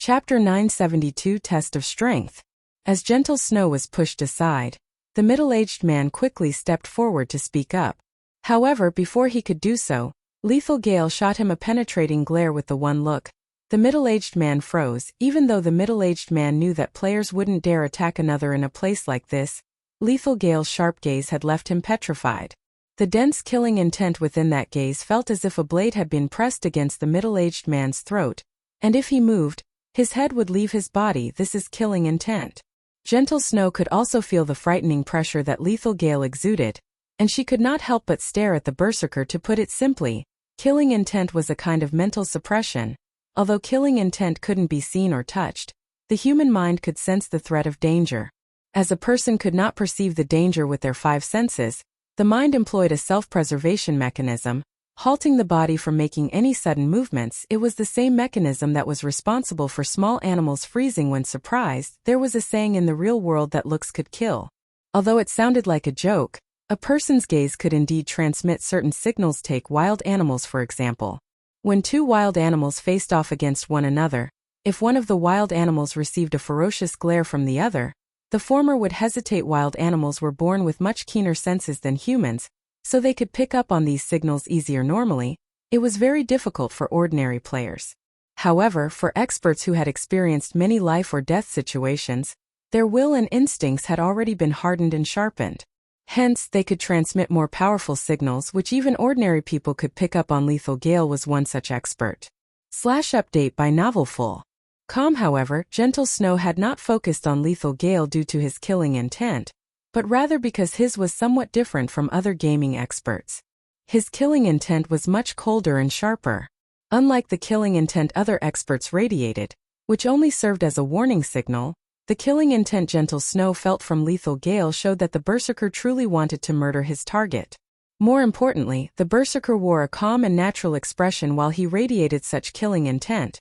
Chapter 972 Test of Strength. As gentle snow was pushed aside, the middle-aged man quickly stepped forward to speak up. However, before he could do so, Lethal Gale shot him a penetrating glare with the one look. The middle-aged man froze. Even though the middle-aged man knew that players wouldn't dare attack another in a place like this, Lethal Gale's sharp gaze had left him petrified. The dense killing intent within that gaze felt as if a blade had been pressed against the middle-aged man's throat, and if he moved, his head would leave his body. This is killing intent. Gentle Snow could also feel the frightening pressure that Lethal Gale exuded, and she could not help but stare at the berserker. To put it simply, killing intent was a kind of mental suppression. Although killing intent couldn't be seen or touched, the human mind could sense the threat of danger. As a person could not perceive the danger with their five senses, the mind employed a self-preservation mechanism, halting the body from making any sudden movements. It was the same mechanism that was responsible for small animals freezing when surprised. There was a saying in the real world that looks could kill. Although it sounded like a joke, a person's gaze could indeed transmit certain signals. Take wild animals for example. When two wild animals faced off against one another, if one of the wild animals received a ferocious glare from the other, the former would hesitate. Wild animals were born with much keener senses than humans, so they could pick up on these signals easier. Normally, it was very difficult for ordinary players. However, for experts who had experienced many life or death situations, their will and instincts had already been hardened and sharpened. Hence, they could transmit more powerful signals which even ordinary people could pick up on. Lethal Gale was one such expert. Update by Novelful. However, Gentle Snow had not focused on Lethal Gale due to his killing intent, but rather because his was somewhat different from other gaming experts. His killing intent was much colder and sharper. Unlike the killing intent other experts radiated, which only served as a warning signal, the killing intent Gentle Snow felt from Lethal Gale showed that the berserker truly wanted to murder his target. More importantly, the berserker wore a calm and natural expression while he radiated such killing intent.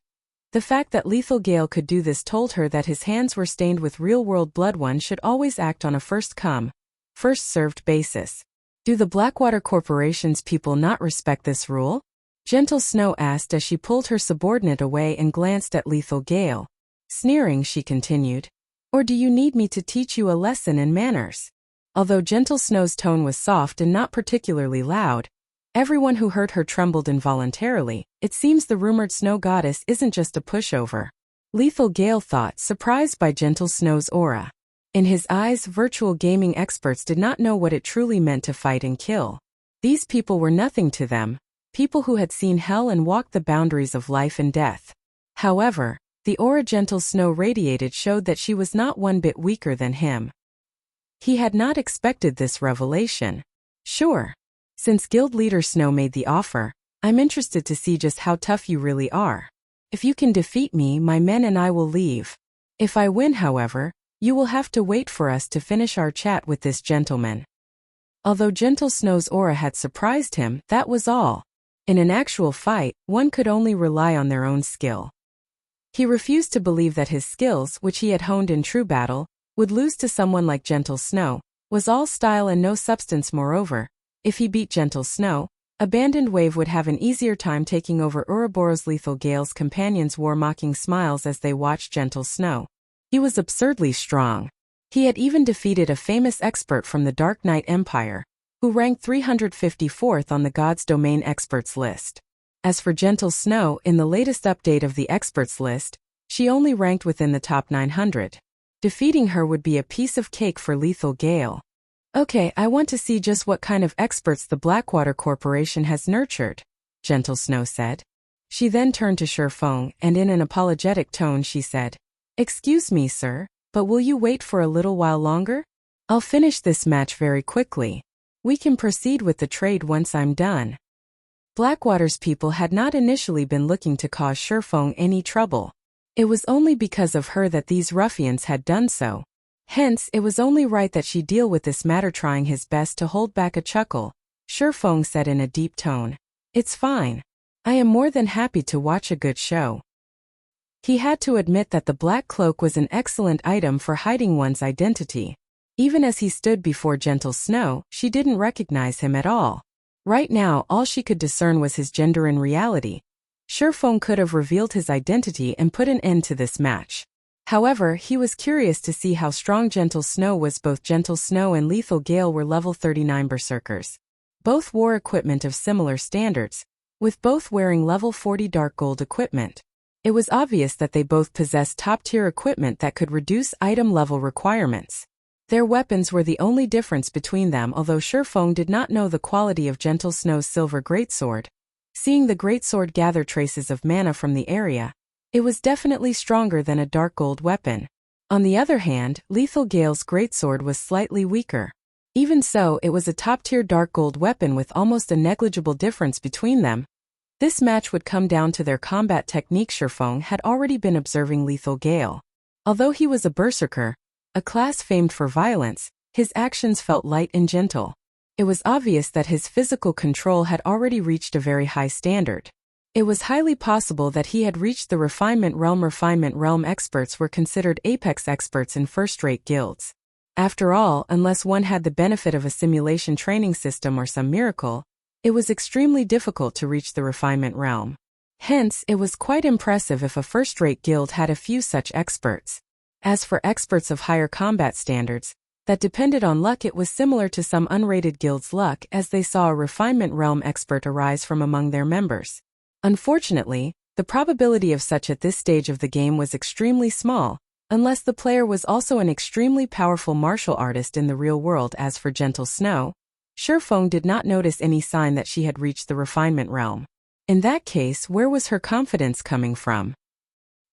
The fact that Lethal Gale could do this told her that his hands were stained with real-world blood. One should always act on a first-come, first-served basis. Do the Blackwater Corporation's people not respect this rule? Gentle Snow asked as she pulled her subordinate away and glanced at Lethal Gale. Sneering, she continued. Or do you need me to teach you a lesson in manners? Although Gentle Snow's tone was soft and not particularly loud, everyone who heard her trembled involuntarily. It seems the rumored snow goddess isn't just a pushover. Lethal Gale thought, surprised by Gentle Snow's aura. In his eyes, virtual gaming experts did not know what it truly meant to fight and kill. These people were nothing to them, people who had seen hell and walked the boundaries of life and death. However, the aura Gentle Snow radiated showed that she was not one bit weaker than him. He had not expected this revelation. Sure. Since Guild Leader Snow made the offer, I'm interested to see just how tough you really are. If you can defeat me, my men and I will leave. If I win, however, you will have to wait for us to finish our chat with this gentleman. Although Gentle Snow's aura had surprised him, that was all. In an actual fight, one could only rely on their own skill. He refused to believe that his skills, which he had honed in true battle, would lose to someone like Gentle Snow. Was all style and no substance. Moreover, if he beat Gentle Snow, Abandoned Wave would have an easier time taking over Ouroboros. Lethal Gale's companions wore mocking smiles as they watched Gentle Snow. He was absurdly strong. He had even defeated a famous expert from the Dark Knight Empire, who ranked 354th on the God's Domain experts list. As for Gentle Snow, in the latest update of the experts list, she only ranked within the top 900. Defeating her would be a piece of cake for Lethal Gale. Okay, I want to see just what kind of experts the Blackwater Corporation has nurtured, Gentle Snow said. She then turned to Feng, and in an apologetic tone she said, Excuse me, sir, but will you wait for a little while longer? I'll finish this match very quickly. We can proceed with the trade once I'm done. Blackwater's people had not initially been looking to cause Feng any trouble. It was only because of her that these ruffians had done so. Hence, it was only right that she deal with this matter. Trying his best to hold back a chuckle, Feng said in a deep tone. It's fine. I am more than happy to watch a good show. He had to admit that the black cloak was an excellent item for hiding one's identity. Even as he stood before Gentle Snow, she didn't recognize him at all. Right now, all she could discern was his gender in reality. Feng could have revealed his identity and put an end to this match. However, he was curious to see how strong Gentle Snow was. Both Gentle Snow and Lethal Gale were level 39 berserkers. Both wore equipment of similar standards, with both wearing level 40 dark gold equipment. It was obvious that they both possessed top-tier equipment that could reduce item level requirements. Their weapons were the only difference between them, although Feng did not know the quality of Gentle Snow's silver greatsword. Seeing the greatsword gather traces of mana from the area, it was definitely stronger than a dark gold weapon. On the other hand, Lethal Gale's greatsword was slightly weaker. Even so, it was a top-tier dark gold weapon with almost a negligible difference between them. This match would come down to their combat technique. Feng had already been observing Lethal Gale. Although he was a berserker, a class famed for violence, his actions felt light and gentle. It was obvious that his physical control had already reached a very high standard. It was highly possible that he had reached the refinement realm. Refinement realm experts were considered apex experts in first-rate guilds. After all, unless one had the benefit of a simulation training system or some miracle, it was extremely difficult to reach the refinement realm. Hence, it was quite impressive if a first-rate guild had a few such experts. As for experts of higher combat standards, that depended on luck. It was similar to some unrated guilds' luck, as they saw a refinement realm expert arise from among their members. Unfortunately, the probability of such at this stage of the game was extremely small, unless the player was also an extremely powerful martial artist in the real world. As for Gentle Snow, Feng did not notice any sign that she had reached the refinement realm. In that case, where was her confidence coming from?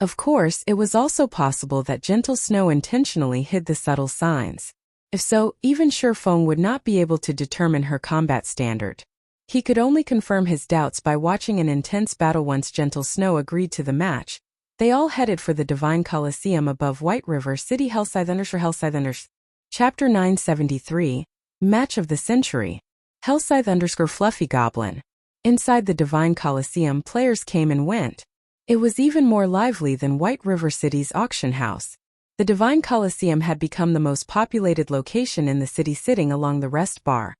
Of course, it was also possible that Gentle Snow intentionally hid the subtle signs. If so, even Feng would not be able to determine her combat standard. He could only confirm his doubts by watching an intense battle. Once Gentle Snow agreed to the match, they all headed for the Divine Coliseum above White River City. Hellscythe Chapter 973, Match of the Century. Hellscythe_Fluffy Goblin. Inside the Divine Coliseum, players came and went. It was even more lively than White River City's auction house. The Divine Coliseum had become the most populated location in the city, sitting along the rest bar.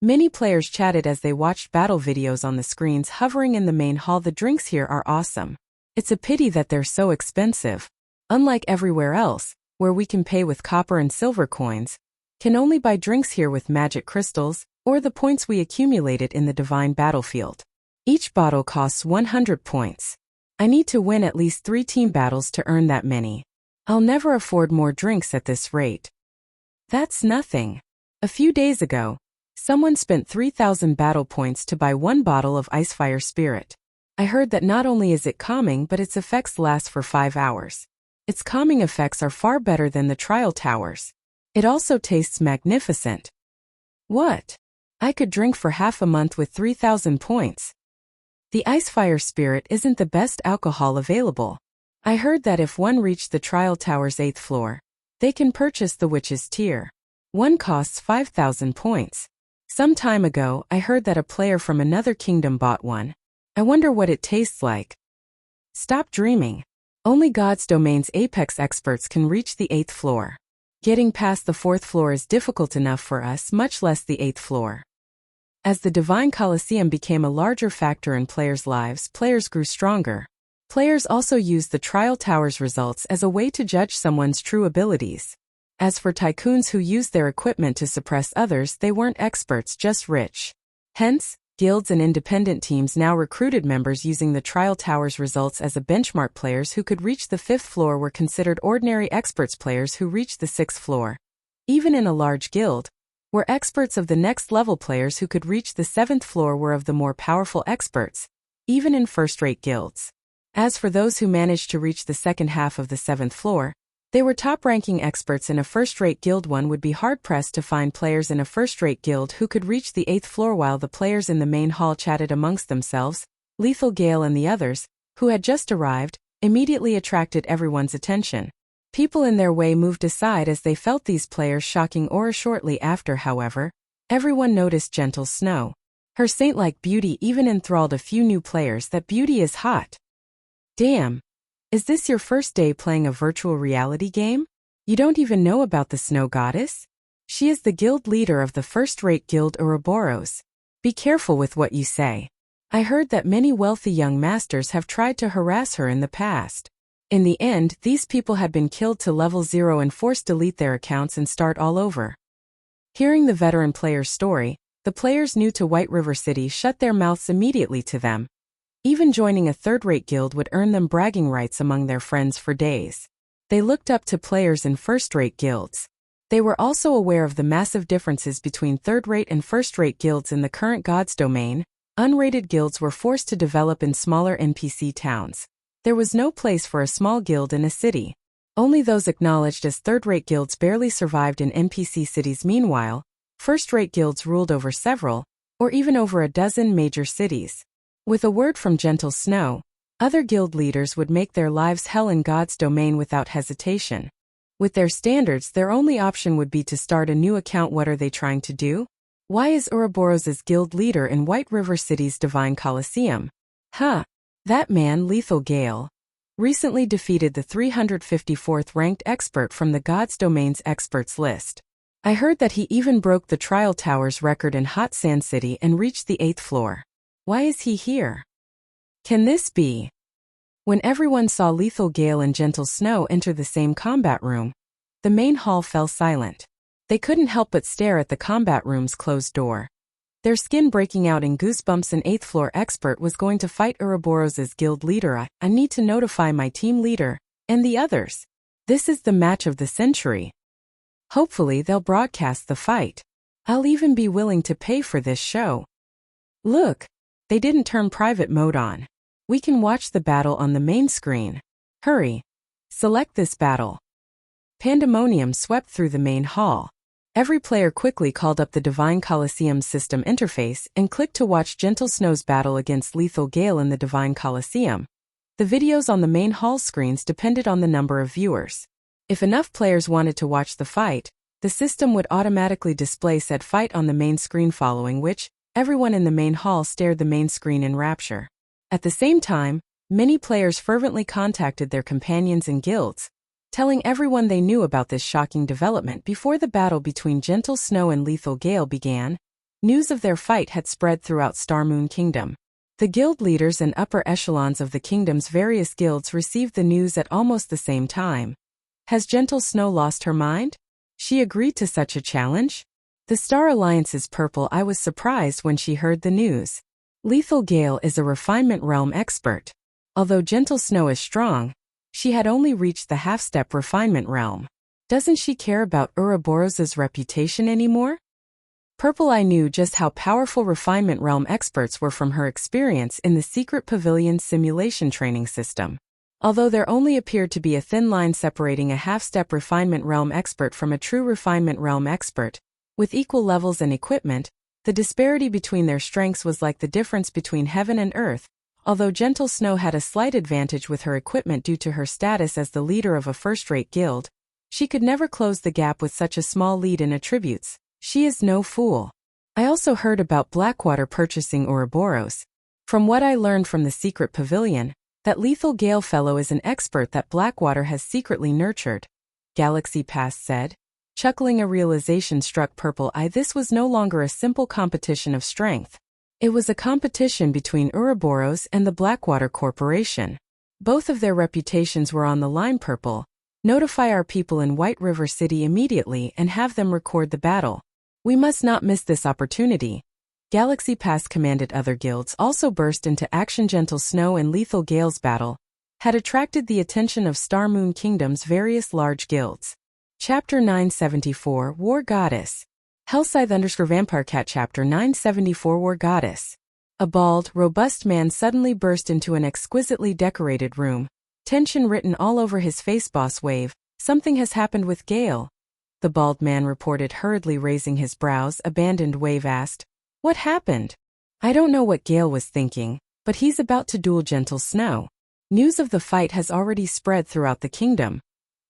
Many players chatted as they watched battle videos on the screens hovering in the main hall. The drinks here are awesome. It's a pity that they're so expensive. Unlike everywhere else, where we can pay with copper and silver coins, can only buy drinks here with magic crystals, or the points we accumulated in the Divine Battlefield. Each bottle costs 100 points. I need to win at least 3 team battles to earn that many. I'll never afford more drinks at this rate. That's nothing. A few days ago, someone spent 3,000 battle points to buy 1 bottle of Icefire Spirit. I heard that not only is it calming, but its effects last for 5 hours. Its calming effects are far better than the trial towers. It also tastes magnificent. What? I could drink for half a month with 3,000 points. The Icefire Spirit isn't the best alcohol available. I heard that if one reached the trial tower's 8th floor, they can purchase the Witch's Tier. One costs 5,000 points. Some time ago, I heard that a player from another kingdom bought one. I wonder what it tastes like. Stop dreaming. Only God's Domain's apex experts can reach the 8th floor. Getting past the 4th floor is difficult enough for us, much less the 8th floor. As the Divine Coliseum became a larger factor in players' lives, players grew stronger. Players also used the trial tower's results as a way to judge someone's true abilities. As for tycoons who used their equipment to suppress others, they weren't experts, just rich. Hence, guilds and independent teams now recruited members using the trial tower's results as a benchmark. Players who could reach the 5th floor were considered ordinary experts. Players who reached the 6th floor, even in a large guild, were experts of the next level. Players who could reach the 7th floor were of the more powerful experts, even in first-rate guilds. As for those who managed to reach the second half of the 7th floor, they were top-ranking experts in a first-rate guild. One would be hard-pressed to find players in a first-rate guild who could reach the 8th floor. While the players in the main hall chatted amongst themselves, Lethal Gale and the others, who had just arrived, immediately attracted everyone's attention. People in their way moved aside as they felt these players' shocking aura. Shortly after, however, everyone noticed Gentle Snow. Her saint-like beauty even enthralled a few new players. That beauty is hot. Damn. Is this your first day playing a virtual reality game? You don't even know about the Snow Goddess? She is the guild leader of the first-rate guild Ouroboros. Be careful with what you say. I heard that many wealthy young masters have tried to harass her in the past. In the end, these people had been killed to level 0 and forced to delete their accounts and start all over. Hearing the veteran player's story, the players new to White River City shut their mouths immediately to them. Even joining a third-rate guild would earn them bragging rights among their friends for days. They looked up to players in first-rate guilds. They were also aware of the massive differences between third-rate and first-rate guilds in the current God's domain. Unrated guilds were forced to develop in smaller NPC towns. There was no place for a small guild in a city. Only those acknowledged as third-rate guilds barely survived in NPC cities. Meanwhile, first-rate guilds ruled over several, or even over a dozen major cities. With a word from Gentle Snow, other guild leaders would make their lives hell in God's domain without hesitation. With their standards, their only option would be to start a new account. What are they trying to do? Why is Ouroboros' guild leader in White River City's Divine Coliseum? That man, Lethal Gale, recently defeated the 354th ranked expert from the God's Domain's experts list. I heard that he even broke the Trial Tower's record in Hot Sand City and reached the 8th floor. Why is he here? Can this be? When everyone saw Lethal Gale and Gentle Snow enter the same combat room, the main hall fell silent. They couldn't help but stare at the combat room's closed door. Their skin breaking out in goosebumps. An 8th floor expert was going to fight Ouroboros' guild leader. I need to notify my team leader and the others. This is the match of the century. Hopefully they'll broadcast the fight. I'll even be willing to pay for this show. Look, they didn't turn private mode on. We can watch the battle on the main screen. Hurry. Select this battle. Pandemonium swept through the main hall. Every player quickly called up the Divine Coliseum's system interface and clicked to watch Gentle Snow's battle against Lethal Gale in the Divine Coliseum. The videos on the main hall screens depended on the number of viewers. If enough players wanted to watch the fight, the system would automatically display said fight on the main screen, following which, everyone in the main hall stared the main screen in rapture. At the same time, many players fervently contacted their companions in guilds, telling everyone they knew about this shocking development. Before the battle between Gentle Snow and Lethal Gale began, news of their fight had spread throughout Starmoon Kingdom. The guild leaders and upper echelons of the kingdom's various guilds received the news at almost the same time. Has Gentle Snow lost her mind? She agreed to such a challenge? The Star Alliance's purple eye was surprised when she heard the news. Lethal Gale is a refinement realm expert. Although Gentle Snow is strong, she had only reached the half-step refinement realm. Doesn't she care about Ouroboros' reputation anymore? Purple Eye knew just how powerful refinement realm experts were from her experience in the Secret Pavilion simulation training system. Although there only appeared to be a thin line separating a half-step refinement realm expert from a true refinement realm expert, with equal levels and equipment, the disparity between their strengths was like the difference between heaven and earth. Although Gentle Snow had a slight advantage with her equipment due to her status as the leader of a first-rate guild, she could never close the gap with such a small lead in attributes. She is no fool. I also heard about Blackwater purchasing Ouroboros. From what I learned from the Secret Pavilion, that Lethal Gale fellow is an expert that Blackwater has secretly nurtured. Galaxy Pass said. Chuckling, a realization struck Purple Eye. This was no longer a simple competition of strength. It was a competition between Ouroboros and the Blackwater Corporation. Both of their reputations were on the line. Purple, notify our people in White River City immediately and have them record the battle. We must not miss this opportunity. Galaxy Pass commanded. Other guilds also burst into action. Gentle Snow and Lethal Gale's battle had attracted the attention of Starmoon Kingdom's various large guilds. Chapter 974, War Goddess. Hellscythe_Vampire Cat. Chapter 974, War Goddess. A bald, robust man suddenly burst into an exquisitely decorated room. Tension written all over his face. Boss Wave, something has happened with Gale. The bald man reported, hurriedly raising his brows. Abandoned Wave asked, what happened? I don't know what Gale was thinking, but he's about to duel Gentle Snow. News of the fight has already spread throughout the kingdom.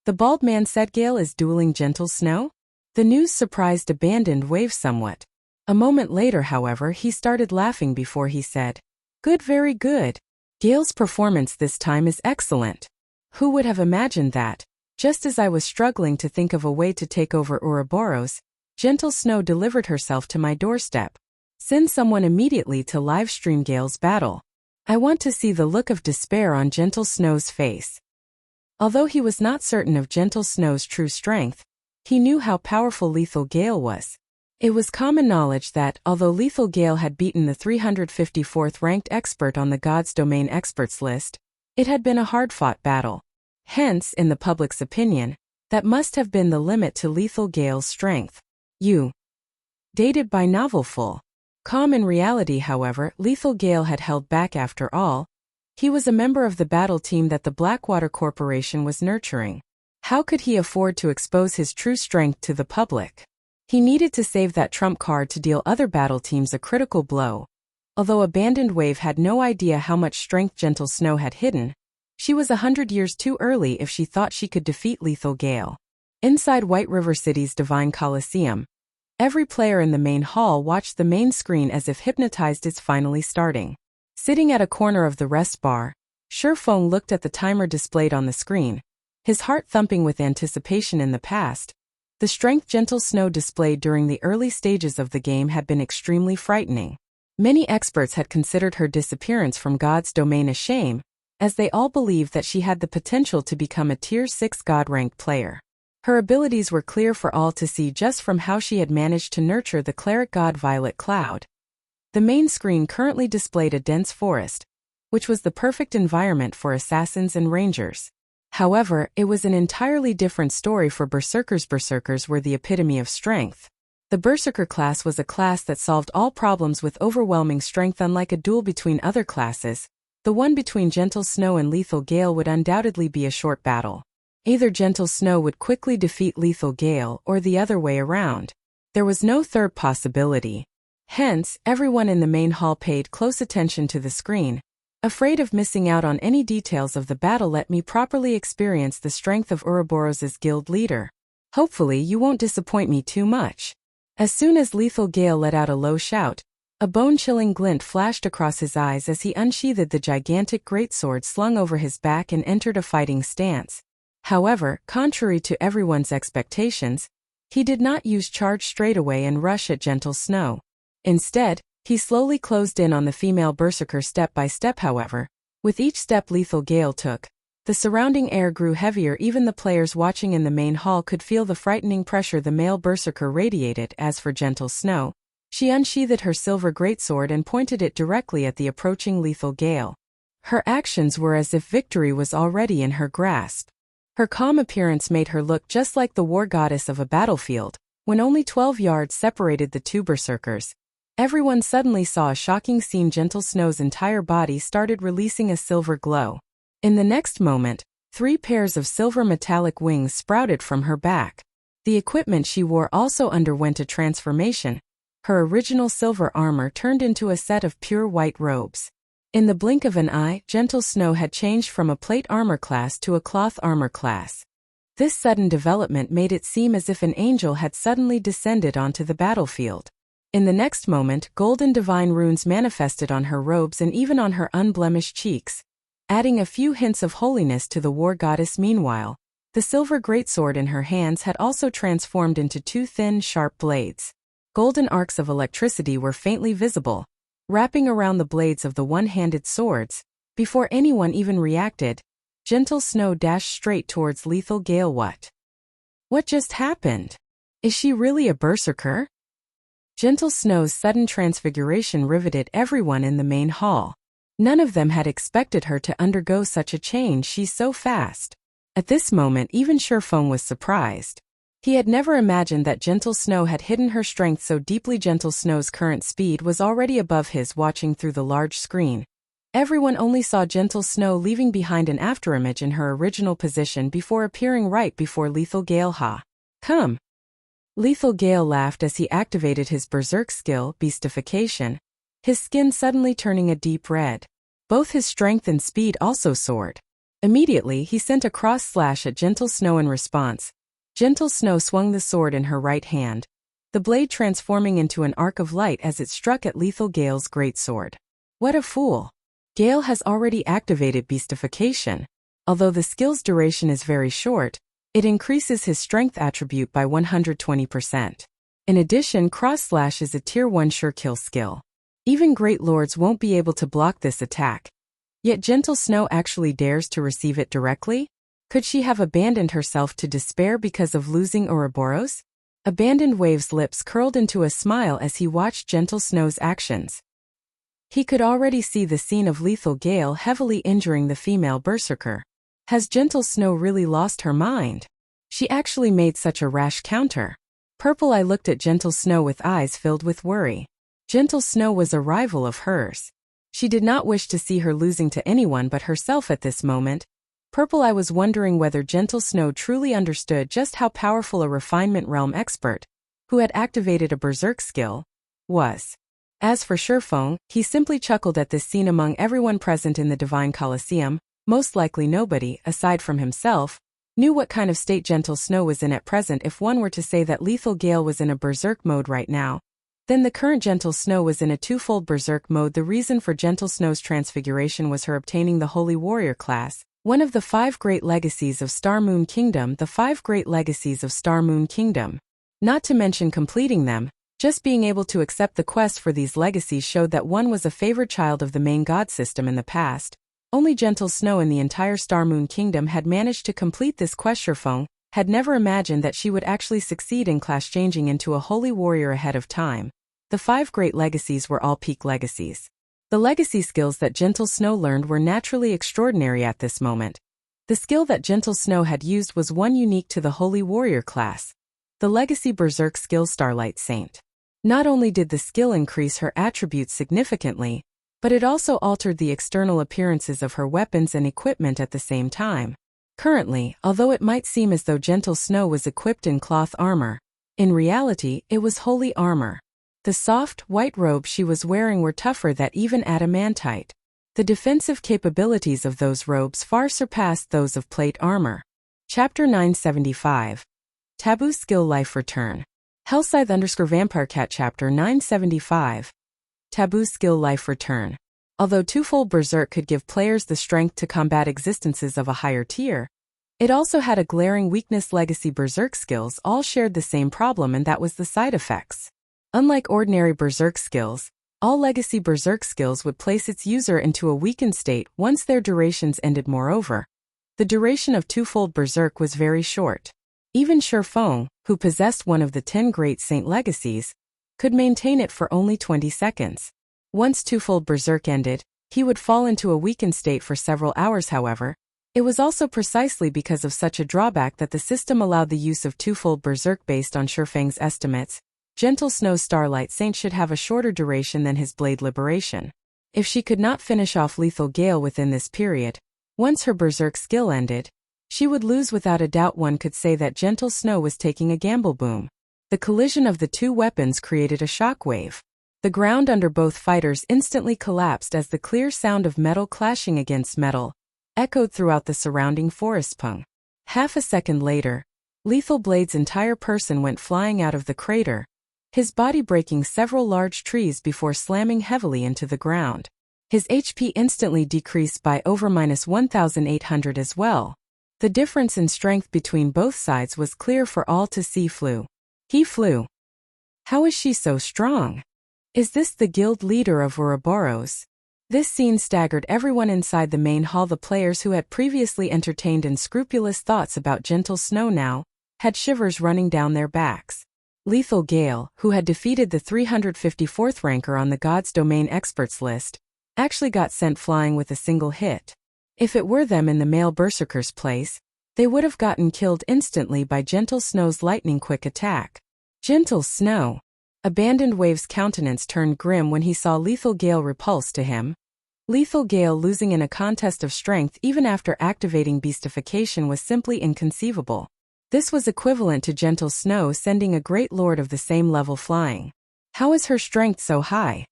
The bald man said. Gale is dueling Gentle Snow? The news surprised Abandoned Wave somewhat. A moment later, however, he started laughing before he said, good, very good. Gale's performance this time is excellent. Who would have imagined that? Just as I was struggling to think of a way to take over Ouroboros, Gentle Snow delivered herself to my doorstep. Send someone immediately to live stream Gale's battle. I want to see the look of despair on Gentle Snow's face. Although he was not certain of Gentle Snow's true strength, he knew how powerful Lethal Gale was. It was common knowledge that, although Lethal Gale had beaten the 354th ranked expert on the God's Domain experts list, it had been a hard-fought battle. Hence, in the public's opinion, that must have been the limit to Lethal Gale's strength. Dated by Novelful. Calm in reality, however, Lethal Gale had held back after all. He was a member of the battle team that the Blackwater Corporation was nurturing. How could he afford to expose his true strength to the public? He needed to save that trump card to deal other battle teams a critical blow. Although Abandoned Wave had no idea how much strength Gentle Snow had hidden, she was 100 years too early if she thought she could defeat Lethal Gale. Inside White River City's Divine Coliseum, every player in the main hall watched the main screen as if hypnotized. It's finally starting. Sitting at a corner of the rest bar, Feng looked at the timer displayed on the screen, his heart thumping with anticipation. In the past, the strength Gentle Snow displayed during the early stages of the game had been extremely frightening. Many experts had considered her disappearance from God's Domain a shame, as they all believed that she had the potential to become a Tier 6 God-ranked player. Her abilities were clear for all to see just from how she had managed to nurture the cleric god Violet Cloud. The main screen currently displayed a dense forest, which was the perfect environment for assassins and rangers. However, it was an entirely different story for Berserkers. Berserkers were the epitome of strength. The Berserker class was a class that solved all problems with overwhelming strength. Unlike a duel between other classes, the one between Gentle Snow and Lethal Gale would undoubtedly be a short battle. Either Gentle Snow would quickly defeat Lethal Gale or the other way around. There was no third possibility. Hence, everyone in the main hall paid close attention to the screen. Afraid of missing out on any details of the battle, let me properly experience the strength of Ouroboros' guild leader. Hopefully you won't disappoint me too much. As soon as Lethal Gale let out a low shout, a bone-chilling glint flashed across his eyes as he unsheathed the gigantic greatsword slung over his back and entered a fighting stance. However, contrary to everyone's expectations, he did not use charge straightaway and rush at Gentle Snow. Instead, he slowly closed in on the female berserker step by step. However, with each step Lethal Gale took, the surrounding air grew heavier. Even the players watching in the main hall could feel the frightening pressure the male berserker radiated. As for Gentle Snow, she unsheathed her silver greatsword and pointed it directly at the approaching Lethal Gale. Her actions were as if victory was already in her grasp. Her calm appearance made her look just like the war goddess of a battlefield. When only 12 yards separated the two berserkers, everyone suddenly saw a shocking scene. Gentle Snow's entire body started releasing a silver glow. In the next moment, 3 pairs of silver metallic wings sprouted from her back. The equipment she wore also underwent a transformation. Her original silver armor turned into a set of pure white robes. In the blink of an eye, Gentle Snow had changed from a plate armor class to a cloth armor class. This sudden development made it seem as if an angel had suddenly descended onto the battlefield. In the next moment, golden divine runes manifested on her robes and even on her unblemished cheeks, adding a few hints of holiness to the war goddess. Meanwhile, the silver greatsword in her hands had also transformed into 2 thin, sharp blades. Golden arcs of electricity were faintly visible, wrapping around the blades of the one-handed swords. Before anyone even reacted, Gentle Snow dashed straight towards Lethal Gale. What just happened? Is she really a berserker? Gentle Snow's sudden transfiguration riveted everyone in the main hall. None of them had expected her to undergo such a change. She's so fast. At this moment, even Feng was surprised. He had never imagined that Gentle Snow had hidden her strength so deeply. Gentle Snow's current speed was already above his. Watching through the large screen, everyone only saw Gentle Snow leaving behind an afterimage in her original position before appearing right before Lethal Gale. Come. Lethal Gale laughed as he activated his berserk skill, Beastification, his skin suddenly turning a deep red. Both his strength and speed also soared. Immediately, he sent a cross slash at Gentle Snow. In response, Gentle Snow swung the sword in her right hand, the blade transforming into an arc of light as it struck at Lethal Gale's greatsword. What a fool! Gale has already activated Beastification. Although the skill's duration is very short, it increases his strength attribute by 120%. In addition, Cross Slash is a Tier 1 sure kill skill. Even Great Lords won't be able to block this attack. Yet Gentle Snow actually dares to receive it directly? Could she have abandoned herself to despair because of losing Ouroboros? Abandoned Wave's lips curled into a smile as he watched Gentle Snow's actions. He could already see the scene of Lethal Gale heavily injuring the female berserker. Has Gentle Snow really lost her mind? She actually made such a rash counter. Purple Eye looked at Gentle Snow with eyes filled with worry. Gentle Snow was a rival of hers. She did not wish to see her losing to anyone but herself at this moment. Purple Eye was wondering whether Gentle Snow truly understood just how powerful a refinement realm expert, who had activated a berserk skill, was. As for Feng, he simply chuckled at this scene. Among everyone present in the Divine Colosseum, most likely nobody, aside from himself, knew what kind of state Gentle Snow was in at present. If one were to say that Lethal Gale was in a berserk mode right now, then the current Gentle Snow was in a twofold berserk mode. The reason for Gentle Snow's transfiguration was her obtaining the Holy Warrior class, one of the 5 great legacies of Star Moon Kingdom. The 5 great legacies of Star Moon Kingdom. Not to mention completing them, just being able to accept the quest for these legacies showed that one was a favored child of the main god system in the past. Only Gentle Snow in the entire Star Moon Kingdom had managed to complete this quest. Feng had never imagined that she would actually succeed in class changing into a holy warrior ahead of time. The 5 great legacies were all peak legacies. The legacy skills that Gentle Snow learned were naturally extraordinary at this moment. The skill that Gentle Snow had used was one unique to the holy warrior class. The legacy berserk skill Starlight Saint. Not only did the skill increase her attributes significantly, but it also altered the external appearances of her weapons and equipment at the same time. Currently, although it might seem as though Gentle Snow was equipped in cloth armor, in reality, it was holy armor. The soft, white robes she was wearing were tougher than even adamantite. The defensive capabilities of those robes far surpassed those of plate armor. Chapter 975. Taboo Skill Life Return. Hellscythe_VampireCat Chapter 975. Taboo Skill Life Return. Although twofold berserk could give players the strength to combat existences of a higher tier, it also had a glaring weakness. Legacy berserk skills all shared the same problem, and that was the side effects. Unlike ordinary berserk skills, all legacy berserk skills would place its user into a weakened state once their durations ended. Moreover, the duration of twofold berserk was very short. Even Feng, who possessed one of the 10 great saint legacies, could maintain it for only 20 seconds. Once twofold berserk ended, he would fall into a weakened state for several hours. However, it was also precisely because of such a drawback that the system allowed the use of twofold berserk. Based on Feng's estimates, Gentle Snow's Starlight Saint should have a shorter duration than his Blade Liberation. If she could not finish off Lethal Gale within this period, once her berserk skill ended, she would lose without a doubt. One could say that Gentle Snow was taking a gamble. Boom. The collision of the two weapons created a shockwave. The ground under both fighters instantly collapsed as the clear sound of metal clashing against metal echoed throughout the surrounding forest. Pung. Half a second later, Lethal Blade's entire person went flying out of the crater, his body breaking several large trees before slamming heavily into the ground. His HP instantly decreased by over -1,800 as well. The difference in strength between both sides was clear for all to see. He flew. How is she so strong? Is this the guild leader of Ouroboros? This scene staggered everyone inside the main hall. The players who had previously entertained unscrupulous thoughts about Gentle Snow now had shivers running down their backs. Lethal Gale, who had defeated the 354th ranker on the God's Domain experts list, actually got sent flying with a single hit. If it were them in the male berserker's place, they would have gotten killed instantly by Gentle Snow's lightning-quick attack. Gentle Snow. Abandoned Wave's countenance turned grim when he saw Lethal Gale repulsed to him. Lethal Gale losing in a contest of strength even after activating beastification was simply inconceivable. This was equivalent to Gentle Snow sending a great lord of the same level flying. How is her strength so high?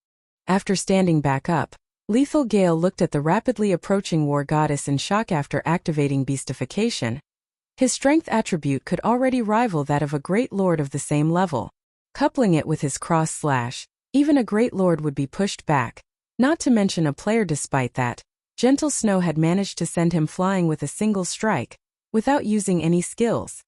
After standing back up, Lethal Gale looked at the rapidly approaching war goddess in shock. After activating beastification, his strength attribute could already rival that of a great lord of the same level. Coupling it with his cross slash, even a great lord would be pushed back, not to mention a player. Despite that, Gentle Snow had managed to send him flying with a single strike, without using any skills.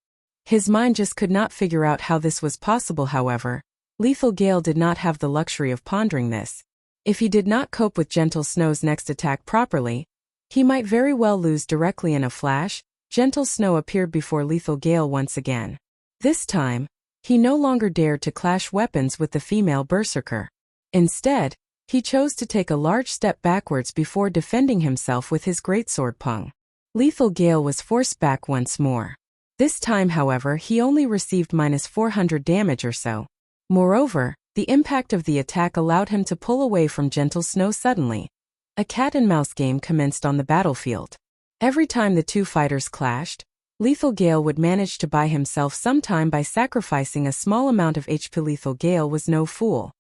His mind just could not figure out how this was possible. However, Lethal Gale did not have the luxury of pondering this. If he did not cope with Gentle Snow's next attack properly, he might very well lose directly. In a flash, Gentle Snow appeared before Lethal Gale once again. This time, he no longer dared to clash weapons with the female berserker. Instead, he chose to take a large step backwards before defending himself with his greatsword Peng. Lethal Gale was forced back once more. This time, however, he only received -400 damage or so. Moreover, the impact of the attack allowed him to pull away from Gentle Snow suddenly. A cat-and-mouse game commenced on the battlefield. Every time the two fighters clashed, Lethal Gale would manage to buy himself some time by sacrificing a small amount of HP. Lethal Gale was no fool.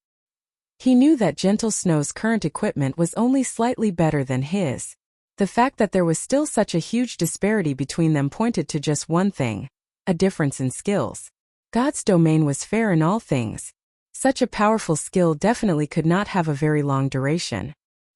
He knew that Gentle Snow's current equipment was only slightly better than his. The fact that there was still such a huge disparity between them pointed to just one thing: a difference in skills. God's domain was fair in all things. Such a powerful skill definitely could not have a very long duration.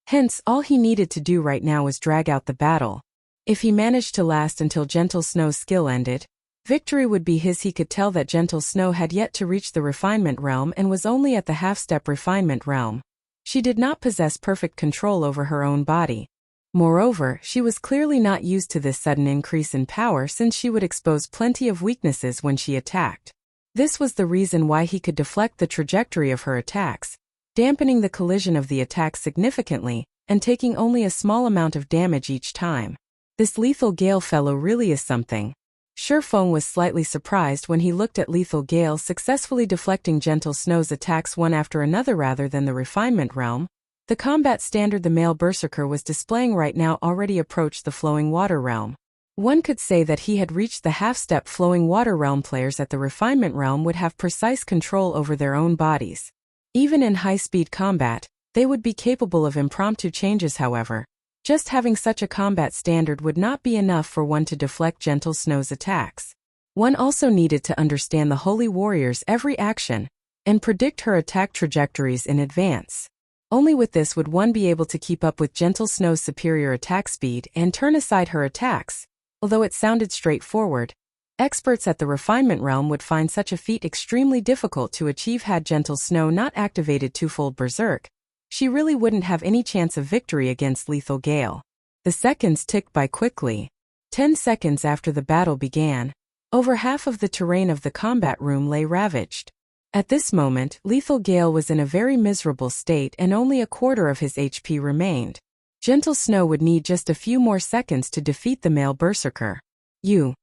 Hence, all he needed to do right now was drag out the battle. If he managed to last until Gentle Snow's skill ended, victory would be his. He could tell that Gentle Snow had yet to reach the refinement realm and was only at the half-step refinement realm. She did not possess perfect control over her own body. Moreover, she was clearly not used to this sudden increase in power, since she would expose plenty of weaknesses when she attacked. This was the reason why he could deflect the trajectory of her attacks, dampening the collision of the attacks significantly, and taking only a small amount of damage each time. This Lethal Gale fellow really is something. Feng was slightly surprised when he looked at Lethal Gale successfully deflecting Gentle Snow's attacks one after another rather than the refinement realm. The combat standard the male berserker was displaying right now already approached the flowing water realm. One could say that he had reached the half-step flowing water realm. Players at the refinement realm would have precise control over their own bodies. Even in high-speed combat, they would be capable of impromptu changes. However, just having such a combat standard would not be enough for one to deflect Gentle Snow's attacks. One also needed to understand the Holy Warrior's every action and predict her attack trajectories in advance. Only with this would one be able to keep up with Gentle Snow's superior attack speed and turn aside her attacks. Although it sounded straightforward, experts at the refinement realm would find such a feat extremely difficult to achieve. Had Gentle Snow not activated twofold berserk, she really wouldn't have any chance of victory against Lethal Gale. The seconds ticked by quickly. 10 seconds after the battle began, over half of the terrain of the combat room lay ravaged. At this moment, Lethal Gale was in a very miserable state and only a quarter of his HP remained. Gentle Snow would need just a few more seconds to defeat the male berserker. You.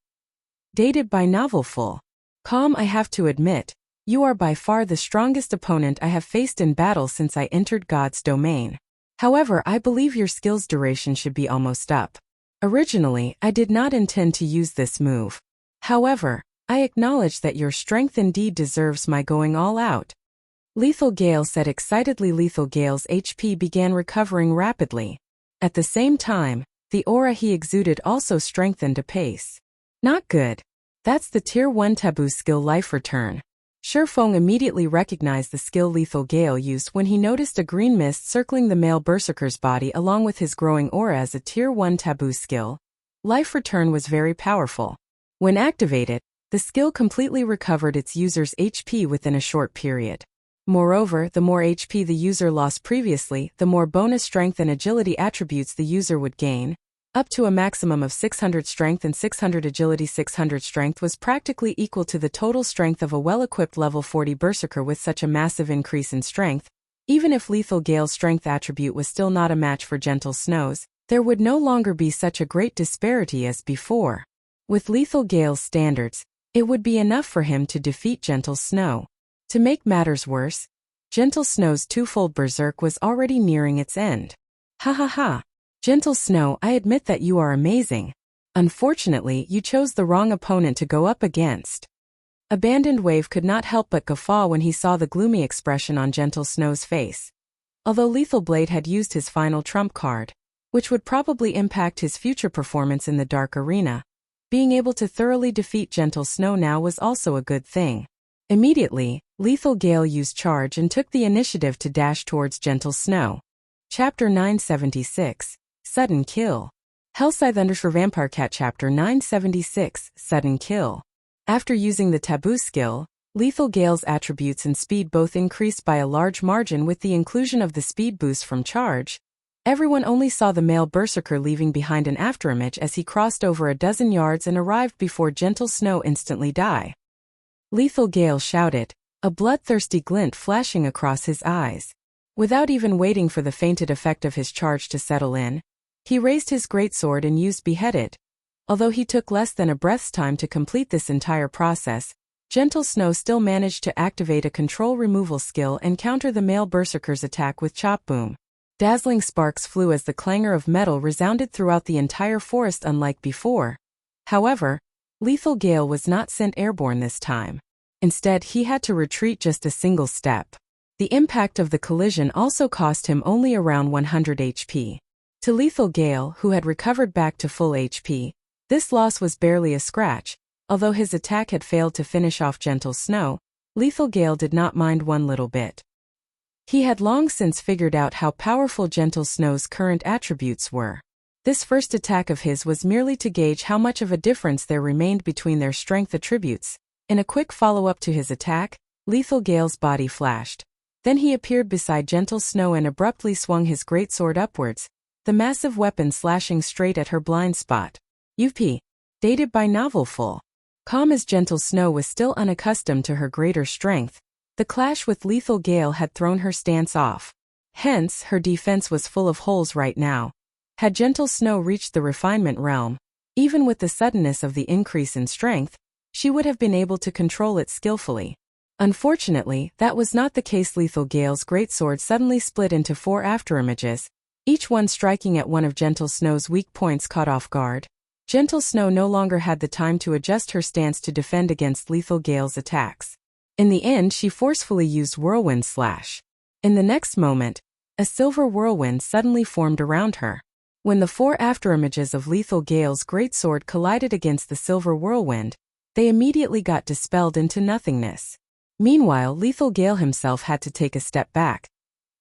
Dated by Novelful. Calm. I have to admit, you are by far the strongest opponent I have faced in battle since I entered God's domain. However, I believe your skill's duration should be almost up. Originally, I did not intend to use this move. However, I acknowledge that your strength indeed deserves my going all out. Lethal Gale said excitedly. Lethal Gale's HP began recovering rapidly. At the same time, the aura he exuded also strengthened apace. Not good. That's the Tier 1 Taboo skill Life Return. Feng immediately recognized the skill Lethal Gale used when he noticed a green mist circling the male berserker's body along with his growing aura. As a Tier 1 Taboo skill, Life Return was very powerful. When activated, the skill completely recovered its user's HP within a short period. Moreover, the more HP the user lost previously, the more bonus strength and agility attributes the user would gain, up to a maximum of 600 strength and 600 agility. 600 strength was practically equal to the total strength of a well-equipped level 40 berserker. With such a massive increase in strength, even if Lethal Gale's strength attribute was still not a match for Gentle Snow's, there would no longer be such a great disparity as before. With Lethal Gale's standards, it would be enough for him to defeat Gentle Snow. To make matters worse, Gentle Snow's twofold berserk was already nearing its end. Ha ha ha. Gentle Snow, I admit that you are amazing. Unfortunately, you chose the wrong opponent to go up against. Abandoned Wave could not help but guffaw when he saw the gloomy expression on Gentle Snow's face. Although Lethal Blade had used his final trump card, which would probably impact his future performance in the Dark Arena, being able to thoroughly defeat Gentle Snow now was also a good thing. Immediately, Lethal Gale used Charge and took the initiative to dash towards Gentle Snow. Chapter 976, Sudden Kill. Hellscythe _ Vampire Cat. Chapter 976, Sudden Kill. After using the Taboo skill, Lethal Gale's attributes and speed both increased by a large margin with the inclusion of the speed boost from charge. Everyone only saw the male berserker leaving behind an afterimage as he crossed over a dozen yards and arrived before Gentle Snow instantly die. Lethal Gale shouted, a bloodthirsty glint flashing across his eyes. Without even waiting for the fainted effect of his charge to settle in, he raised his greatsword and used Beheaded. Although he took less than a breath's time to complete this entire process, Gentle Snow still managed to activate a control removal skill and counter the male berserker's attack with Chop Boom. Dazzling sparks flew as the clangor of metal resounded throughout the entire forest unlike before. However, Lethal Gale was not sent airborne this time. Instead, he had to retreat just a single step. The impact of the collision also cost him only around 100 HP. To Lethal Gale, who had recovered back to full HP, this loss was barely a scratch. Although his attack had failed to finish off Gentle Snow, Lethal Gale did not mind one little bit. He had long since figured out how powerful Gentle Snow's current attributes were. This first attack of his was merely to gauge how much of a difference there remained between their strength attributes. In a quick follow-up to his attack, Lethal Gale's body flashed. Then he appeared beside Gentle Snow and abruptly swung his greatsword upwards, the massive weapon slashing straight at her blind spot. UP. Dated by Novelful. Calm as Gentle Snow was still unaccustomed to her greater strength, the clash with Lethal Gale had thrown her stance off. Hence, her defense was full of holes right now. Had Gentle Snow reached the refinement realm, even with the suddenness of the increase in strength, she would have been able to control it skillfully. Unfortunately, that was not the case. Lethal Gale's greatsword suddenly split into 4 afterimages, each one striking at one of Gentle Snow's weak points. Caught off guard, Gentle Snow no longer had the time to adjust her stance to defend against Lethal Gale's attacks. In the end, she forcefully used Whirlwind Slash. In the next moment, a silver whirlwind suddenly formed around her. When the 4 afterimages of Lethal Gale's greatsword collided against the silver whirlwind, they immediately got dispelled into nothingness. Meanwhile, Lethal Gale himself had to take a step back,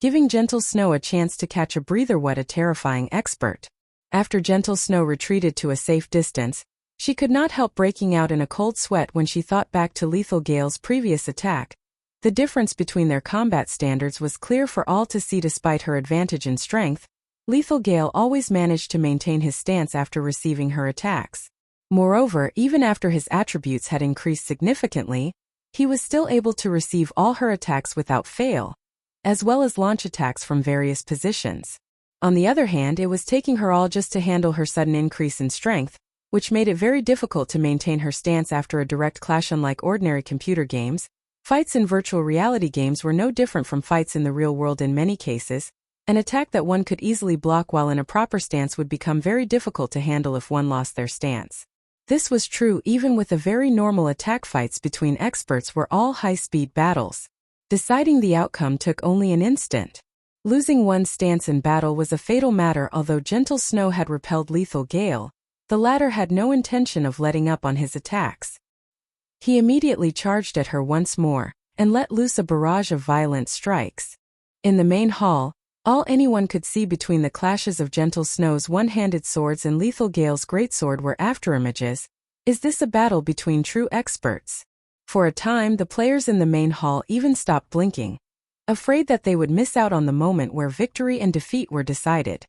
giving Gentle Snow a chance to catch a breather. What a terrifying expert. After Gentle Snow retreated to a safe distance, she could not help breaking out in a cold sweat when she thought back to Lethal Gale's previous attack. The difference between their combat standards was clear for all to see. Despite her advantage in strength, Lethal Gale always managed to maintain his stance after receiving her attacks. Moreover, even after his attributes had increased significantly, he was still able to receive all her attacks without fail, as well as launch attacks from various positions. On the other hand, it was taking her all just to handle her sudden increase in strength, which made it very difficult to maintain her stance after a direct clash. Unlike ordinary computer games, fights in virtual reality games were no different from fights in the real world. In many cases, an attack that one could easily block while in a proper stance would become very difficult to handle if one lost their stance. This was true even with the very normal attack. Fights between experts were all high-speed battles. Deciding the outcome took only an instant. Losing one's stance in battle was a fatal matter. Although Gentle Snow had repelled Lethal Gale, the latter had no intention of letting up on his attacks. He immediately charged at her once more, and let loose a barrage of violent strikes. In the main hall, all anyone could see between the clashes of Gentle Snow's one-handed swords and Lethal Gale's greatsword were afterimages. Is this a battle between true experts? For a time, the players in the main hall even stopped blinking, afraid that they would miss out on the moment where victory and defeat were decided.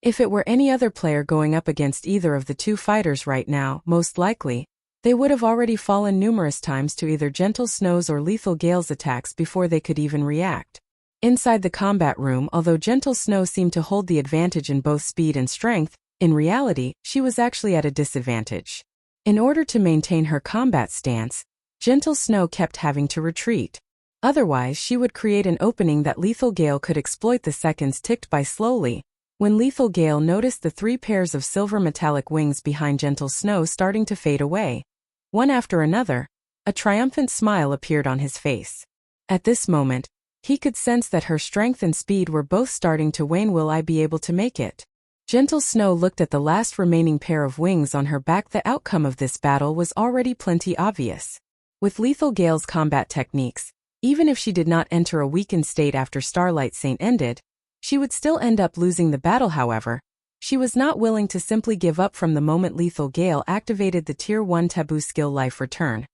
If it were any other player going up against either of the two fighters right now, most likely, they would have already fallen numerous times to either Gentle Snow's or Lethal Gale's attacks before they could even react. Inside the combat room, although Gentle Snow seemed to hold the advantage in both speed and strength, in reality, she was actually at a disadvantage. In order to maintain her combat stance, Gentle Snow kept having to retreat. Otherwise, she would create an opening that Lethal Gale could exploit. The seconds ticked by slowly, when Lethal Gale noticed the 3 pairs of silver metallic wings behind Gentle Snow starting to fade away. One after another, a triumphant smile appeared on his face. At this moment, he could sense that her strength and speed were both starting to wane. Will I be able to make it? Gentle Snow looked at the last remaining pair of wings on her back. The outcome of this battle was already plenty obvious. With Lethal Gale's combat techniques, even if she did not enter a weakened state after Starlight Saint ended, she would still end up losing the battle. However, she was not willing to simply give up from the moment Lethal Gale activated the Tier 1 Taboo skill Life Return.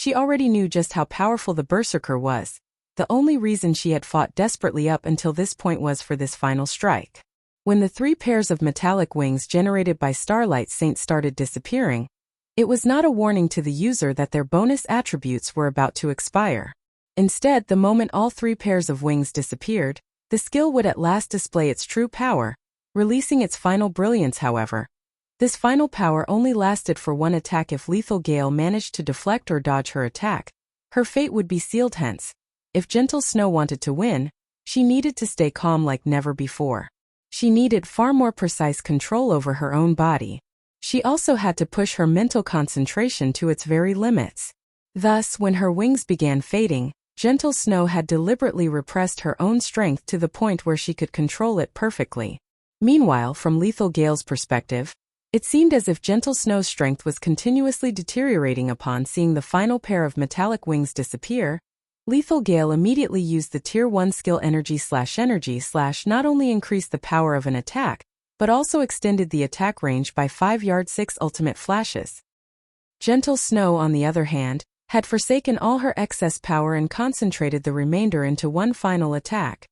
She already knew just how powerful the Berserker was. The only reason she had fought desperately up until this point was for this final strike. When the 3 pairs of metallic wings generated by Starlight Saint started disappearing, it was not a warning to the user that their bonus attributes were about to expire. Instead, the moment all 3 pairs of wings disappeared, the skill would at last display its true power, releasing its final brilliance. However, this final power only lasted for 1 attack. If Lethal Gale managed to deflect or dodge her attack, her fate would be sealed. Hence, if Gentle Snow wanted to win, she needed to stay calm like never before. She needed far more precise control over her own body. She also had to push her mental concentration to its very limits. Thus, when her wings began fading, Gentle Snow had deliberately repressed her own strength to the point where she could control it perfectly. Meanwhile, from Lethal Gale's perspective, it seemed as if Gentle Snow's strength was continuously deteriorating. Upon seeing the final pair of metallic wings disappear, Lethal Gale immediately used the Tier 1 skill Energy / not only increased the power of an attack, but also extended the attack range by 5 yards. 6 ultimate flashes. Gentle Snow, on the other hand, had forsaken all her excess power and concentrated the remainder into one final attack.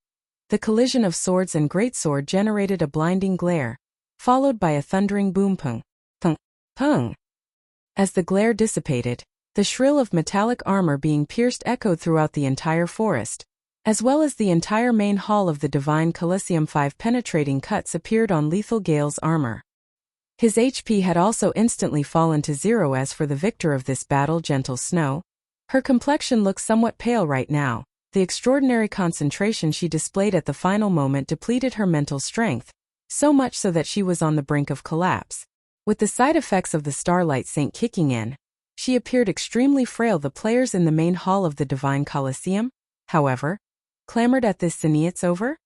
The collision of swords and greatsword generated a blinding glare, followed by a thundering boom. Pung, pung, pung. As the glare dissipated, the shrill of metallic armor being pierced echoed throughout the entire forest, as well as the entire main hall of the Divine Coliseum. 5 penetrating cuts appeared on Lethal Gale's armor. His HP had also instantly fallen to 0. As for the victor of this battle, Gentle Snow, her complexion looked somewhat pale right now. The extraordinary concentration she displayed at the final moment depleted her mental strength, so much so that she was on the brink of collapse. With the side effects of the Starlight Saint kicking in, she appeared extremely frail. The players in the main hall of the Divine Coliseum, however, clamored at this. It's over?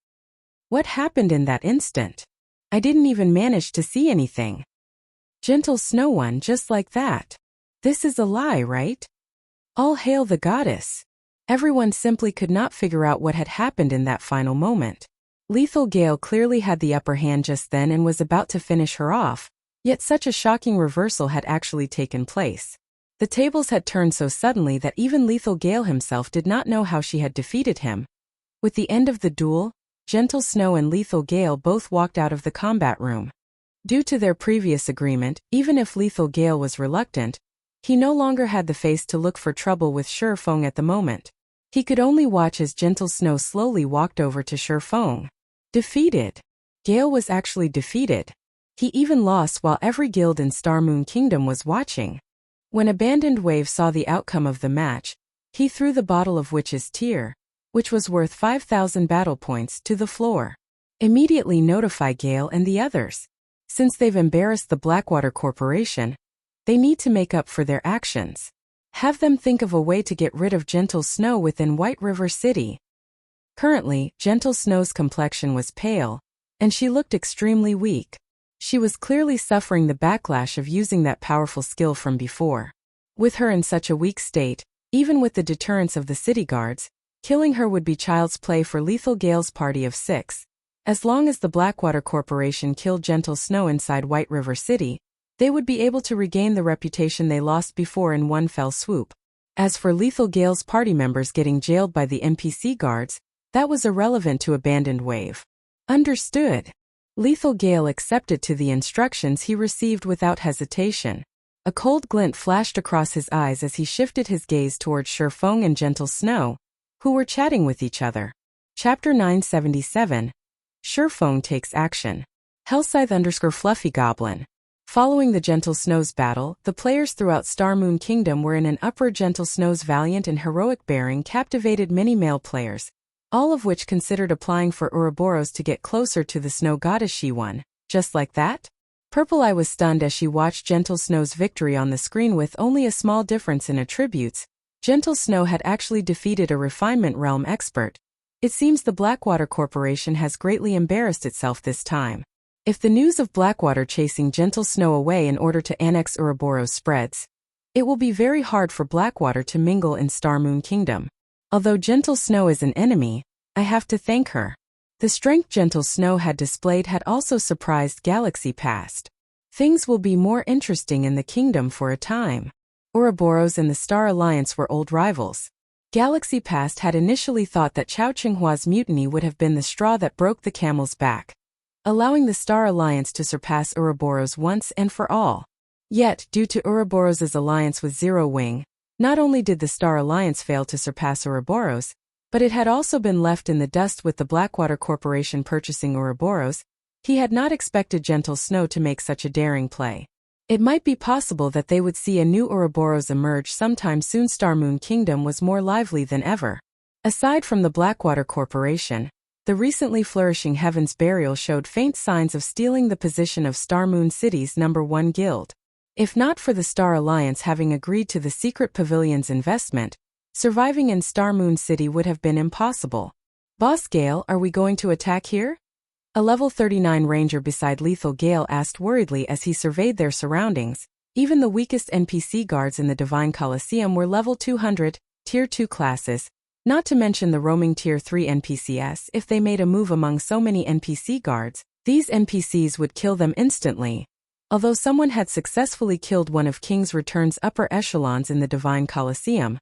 What happened in that instant? I didn't even manage to see anything. Gentle Snow won just like that. This is a lie, right? All hail the goddess. Everyone simply could not figure out what had happened in that final moment. Lethal Gale clearly had the upper hand just then and was about to finish her off, yet such a shocking reversal had actually taken place. The tables had turned so suddenly that even Lethal Gale himself did not know how she had defeated him. With the end of the duel, Gentle Snow and Lethal Gale both walked out of the combat room. Due to their previous agreement, even if Lethal Gale was reluctant, he no longer had the face to look for trouble with Feng at the moment. He could only watch as Gentle Snow slowly walked over to Feng. Defeated. Gale was actually defeated. He even lost while every guild in Star Moon Kingdom was watching. When Abandoned Wave saw the outcome of the match, he threw the bottle of Witch's Tear, which was worth 5,000 battle points, to the floor. Immediately notify Gale and the others. Since they've embarrassed the Blackwater Corporation, they need to make up for their actions. Have them think of a way to get rid of Gentle Snow within White River City. Currently, Gentle Snow's complexion was pale, and she looked extremely weak. She was clearly suffering the backlash of using that powerful skill from before. With her in such a weak state, even with the deterrence of the city guards, killing her would be child's play for Lethal Gale's party of 6. As long as the Blackwater Corporation killed Gentle Snow inside White River City, they would be able to regain the reputation they lost before in one fell swoop. As for Lethal Gale's party members getting jailed by the NPC guards, that was irrelevant to Abandoned Wave. Understood. Lethal Gale accepted to the instructions he received without hesitation. A cold glint flashed across his eyes as he shifted his gaze towards Feng and Gentle Snow, who were chatting with each other. Chapter 977. Feng takes action. Hellscythe_Fluffy Goblin. Following the Gentle Snow's battle, the players throughout Star Moon Kingdom were in an uproar. Gentle Snow's valiant and heroic bearing captivated many male players, all of which considered applying for Ouroboros to get closer to the snow goddess. She won, just like that? Purple Eye was stunned as she watched Gentle Snow's victory on the screen. With only a small difference in attributes, Gentle Snow had actually defeated a Refinement Realm expert. It seems the Blackwater Corporation has greatly embarrassed itself this time. If the news of Blackwater chasing Gentle Snow away in order to annex Ouroboros spreads, it will be very hard for Blackwater to mingle in Star Moon Kingdom. Although Gentle Snow is an enemy, I have to thank her. The strength Gentle Snow had displayed had also surprised Galaxy Past. Things will be more interesting in the kingdom for a time. Ouroboros and the Star Alliance were old rivals. Galaxy Past had initially thought that Chao Qinghua's mutiny would have been the straw that broke the camel's back, allowing the Star Alliance to surpass Ouroboros once and for all. Yet, due to Ouroboros' alliance with Zero Wing, not only did the Star Alliance fail to surpass Ouroboros, but it had also been left in the dust with the Blackwater Corporation purchasing Ouroboros. He had not expected Gentle Snow to make such a daring play. It might be possible that they would see a new Ouroboros emerge sometime soon. Star Moon Kingdom was more lively than ever. Aside from the Blackwater Corporation, the recently flourishing Heaven's Burial showed faint signs of stealing the position of Star Moon City's #1 guild. If not for the Star Alliance having agreed to the Secret Pavilion's investment, surviving in Star Moon City would have been impossible. Boss Gale, are we going to attack here? A level 39 ranger beside Lethal Gale asked worriedly as he surveyed their surroundings. Even the weakest NPC guards in the Divine Coliseum were level 200, Tier 2 classes, not to mention the roaming Tier 3 NPCs. If they made a move among so many NPC guards, these NPCs would kill them instantly. Although someone had successfully killed one of King's Return's upper echelons in the Divine Coliseum,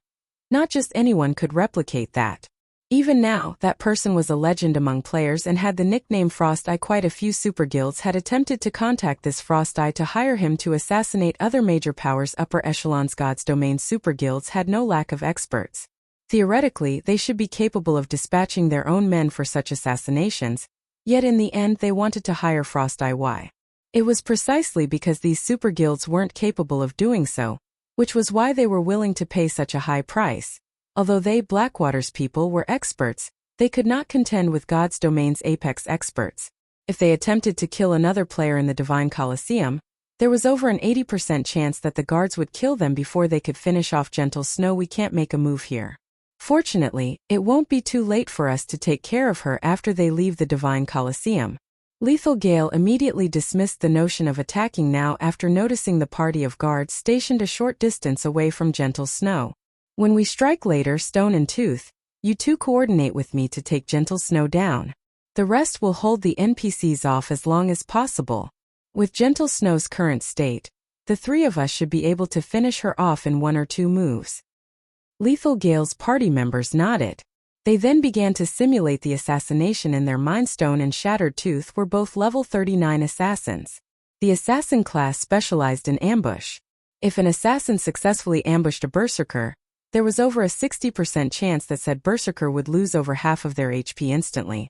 not just anyone could replicate that. Even now, that person was a legend among players and had the nickname Frost Eye. Quite a few super guilds had attempted to contact this Frost Eye to hire him to assassinate other major powers' upper echelons. God's Domain super guilds had no lack of experts. Theoretically, they should be capable of dispatching their own men for such assassinations, yet in the end they wanted to hire Frost Eye. Why? It was precisely because these super guilds weren't capable of doing so, which was why they were willing to pay such a high price. Although they, Blackwater's people, were experts, they could not contend with God's Domain's apex experts. If they attempted to kill another player in the Divine Coliseum, there was over an 80% chance that the guards would kill them before they could finish off Gentle Snow. We can't make a move here. Fortunately, it won't be too late for us to take care of her after they leave the Divine Coliseum. Lethal Gale immediately dismissed the notion of attacking now after noticing the party of guards stationed a short distance away from Gentle Snow. When we strike later, Stone and Tooth, you two coordinate with me to take Gentle Snow down. The rest will hold the NPCs off as long as possible. With Gentle Snow's current state, the three of us should be able to finish her off in 1 or 2 moves. Lethal Gale's party members nodded. They then began to simulate the assassination in their mind. Stone and Shattered Tooth were both level 39 assassins. The assassin class specialized in ambush. If an assassin successfully ambushed a berserker, there was over a 60% chance that said berserker would lose over half of their HP instantly.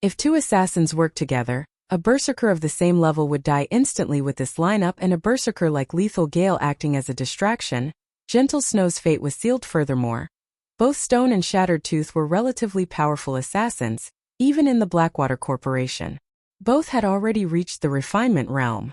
If 2 assassins worked together, a berserker of the same level would die instantly. With this lineup and a berserker like Lethal Gale acting as a distraction, Gentle Snow's fate was sealed. Furthermore, both Stone and Shattered Tooth were relatively powerful assassins, even in the Blackwater Corporation. Both had already reached the refinement realm.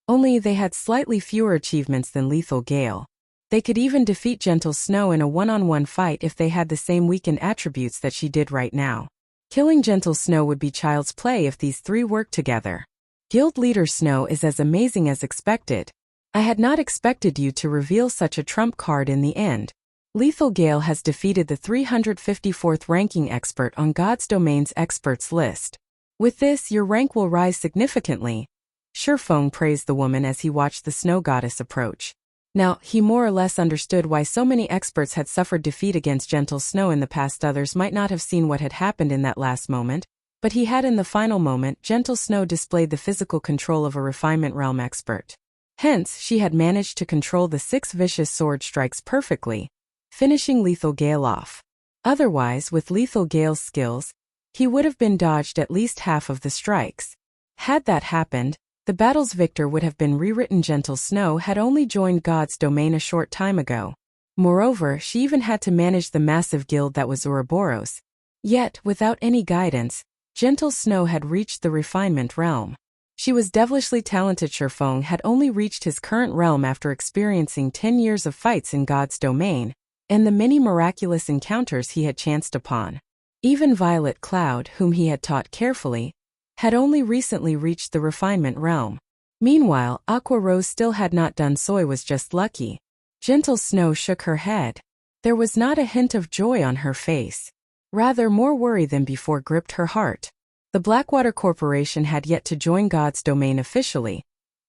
Only they had slightly fewer achievements than Lethal Gale. They could even defeat Gentle Snow in a one-on-one fight if they had the same weakened attributes that she did right now. Killing Gentle Snow would be child's play if these 3 worked together. Guild Leader Snow is as amazing as expected. I had not expected you to reveal such a trump card in the end. Lethal Gale has defeated the 354th ranking expert on God's Domain's experts list. With this, your rank will rise significantly. Feng praised the woman as he watched the snow goddess approach. Now, he more or less understood why so many experts had suffered defeat against Gentle Snow in the past. Others might not have seen what had happened in that last moment, but he had. In the final moment, Gentle Snow displayed the physical control of a refinement realm expert. Hence, she had managed to control the 6 vicious sword strikes perfectly, finishing Lethal Gale off. Otherwise, with Lethal Gale's skills, he would have been dodged at least half of the strikes. Had that happened, the battle's victor would have been rewritten. Gentle Snow had only joined God's Domain a short time ago. Moreover, she even had to manage the massive guild that was Ouroboros. Yet, without any guidance, Gentle Snow had reached the refinement realm. She was devilishly talented. Feng had only reached his current realm after experiencing 10 years of fights in God's Domain, and the many miraculous encounters he had chanced upon. Even Violet Cloud, whom he had taught carefully, had only recently reached the refinement realm. Meanwhile, Aqua Rose still had not done so. I was just lucky. Gentle Snow shook her head. There was not a hint of joy on her face. Rather, more worry than before gripped her heart. The Blackwater Corporation had yet to join God's Domain officially,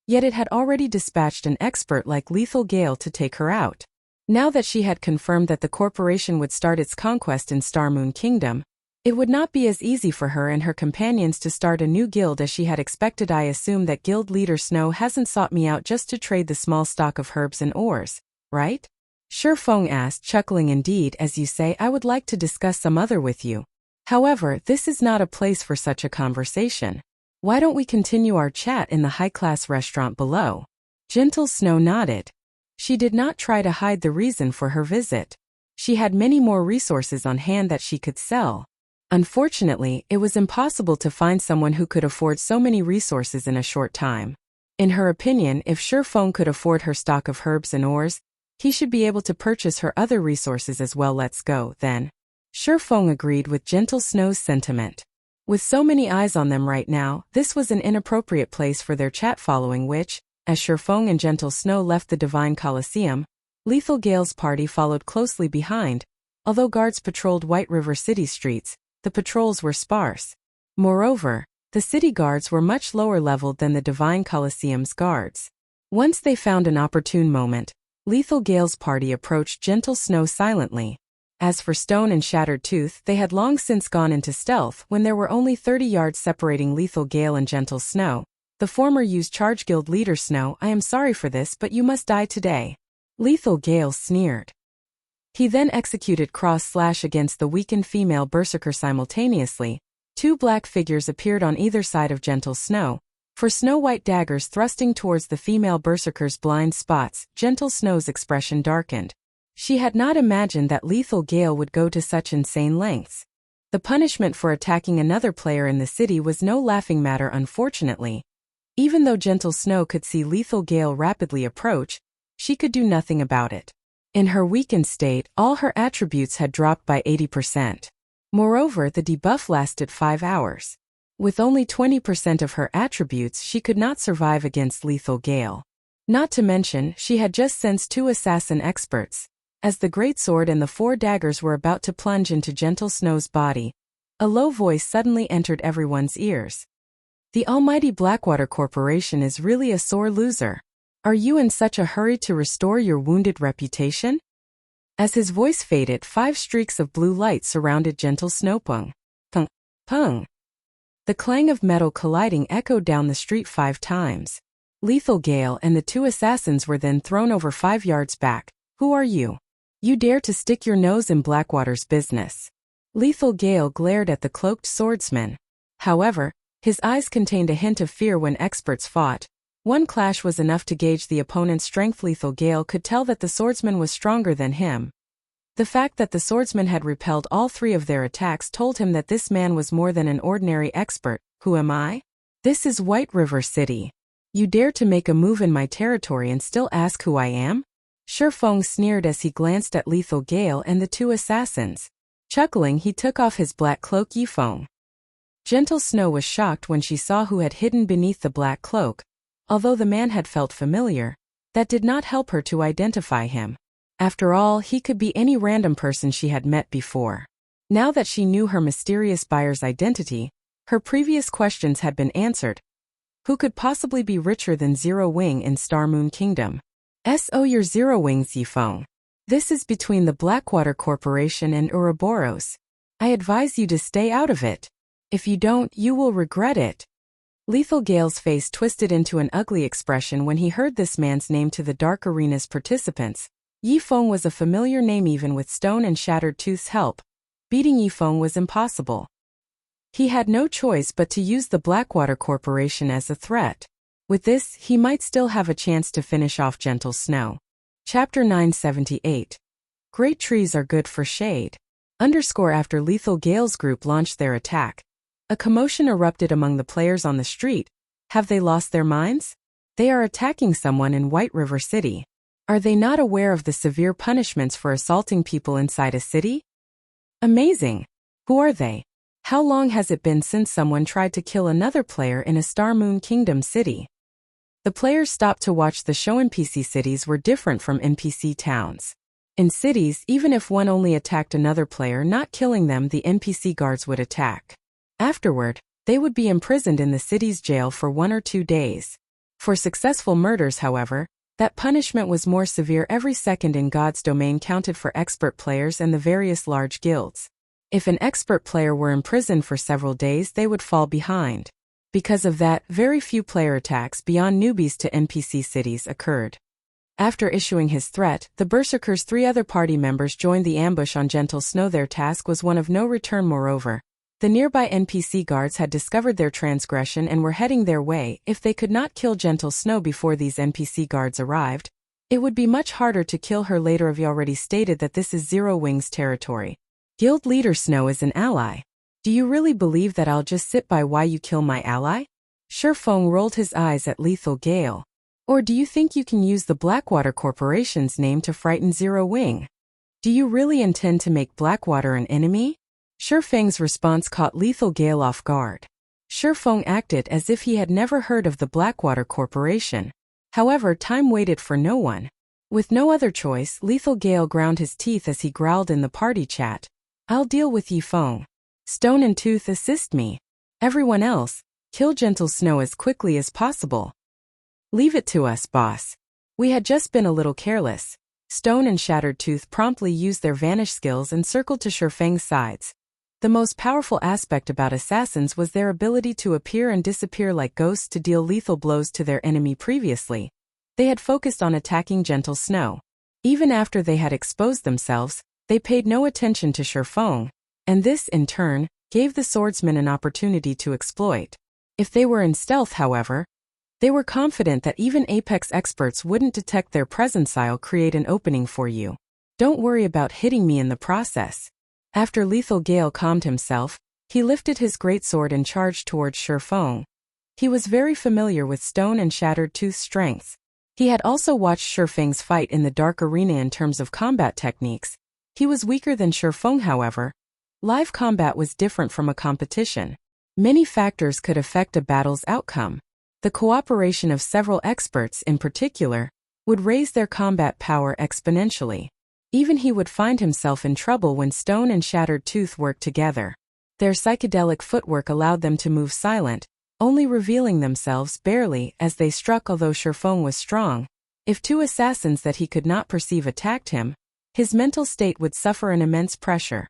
yet it had already dispatched an expert like Lethal Gale to take her out. Now that she had confirmed that the corporation would start its conquest in Starmoon Kingdom, it would not be as easy for her and her companions to start a new guild as she had expected. I assume that guild leader Snow hasn't sought me out just to trade the small stock of herbs and ores, right? Sure, Feng asked, chuckling. Indeed, as you say, I would like to discuss some other with you. However, this is not a place for such a conversation. Why don't we continue our chat in the high-class restaurant below? Gentle Snow nodded. She did not try to hide the reason for her visit. She had many more resources on hand that she could sell. Unfortunately, it was impossible to find someone who could afford so many resources in a short time. In her opinion, if Sure Feng could afford her stock of herbs and ores, he should be able to purchase her other resources as well. Let's go, then. Sure Feng agreed with Gentle Snow's sentiment. With so many eyes on them right now, this was an inappropriate place for their chat, following which, as Sure Feng and Gentle Snow left the Divine Coliseum, Lethal Gale's party followed closely behind. Although guards patrolled White River City streets, the patrols were sparse. Moreover, the city guards were much lower leveled than the Divine Coliseum's guards. Once they found an opportune moment, Lethal Gale's party approached Gentle Snow silently. As for Stone and Shattered Tooth, they had long since gone into stealth. When there were only 30 yards separating Lethal Gale and Gentle Snow, the former used Charge Guild leader Snow. I am sorry for this, but you must die today. Lethal Gale sneered. He then executed cross-slash against the weakened female berserker simultaneously. Two black figures appeared on either side of Gentle Snow, for snow-white daggers thrusting towards the female berserker's blind spots. Gentle Snow's expression darkened. She had not imagined that Lethal Gale would go to such insane lengths. The punishment for attacking another player in the city was no laughing matter, unfortunately. Even though Gentle Snow could see Lethal Gale rapidly approach, she could do nothing about it. In her weakened state, all her attributes had dropped by 80%. Moreover, the debuff lasted 5 hours. With only 20% of her attributes, she could not survive against Lethal Gale. Not to mention, she had just sensed 2 assassin experts. As the greatsword and the 4 daggers were about to plunge into Gentle Snow's body, a low voice suddenly entered everyone's ears. The almighty Blackwater Corporation is really a sore loser. Are you in such a hurry to restore your wounded reputation? As his voice faded, 5 streaks of blue light surrounded Gentle Snow. Pung, pung, pung. The clang of metal colliding echoed down the street 5 times. Lethal Gale and the 2 assassins were then thrown over 5 yards back. Who are you? You dare to stick your nose in Blackwater's business? Lethal Gale glared at the cloaked swordsman. However, his eyes contained a hint of fear. When experts fought, one clash was enough to gauge the opponent's strength. Lethal Gale could tell that the swordsman was stronger than him. The fact that the swordsman had repelled all 3 of their attacks told him that this man was more than an ordinary expert. Who am I? This is White River City. You dare to make a move in my territory and still ask who I am? Sure Feng sneered as he glanced at Lethal Gale and the 2 assassins. Chuckling, he took off his black cloak. Feng. Gentle Snow was shocked when she saw who had hidden beneath the black cloak. Although the man had felt familiar, that did not help her to identify him. After all, he could be any random person she had met before. Now that she knew her mysterious buyer's identity, her previous questions had been answered. Who could possibly be richer than Zero Wing in Starmoon Kingdom? Your Zero Wings, Feng. This is between the Blackwater Corporation and Ouroboros. I advise you to stay out of it. If you don't, you will regret it. Lethal Gale's face twisted into an ugly expression when he heard this man's name. To the Dark Arena's participants, Feng was a familiar name. Even with Stone and Shattered Tooth's help, beating Feng was impossible. He had no choice but to use the Blackwater Corporation as a threat. With this, he might still have a chance to finish off Gentle Snow. Chapter 978. Great trees are good for shade. After Lethal Gale's group launched their attack, a commotion erupted among the players on the street. Have they lost their minds? They are attacking someone in White River City. Are they not aware of the severe punishments for assaulting people inside a city? Amazing! Who are they? How long has it been since someone tried to kill another player in a Starmoon Kingdom city? The players stopped to watch the show. NPC cities were different from NPC towns. In cities, even if one only attacked another player, not killing them, the NPC guards would attack. Afterward, they would be imprisoned in the city's jail for 1 or 2 days. For successful murders, however, That punishment was more severe. Every second in God's domain counted for expert players and the various large guilds. If an expert player were imprisoned for several days, they would fall behind. Because of that, very few player attacks beyond newbies to NPC cities occurred. After issuing his threat, the Berserker's 3 other party members joined the ambush on Gentle Snow. Their task was one of no return. Moreover, the nearby NPC guards had discovered their transgression and were heading their way. If they could not kill Gentle Snow before these NPC guards arrived, it would be much harder to kill her later. I've already stated that this is Zero Wings territory. Guild Leader Snow is an ally. Do you really believe that I'll just sit by while you kill my ally? Feng rolled his eyes at Lethal Gale. Or do you think you can use the Blackwater Corporation's name to frighten Zero Wing? Do you really intend to make Blackwater an enemy? Feng's response caught Lethal Gale off guard. Feng acted as if he had never heard of the Blackwater Corporation. However, time waited for no one. With no other choice, Lethal Gale ground his teeth as he growled in the party chat. I'll deal with you, Feng. Stone and Tooth, assist me. Everyone else, kill Gentle Snow as quickly as possible. Leave it to us, boss. We had just been a little careless. Stone and Shattered Tooth promptly used their vanish skills and circled to Feng's sides. The most powerful aspect about assassins was their ability to appear and disappear like ghosts to deal lethal blows to their enemy. Previously, they had focused on attacking Gentle Snow. Even after they had exposed themselves, they paid no attention to Feng, and this, in turn, gave the swordsman an opportunity to exploit. If they were in stealth, however, they were confident that even Apex experts wouldn't detect their presence. I'll create an opening for you. Don't worry about hitting me in the process. After Lethal Gale calmed himself, he lifted his greatsword and charged towards Feng. He was very familiar with Stone and Shattered Tooth's strengths. He had also watched Feng's fight in the Dark Arena. In terms of combat techniques, he was weaker than Feng. However, live combat was different from a competition. Many factors could affect a battle's outcome. The cooperation of several experts, in particular, would raise their combat power exponentially. Even he would find himself in trouble when Stone and Shattered Tooth worked together. Their psychedelic footwork allowed them to move silent, only revealing themselves barely as they struck. Although Feng was strong, if 2 assassins that he could not perceive attacked him, his mental state would suffer an immense pressure.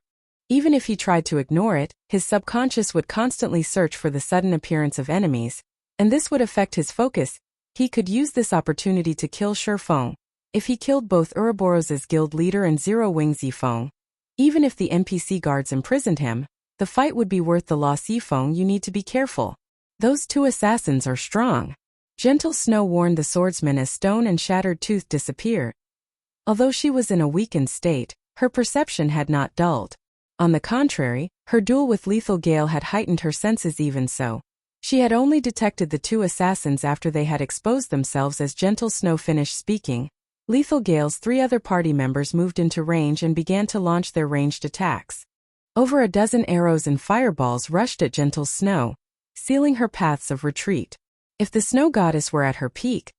Even if he tried to ignore it, his subconscious would constantly search for the sudden appearance of enemies, and this would affect his focus. He could use this opportunity to kill Feng. If he killed both Ouroboros's guild leader and Zero Wings Feng, even if the NPC guards imprisoned him, the fight would be worth the loss. Feng, you need to be careful. Those 2 assassins are strong. Gentle Snow warned the swordsman as Stone and Shattered Tooth disappeared. Although she was in a weakened state, her perception had not dulled. On the contrary, her duel with Lethal Gale had heightened her senses. Even so, she had only detected the 2 assassins after they had exposed themselves. As Gentle Snow finished speaking, Lethal Gale's 3 other party members moved into range and began to launch their ranged attacks. Over a dozen arrows and fireballs rushed at Gentle Snow, sealing her paths of retreat. If the Snow Goddess were at her peak,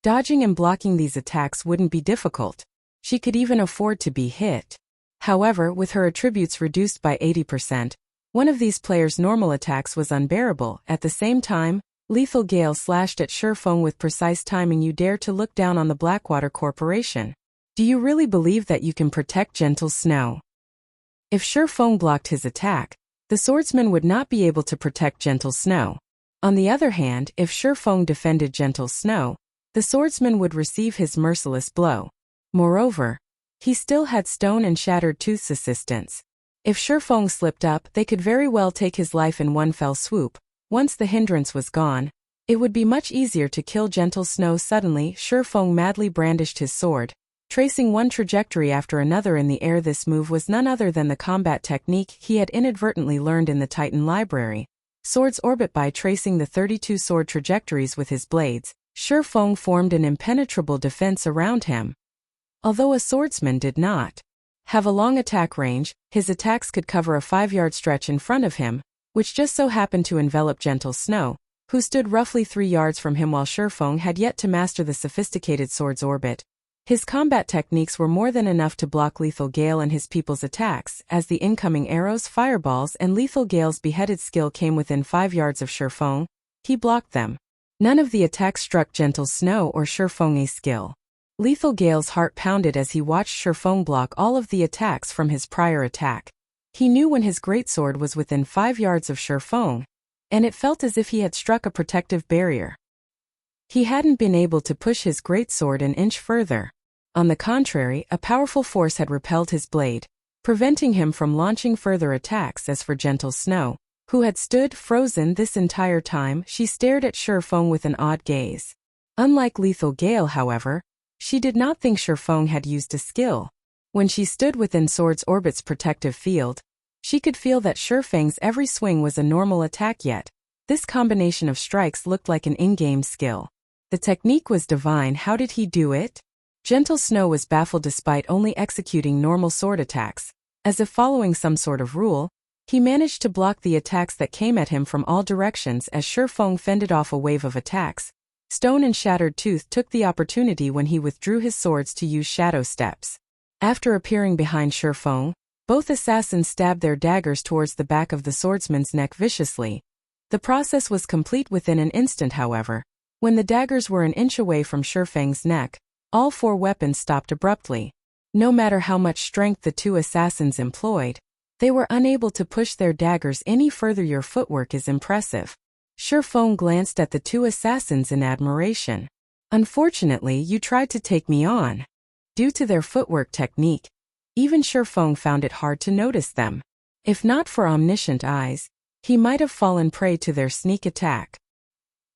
dodging and blocking these attacks wouldn't be difficult. She could even afford to be hit. However, with her attributes reduced by 80%, one of these players' normal attacks was unbearable. At the same time, Lethal Gale slashed at Feng with precise timing. You dare to look down on the Blackwater Corporation? Do you really believe that you can protect Gentle Snow? If Feng blocked his attack, the swordsman would not be able to protect Gentle Snow. On the other hand, if Feng defended Gentle Snow, the swordsman would receive his merciless blow. Moreover, he still had Stone and Shattered Tooth's assistance. If Feng slipped up, they could very well take his life in one fell swoop. Once the hindrance was gone, it would be much easier to kill Gentle Snow. Suddenly, Feng madly brandished his sword, tracing one trajectory after another in the air. This move was none other than the combat technique he had inadvertently learned in the Titan Library. Swords orbit. By tracing the 32 sword trajectories with his blades, Feng formed an impenetrable defense around him. Although a swordsman did not have a long attack range, his attacks could cover a 5-yard stretch in front of him, which just so happened to envelop Gentle Snow, who stood roughly 3 yards from him. While Feng had yet to master the sophisticated sword's orbit, his combat techniques were more than enough to block Lethal Gale and his people's attacks. As the incoming arrows, fireballs, and Lethal Gale's beheaded skill came within 5 yards of Feng, he blocked them. None of the attacks struck Gentle Snow or Feng's skill. Lethal Gale's heart pounded as he watched Feng block all of the attacks from his prior attack. He knew when his greatsword was within 5 yards of Feng, and it felt as if he had struck a protective barrier. He hadn't been able to push his greatsword an inch further. On the contrary, a powerful force had repelled his blade, preventing him from launching further attacks. As for Gentle Snow, who had stood frozen this entire time, she stared at Feng with an odd gaze. Unlike Lethal Gale, however, she did not think Feng had used a skill. When she stood within Sword's orbit's protective field, she could feel that Feng's every swing was a normal attack, yet this combination of strikes looked like an in-game skill. The technique was divine. How did he do it? Gentle Snow was baffled despite only executing normal sword attacks. As if following some sort of rule, he managed to block the attacks that came at him from all directions as Feng fended off a wave of attacks. Stone and Shattered Tooth took the opportunity when he withdrew his swords to use shadow steps. After appearing behind Feng, both assassins stabbed their daggers towards the back of the swordsman's neck viciously. The process was complete within an instant, however. When the daggers were an inch away from Feng's neck, all 4 weapons stopped abruptly. No matter how much strength the 2 assassins employed, they were unable to push their daggers any further. Your footwork is impressive. Feng glanced at the 2 assassins in admiration. Unfortunately, you tried to take me on. Due to their footwork technique, even Feng found it hard to notice them. If not for omniscient eyes, he might have fallen prey to their sneak attack.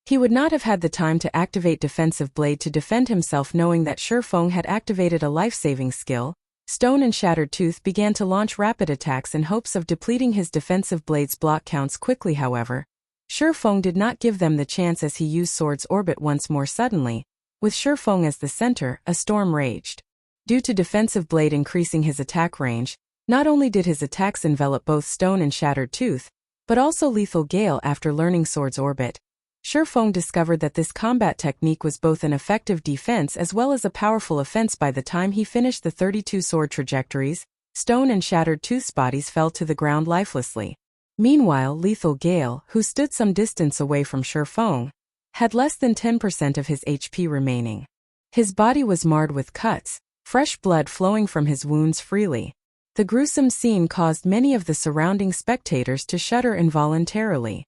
He would not have had the time to activate Defensive Blade to defend himself, knowing that Feng had activated a life-saving skill. Stone and Shattered Tooth began to launch rapid attacks in hopes of depleting his Defensive Blade's block counts quickly. However, Feng did not give them the chance as he used Sword's orbit once more. Suddenly, with Feng as the center, a storm raged. Due to Defensive Blade increasing his attack range, not only did his attacks envelop both Stone and Shattered Tooth, but also Lethal Gale. After learning Sword's orbit, Feng discovered that this combat technique was both an effective defense as well as a powerful offense. By the time he finished the 32 sword trajectories, Stone and Shattered Tooth's bodies fell to the ground lifelessly. Meanwhile, Lethal Gale, who stood some distance away from Feng, had less than 10% of his HP remaining. His body was marred with cuts, fresh blood flowing from his wounds freely. The gruesome scene caused many of the surrounding spectators to shudder involuntarily.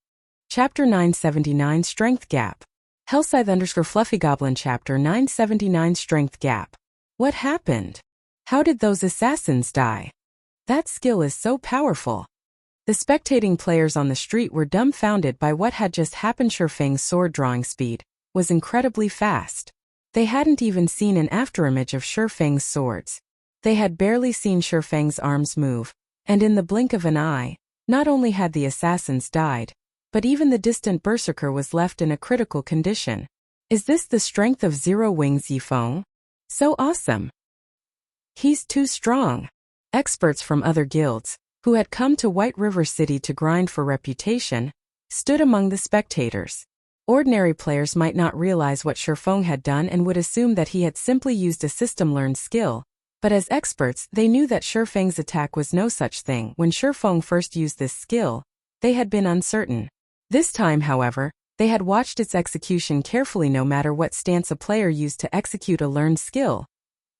Chapter 979 Strength Gap. Hellscythe_Fluffy Goblin Chapter 979 Strength Gap. What happened? How did those assassins die? That skill is so powerful. The spectating players on the street were dumbfounded by what had just happened. Feng's sword drawing speed was incredibly fast. They hadn't even seen an afterimage of Feng's swords. They had barely seen Feng's arms move, and in the blink of an eye, not only had the assassins died, but even the distant berserker was left in a critical condition. Is this the strength of Zero Wings Yifeng? So awesome! He's too strong. Experts from other guilds, who had come to White River City to grind for reputation, stood among the spectators. Ordinary players might not realize what Feng had done and would assume that he had simply used a system-learned skill, but as experts they knew that Feng's attack was no such thing. When Feng first used this skill, they had been uncertain. This time, however, they had watched its execution carefully. No matter what stance a player used to execute a learned skill,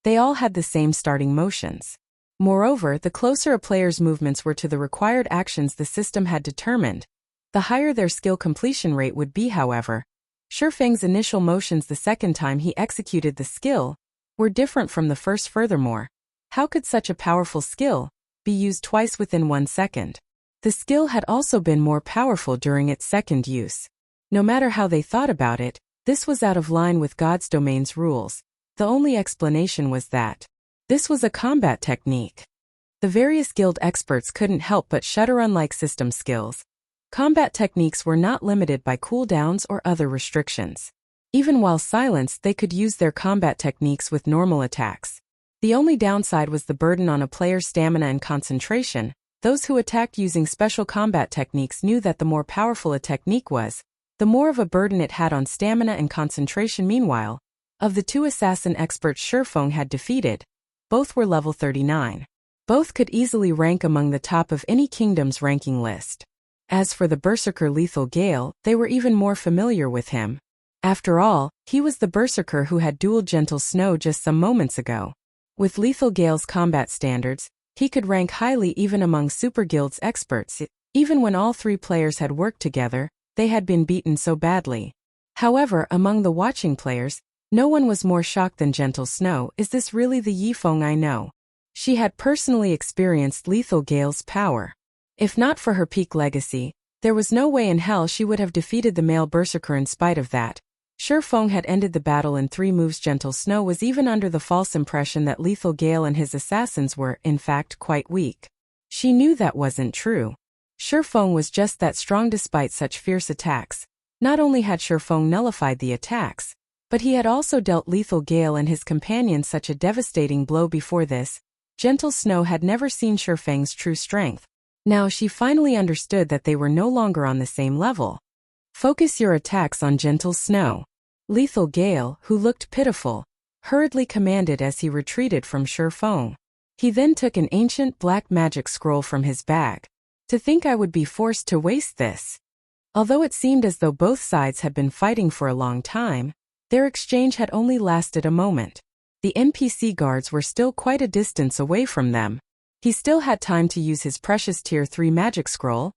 they all had the same starting motions. Moreover, the closer a player's movements were to the required actions the system had determined, the higher their skill completion rate would be. However, Feng's initial motions the second time he executed the skill were different from the first. Furthermore, how could such a powerful skill be used twice within 1 second? The skill had also been more powerful during its second use. No matter how they thought about it, this was out of line with God's domain's rules. The only explanation was that this was a combat technique. The various guild experts couldn't help but shudder. Unlike system skills, combat techniques were not limited by cooldowns or other restrictions. Even while silenced, they could use their combat techniques with normal attacks. The only downside was the burden on a player's stamina and concentration. Those who attacked using special combat techniques knew that the more powerful a technique was, the more of a burden it had on stamina and concentration. Meanwhile, of the 2 assassin experts Feng had defeated, both were level 39. Both could easily rank among the top of any kingdom's ranking list. As for the berserker Lethal Gale, they were even more familiar with him. After all, he was the berserker who had dueled Gentle Snow just some moments ago. With Lethal Gale's combat standards, he could rank highly even among Super Guild's experts. Even when all three players had worked together, they had been beaten so badly. However, among the watching players, no one was more shocked than Gentle Snow. Is this really the Feng I know? She had personally experienced Lethal Gale's power. If not for her peak legacy, there was no way in hell she would have defeated the male berserker. In spite of that, Feng had ended the battle in 3 moves. Gentle Snow was even under the false impression that Lethal Gale and his assassins were, in fact, quite weak. She knew that wasn't true. Feng was just that strong despite such fierce attacks. Not only had Feng nullified the attacks, but he had also dealt Lethal Gale and his companions such a devastating blow before this. Gentle Snow had never seen Feng's true strength. Now she finally understood that they were no longer on the same level. Focus your attacks on Gentle Snow. Lethal Gale, who looked pitiful, hurriedly commanded as he retreated from Feng. He then took an ancient black magic scroll from his bag. To think I would be forced to waste this. Although it seemed as though both sides had been fighting for a long time, their exchange had only lasted a moment. The NPC guards were still quite a distance away from them. He still had time to use his precious Tier 3 magic scroll.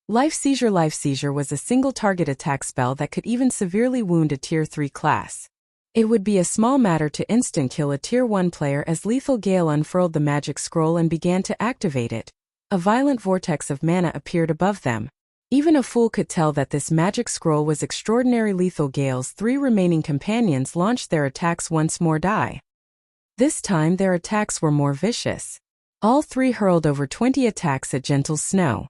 Life Seizure was a single target attack spell that could even severely wound a Tier 3 class. It would be a small matter to instant kill a Tier 1 player as Lethal Gale unfurled the magic scroll and began to activate it. A violent vortex of mana appeared above them. Even a fool could tell that this magic scroll was extraordinary. Lethal Gale's 3 remaining companions launched their attacks once more. This time their attacks were more vicious. All 3 hurled over 20 attacks at Gentle Snow.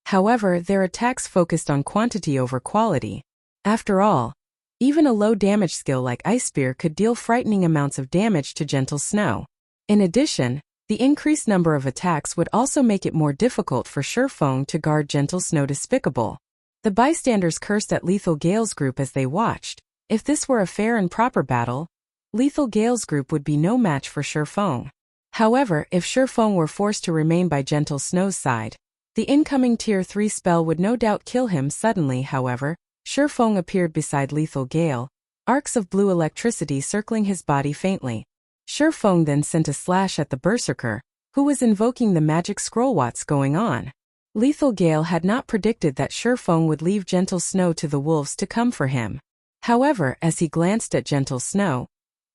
However, their attacks focused on quantity over quality. After all, even a low damage skill like Iceberg could deal frightening amounts of damage to Gentle Snow. In addition, the increased number of attacks would also make it more difficult for Feng to guard Gentle Snow. Despicable. The bystanders cursed at Lethal Gale's group as they watched. If this were a fair and proper battle, Lethal Gale's group would be no match for Feng. However, if Feng were forced to remain by Gentle Snow's side, the incoming Tier 3 spell would no doubt kill him. Suddenly, however, Feng appeared beside Lethal Gale, arcs of blue electricity circling his body faintly. Feng then sent a slash at the berserker, who was invoking the magic scroll. What's going on? Lethal Gale had not predicted that Feng would leave Gentle Snow to the wolves to come for him. However, as he glanced at Gentle Snow,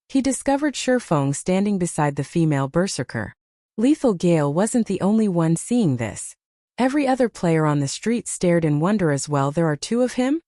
he discovered Feng standing beside the female berserker. Lethal Gale wasn't the only one seeing this. Every other player on the street stared in wonder as well. There are 2 of him?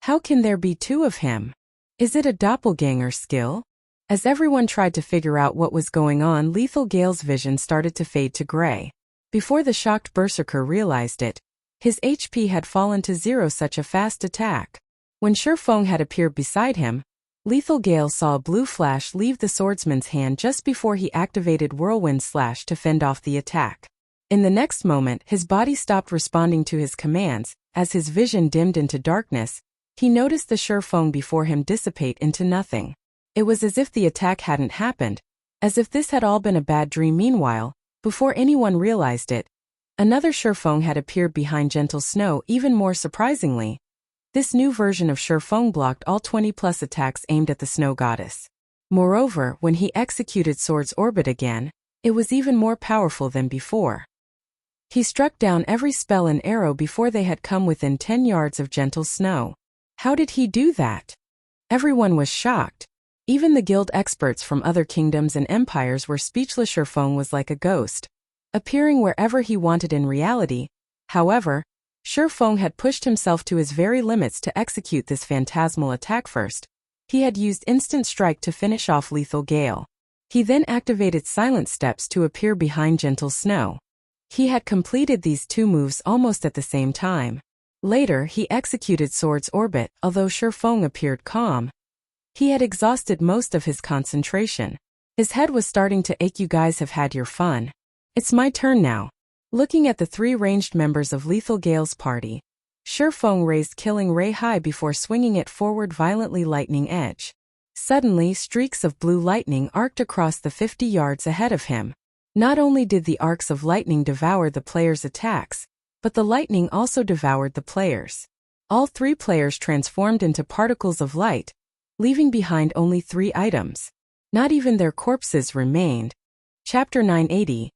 How can there be 2 of him? Is it a doppelganger skill? As everyone tried to figure out what was going on, Lethal Gale's vision started to fade to gray. Before the shocked berserker realized it, his HP had fallen to 0. Such a fast attack. When Feng had appeared beside him, Lethal Gale saw a blue flash leave the swordsman's hand just before he activated Whirlwind Slash to fend off the attack. In the next moment, his body stopped responding to his commands. As his vision dimmed into darkness, he noticed the Feng before him dissipate into nothing. It was as if the attack hadn't happened, as if this had all been a bad dream. Meanwhile, before anyone realized it, another Feng had appeared behind Gentle Snow. Even more surprisingly, this new version of Feng blocked all 20+ attacks aimed at the snow goddess. Moreover, when he executed Sword's Orbit again, it was even more powerful than before. He struck down every spell and arrow before they had come within 10 yards of Gentle Snow. How did he do that? Everyone was shocked. Even the guild experts from other kingdoms and empires were speechless. Feng was like a ghost, appearing wherever he wanted in reality. However, Feng had pushed himself to his very limits to execute this phantasmal attack. First, he had used Instant Strike to finish off Lethal Gale. He then activated Silent Steps to appear behind Gentle Snow. He had completed these 2 moves almost at the same time. Later, he executed Sword's Orbit. Although Feng appeared calm, he had exhausted most of his concentration. His head was starting to ache. You guys have had your fun. It's my turn now. Looking at the 3 ranged members of Lethal Gale's party, Feng raised Killing Ray high before swinging it forward violently. Lightning Edge. Suddenly, streaks of blue lightning arced across the 50 yards ahead of him. Not only did the arcs of lightning devour the players' attacks, but the lightning also devoured the players. All 3 players transformed into particles of light, leaving behind only 3 items. Not even their corpses remained. Chapter 980.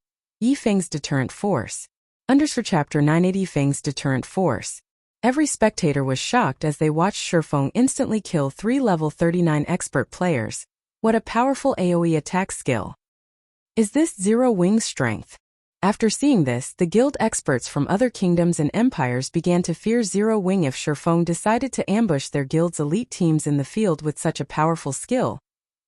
Feng's Deterrent Force. For Chapter 980 Feng's Deterrent Force. Every spectator was shocked as they watched Feng instantly kill 3 level 39 expert players. What a powerful AoE attack skill. Is this Zero Wing's strength? After seeing this, the guild experts from other kingdoms and empires began to fear Zero Wing if Feng decided to ambush their guild's elite teams in the field with such a powerful skill.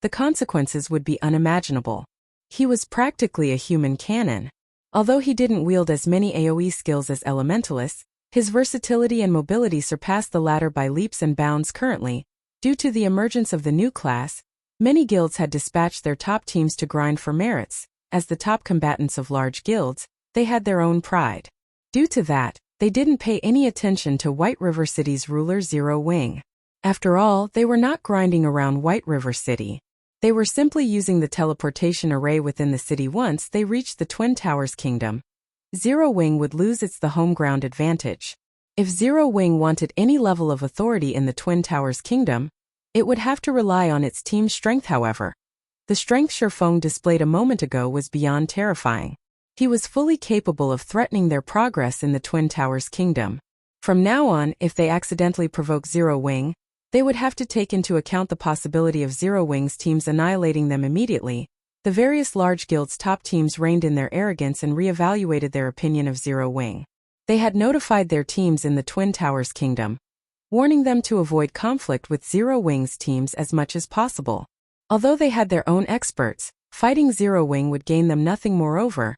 The consequences would be unimaginable. He was practically a human cannon. Although he didn't wield as many AoE skills as elementalists, his versatility and mobility surpassed the latter by leaps and bounds currently. Due to the emergence of the new class, many guilds had dispatched their top teams to grind for merits. As the top combatants of large guilds, they had their own pride. Due to that, they didn't pay any attention to White River City's ruler Zero Wing. After all, they were not grinding around White River City. They were simply using the teleportation array within the city. Once they reached the Twin Towers Kingdom, Zero Wing would lose the home ground advantage. If Zero Wing wanted any level of authority in the Twin Towers Kingdom, it would have to rely on its team's strength. However, the strength Feng displayed a moment ago was beyond terrifying. He was fully capable of threatening their progress in the Twin Towers Kingdom. From now on, if they accidentally provoke Zero Wing, they would have to take into account the possibility of Zero Wing's teams annihilating them immediately. The various large guilds' top teams reined in their arrogance and re-evaluated their opinion of Zero Wing. They had notified their teams in the Twin Towers Kingdom, warning them to avoid conflict with Zero Wing's teams as much as possible. Although they had their own experts, fighting Zero Wing would gain them nothing. Moreover,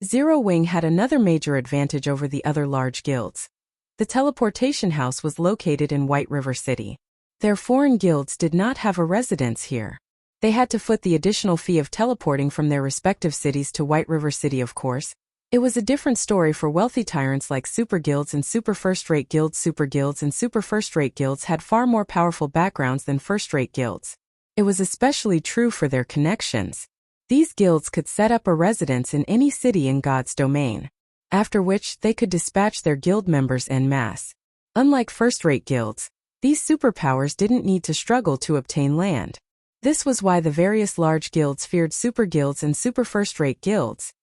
Zero Wing had another major advantage over the other large guilds. The teleportation house was located in White River City. Their foreign guilds did not have a residence here. They had to foot the additional fee of teleporting from their respective cities to White River City. Of course, it was a different story for wealthy tyrants like super guilds and super first-rate guilds. Super guilds and super first-rate guilds had far more powerful backgrounds than first-rate guilds. It was especially true for their connections. These guilds could set up a residence in any city in God's domain, after which they could dispatch their guild members en masse. Unlike first-rate guilds, these superpowers didn't need to struggle to obtain land. This was why the various large guilds feared super guilds and super first-rate guilds.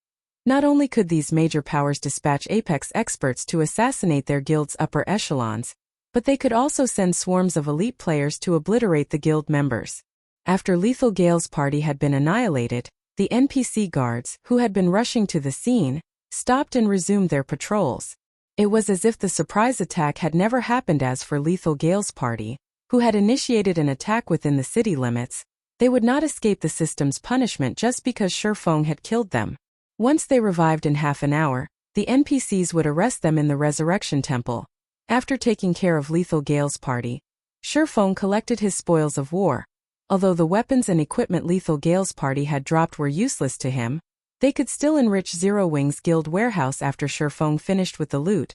Not only could these major powers dispatch apex experts to assassinate their guild's upper echelons, but they could also send swarms of elite players to obliterate the guild members. After Lethal Gale's party had been annihilated, the NPC guards, who had been rushing to the scene, stopped and resumed their patrols. It was as if the surprise attack had never happened. As for Lethal Gale's party, who had initiated an attack within the city limits, they would not escape the system's punishment just because Feng had killed them. Once they revived in half an hour, the NPCs would arrest them in the Resurrection Temple. After taking care of Lethal Gale's party, Feng collected his spoils of war. Although the weapons and equipment Lethal Gale's party had dropped were useless to him, they could still enrich Zero Wing's guild warehouse. After Feng finished with the loot,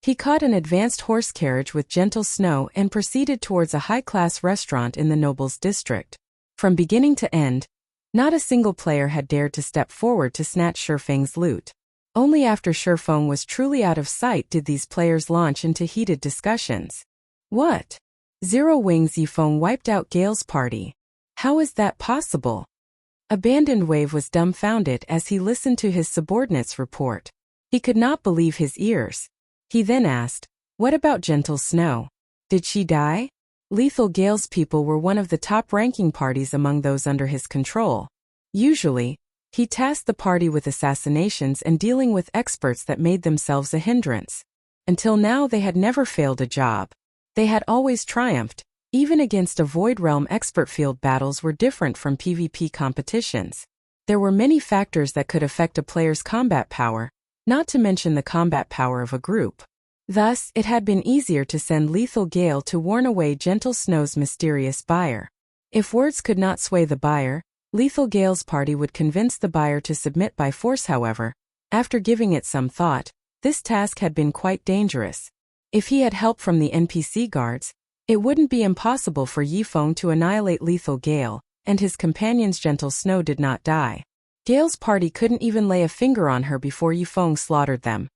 he caught an advanced horse carriage with gentle snow and proceeded towards a high-class restaurant in the nobles' district. From beginning to end, not a single player had dared to step forward to snatch Feng's loot. Only after Feng was truly out of sight did these players launch into heated discussions. What? Zero Wing's Feng wiped out Gale's party. How is that possible? Abandoned Wave was dumbfounded as he listened to his subordinates report. He could not believe his ears. He then asked, "What about Gentle Snow? Did she die?" Lethal Gale's people were one of the top-ranking parties among those under his control. Usually, he tasked the party with assassinations and dealing with experts that made themselves a hindrance. Until now they had never failed a job. They had always triumphed. Even against a Void Realm expert, field battles were different from PvP competitions. There were many factors that could affect a player's combat power, not to mention the combat power of a group. Thus, it had been easier to send Lethal Gale to warn away Gentle Snow's mysterious buyer. If words could not sway the buyer, Lethal Gale's party would convince the buyer to submit by force. However, after giving it some thought, this task had been quite dangerous. If he had help from the NPC guards, it wouldn't be impossible for Feng to annihilate Lethal Gale, and his companions Gentle Snow did not die. Gale's party couldn't even lay a finger on her before Feng slaughtered them.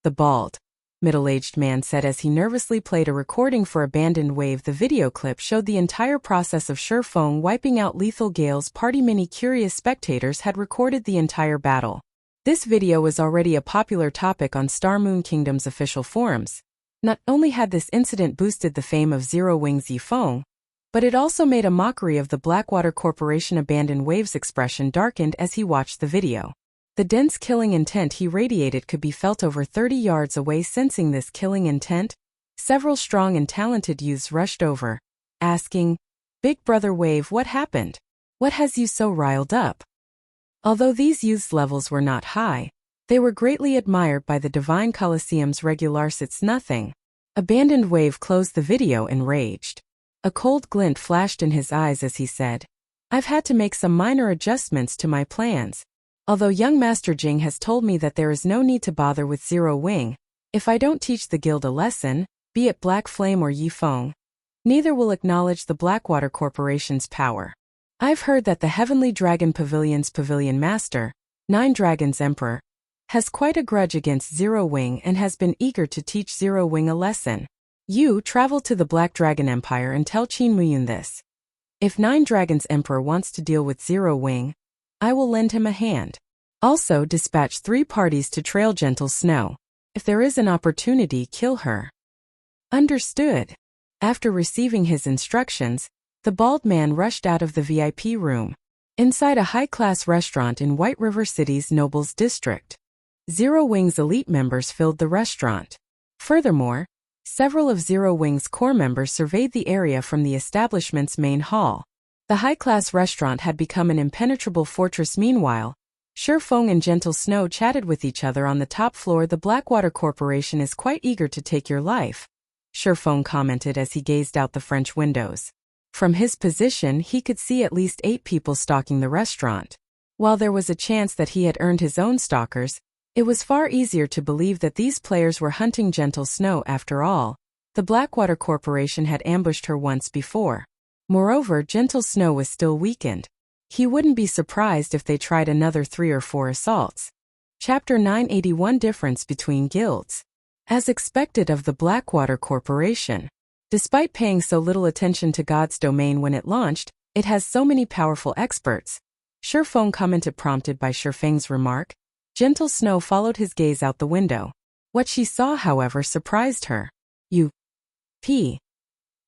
The bald middle-aged man said as he nervously played a recording for Abandoned Wave. The video clip showed the entire process of Feng wiping out Lethal Gale's party. Many curious spectators had recorded the entire battle. This video was already a popular topic on Star Moon Kingdom's official forums. Not only had this incident boosted the fame of Zero Wing's Feng, but it also made a mockery of the Blackwater Corporation. Abandoned Wave's expression darkened as he watched the video. The dense killing intent he radiated could be felt over 30 yards away. Sensing this killing intent, several strong and talented youths rushed over, asking, "Big Brother Wave, what happened? What has you so riled up?" Although these youths' levels were not high, they were greatly admired by the Divine Colosseum's regulars. "It's nothing." Abandoned Wave closed the video enraged. A cold glint flashed in his eyes as he said, "I've had to make some minor adjustments to my plans. Although young Master Jing has told me that there is no need to bother with Zero Wing, if I don't teach the guild a lesson, be it Black Flame or Feng, neither will acknowledge the Blackwater Corporation's power. I've heard that the Heavenly Dragon Pavilion's Pavilion Master, Nine Dragons Emperor, has quite a grudge against Zero Wing and has been eager to teach Zero Wing a lesson. You travel to the Black Dragon Empire and tell Qin Muyun this. If Nine Dragons Emperor wants to deal with Zero Wing, I will lend him a hand. Also dispatch 3 parties to trail Gentle Snow. If there is an opportunity, kill her." Understood. After receiving his instructions, the bald man rushed out of the VIP room. Inside a high-class restaurant in White River City's Nobles District, Zero Wing's elite members filled the restaurant. Furthermore, several of Zero Wing's core members surveyed the area from the establishment's main hall. The high-class restaurant had become an impenetrable fortress. Meanwhile, Feng and Gentle Snow chatted with each other on the top floor. "The Blackwater Corporation is quite eager to take your life," Feng commented as he gazed out the French windows. From his position, he could see at least 8 people stalking the restaurant. While there was a chance that he had earned his own stalkers, it was far easier to believe that these players were hunting Gentle Snow. After all, the Blackwater Corporation had ambushed her once before. Moreover, Gentle Snow was still weakened. He wouldn't be surprised if they tried another 3 or 4 assaults. Chapter 981 Difference between Guilds. As expected of the Blackwater Corporation, despite paying so little attention to God's Domain when it launched, it has so many powerful experts. Feng commented, prompted by Feng's remark. Gentle Snow followed his gaze out the window. What she saw, however, surprised her. U.P.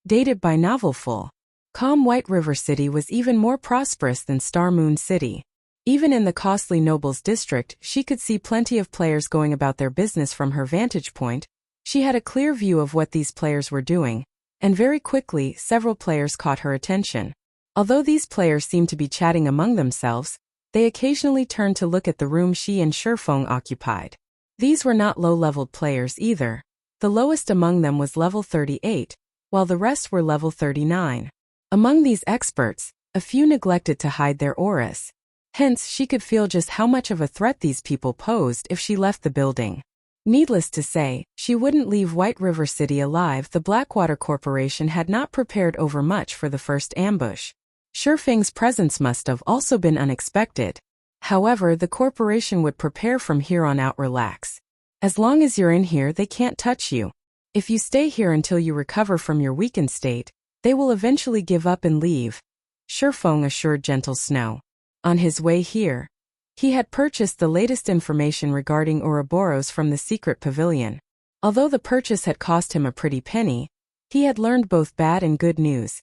Dated by Novelful. Calm White River City was even more prosperous than Star Moon City. Even in the costly Nobles District, she could see plenty of players going about their business. From her vantage point, she had a clear view of what these players were doing, and very quickly several players caught her attention. Although these players seemed to be chatting among themselves, they occasionally turned to look at the room she and Feng occupied. These were not low-leveled players either. The lowest among them was level 38, while the rest were level 39. Among these experts, a few neglected to hide their auras. Hence, she could feel just how much of a threat these people posed if she left the building. Needless to say, she wouldn't leave White River City alive. The Blackwater Corporation had not prepared over much for the first ambush. Feng's presence must have also been unexpected. However, the corporation would prepare from here on out. Relax. As long as you're in here, they can't touch you. If you stay here until you recover from your weakened state, they will eventually give up and leave, Feng assured Gentle Snow. On his way here, he had purchased the latest information regarding Ouroboros from the secret pavilion. Although the purchase had cost him a pretty penny, he had learned both bad and good news.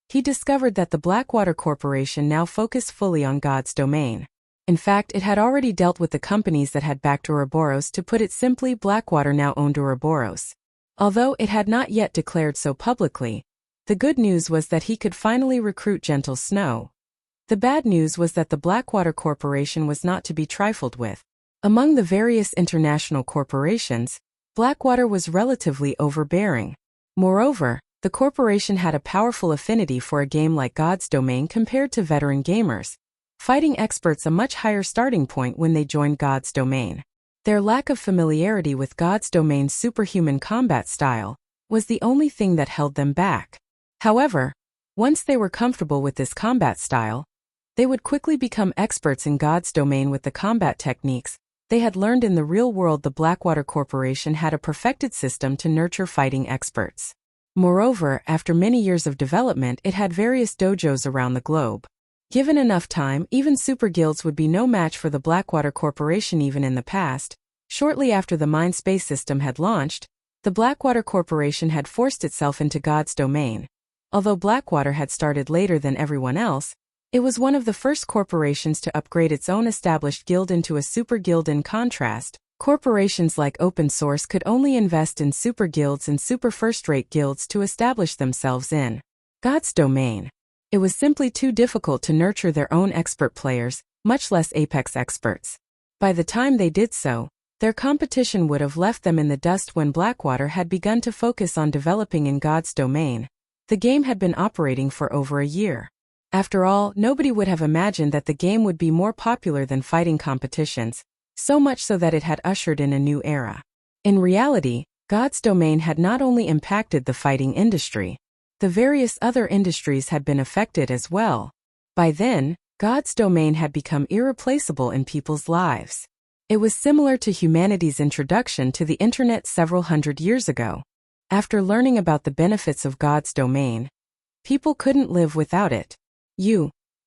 He discovered that the Blackwater Corporation now focused fully on God's Domain. In fact, it had already dealt with the companies that had backed Ouroboros. To put it simply, Blackwater now owned Ouroboros. Although it had not yet declared so publicly, the good news was that he could finally recruit Gentle Snow. The bad news was that the Blackwater Corporation was not to be trifled with. Among the various international corporations, Blackwater was relatively overbearing. Moreover, the corporation had a powerful affinity for a game like God's Domain compared to veteran gamers, fighting experts a much higher starting point when they joined God's Domain. Their lack of familiarity with God's Domain's superhuman combat style was the only thing that held them back. However, once they were comfortable with this combat style, they would quickly become experts in God's Domain with the combat techniques, They had learned in the real world the Blackwater Corporation had a perfected system to nurture fighting experts. Moreover, after many years of development, it had various dojos around the globe. Given enough time, even super guilds would be no match for the Blackwater Corporation even in the past. Shortly after the Mind Space system had launched, the Blackwater Corporation had forced itself into God's domain. Although Blackwater had started later than everyone else, it was one of the first corporations to upgrade its own established guild into a super guild. In contrast, corporations like Open Source could only invest in super guilds and super first-rate guilds to establish themselves in God's domain. It was simply too difficult to nurture their own expert players, much less apex experts. By the time they did so, their competition would have left them in the dust. When Blackwater had begun to focus on developing in God's domain, the game had been operating for over a year. After all, nobody would have imagined that the game would be more popular than fighting competitions, so much so that it had ushered in a new era. In reality, God's domain had not only impacted the fighting industry, the various other industries had been affected as well. By then, God's domain had become irreplaceable in people's lives. It was similar to humanity's introduction to the internet several hundred years ago. After learning about the benefits of God's domain, people couldn't live without it.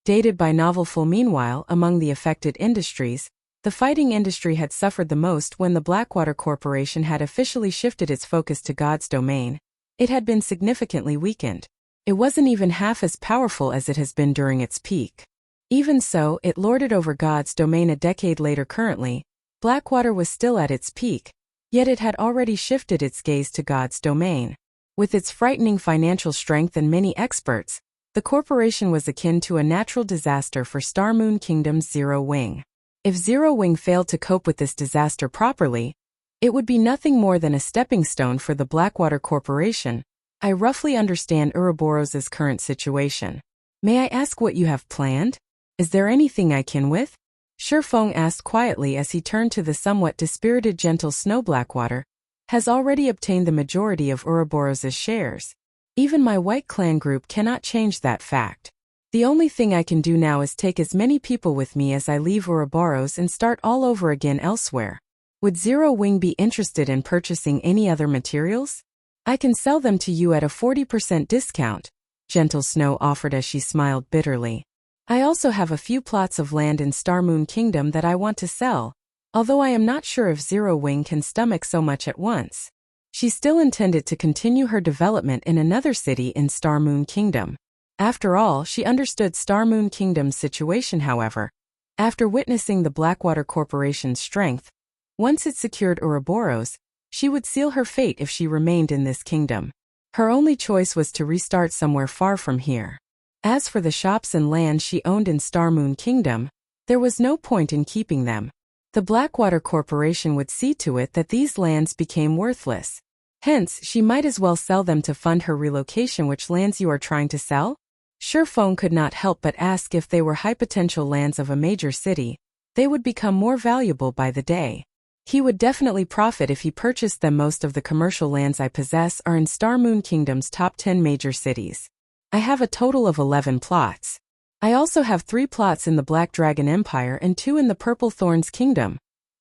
Dated by novelful. Meanwhile, among the affected industries, the fighting industry had suffered the most. When the Blackwater Corporation had officially shifted its focus to God's domain, it had been significantly weakened. It wasn't even half as powerful as it has been during its peak. Even so, it lorded over God's domain a decade later. Currently, Blackwater was still at its peak, yet it had already shifted its gaze to God's domain. With its frightening financial strength and many experts, the corporation was akin to a natural disaster for Star Moon Kingdom's Zero Wing. If Zero Wing failed to cope with this disaster properly, it would be nothing more than a stepping stone for the Blackwater Corporation. I roughly understand Ouroboros's current situation. May I ask what you have planned? Is there anything I can with? Feng asked quietly as he turned to the somewhat dispirited gentle Snow. Blackwater has already obtained the majority of Ouroboros's shares. Even my White Clan group cannot change that fact. The only thing I can do now is take as many people with me as I leave Ouroboros and start all over again elsewhere. Would Zero Wing be interested in purchasing any other materials? I can sell them to you at a 40% discount, Gentle Snow offered as she smiled bitterly. I also have a few plots of land in Star Moon Kingdom that I want to sell, although I am not sure if Zero Wing can stomach so much at once. She still intended to continue her development in another city in Star Moon Kingdom. After all, she understood Star Moon Kingdom's situation. However, after witnessing the Blackwater Corporation's strength, once it secured Ouroboros, she would seal her fate if she remained in this kingdom. Her only choice was to restart somewhere far from here. As for the shops and land she owned in Star Moon Kingdom, there was no point in keeping them. The Blackwater Corporation would see to it that these lands became worthless. Hence, she might as well sell them to fund her relocation. Which lands you are trying to sell? Feng could not help but ask. If they were high potential lands of a major city, they would become more valuable by the day. He would definitely profit if he purchased them. Most of the commercial lands I possess are in Star Moon Kingdom's top 10 major cities. I have a total of 11 plots. I also have 3 plots in the Black Dragon Empire and 2 in the Purple Thorns Kingdom,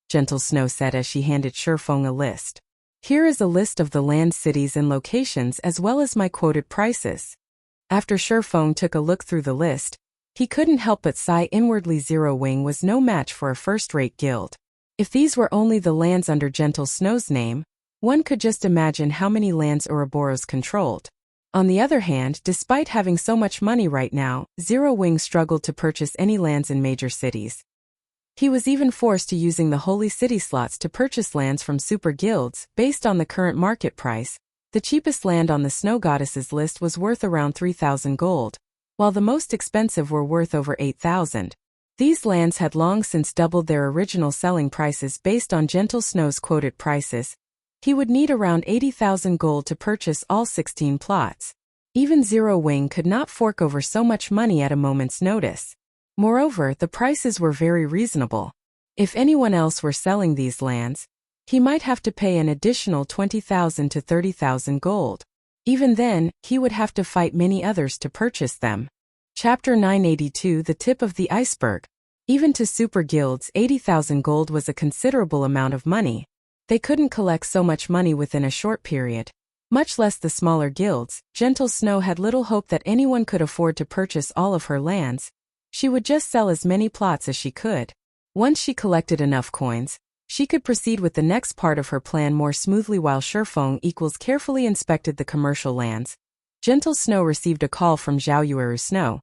Gentle Snow said as she handed Feng a list. Here is a list of the land, cities, and locations as well as my quoted prices. After Feng took a look through the list, he couldn't help but sigh inwardly. Zero Wing was no match for a first-rate guild. If these were only the lands under Gentle Snow's name, one could just imagine how many lands Ouroboros controlled. On the other hand, despite having so much money right now, Zero Wing struggled to purchase any lands in major cities. He was even forced to using the Holy City slots to purchase lands from super guilds. Based on the current market price, the cheapest land on the Snow Goddess's list was worth around 3,000 gold, while the most expensive were worth over 8,000. These lands had long since doubled their original selling prices. Based on Gentle Snow's quoted prices, he would need around 80,000 gold to purchase all 16 plots. Even Zero Wing could not fork over so much money at a moment's notice. Moreover, the prices were very reasonable. If anyone else were selling these lands, he might have to pay an additional 20,000 to 30,000 gold. Even then, he would have to fight many others to purchase them. Chapter 982 The Tip of the Iceberg. Even to super guilds, 80,000 gold was a considerable amount of money. They couldn't collect so much money within a short period. Much less the smaller guilds. Gentle Snow had little hope that anyone could afford to purchase all of her lands. She would just sell as many plots as she could. Once she collected enough coins, she could proceed with the next part of her plan more smoothly while Feng carefully inspected the commercial lands. Gentle Snow received a call from Zhao Snow.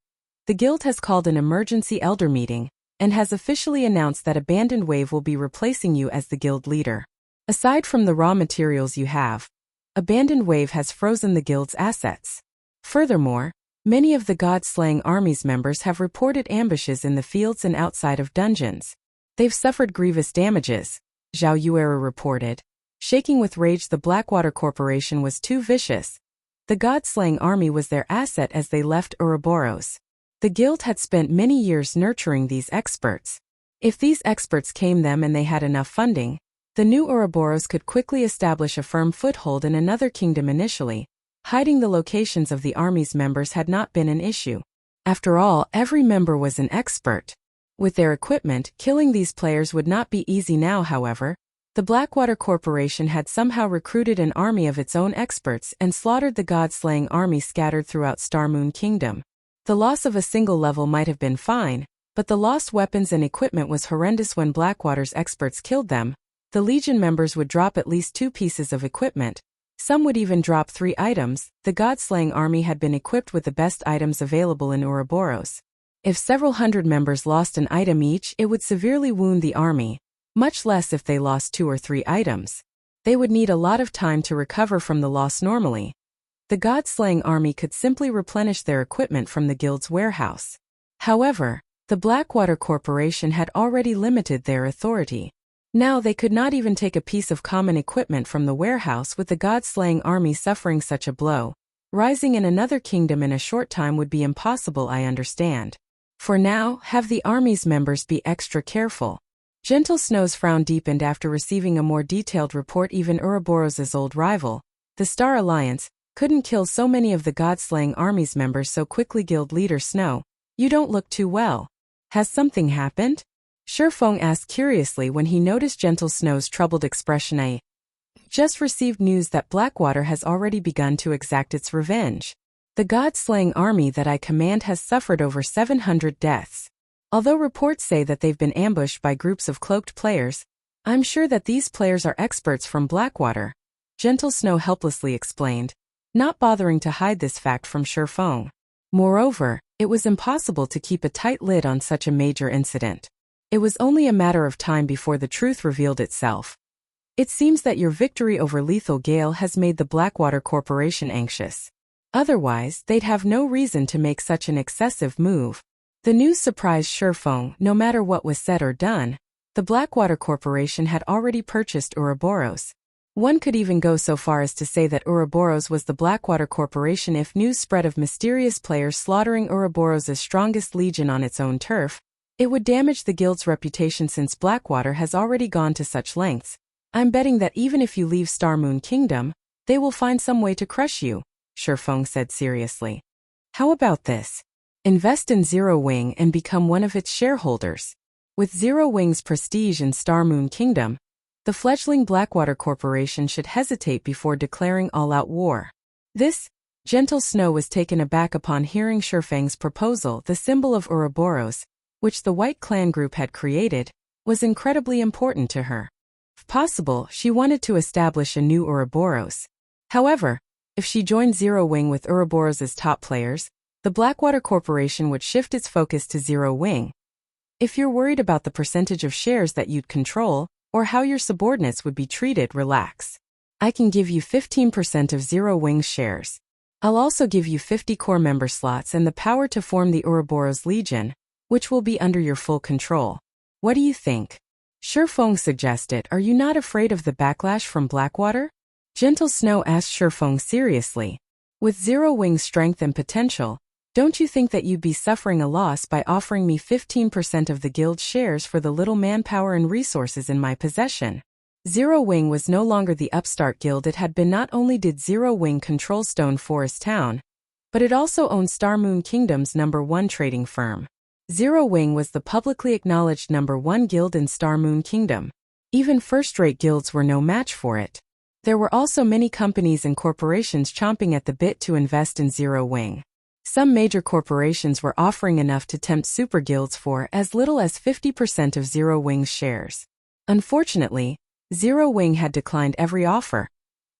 The guild has called an emergency elder meeting and has officially announced that Abandoned Wave will be replacing you as the guild leader. Aside from the raw materials you have, Abandoned Wave has frozen the guild's assets. Furthermore, many of the God-slaying army's members have reported ambushes in the fields and outside of dungeons. They've suffered grievous damages, Zhao Yuera reported. Shaking with rage, the Blackwater Corporation was too vicious. The God-slaying army was their asset as they left Ouroboros. The guild had spent many years nurturing these experts. If these experts came them and they had enough funding, the new Ouroboros could quickly establish a firm foothold in another kingdom initially. Hiding the locations of the army's members had not been an issue. After all, every member was an expert. With their equipment, killing these players would not be easy now, however. The Blackwater Corporation had somehow recruited an army of its own experts and slaughtered the God-slaying army scattered throughout Starmoon Kingdom. The loss of a single level might have been fine, but the lost weapons and equipment was horrendous. When Blackwater's experts killed them, the Legion members would drop at least 2 pieces of equipment. Some would even drop 3 items. The God-slaying army had been equipped with the best items available in Ouroboros. If several hundred members lost an item each, it would severely wound the army, much less if they lost 2 or 3 items. They would need a lot of time to recover from the loss normally. The God-slaying army could simply replenish their equipment from the guild's warehouse. However, the Blackwater Corporation had already limited their authority. Now they could not even take a piece of common equipment from the warehouse. With the God-slaying army suffering such a blow, rising in another kingdom in a short time would be impossible. I understand. For now, have the army's members be extra careful. Gentle Snow's frown deepened after receiving a more detailed report. Even Ouroboros' old rival, the Star Alliance, couldn't kill so many of the God-slaying army's members so quickly. Guild leader Snow, you don't look too well. Has something happened? Feng asked curiously when he noticed Gentle Snow's troubled expression. I just received news that Blackwater has already begun to exact its revenge. The God-slaying army that I command has suffered over 700 deaths. Although reports say that they've been ambushed by groups of cloaked players, I'm sure that these players are experts from Blackwater, Gentle Snow helplessly explained, not bothering to hide this fact from Feng. Moreover, it was impossible to keep a tight lid on such a major incident. It was only a matter of time before the truth revealed itself. It seems that your victory over Lethal Gale has made the Blackwater Corporation anxious. Otherwise, they'd have no reason to make such an excessive move. The news surprised Feng. No matter what was said or done, the Blackwater Corporation had already purchased Ouroboros. One could even go so far as to say that Ouroboros was the Blackwater Corporation. If news spread of mysterious players slaughtering Ouroboros' strongest legion on its own turf, it would damage the guild's reputation. Since Blackwater has already gone to such lengths, I'm betting that even if you leave Starmoon Kingdom, they will find some way to crush you, Feng said seriously. How about this? Invest in Zero Wing and become one of its shareholders. With Zero Wing's prestige in Starmoon Kingdom, the fledgling Blackwater Corporation should hesitate before declaring all-out war. This, Gentle Snow was taken aback upon hearing Feng's proposal. The symbol of Ouroboros, which the White Clan group had created, was incredibly important to her. If possible, she wanted to establish a new Ouroboros. However, if she joined Zero Wing with Ouroboros' top players, the Blackwater Corporation would shift its focus to Zero Wing. If you're worried about the percentage of shares that you'd control, or how your subordinates would be treated, relax. I can give you 15% of Zero Wing's shares. I'll also give you 50 core member slots and the power to form the Ouroboros Legion, which will be under your full control. What do you think? Feng suggested. Are you not afraid of the backlash from Blackwater? Gentle Snow asked Feng seriously. With Zero Wing's strength and potential, don't you think that you'd be suffering a loss by offering me 15% of the guild's shares for the little manpower and resources in my possession? Zero Wing was no longer the upstart guild it had been. Not only did Zero Wing control Stone Forest Town, but it also owned Starmoon Kingdom's #1 trading firm. Zero Wing was the publicly acknowledged #1 guild in Star Moon Kingdom. Even first-rate guilds were no match for it. There were also many companies and corporations chomping at the bit to invest in Zero Wing. Some major corporations were offering enough to tempt super guilds for as little as 50% of Zero Wing's shares. Unfortunately, Zero Wing had declined every offer.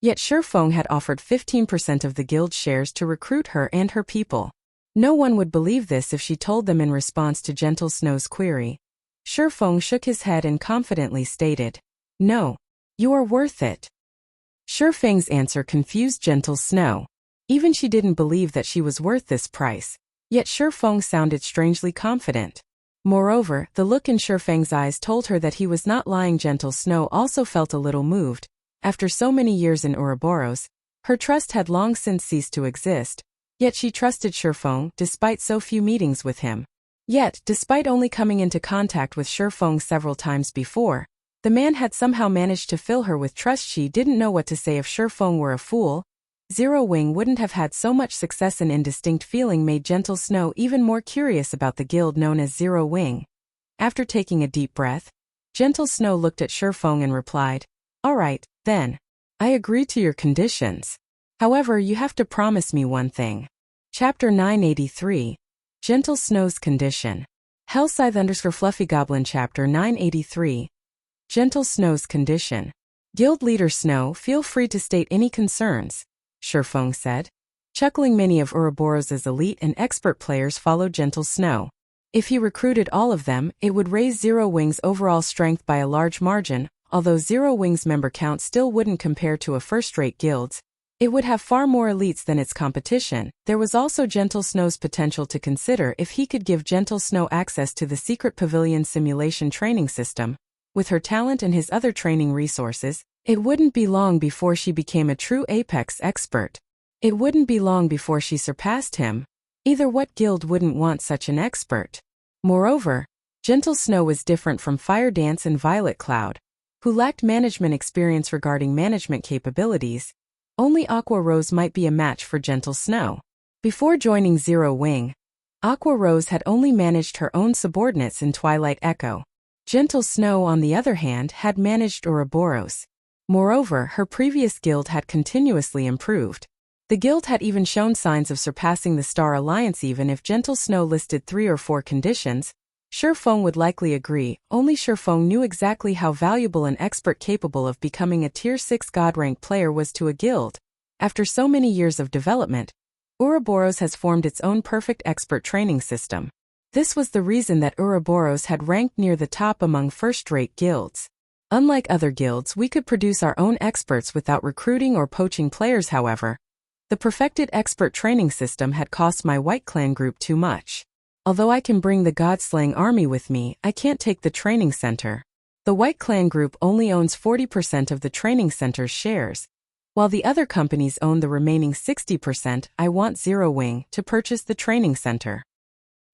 Yet Feng had offered 15% of the guild's shares to recruit her and her people. No one would believe this if she told them in response to Gentle Snow's query. Feng shook his head and confidently stated, "No. You are worth it." Feng's answer confused Gentle Snow. Even she didn't believe that she was worth this price. Yet Feng sounded strangely confident. Moreover, the look in Feng's eyes told her that he was not lying. Gentle Snow also felt a little moved. After so many years in Ouroboros, her trust had long since ceased to exist. Yet she trusted Feng despite so few meetings with him. Yet, despite only coming into contact with Feng several times before, the man had somehow managed to fill her with trust. She didn't know what to say if Feng were a fool. Zero Wing wouldn't have had so much success. An indistinct feeling made Gentle Snow even more curious about the guild known as Zero Wing. After taking a deep breath, Gentle Snow looked at Feng and replied, "All right, then. I agree to your conditions. However, you have to promise me one thing." Chapter 983. Gentle Snow's Condition. Hellscythe_Fluffy Goblin Chapter 983. Gentle Snow's Condition. Guild Leader Snow, feel free to state any concerns, Feng said. Chuckling, many of Ouroboros' elite and expert players followed Gentle Snow. If he recruited all of them, it would raise Zero Wing's overall strength by a large margin. Although Zero Wing's member count still wouldn't compare to a first-rate guild's, it would have far more elites than its competition. There was also Gentle Snow's potential to consider if he could give Gentle Snow access to the secret pavilion simulation training system. With her talent and his other training resources, it wouldn't be long before she became a true Apex expert. It wouldn't be long before she surpassed him. Either what guild wouldn't want such an expert? Moreover, Gentle Snow was different from Fire Dance and Violet Cloud, who lacked management experience regarding management capabilities. Only Aqua Rose might be a match for Gentle Snow. Before joining Zero Wing, Aqua Rose had only managed her own subordinates in Twilight Echo. Gentle Snow, on the other hand, had managed Ouroboros. Moreover, her previous guild had continuously improved. The guild had even shown signs of surpassing the Star Alliance. Even if Gentle Snow listed 3 or 4 conditions, Feng would likely agree. Only Feng knew exactly how valuable an expert capable of becoming a Tier 6 God-rank player was to a guild. After so many years of development, Ouroboros has formed its own perfect expert training system. This was the reason that Ouroboros had ranked near the top among first-rate guilds. Unlike other guilds, we could produce our own experts without recruiting or poaching players. However, the perfected expert training system had cost my White Clan group too much. Although I can bring the God-slaying army with me, I can't take the training center. The White Clan group only owns 40% of the training center's shares, while the other companies own the remaining 60%. I want Zero Wing to purchase the training center.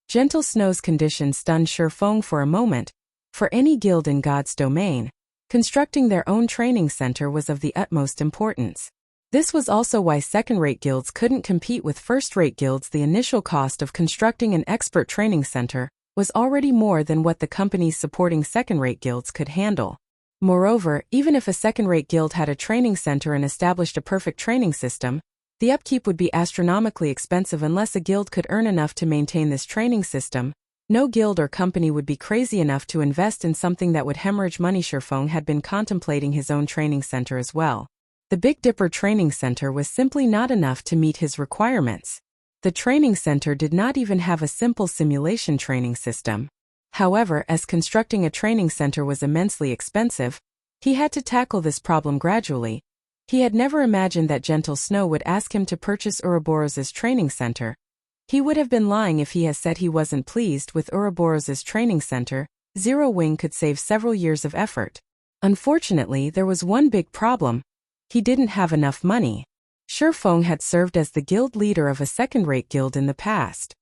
Gentle Snow's condition stunned Feng for a moment. For any guild in God's domain, constructing their own training center was of the utmost importance. This was also why second-rate guilds couldn't compete with first-rate guilds. The initial cost of constructing an expert training center was already more than what the companies supporting second-rate guilds could handle. Moreover, even if a second-rate guild had a training center and established a perfect training system, the upkeep would be astronomically expensive. Unless a guild could earn enough to maintain this training system, no guild or company would be crazy enough to invest in something that would hemorrhage money. Feng had been contemplating his own training center as well. The Big Dipper Training Center was simply not enough to meet his requirements. The training center did not even have a simple simulation training system. However, as constructing a training center was immensely expensive, he had to tackle this problem gradually. He had never imagined that Gentle Snow would ask him to purchase Ouroboros' training center. He would have been lying if he had said he wasn't pleased with Ouroboros' training center. Zero Wing could save several years of effort. Unfortunately, there was one big problem. He didn't have enough money. Feng had served as the guild leader of a second-rate guild in the past.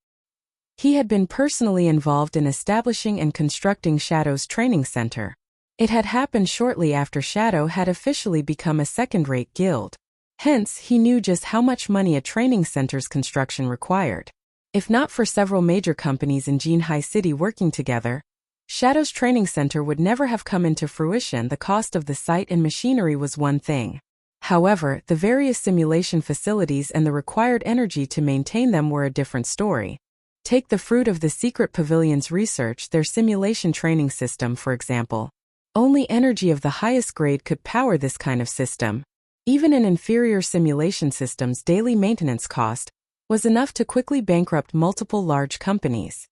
He had been personally involved in establishing and constructing Shadow's training center. It had happened shortly after Shadow had officially become a second-rate guild. Hence, he knew just how much money a training center's construction required. If not for several major companies in Jinhai City working together, Shadow's training center would never have come into fruition. The cost of the site and machinery was one thing. However, the various simulation facilities and the required energy to maintain them were a different story. Take the fruit of the Secret Pavilion's research, their simulation training system, for example. Only energy of the highest grade could power this kind of system. Even an inferior simulation system's daily maintenance cost was enough to quickly bankrupt multiple large companies.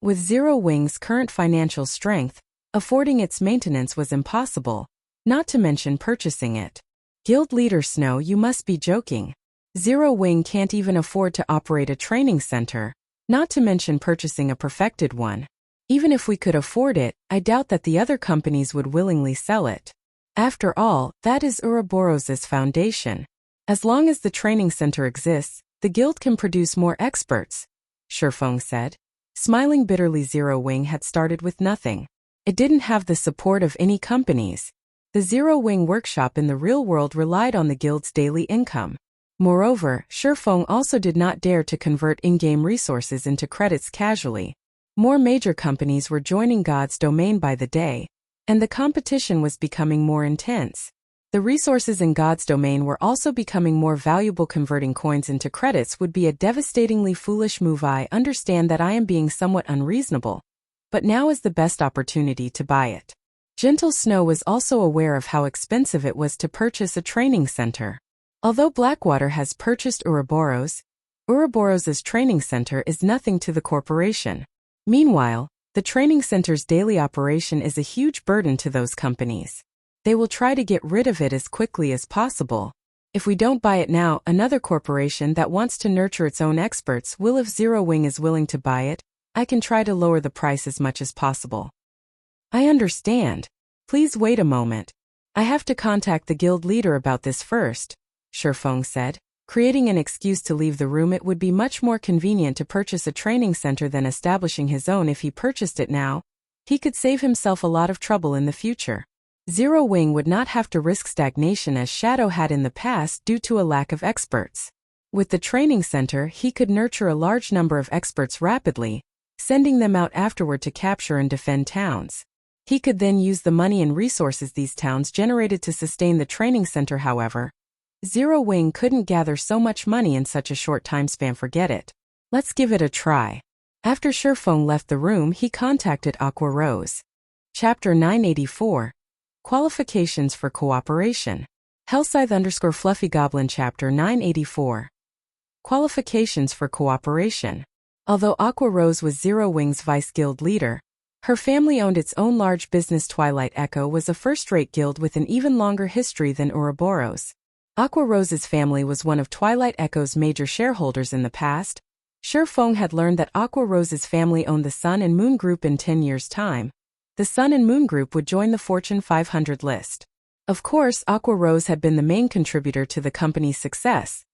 With Zero Wing's current financial strength, affording its maintenance was impossible, not to mention purchasing it. Guild leader Snow, you must be joking. Zero Wing can't even afford to operate a training center, not to mention purchasing a perfected one. Even if we could afford it, I doubt that the other companies would willingly sell it. After all, that is Ouroboros's foundation. As long as the training center exists, the guild can produce more experts, Feng said. Smiling bitterly, Zero Wing had started with nothing. It didn't have the support of any companies. The Zero Wing workshop in the real world relied on the guild's daily income. Moreover, Feng also did not dare to convert in-game resources into credits casually. More major companies were joining God's domain by the day, and the competition was becoming more intense. The resources in God's domain were also becoming more valuable. Converting coins into credits would be a devastatingly foolish move. I understand that I am being somewhat unreasonable, but now is the best opportunity to buy it. Gentle Snow was also aware of how expensive it was to purchase a training center. Although Blackwater has purchased Ouroboros's training center is nothing to the corporation. Meanwhile, the training center's daily operation is a huge burden to those companies. They will try to get rid of it as quickly as possible. If we don't buy it now, another corporation that wants to nurture its own experts will. If Zero Wing is willing to buy it, I can try to lower the price as much as possible. I understand. Please wait a moment. I have to contact the guild leader about this first, Feng said. Creating an excuse to leave the room. It would be much more convenient to purchase a training center than establishing his own. If he purchased it now, he could save himself a lot of trouble in the future. Zero Wing would not have to risk stagnation as Shadow had in the past due to a lack of experts. With the training center, he could nurture a large number of experts rapidly, sending them out afterward to capture and defend towns. He could then use the money and resources these towns generated to sustain the training center. However, Zero Wing couldn't gather so much money in such a short time span. Forget it. Let's give it a try. After Feng left the room, he contacted Aqua Rose. Chapter 984. Qualifications for Cooperation. Hellscythe_Fluffy Goblin. Chapter 984. Qualifications for Cooperation. Although Aqua Rose was Zero Wing's vice guild leader, her family owned its own large business. Twilight Echo was a first-rate guild with an even longer history than Ouroboros. Aqua Rose's family was one of Twilight Echo's major shareholders in the past. Feng had learned that Aqua Rose's family owned the Sun and Moon Group. In 10 years' time, the Sun and Moon Group would join the Fortune 500 list. Of course, Aqua Rose had been the main contributor to the company's success.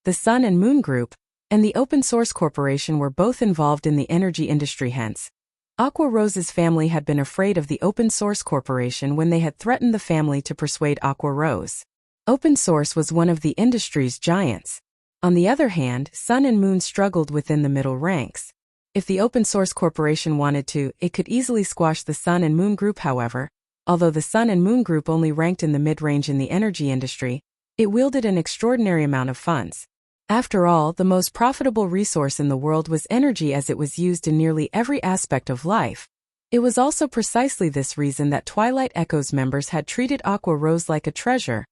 The Sun and Moon Group and the Open Source Corporation were both involved in the energy industry. Hence, Aqua Rose's family had been afraid of the Open Source Corporation when they had threatened the family to persuade Aqua Rose. Open source was one of the industry's giants. On the other hand, Sun and Moon struggled within the middle ranks. If the Open Source Corporation wanted to, it could easily squash the Sun and Moon Group. However, although the Sun and Moon Group only ranked in the mid-range in the energy industry, it wielded an extraordinary amount of funds. After all, the most profitable resource in the world was energy, as it was used in nearly every aspect of life. It was also precisely this reason that Twilight Echo's members had treated Aqua Rose like a treasure,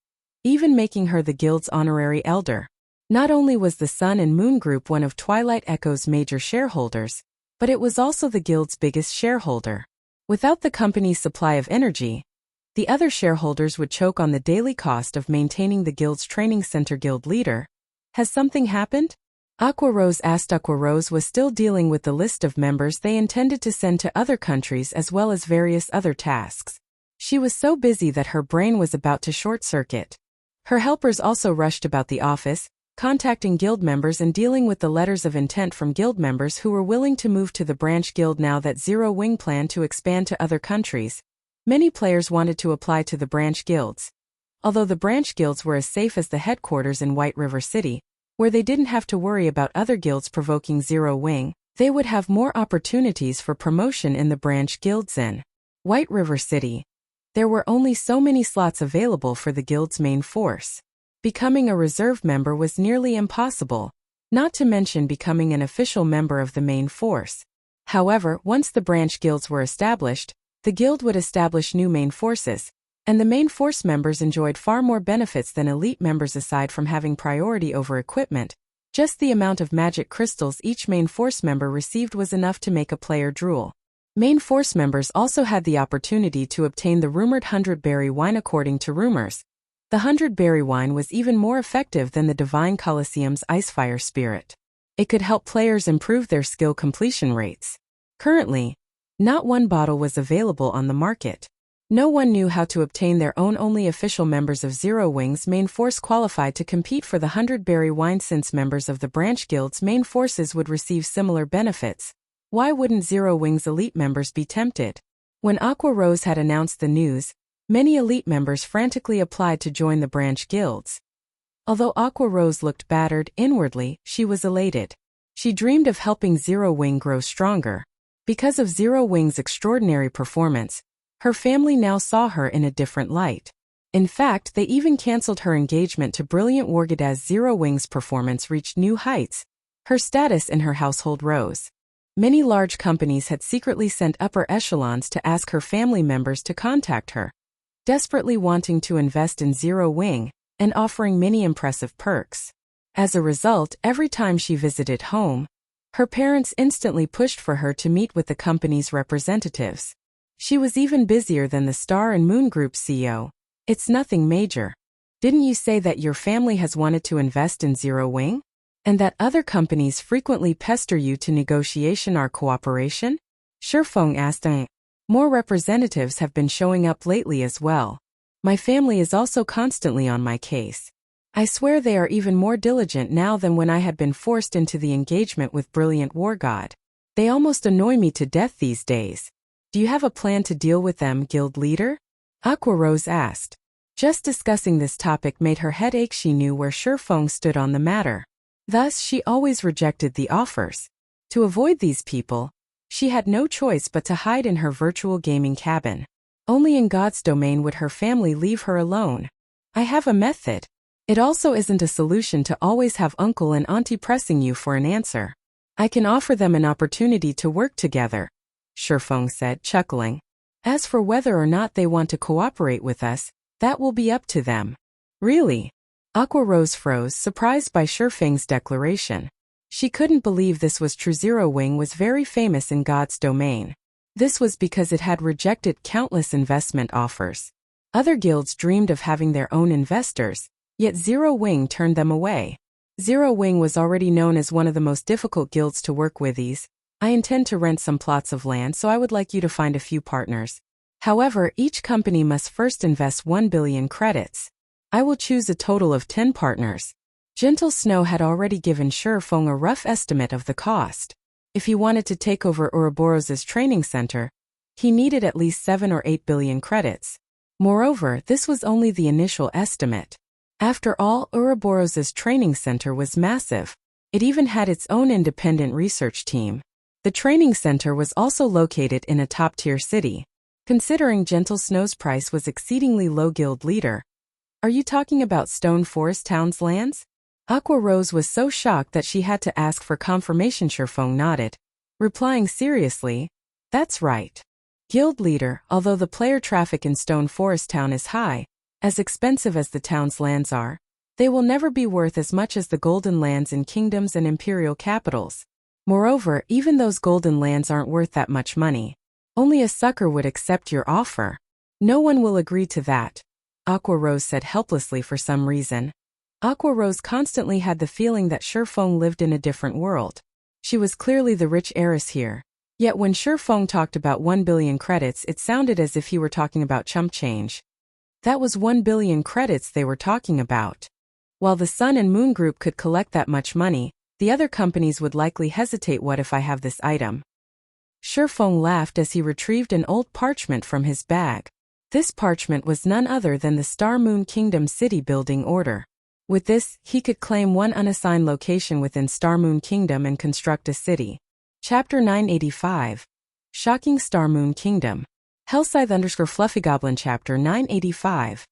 even making her the guild's honorary elder. Not only was the Sun and Moon Group one of Twilight Echo's major shareholders, but it was also the guild's biggest shareholder. Without the company's supply of energy, the other shareholders would choke on the daily cost of maintaining the guild's training center. Guild leader, has something happened? Aqua Rose asked. Aqua Rose was still dealing with the list of members they intended to send to other countries as well as various other tasks. She was so busy that her brain was about to short-circuit. Her helpers also rushed about the office, contacting guild members and dealing with the letters of intent from guild members who were willing to move to the branch guild now that Zero Wing planned to expand to other countries. Many players wanted to apply to the branch guilds. Although the branch guilds were as safe as the headquarters in White River City, where they didn't have to worry about other guilds provoking Zero Wing. They would have more opportunities for promotion in the branch guilds in White River City. There were only so many slots available for the guild's main force. Becoming a reserve member was nearly impossible, not to mention becoming an official member of the main force. However, once the branch guilds were established, the guild would establish new main forces, and the main force members enjoyed far more benefits than elite members aside from having priority over equipment. Just the amount of magic crystals each main force member received was enough to make a player drool. Main force members also had the opportunity to obtain the rumored 100-berry wine. According to rumors, the 100-berry wine was even more effective than the Divine Colosseum's Icefire Spirit. It could help players improve their skill completion rates. Currently, not one bottle was available on the market. No one knew how to obtain their own. Only official members of Zero Wing's main force qualified to compete for the 100-berry wine. Since members of the branch guild's main forces would receive similar benefits, why wouldn't Zero Wing's elite members be tempted? When Aqua Rose had announced the news, many elite members frantically applied to join the branch guilds. Although Aqua Rose looked battered inwardly, she was elated. She dreamed of helping Zero Wing grow stronger. Because of Zero Wing's extraordinary performance, her family now saw her in a different light. In fact, they even cancelled her engagement to Brilliant Wargid as Zero Wing's performance reached new heights. Her status in her household rose. Many large companies had secretly sent upper echelons to ask her family members to contact her, desperately wanting to invest in Zero Wing and offering many impressive perks. As a result, every time she visited home, her parents instantly pushed for her to meet with the company's representatives. She was even busier than the Star and Moon Group's CEO. It's nothing major. Didn't you say that your family has wanted to invest in Zero Wing? And that other companies frequently pester you to negotiation or cooperation? Sure, Feng asked. More representatives have been showing up lately as well. My family is also constantly on my case. I swear they are even more diligent now than when I had been forced into the engagement with Brilliant War God. They almost annoy me to death these days. Do you have a plan to deal with them, guild leader? Aqua Rose asked. Just discussing this topic made her head ache. She knew where Sure Feng stood on the matter. Thus, she always rejected the offers. To avoid these people, she had no choice but to hide in her virtual gaming cabin. Only in God's domain would her family leave her alone. I have a method. It also isn't a solution to always have uncle and auntie pressing you for an answer. I can offer them an opportunity to work together, Sure Feng said, chuckling. As for whether or not they want to cooperate with us, that will be up to them. Really? Aqua Rose froze, surprised by Sure Feng's declaration. She couldn't believe this was true. Zero Wing was very famous in God's domain. This was because it had rejected countless investment offers. Other guilds dreamed of having their own investors, yet Zero Wing turned them away. Zero Wing was already known as one of the most difficult guilds to work with. I intend to rent some plots of land, so I would like you to find a few partners. However, each company must first invest 1 billion credits. I will choose a total of 10 partners. Gentle Snow had already given Sure Feng a rough estimate of the cost. If he wanted to take over Ouroboros's training center, he needed at least 7 or 8 billion credits. Moreover, this was only the initial estimate. After all, Ouroboros's training center was massive. It even had its own independent research team. The training center was also located in a top-tier city. Considering Gentle Snow's price was exceedingly low, guild leader. Are you talking about Stone Forest Town's lands? Aqua Rose was so shocked that she had to ask for confirmation. Sure Feng nodded, replying seriously, that's right. Guild leader, although the player traffic in Stone Forest Town is high, as expensive as the town's lands are, they will never be worth as much as the golden lands in kingdoms and imperial capitals. Moreover, even those golden lands aren't worth that much money. Only a sucker would accept your offer. No one will agree to that, Aqua Rose said helplessly for some reason. Aqua Rose constantly had the feeling that Sure Feng lived in a different world. She was clearly the rich heiress here. Yet when Sure Feng talked about 1 billion credits, it sounded as if he were talking about chump change. That was 1 billion credits they were talking about. While the Sun and Moon Group could collect that much money, the other companies would likely hesitate. What if I have this item? Sure Feng laughed as he retrieved an old parchment from his bag. This parchment was none other than the Star Moon Kingdom city building order. With this, he could claim one unassigned location within Starmoon Kingdom and construct a city. Chapter 985. Shocking Starmoon Kingdom. Hellscythe_Fluffygoblin Chapter 985.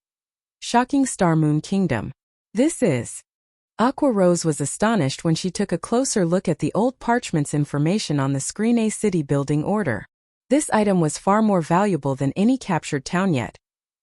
Shocking Starmoon Kingdom. This is. Aqua Rose was astonished when she took a closer look at the old parchment's information on the screen. A city building order. This item was far more valuable than any captured town yet.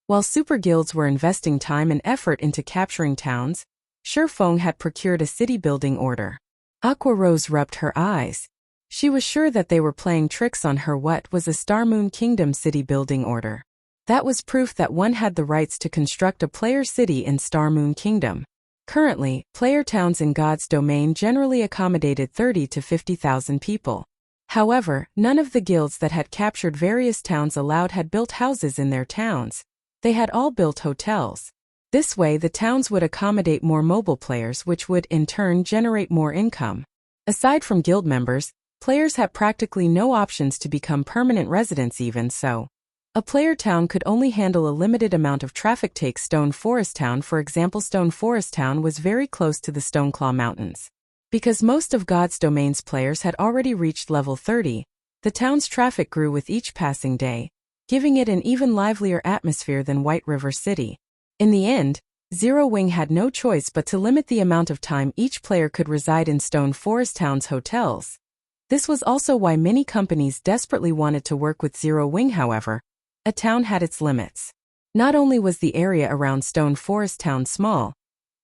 While super guilds were investing time and effort into capturing towns, Feng had procured a city building order. Aqua Rose rubbed her eyes. She was sure that they were playing tricks on her. What was a Starmoon Kingdom city building order? That was proof that one had the rights to construct a player city in Starmoon Kingdom. Currently, player towns in God's domain generally accommodated 30 to 50,000 people. However, none of the guilds that had captured various towns allowed had built houses in their towns. They had all built hotels. This way the towns would accommodate more mobile players, which would in turn generate more income. Aside from guild members, players had practically no options to become permanent residents. Even so, a player town could only handle a limited amount of traffic. Take Stone Forest Town for example. Stone Forest Town was very close to the Stoneclaw Mountains. Because most of God's Domain's players had already reached level 30, the town's traffic grew with each passing day, giving it an even livelier atmosphere than White River City. In the end, Zero Wing had no choice but to limit the amount of time each player could reside in Stone Forest Town's hotels. This was also why many companies desperately wanted to work with Zero Wing. However, a town had its limits. Not only was the area around Stone Forest Town small,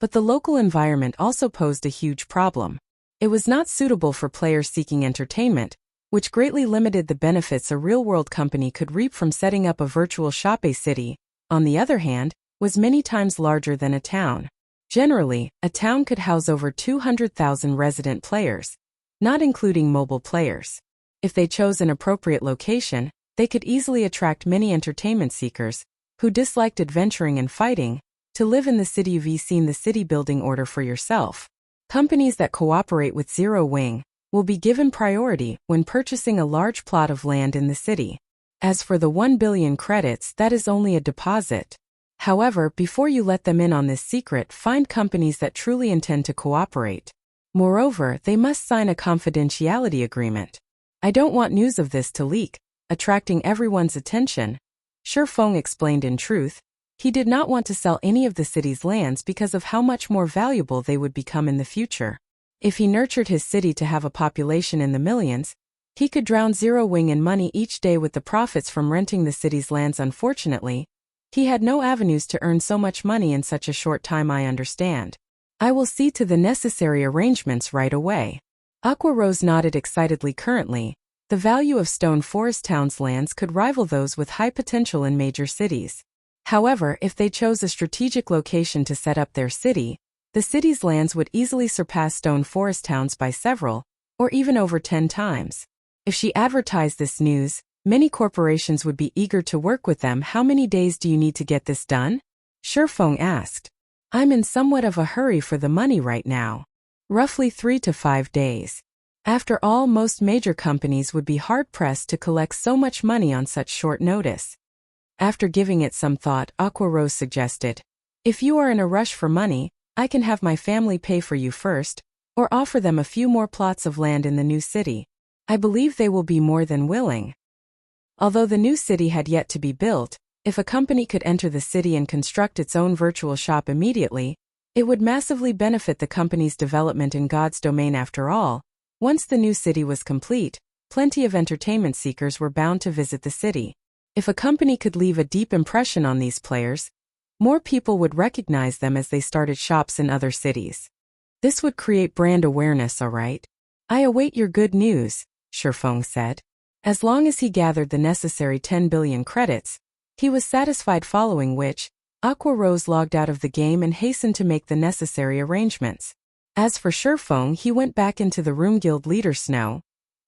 but the local environment also posed a huge problem. It was not suitable for players seeking entertainment, which greatly limited the benefits a real-world company could reap from setting up a virtual shop. A city, on the other hand, was many times larger than a town. Generally, a town could house over 200,000 resident players, not including mobile players. If they chose an appropriate location, they could easily attract many entertainment seekers, who disliked adventuring and fighting, to live in the city. You've seen the city building order for yourself. Companies that cooperate with Zero Wing will be given priority when purchasing a large plot of land in the city. As for the 1 billion credits, that is only a deposit. However, before you let them in on this secret, find companies that truly intend to cooperate. Moreover, they must sign a confidentiality agreement. I don't want news of this to leak, attracting everyone's attention. Feng explained. In truth, he did not want to sell any of the city's lands because of how much more valuable they would become in the future. If he nurtured his city to have a population in the millions, he could drown Zero Wing in money each day with the profits from renting the city's lands. Unfortunately, he had no avenues to earn so much money in such a short time. I understand. I will see to the necessary arrangements right away. Aqua Rose nodded excitedly. Currently, the value of Stone Forest Town's lands could rival those with high potential in major cities. However, if they chose a strategic location to set up their city, the city's lands would easily surpass Stone Forest Town's by several, or even over 10 times. If she advertised this news, many corporations would be eager to work with them. How many days do you need to get this done? Feng asked. I'm in somewhat of a hurry for the money right now. Roughly 3 to 5 days. After all, most major companies would be hard-pressed to collect so much money on such short notice. After giving it some thought, Aqua Rose suggested, if you are in a rush for money, I can have my family pay for you first, or offer them a few more plots of land in the new city. I believe they will be more than willing. Although the new city had yet to be built, if a company could enter the city and construct its own virtual shop immediately, it would massively benefit the company's development in God's domain. After all, once the new city was complete, plenty of entertainment seekers were bound to visit the city. If a company could leave a deep impression on these players, more people would recognize them as they started shops in other cities. This would create brand awareness. All right. I await your good news, Feng said. As long as he gathered the necessary 10 billion credits, he was satisfied, following which, Aqua Rose logged out of the game and hastened to make the necessary arrangements. As for Feng, he went back into the room. Guild leader Snow,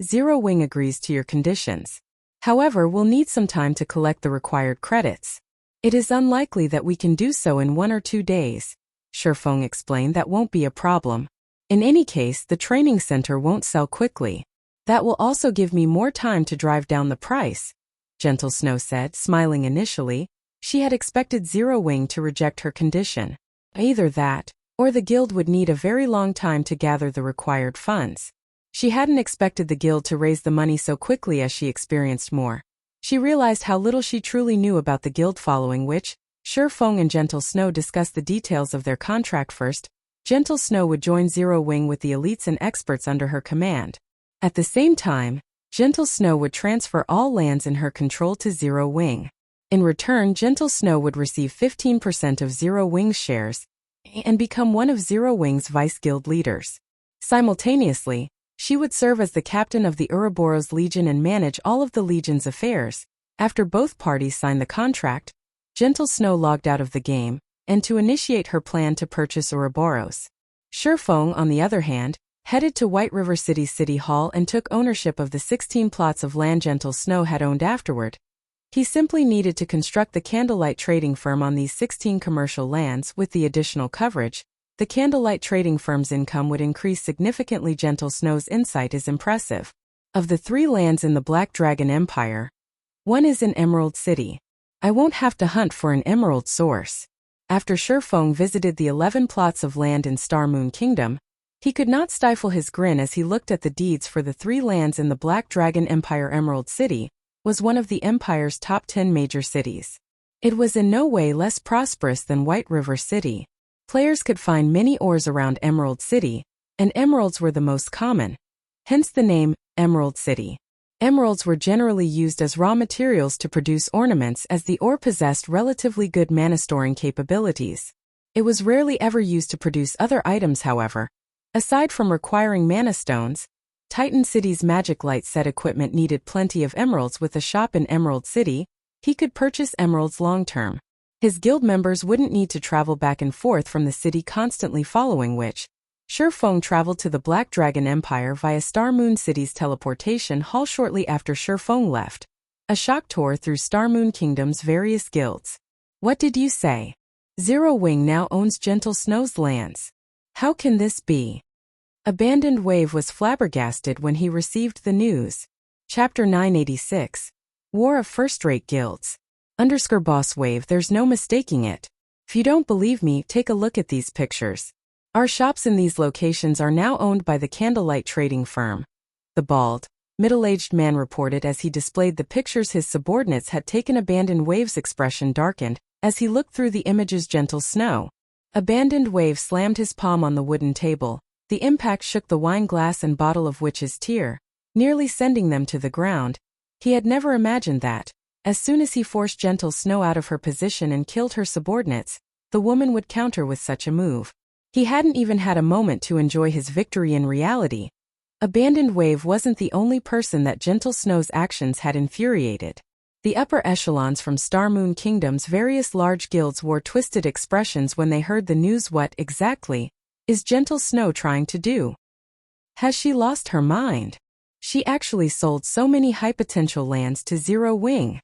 Zero Wing agrees to your conditions. However, we'll need some time to collect the required credits. It is unlikely that we can do so in 1 or 2 days. Feng explained. That won't be a problem. In any case, the training center won't sell quickly. That will also give me more time to drive down the price, Gentle Snow said, smiling. Initially, she had expected Zero Wing to reject her condition. Either that, or the guild would need a very long time to gather the required funds. She hadn't expected the guild to raise the money so quickly as she experienced more. She realized how little she truly knew about the guild, following which, Feng and Gentle Snow discussed the details of their contract first. Gentle Snow would join Zero Wing with the elites and experts under her command. At the same time, Gentle Snow would transfer all lands in her control to Zero Wing. In return, Gentle Snow would receive 15% of Zero Wing's shares and become one of Zero Wing's vice guild leaders. Simultaneously, she would serve as the captain of the Ouroboros Legion and manage all of the Legion's affairs. After both parties signed the contract, Gentle Snow logged out of the game, and to initiate her plan to purchase Ouroboros. Feng, on the other hand, headed to White River City's City Hall and took ownership of the 16 plots of land Gentle Snow had owned afterward. He simply needed to construct the Candlelight trading firm on these 16 commercial lands. With the additional coverage, the Candlelight trading firm's income would increase significantly. Gentle Snow's insight is impressive. Of the 3 lands in the Black Dragon Empire, one is in Emerald City. I won't have to hunt for an emerald source. After Feng visited the 11 plots of land in Star Moon Kingdom, he could not stifle his grin as he looked at the deeds for the 3 lands in the Black Dragon Empire. Emerald City was one of the Empire's top 10 major cities. It was in no way less prosperous than White River City. Players could find many ores around Emerald City, and emeralds were the most common. Hence the name, Emerald City. Emeralds were generally used as raw materials to produce ornaments, as the ore possessed relatively good mana-storing capabilities. It was rarely ever used to produce other items, however. Aside from requiring mana stones, Titan City's magic light set equipment needed plenty of emeralds. With a shop in Emerald City, he could purchase emeralds long-term. His guild members wouldn't need to travel back and forth from the city constantly, following which, Feng traveled to the Black Dragon Empire via Star Moon City's teleportation hall shortly after Feng left. A shock tour through Star Moon Kingdom's various guilds. What did you say? Zero Wing now owns Gentle Snow's lands. How can this be? Abandoned Wave was flabbergasted when he received the news. Chapter 986. War of First-Rate Guilds. Boss Wave, there's no mistaking it. If you don't believe me, take a look at these pictures. Our shops in these locations are now owned by the Candlelight trading firm. The bald, middle-aged man reported as he displayed the pictures. His subordinates had taken. Abandoned Wave's expression darkened as he looked through the images. Gentle Snow. Abandoned Wave slammed his palm on the wooden table. The impact shook the wine glass and bottle of Witch's Tear, nearly sending them to the ground. He had never imagined that, as soon as he forced Gentle Snow out of her position and killed her subordinates, the woman would counter with such a move. He hadn't even had a moment to enjoy his victory in reality. Abandoned Wave wasn't the only person that Gentle Snow's actions had infuriated. The upper echelons from Star Moon Kingdom's various large guilds wore twisted expressions when they heard the news. What exactly is Gentle Snow trying to do? Has she lost her mind? She actually sold so many high-potential lands to Zero Wing.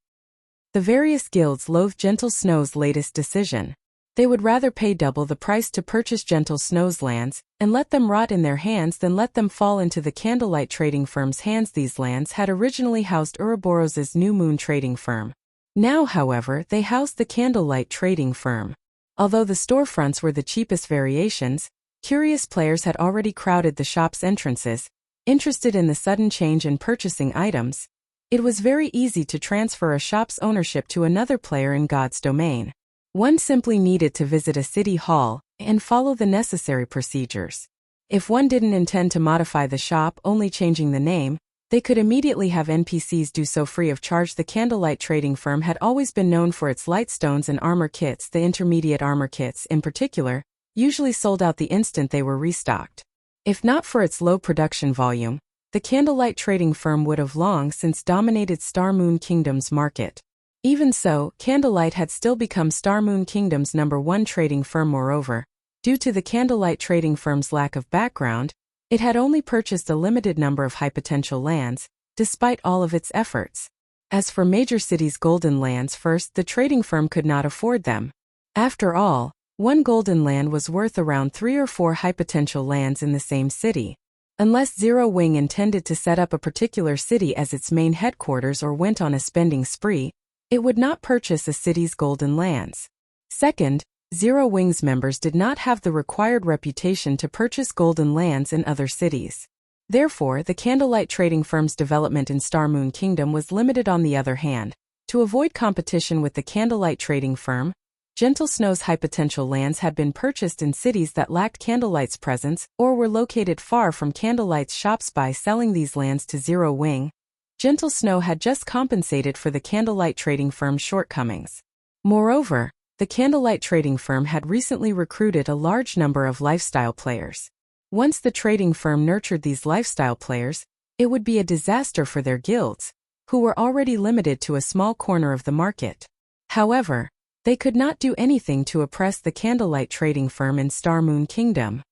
The various guilds loathed Gentle Snow's latest decision. They would rather pay double the price to purchase Gentle Snow's lands and let them rot in their hands than let them fall into the Candlelight trading firm's hands. These lands had originally housed Ouroboros' New Moon trading firm. Now, however, they housed the Candlelight trading firm. Although the storefronts were the cheapest variations, curious players had already crowded the shop's entrances, interested in the sudden change in purchasing items. It was very easy to transfer a shop's ownership to another player in God's domain. One simply needed to visit a city hall and follow the necessary procedures. If one didn't intend to modify the shop, only changing the name, they could immediately have NPCs do so free of charge. The Candlelight trading firm had always been known for its light stones and armor kits. The intermediate armor kits, in particular, usually sold out the instant they were restocked. If not for its low production volume, the Candlelight trading firm would have long since dominated Star Moon Kingdom's market. Even so, Candlelight had still become Star Moon Kingdom's #1 trading firm. Moreover, due to the Candlelight trading firm's lack of background, it had only purchased a limited number of high-potential lands, despite all of its efforts. As for major cities' golden lands, first, the trading firm could not afford them. After all, one golden land was worth around 3 or 4 high-potential lands in the same city. Unless Zero Wing intended to set up a particular city as its main headquarters or went on a spending spree, it would not purchase a city's golden lands. Second, Zero Wing's members did not have the required reputation to purchase golden lands in other cities. Therefore, the Candlelight trading firm's development in Star Moon Kingdom was limited. On the other hand, to avoid competition with the Candlelight trading firm, Gentle Snow's high potential lands had been purchased in cities that lacked Candlelight's presence or were located far from Candlelight's shops. By selling these lands to Zero Wing, Gentle Snow had just compensated for the Candlelight trading firm's shortcomings. Moreover, the Candlelight trading firm had recently recruited a large number of lifestyle players. Once the trading firm nurtured these lifestyle players, it would be a disaster for their guilds, who were already limited to a small corner of the market. However, they could not do anything to oppress the Candlelight trading firm in Star Moon Kingdom.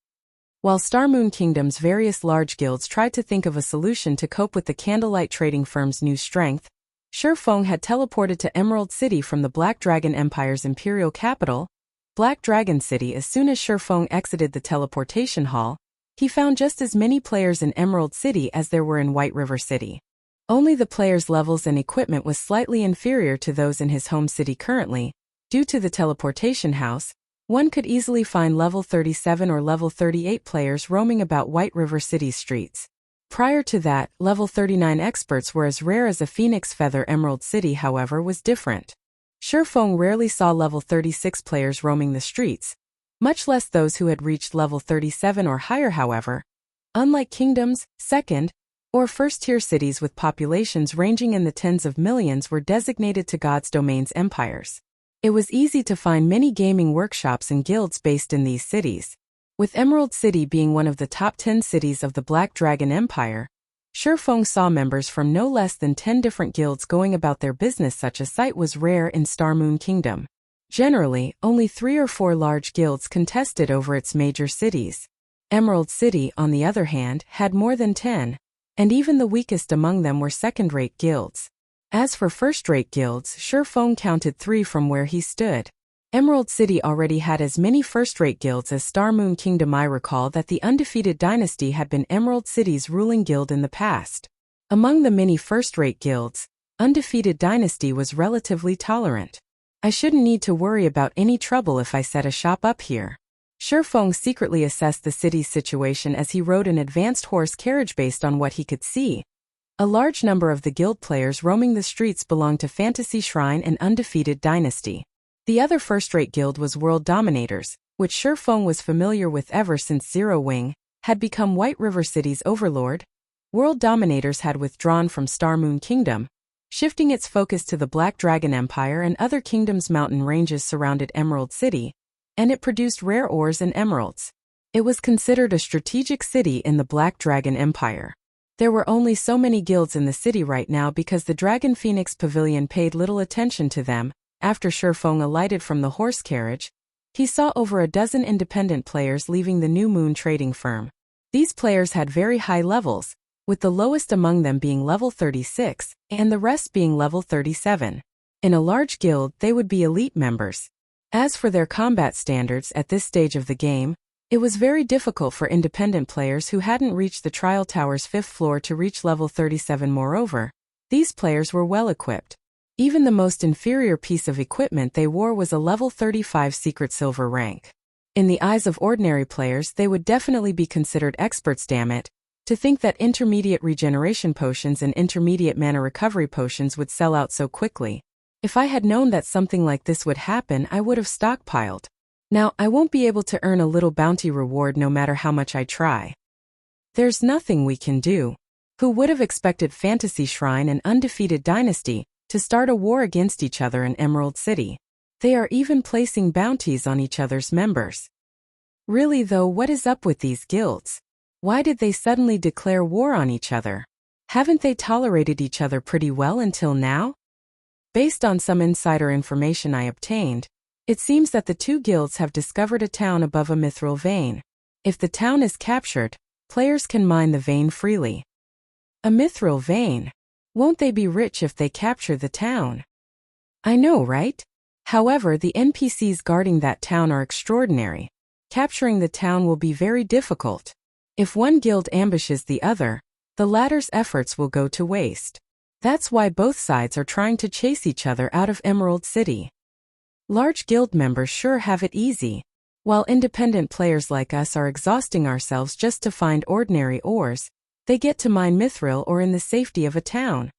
While Star Moon Kingdom's various large guilds tried to think of a solution to cope with the Candlelight trading firm's new strength, Feng had teleported to Emerald City from the Black Dragon Empire's imperial capital, Black Dragon City. As soon as Feng exited the teleportation hall, he found just as many players in Emerald City as there were in White River City. Only the players' levels and equipment was slightly inferior to those in his home city currently. Due to the teleportation house, one could easily find level 37 or level 38 players roaming about White River City's streets. Prior to that, level 39 experts were as rare as a phoenix feather. Emerald City, however, was different. Feng rarely saw level 36 players roaming the streets, much less those who had reached level 37 or higher. However, unlike kingdoms, second, or first-tier cities with populations ranging in the tens of millions were designated to God's domains empires, it was easy to find many gaming workshops and guilds based in these cities. With Emerald City being one of the top 10 cities of the Black Dragon Empire, Feng saw members from no less than 10 different guilds going about their business. Such a sight was rare in Star Moon Kingdom. Generally, only 3 or 4 large guilds contested over its major cities. Emerald City, on the other hand, had more than 10, and even the weakest among them were second-rate guilds. As for first-rate guilds, Feng counted 3 from where he stood. Emerald City already had as many first-rate guilds as Star Moon Kingdom. I recall that the Undefeated Dynasty had been Emerald City's ruling guild in the past. Among the many first-rate guilds, Undefeated Dynasty was relatively tolerant. I shouldn't need to worry about any trouble if I set a shop up here. Feng secretly assessed the city's situation as he rode an advanced horse carriage. Based on what he could see, a large number of the guild players roaming the streets belonged to Fantasy Shrine and Undefeated Dynasty. The other first-rate guild was World Dominators, which Feng was familiar with ever since Zero Wing had become White River City's overlord. World Dominators had withdrawn from Star Moon Kingdom, shifting its focus to the Black Dragon Empire and other kingdoms. Mountain ranges surrounded Emerald City, and it produced rare ores and emeralds. It was considered a strategic city in the Black Dragon Empire. There were only so many guilds in the city right now because the Dragon Phoenix Pavilion paid little attention to them. After Feng alighted from the horse carriage, he saw over a dozen independent players leaving the New Moon trading firm. These players had very high levels, with the lowest among them being level 36, and the rest being level 37. In a large guild, they would be elite members. As for their combat standards at this stage of the game, it was very difficult for independent players who hadn't reached the Trial Tower's 5th floor to reach level 37. Moreover, these players were well equipped. Even the most inferior piece of equipment they wore was a level 35 secret silver rank. In the eyes of ordinary players, they would definitely be considered experts. Damn it, to think that intermediate regeneration potions and intermediate mana recovery potions would sell out so quickly. If I had known that something like this would happen, I would have stockpiled. Now, I won't be able to earn a little bounty reward no matter how much I try. There's nothing we can do. Who would have expected Fantasy Shrine and Undefeated Dynasty to start a war against each other in Emerald City? They are even placing bounties on each other's members. Really though, what is up with these guilds? Why did they suddenly declare war on each other? Haven't they tolerated each other pretty well until now? Based on some insider information I obtained, it seems that the two guilds have discovered a town above a mithril vein. If the town is captured, players can mine the vein freely. A mithril vein? Won't they be rich if they capture the town? I know, right? However, the NPCs guarding that town are extraordinary. Capturing the town will be very difficult. If one guild ambushes the other, the latter's efforts will go to waste. That's why both sides are trying to chase each other out of Emerald City. Large guild members sure have it easy. While independent players like us are exhausting ourselves just to find ordinary ores, they get to mine mithril ore in the safety of a town.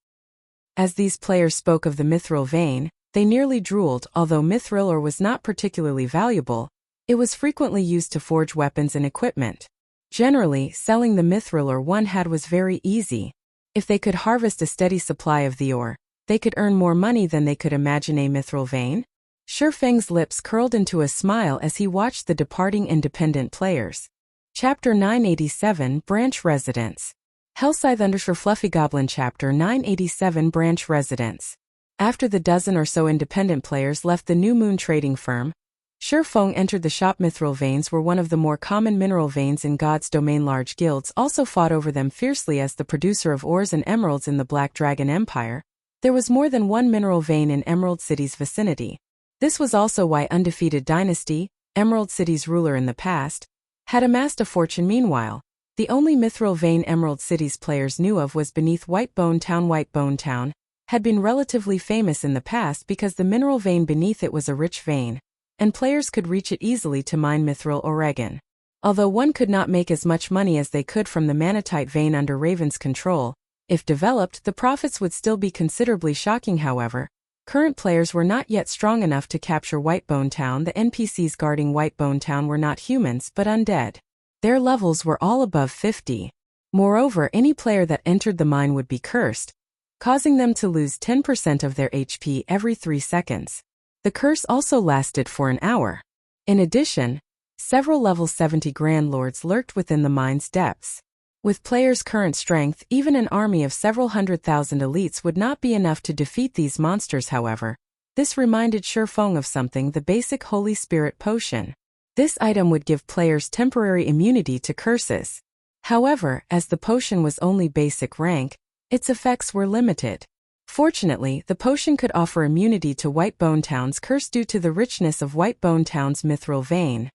As these players spoke of the mithril vein, they nearly drooled. Although mithril ore was not particularly valuable, it was frequently used to forge weapons and equipment. Generally, selling the mithril ore one had was very easy. If they could harvest a steady supply of the ore, they could earn more money than they could imagine a mithril vein. Feng's lips curled into a smile as he watched the departing independent players. Chapter 987 Branch Residence. Hellscythe _ Fluffy Goblin Chapter 987 Branch Residence. After the dozen or so independent players left the New Moon trading firm, Feng entered the shop. Mithril veins were one of the more common mineral veins in God's domain. Large guilds also fought over them fiercely. As the producer of ores and emeralds in the Black Dragon Empire, there was more than one mineral vein in Emerald City's vicinity. This was also why Undefeated Dynasty, Emerald City's ruler in the past, had amassed a fortune. Meanwhile, the only mithril vein Emerald City's players knew of was beneath Whitebone Town. Whitebone Town had been relatively famous in the past because the mineral vein beneath it was a rich vein, and players could reach it easily to mine mithril ore. Although one could not make as much money as they could from the manatite vein under Raven's control, if developed, the profits would still be considerably shocking. However, current players were not yet strong enough to capture Whitebone Town. The NPCs guarding Whitebone Town were not humans but undead. Their levels were all above 50. Moreover, any player that entered the mine would be cursed, causing them to lose 10% of their HP every 3 seconds. The curse also lasted for an hour. In addition, several level 70 Grand Lords lurked within the mine's depths. With players' current strength, even an army of several 100,000 elites would not be enough to defeat these monsters. However, this reminded Feng of something: the basic Holy Spirit potion. This item would give players temporary immunity to curses. However, as the potion was only basic rank, its effects were limited. Fortunately, the potion could offer immunity to Whitebone Town's curse due to the richness of Whitebone Town's mithril vein.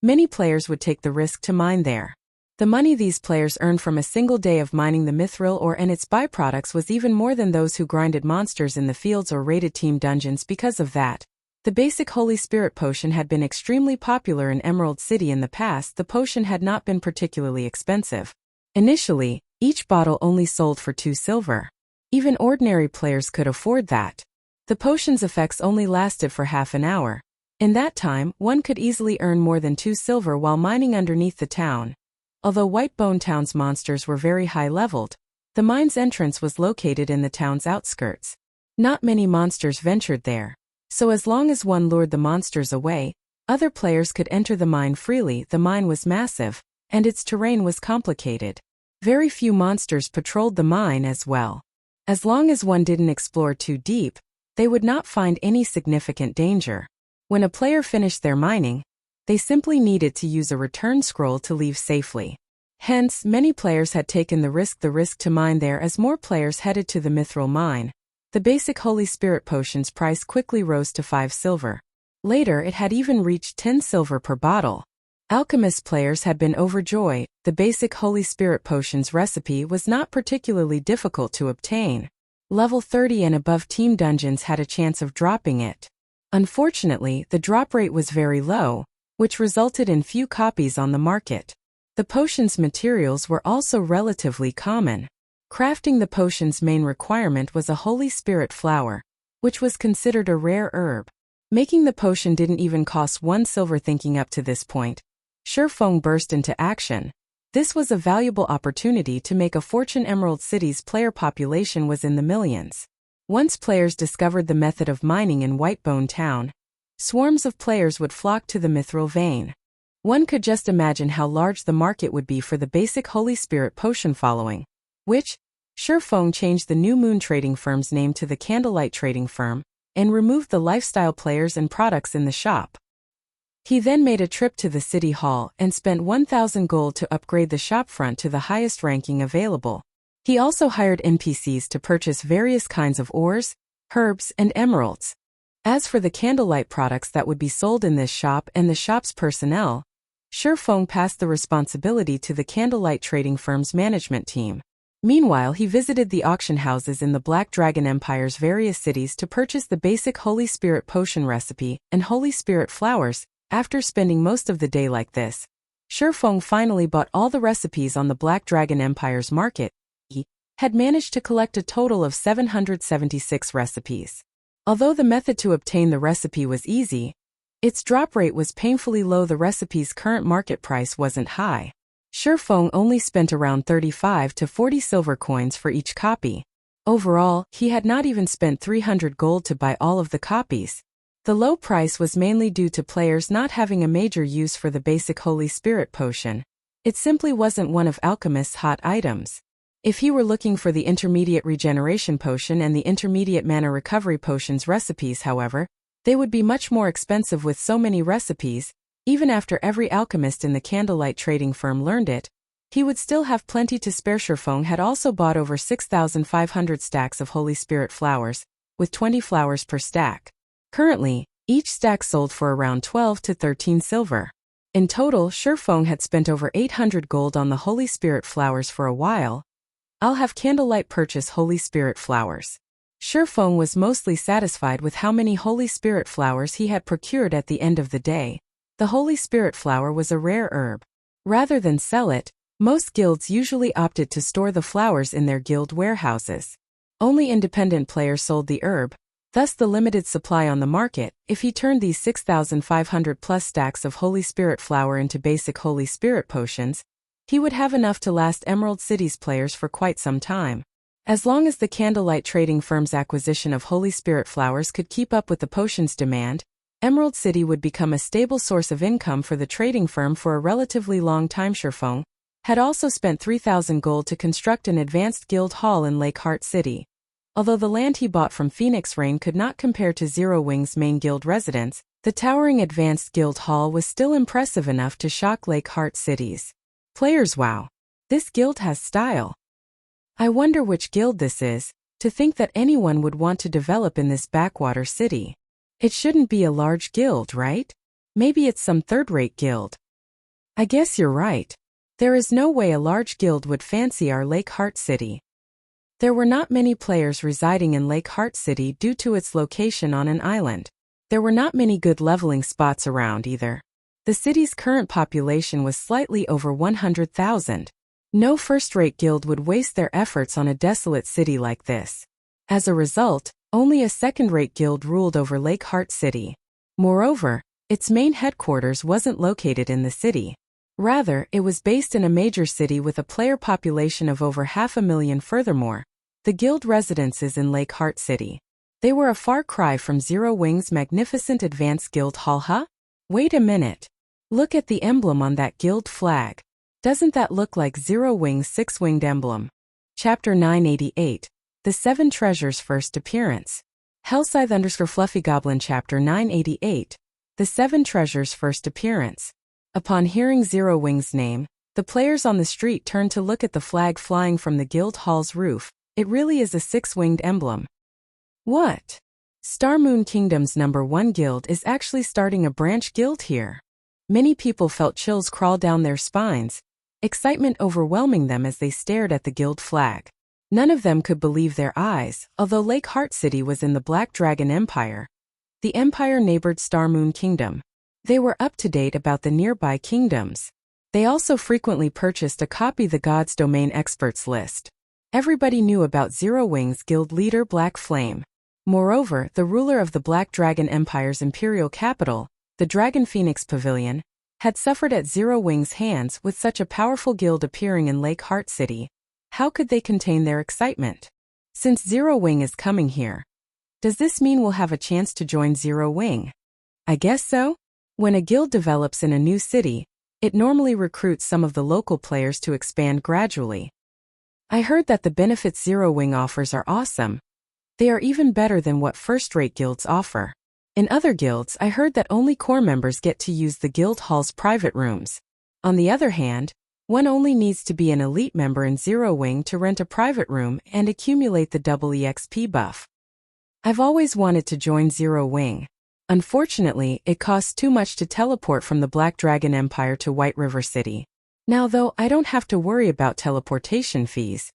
Many players would take the risk to mine there. The money these players earned from a single day of mining the mithril ore and its byproducts was even more than those who grinded monsters in the fields or raided team dungeons. Because of that, the basic Holy Spirit potion had been extremely popular in Emerald City in the past. The potion had not been particularly expensive. Initially, each bottle only sold for 2 silver. Even ordinary players could afford that. The potion's effects only lasted for half an hour. In that time, one could easily earn more than 2 silver while mining underneath the town. Although Whitebone Town's monsters were very high-leveled, the mine's entrance was located in the town's outskirts. Not many monsters ventured there, so as long as one lured the monsters away, other players could enter the mine freely. The mine was massive, and its terrain was complicated. Very few monsters patrolled the mine as well. As long as one didn't explore too deep, they would not find any significant danger. When a player finished their mining, they simply needed to use a return scroll to leave safely. Hence, many players had taken the risk to mine there. As more players headed to the mithril mine, the basic Holy Spirit potion's price quickly rose to 5 silver. Later, it had even reached 10 silver per bottle. Alchemist players had been overjoyed. The basic Holy Spirit potion's recipe was not particularly difficult to obtain. Level 30 and above team dungeons had a chance of dropping it. Unfortunately, the drop rate was very low, which resulted in few copies on the market. The potion's materials were also relatively common. Crafting the potion's main requirement was a Holy Spirit flower, which was considered a rare herb. Making the potion didn't even cost 1 silver. Thinking up to this point, Feng burst into action. This was a valuable opportunity to make a fortune. Emerald City's player population was in the millions. Once players discovered the method of mining in Whitebone Town, swarms of players would flock to the mithril vein. One could just imagine how large the market would be for the basic Holy Spirit potion. Following which, Feng changed the New Moon trading firm's name to the Candlelight trading firm, and removed the lifestyle players and products in the shop. He then made a trip to the city hall and spent 1,000 gold to upgrade the shopfront to the highest ranking available. He also hired NPCs to purchase various kinds of ores, herbs, and emeralds. As for the Candlelight products that would be sold in this shop and the shop's personnel, Feng passed the responsibility to the Candlelight trading firm's management team. Meanwhile, he visited the auction houses in the Black Dragon Empire's various cities to purchase the basic Holy Spirit potion recipe and Holy Spirit flowers. After spending most of the day like this, Feng finally bought all the recipes on the Black Dragon Empire's market. He had managed to collect a total of 776 recipes. Although the method to obtain the recipe was easy, its drop rate was painfully low. The recipe's current market price wasn't high. Feng only spent around 35 to 40 silver coins for each copy. Overall, he had not even spent 300 gold to buy all of the copies. The low price was mainly due to players not having a major use for the basic Holy Spirit potion. It simply wasn't one of Alchemist's hot items. If he were looking for the intermediate regeneration potion and the intermediate mana recovery potions recipes, however, they would be much more expensive with so many recipes. Even after every alchemist in the Candlelight trading firm learned it, he would still have plenty to spare. Feng had also bought over 6,500 stacks of Holy Spirit flowers, with 20 flowers per stack. Currently, each stack sold for around 12 to 13 silver. In total, Feng had spent over 800 gold on the Holy Spirit flowers for a while. I'll have Candlelight purchase Holy Spirit flowers. Feng was mostly satisfied with how many Holy Spirit flowers he had procured at the end of the day. The Holy Spirit flower was a rare herb. Rather than sell it, most guilds usually opted to store the flowers in their guild warehouses. Only independent players sold the herb, thus the limited supply on the market. If he turned these 6,500 plus stacks of Holy Spirit flower into basic Holy Spirit potions, he would have enough to last Emerald City's players for quite some time. As long as the Candlelight trading firm's acquisition of Holy Spirit flowers could keep up with the potion's demand, Emerald City would become a stable source of income for the trading firm for a relatively long time. Feng had also spent 3,000 gold to construct an advanced guild hall in Lake Heart City. Although the land he bought from Phoenix Rain could not compare to Zero Wing's main guild residence, the towering advanced guild hall was still impressive enough to shock Lake Heart City's players. Wow, this guild has style. I wonder which guild this is. To think that anyone would want to develop in this backwater city. It shouldn't be a large guild, right? Maybe it's some third-rate guild. I guess you're right. There is no way a large guild would fancy our Lake Heart City. There were not many players residing in Lake Heart City due to its location on an island. There were not many good leveling spots around either. The city's current population was slightly over 100,000. No first-rate guild would waste their efforts on a desolate city like this. As a result, only a second-rate guild ruled over Lake Heart City. Moreover, its main headquarters wasn't located in the city. Rather, it was based in a major city with a player population of over 500,000. Furthermore, the guild residences in Lake Heart City. They were a far cry from Zero Wing's magnificent advanced guild hall. Huh? Wait a minute. Look at the emblem on that guild flag. Doesn't that look like Zero Wing's six-winged emblem? Chapter 988. The Seven Treasures' First Appearance. Hellscythe_Fluffy Goblin Chapter 988. The Seven Treasures' First Appearance. Upon hearing Zero Wing's name, the players on the street turned to look at the flag flying from the guild hall's roof. It really is a six-winged emblem. What? Star Moon Kingdom's #1 guild is actually starting a branch guild here. Many people felt chills crawl down their spines, excitement overwhelming them as they stared at the guild flag. None of them could believe their eyes. Although Lake Heart City was in the Black Dragon Empire, the empire neighbored Star Moon Kingdom. They were up to date about the nearby kingdoms. They also frequently purchased a copy of the God's Domain Experts list. Everybody knew about Zero Wing's guild leader Black Flame. Moreover, the ruler of the Black Dragon Empire's imperial capital, the Dragon Phoenix Pavilion, had suffered at Zero Wing's hands. With such a powerful guild appearing in Lake Heart City, how could they contain their excitement? Since Zero Wing is coming here, does this mean we'll have a chance to join Zero Wing? I guess so. When a guild develops in a new city, it normally recruits some of the local players to expand gradually. I heard that the benefits Zero Wing offers are awesome. They are even better than what first-rate guilds offer. In other guilds, I heard that only core members get to use the guild hall's private rooms. On the other hand, one only needs to be an elite member in Zero Wing to rent a private room and accumulate the double EXP buff. I've always wanted to join Zero Wing. Unfortunately, it costs too much to teleport from the Black Dragon Empire to White River City. Now though, I don't have to worry about teleportation fees.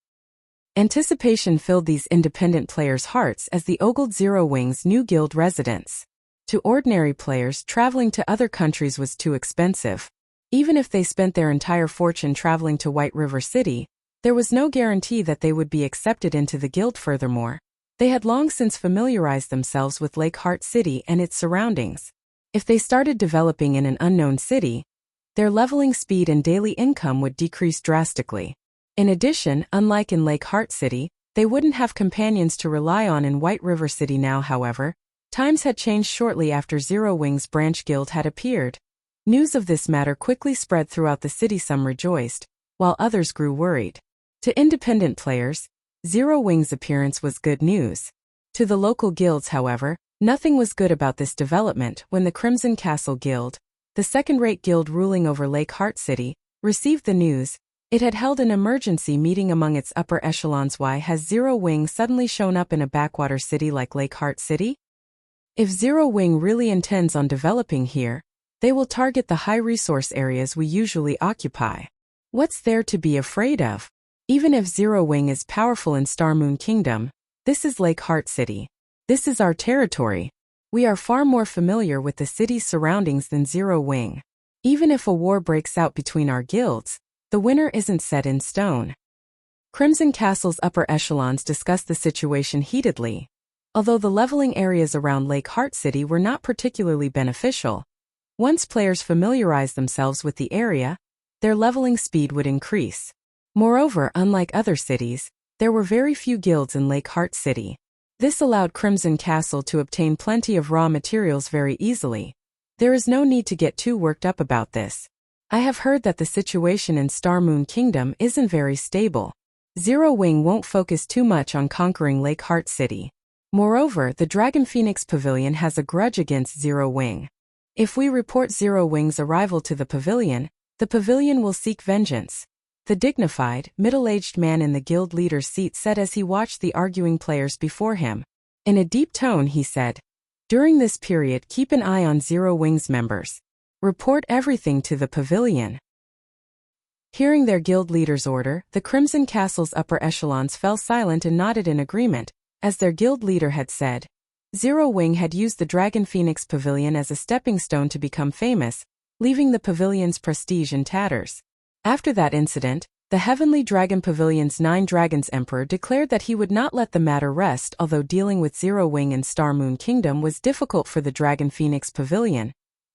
Anticipation filled these independent players' hearts as they ogled Zero Wing's new guild residence. To ordinary players, traveling to other countries was too expensive. Even if they spent their entire fortune traveling to White River City, there was no guarantee that they would be accepted into the guild. Furthermore, they had long since familiarized themselves with Lake Heart City and its surroundings. If they started developing in an unknown city, their leveling speed and daily income would decrease drastically. In addition, unlike in Lake Heart City, they wouldn't have companions to rely on in White River City now. However, times had changed shortly after Zero Wing's branch guild had appeared. News of this matter quickly spread throughout the city. Some rejoiced, while others grew worried. To independent players, Zero Wing's appearance was good news. To the local guilds, however, nothing was good about this development. When the Crimson Castle Guild, the second-rate guild ruling over Lake Heart City, received the news, it had held an emergency meeting among its upper echelons. Why has Zero Wing suddenly shown up in a backwater city like Lake Heart City? If Zero Wing really intends on developing here, they will target the high-resource areas we usually occupy. What's there to be afraid of? Even if Zero Wing is powerful in Star Moon Kingdom, this is Lake Heart City. This is our territory. We are far more familiar with the city's surroundings than Zero Wing. Even if a war breaks out between our guilds, the winner isn't set in stone. Crimson Castle's upper echelons discussed the situation heatedly. Although the leveling areas around Lake Heart City were not particularly beneficial, once players familiarized themselves with the area, their leveling speed would increase. Moreover, unlike other cities, there were very few guilds in Lake Heart City. This allowed Crimson Castle to obtain plenty of raw materials very easily. There is no need to get too worked up about this. I have heard that the situation in Star Moon Kingdom isn't very stable. Zero Wing won't focus too much on conquering Lake Heart City. Moreover, the Dragon Phoenix Pavilion has a grudge against Zero Wing. If we report Zero Wing's arrival to the pavilion will seek vengeance. The dignified, middle-aged man in the guild leader's seat said as he watched the arguing players before him. In a deep tone he said, "During this period keep an eye on Zero Wing's members. Report everything to the pavilion." Hearing their guild leader's order, the Crimson Castle's upper echelons fell silent and nodded in agreement, as their guild leader had said. Zero Wing had used the Dragon Phoenix Pavilion as a stepping stone to become famous, leaving the pavilion's prestige in tatters. After that incident, the Heavenly Dragon Pavilion's 9 Dragons Emperor declared that he would not let the matter rest. Although dealing with Zero Wing in Star Moon Kingdom was difficult for the Dragon Phoenix Pavilion,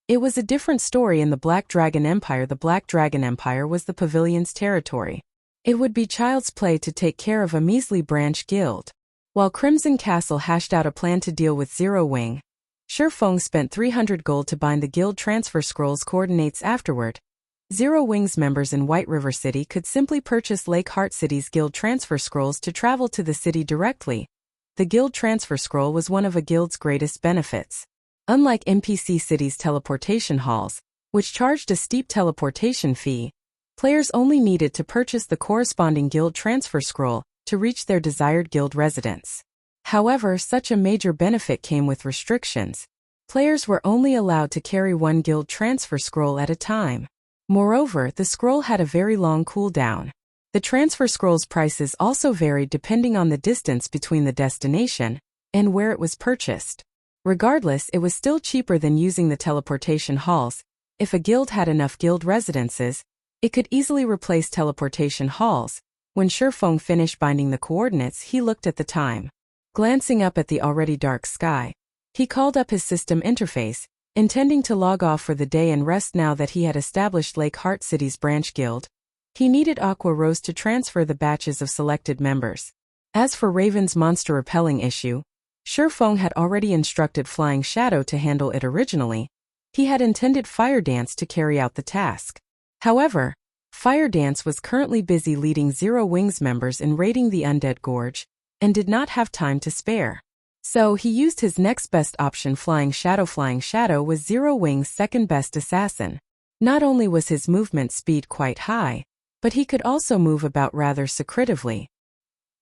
it was a different story in the Black Dragon Empire. The Black Dragon Empire was the pavilion's territory. It would be child's play to take care of a measly branch guild. While Crimson Castle hashed out a plan to deal with Zero Wing, Feng spent 300 gold to bind the guild transfer scrolls coordinates afterward. Zero Wing's members in White River City could simply purchase Lake Heart City's guild transfer scrolls to travel to the city directly. The guild transfer scroll was one of a guild's greatest benefits. Unlike NPC City's teleportation halls, which charged a steep teleportation fee, players only needed to purchase the corresponding guild transfer scroll to reach their desired guild residence. However, such a major benefit came with restrictions. Players were only allowed to carry one guild transfer scroll at a time. Moreover, the scroll had a very long cooldown. The transfer scroll's prices also varied depending on the distance between the destination and where it was purchased. Regardless, it was still cheaper than using the teleportation halls. If a guild had enough guild residences, it could easily replace teleportation halls. When Feng finished binding the coordinates, he looked at the time. Glancing up at the already dark sky, he called up his system interface, intending to log off for the day and rest. Now that he had established Lake Heart City's branch guild, he needed Aqua Rose to transfer the batches of selected members. As for Raven's monster repelling issue, Feng had already instructed Flying Shadow to handle it originally. He had intended Fire Dance to carry out the task. However, Fire Dance was currently busy leading Zero Wing's members in raiding the Undead Gorge, and did not have time to spare. So he used his next best option, Flying Shadow. Flying Shadow was Zero Wing's second best assassin. Not only was his movement speed quite high, but he could also move about rather secretively.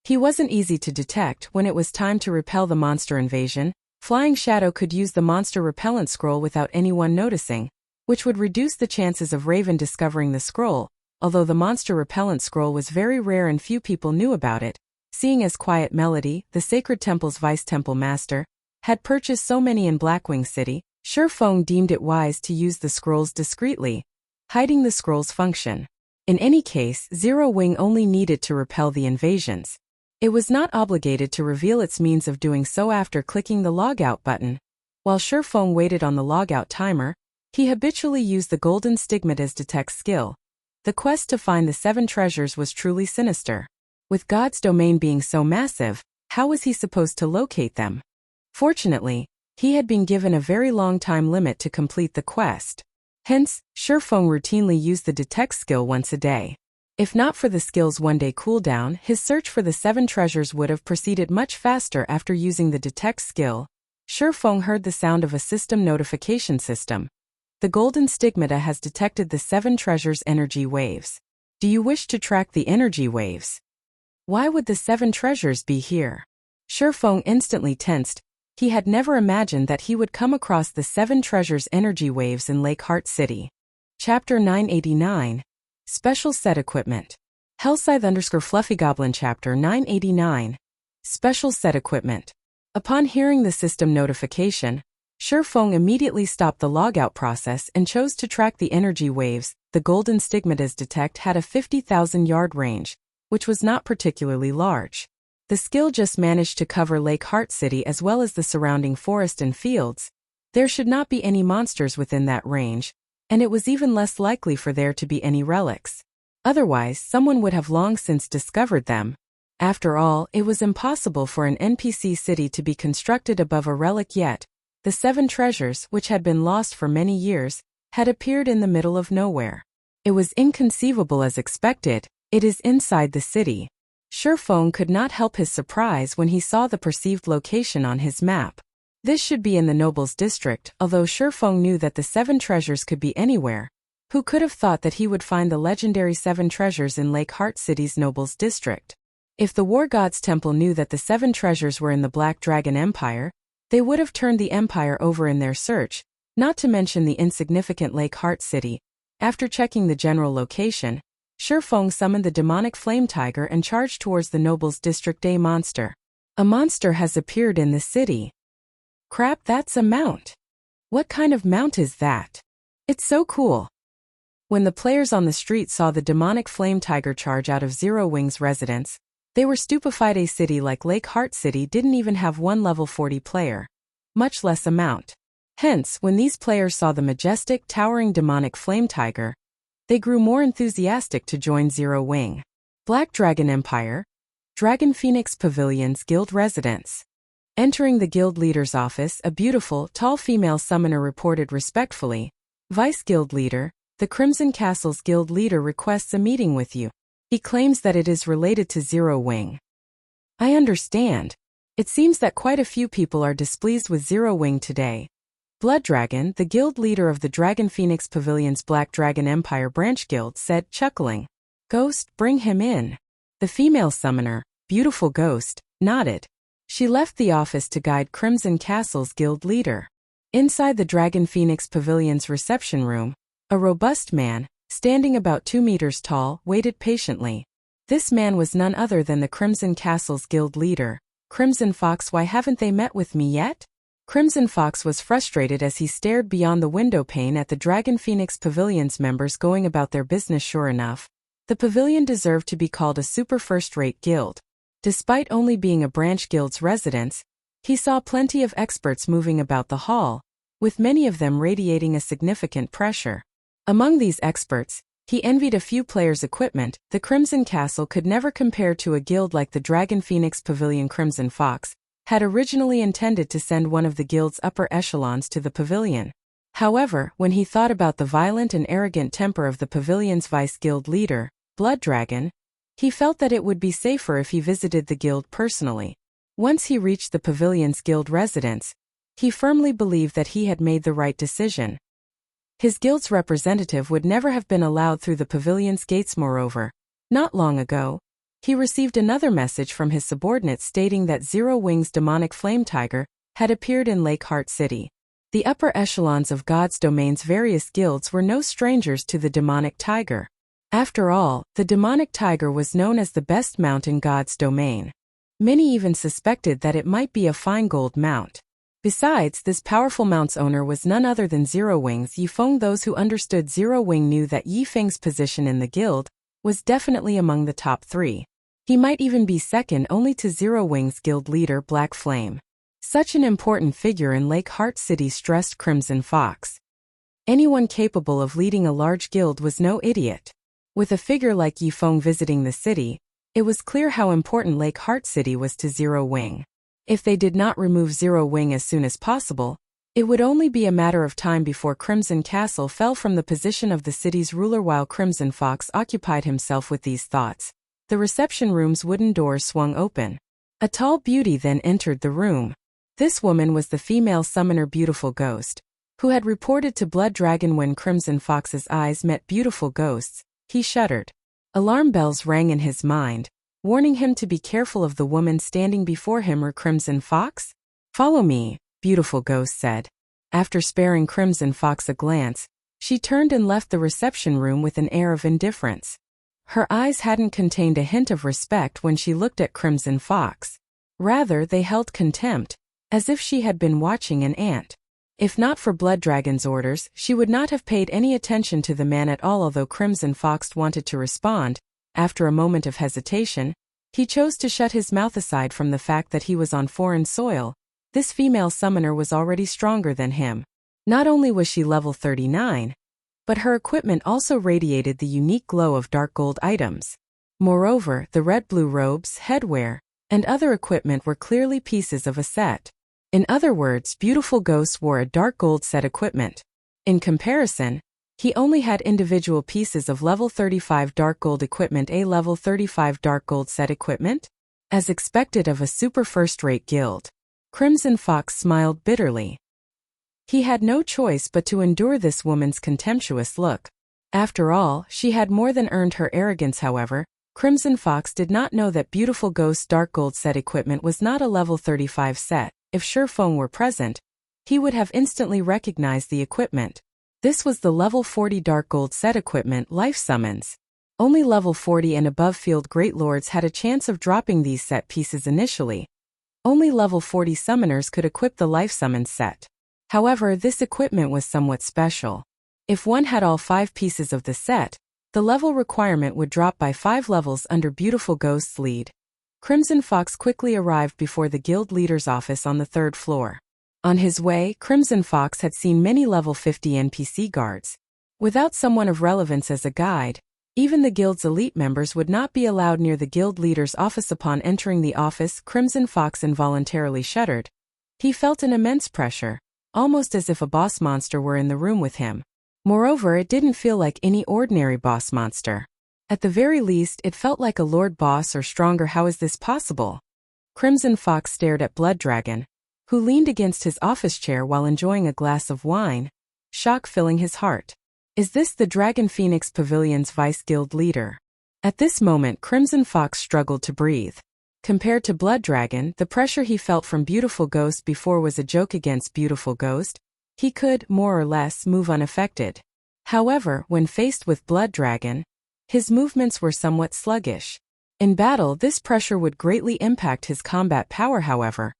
He wasn't easy to detect. When it was time to repel the monster invasion, Flying Shadow could use the monster repellent scroll without anyone noticing, which would reduce the chances of Raven discovering the scroll. Although the monster repellent scroll was very rare and few people knew about it, seeing as Quiet Melody, the Sacred Temple's vice-temple master, had purchased so many in Blackwing City, Feng deemed it wise to use the scrolls discreetly, hiding the scroll's function. In any case, Zero Wing only needed to repel the invasions. It was not obligated to reveal its means of doing so after clicking the logout button. While Feng waited on the logout timer, he habitually used the golden stigmata's detect skill. The quest to find the 7 treasures was truly sinister. With God's domain being so massive, how was he supposed to locate them? Fortunately, he had been given a very long time limit to complete the quest. Hence, Feng routinely used the detect skill once a day. If not for the skill's one-day cooldown, his search for the 7 treasures would have proceeded much faster after using the detect skill. Feng heard the sound of a system notification system. The golden stigmata has detected the 7 treasures' energy waves. Do you wish to track the energy waves? Why would the 7 treasures be here? Feng instantly tensed. He had never imagined that he would come across the 7 treasures' energy waves in Lake Heart City. Chapter 989. Special Set Equipment. Hellscythe_Fluffy Goblin Chapter 989. Special Set Equipment. Upon hearing the system notification, Feng immediately stopped the logout process and chose to track the energy waves. The golden stigmata's detect had a 50,000-yard range, which was not particularly large. The skill just managed to cover Lake Heart City as well as the surrounding forest and fields. There should not be any monsters within that range, and it was even less likely for there to be any relics. Otherwise, someone would have long since discovered them. After all, it was impossible for an NPC city to be constructed above a relic yet. The 7 treasures, which had been lost for many years, had appeared in the middle of nowhere. It was inconceivable as expected. It is inside the city. Feng could not help his surprise when he saw the perceived location on his map. This should be in the Nobles District, although Feng knew that the 7 treasures could be anywhere. Who could have thought that he would find the legendary 7 treasures in Lake Heart City's Nobles District? If the War God's Temple knew that the 7 treasures were in the Black Dragon Empire, they would have turned the Empire over in their search, not to mention the insignificant Lake Heart City. After checking the general location, Feng summoned the demonic flame tiger and charged towards the Nobles District. A monster. A monster has appeared in the city. Crap, that's a mount. What kind of mount is that? It's so cool. When the players on the street saw the demonic flame tiger charge out of Zero Wing's residence, they were stupefied. A city like Lake Heart City didn't even have one level 40 player, much less a mount. Hence, when these players saw the majestic, towering demonic flame tiger, they grew more enthusiastic to join Zero Wing. Black Dragon Empire, Dragon Phoenix Pavilion's guild residence. Entering the guild leader's office, a beautiful, tall female summoner reported respectfully, "Vice Guild Leader, the Crimson Castle's guild leader requests a meeting with you. He claims that it is related to Zero Wing." I understand. It seems that quite a few people are displeased with Zero Wing today. Blood Dragon, the guild leader of the Dragon Phoenix Pavilion's Black Dragon Empire branch guild, said, chuckling. "Ghost, bring him in." The female summoner, Beautiful Ghost, nodded. She left the office to guide Crimson Castle's guild leader. Inside the Dragon Phoenix Pavilion's reception room, a robust man, standing about 2 meters tall, waited patiently. This man was none other than the Crimson Castle's guild leader. Crimson Fox, why haven't they met with me yet? Crimson Fox was frustrated as he stared beyond the window pane at the Dragon Phoenix Pavilion's members going about their business. Sure enough, the pavilion deserved to be called a super first-rate guild. Despite only being a branch guild's residence, he saw plenty of experts moving about the hall, with many of them radiating a significant pressure. Among these experts, he envied a few players' equipment. The Crimson Castle could never compare to a guild like the Dragon Phoenix Pavilion. Crimson Fox had originally intended to send one of the guild's upper echelons to the pavilion. However, when he thought about the violent and arrogant temper of the pavilion's vice guild leader, Blood Dragon, he felt that it would be safer if he visited the guild personally. Once he reached the pavilion's guild residence, he firmly believed that he had made the right decision. His guild's representative would never have been allowed through the pavilion's gates. Moreover, not long ago, he received another message from his subordinates stating that Zero Wing's demonic flame tiger had appeared in Lake Heart City. The upper echelons of God's domain's various guilds were no strangers to the demonic tiger. After all, the demonic tiger was known as the best mount in God's domain. Many even suspected that it might be a fine gold mount. Besides, this powerful mount's owner was none other than Zero Wing's Yi Feng. Those who understood Zero Wing knew that Yi Feng's position in the guild was definitely among the top 3. He might even be second only to Zero Wing's guild leader Black Flame. Such an important figure in Lake Heart City stressed Crimson Fox. Anyone capable of leading a large guild was no idiot. With a figure like Yi Feng visiting the city, it was clear how important Lake Heart City was to Zero Wing. If they did not remove Zero Wing as soon as possible, it would only be a matter of time before Crimson Castle fell from the position of the city's ruler. While Crimson Fox occupied himself with these thoughts, the reception room's wooden doors swung open. A tall beauty then entered the room. This woman was the female summoner Beautiful Ghost, who had reported to Blood Dragon. When Crimson Fox's eyes met Beautiful Ghost's, he shuddered. Alarm bells rang in his mind, warning him to be careful of the woman standing before him. Or Crimson Fox? Follow me, Beautiful Ghost said. After sparing Crimson Fox a glance, she turned and left the reception room with an air of indifference. Her eyes hadn't contained a hint of respect when she looked at Crimson Fox. Rather, they held contempt, as if she had been watching an ant. If not for Blood Dragon's orders, she would not have paid any attention to the man at all. Although Crimson Fox wanted to respond, after a moment of hesitation, he chose to shut his mouth. Aside from the fact that he was on foreign soil, this female summoner was already stronger than him. Not only was she level 39, but her equipment also radiated the unique glow of dark gold items. Moreover, the red-blue robes, headwear, and other equipment were clearly pieces of a set. In other words, Beautiful Ghost wore a dark gold set equipment. In comparison, he only had individual pieces of level 35 dark gold equipment. A level 35 dark gold set equipment? As expected of a super first-rate guild. Crimson Fox smiled bitterly. He had no choice but to endure this woman's contemptuous look. After all, she had more than earned her arrogance. However, Crimson Fox did not know that Beautiful Ghost's dark gold set equipment was not a level 35 set. If Feng were present, he would have instantly recognized the equipment. This was the level 40 dark gold set equipment, Life Summons. Only level 40 and above field Great Lords had a chance of dropping these set pieces initially. Only level 40 summoners could equip the Life Summons set. However, this equipment was somewhat special. If one had all 5 pieces of the set, the level requirement would drop by 5 levels under Beautiful Ghost's lead. Crimson Fox quickly arrived before the guild leader's office on the 3rd floor. On his way, Crimson Fox had seen many level 50 NPC guards. Without someone of relevance as a guide, even the guild's elite members would not be allowed near the guild leader's office. Upon entering the office, Crimson Fox involuntarily shuddered. He felt an immense pressure, almost as if a boss monster were in the room with him. Moreover, it didn't feel like any ordinary boss monster. At the very least, it felt like a lord boss or stronger. How is this possible? Crimson Fox stared at Blood Dragon, who leaned against his office chair while enjoying a glass of wine, shock filling his heart. Is this the Dragon Phoenix Pavilion's vice guild leader? At this moment, Crimson Fox struggled to breathe. Compared to Blood Dragon, the pressure he felt from Beautiful Ghost before was a joke. Against Beautiful Ghost, he could, more or less, move unaffected. However, when faced with Blood Dragon, his movements were somewhat sluggish. In battle, this pressure would greatly impact his combat power. However,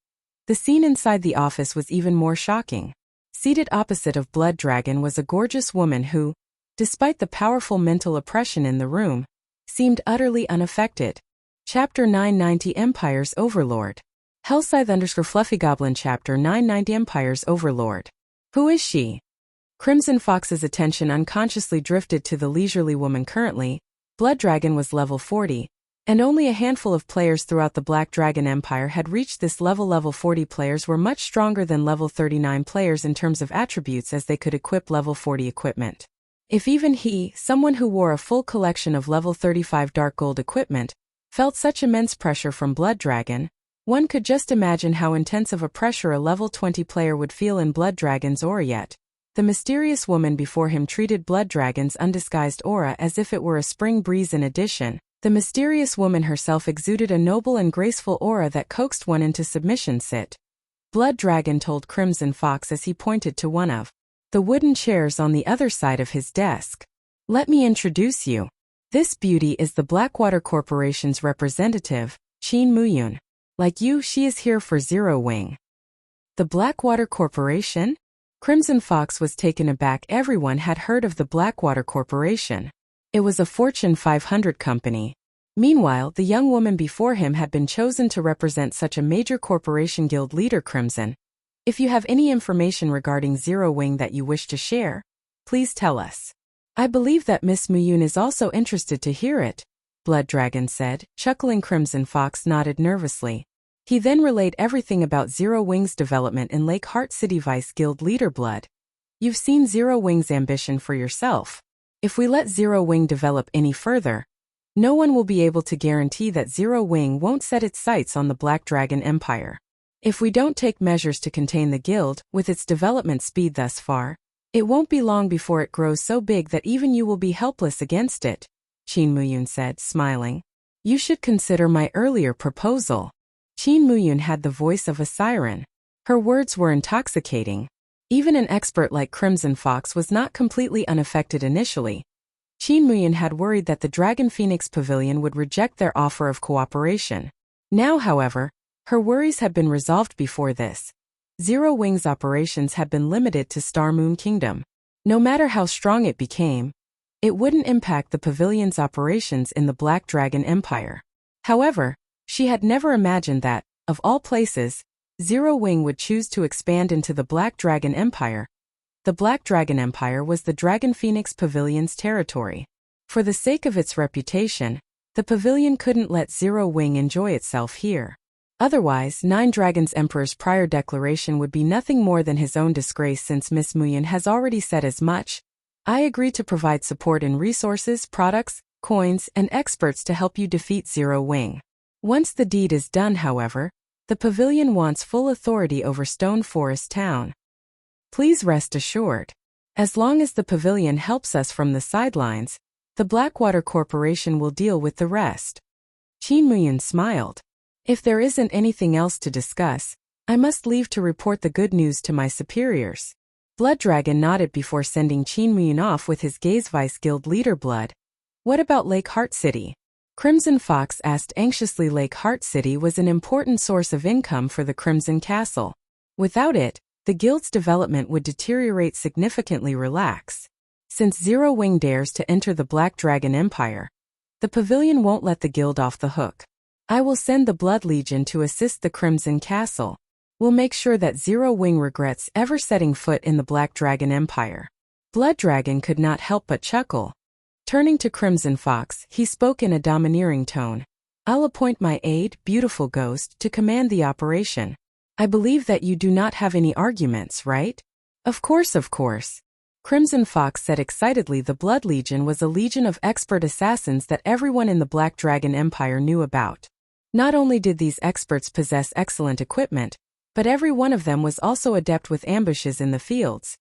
the scene inside the office was even more shocking. Seated opposite of Blood Dragon was a gorgeous woman who, despite the powerful mental oppression in the room, seemed utterly unaffected. Chapter 990 Empire's Overlord. Hellscythe_FluffyGoblin Chapter 990 Empire's Overlord. Who is she? Crimson Fox's attention unconsciously drifted to the leisurely woman. Currently, Blood Dragon was level 40, and only a handful of players throughout the Black Dragon Empire had reached this level. Level 40 players were much stronger than level 39 players in terms of attributes, as they could equip level 40 equipment. If even he, someone who wore a full collection of level 35 dark gold equipment, felt such immense pressure from Blood Dragon, one could just imagine how intense of a pressure a level 20 player would feel in Blood Dragon's aura. Yet, the mysterious woman before him treated Blood Dragon's undisguised aura as if it were a spring breeze. In addition, the mysterious woman herself exuded a noble and graceful aura that coaxed one into submission. Sit. Blood Dragon told Crimson Fox as he pointed to one of the wooden chairs on the other side of his desk. Let me introduce you. This beauty is the Blackwater Corporation's representative, Qin Muyun. Like you, she is here for Zero Wing. The Blackwater Corporation? Crimson Fox was taken aback. Everyone had heard of the Blackwater Corporation. It was a Fortune 500 company. Meanwhile, the young woman before him had been chosen to represent such a major corporation. Guild leader Crimson, if you have any information regarding Zero Wing that you wish to share, please tell us. I believe that Miss Muyun is also interested to hear it, Blood Dragon said, chuckling. Crimson Fox nodded nervously. He then relayed everything about Zero Wing's development in Lake Heart City. Vice Guild leader Blood, you've seen Zero Wing's ambition for yourself. If we let Zero Wing develop any further, no one will be able to guarantee that Zero Wing won't set its sights on the Black Dragon Empire. If we don't take measures to contain the guild, with its development speed thus far, it won't be long before it grows so big that even you will be helpless against it, Qin Muyun said, smiling. You should consider my earlier proposal. Qin Muyun had the voice of a siren. Her words were intoxicating. Even an expert like Crimson Fox was not completely unaffected initially. Qin Muyun had worried that the Dragon Phoenix Pavilion would reject their offer of cooperation. Now, however, her worries had been resolved. Before this, Zero Wing's operations had been limited to Star Moon Kingdom. No matter how strong it became, it wouldn't impact the pavilion's operations in the Black Dragon Empire. However, she had never imagined that, of all places, Zero Wing would choose to expand into the Black Dragon Empire. The Black Dragon Empire was the Dragon Phoenix Pavilion's territory. For the sake of its reputation, the pavilion couldn't let Zero Wing enjoy itself here. Otherwise, Nine Dragons Emperor's prior declaration would be nothing more than his own disgrace. Since Miss Muyun has already said as much, I agree to provide support in resources, products, coins, and experts to help you defeat Zero Wing. Once the deed is done, however, the pavilion wants full authority over Stone Forest Town. Please rest assured. As long as the pavilion helps us from the sidelines, the Blackwater Corporation will deal with the rest. Qin Muyun smiled. If there isn't anything else to discuss, I must leave to report the good news to my superiors. Blood Dragon nodded before sending Qin Muyun off with his gaze. Vice Guild leader Blood, what about Lake Heart City? Crimson Fox asked anxiously. Lake Heart City was an important source of income for the Crimson Castle. Without it, the guild's development would deteriorate significantly. Relax. Since Zero Wing dares to enter the Black Dragon Empire, the pavilion won't let the guild off the hook. I will send the Blood Legion to assist the Crimson Castle. We'll make sure that Zero Wing regrets ever setting foot in the Black Dragon Empire. Blood Dragon could not help but chuckle. Turning to Crimson Fox, he spoke in a domineering tone. I'll appoint my aide, Beautiful Ghost, to command the operation. I believe that you do not have any arguments, right? Of course, of course. Crimson Fox said excitedly. The Blood Legion was a legion of expert assassins that everyone in the Black Dragon Empire knew about. Not only did these experts possess excellent equipment, but every one of them was also adept with ambushes in the fields.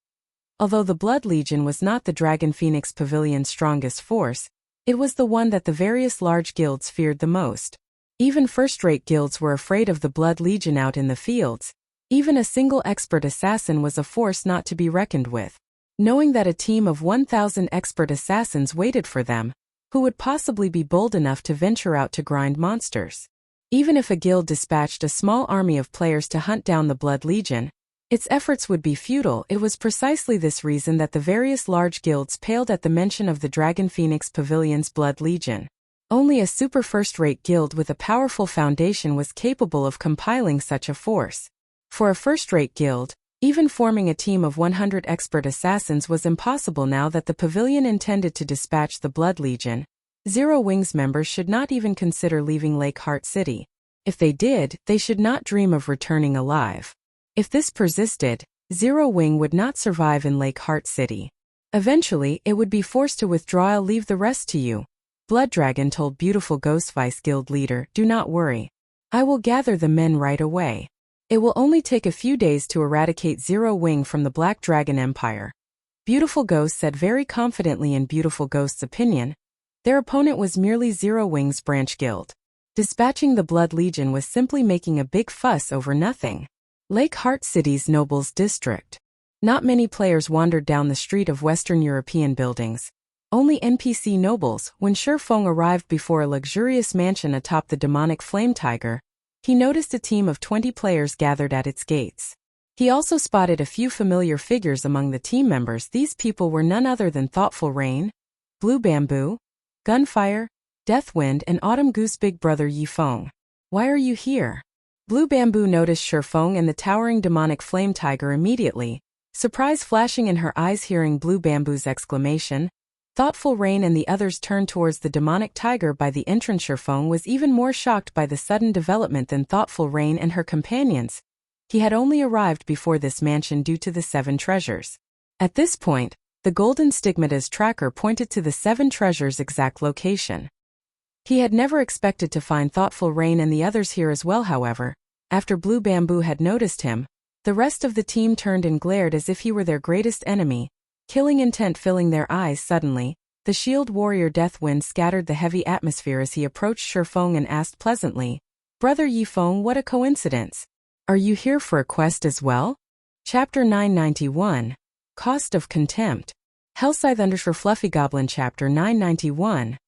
Although the Blood Legion was not the Dragon Phoenix Pavilion's strongest force, it was the one that the various large guilds feared the most. Even first-rate guilds were afraid of the Blood Legion out in the fields. Even a single expert assassin was a force not to be reckoned with. Knowing that a team of 1,000 expert assassins waited for them, who would possibly be bold enough to venture out to grind monsters. Even if a guild dispatched a small army of players to hunt down the Blood Legion, its efforts would be futile. It was precisely this reason that the various large guilds paled at the mention of the Dragon Phoenix Pavilion's Blood Legion. Only a super first-rate guild with a powerful foundation was capable of compiling such a force. For a first-rate guild, even forming a team of 100 expert assassins was impossible. Now that the pavilion intended to dispatch the Blood Legion, Zero Wing's members should not even consider leaving Lake Heart City. If they did, they should not dream of returning alive. If this persisted, Zero Wing would not survive in Lake Heart City. Eventually, it would be forced to withdraw. I'll leave the rest to you, Blood Dragon told Beautiful Ghost. Vice Guild leader, do not worry. I will gather the men right away. It will only take a few days to eradicate Zero Wing from the Black Dragon Empire. Beautiful Ghost said very confidently. In Beautiful Ghost's opinion, their opponent was merely Zero Wing's branch guild. Dispatching the Blood Legion was simply making a big fuss over nothing. Lake Heart City's Nobles District. Not many players wandered down the street of Western European buildings. Only NPC nobles. When Feng arrived before a luxurious mansion atop the demonic flame tiger, He noticed a team of 20 players gathered at its gates. He also spotted a few familiar figures among the team members. These people were none other than Thoughtful Rain, Blue Bamboo, Gunfire, Deathwind, and Autumn Goose big brother Yi Feng. Why are you here? Blue Bamboo noticed Feng and the towering demonic flame tiger immediately, surprise flashing in her eyes hearing Blue Bamboo's exclamation. Thoughtful Rain and the others turned towards the demonic tiger by the entrance. Feng was even more shocked by the sudden development than Thoughtful Rain and her companions. He had only arrived before this mansion due to the 7 treasures. At this point, the golden stigmata's tracker pointed to the 7 treasures' exact location. He had never expected to find Thoughtful Rain and the others here as well. However, after Blue Bamboo had noticed him, the rest of the team turned and glared as if he were their greatest enemy, killing intent filling their eyes. Suddenly, the shield warrior Deathwind scattered the heavy atmosphere as he approached Feng and asked pleasantly, "Brother Yi Feng, what a coincidence. Are you here for a quest as well?" Chapter 991, Cost of Contempt. Hellscythe _ Fluffy Goblin. Chapter 991,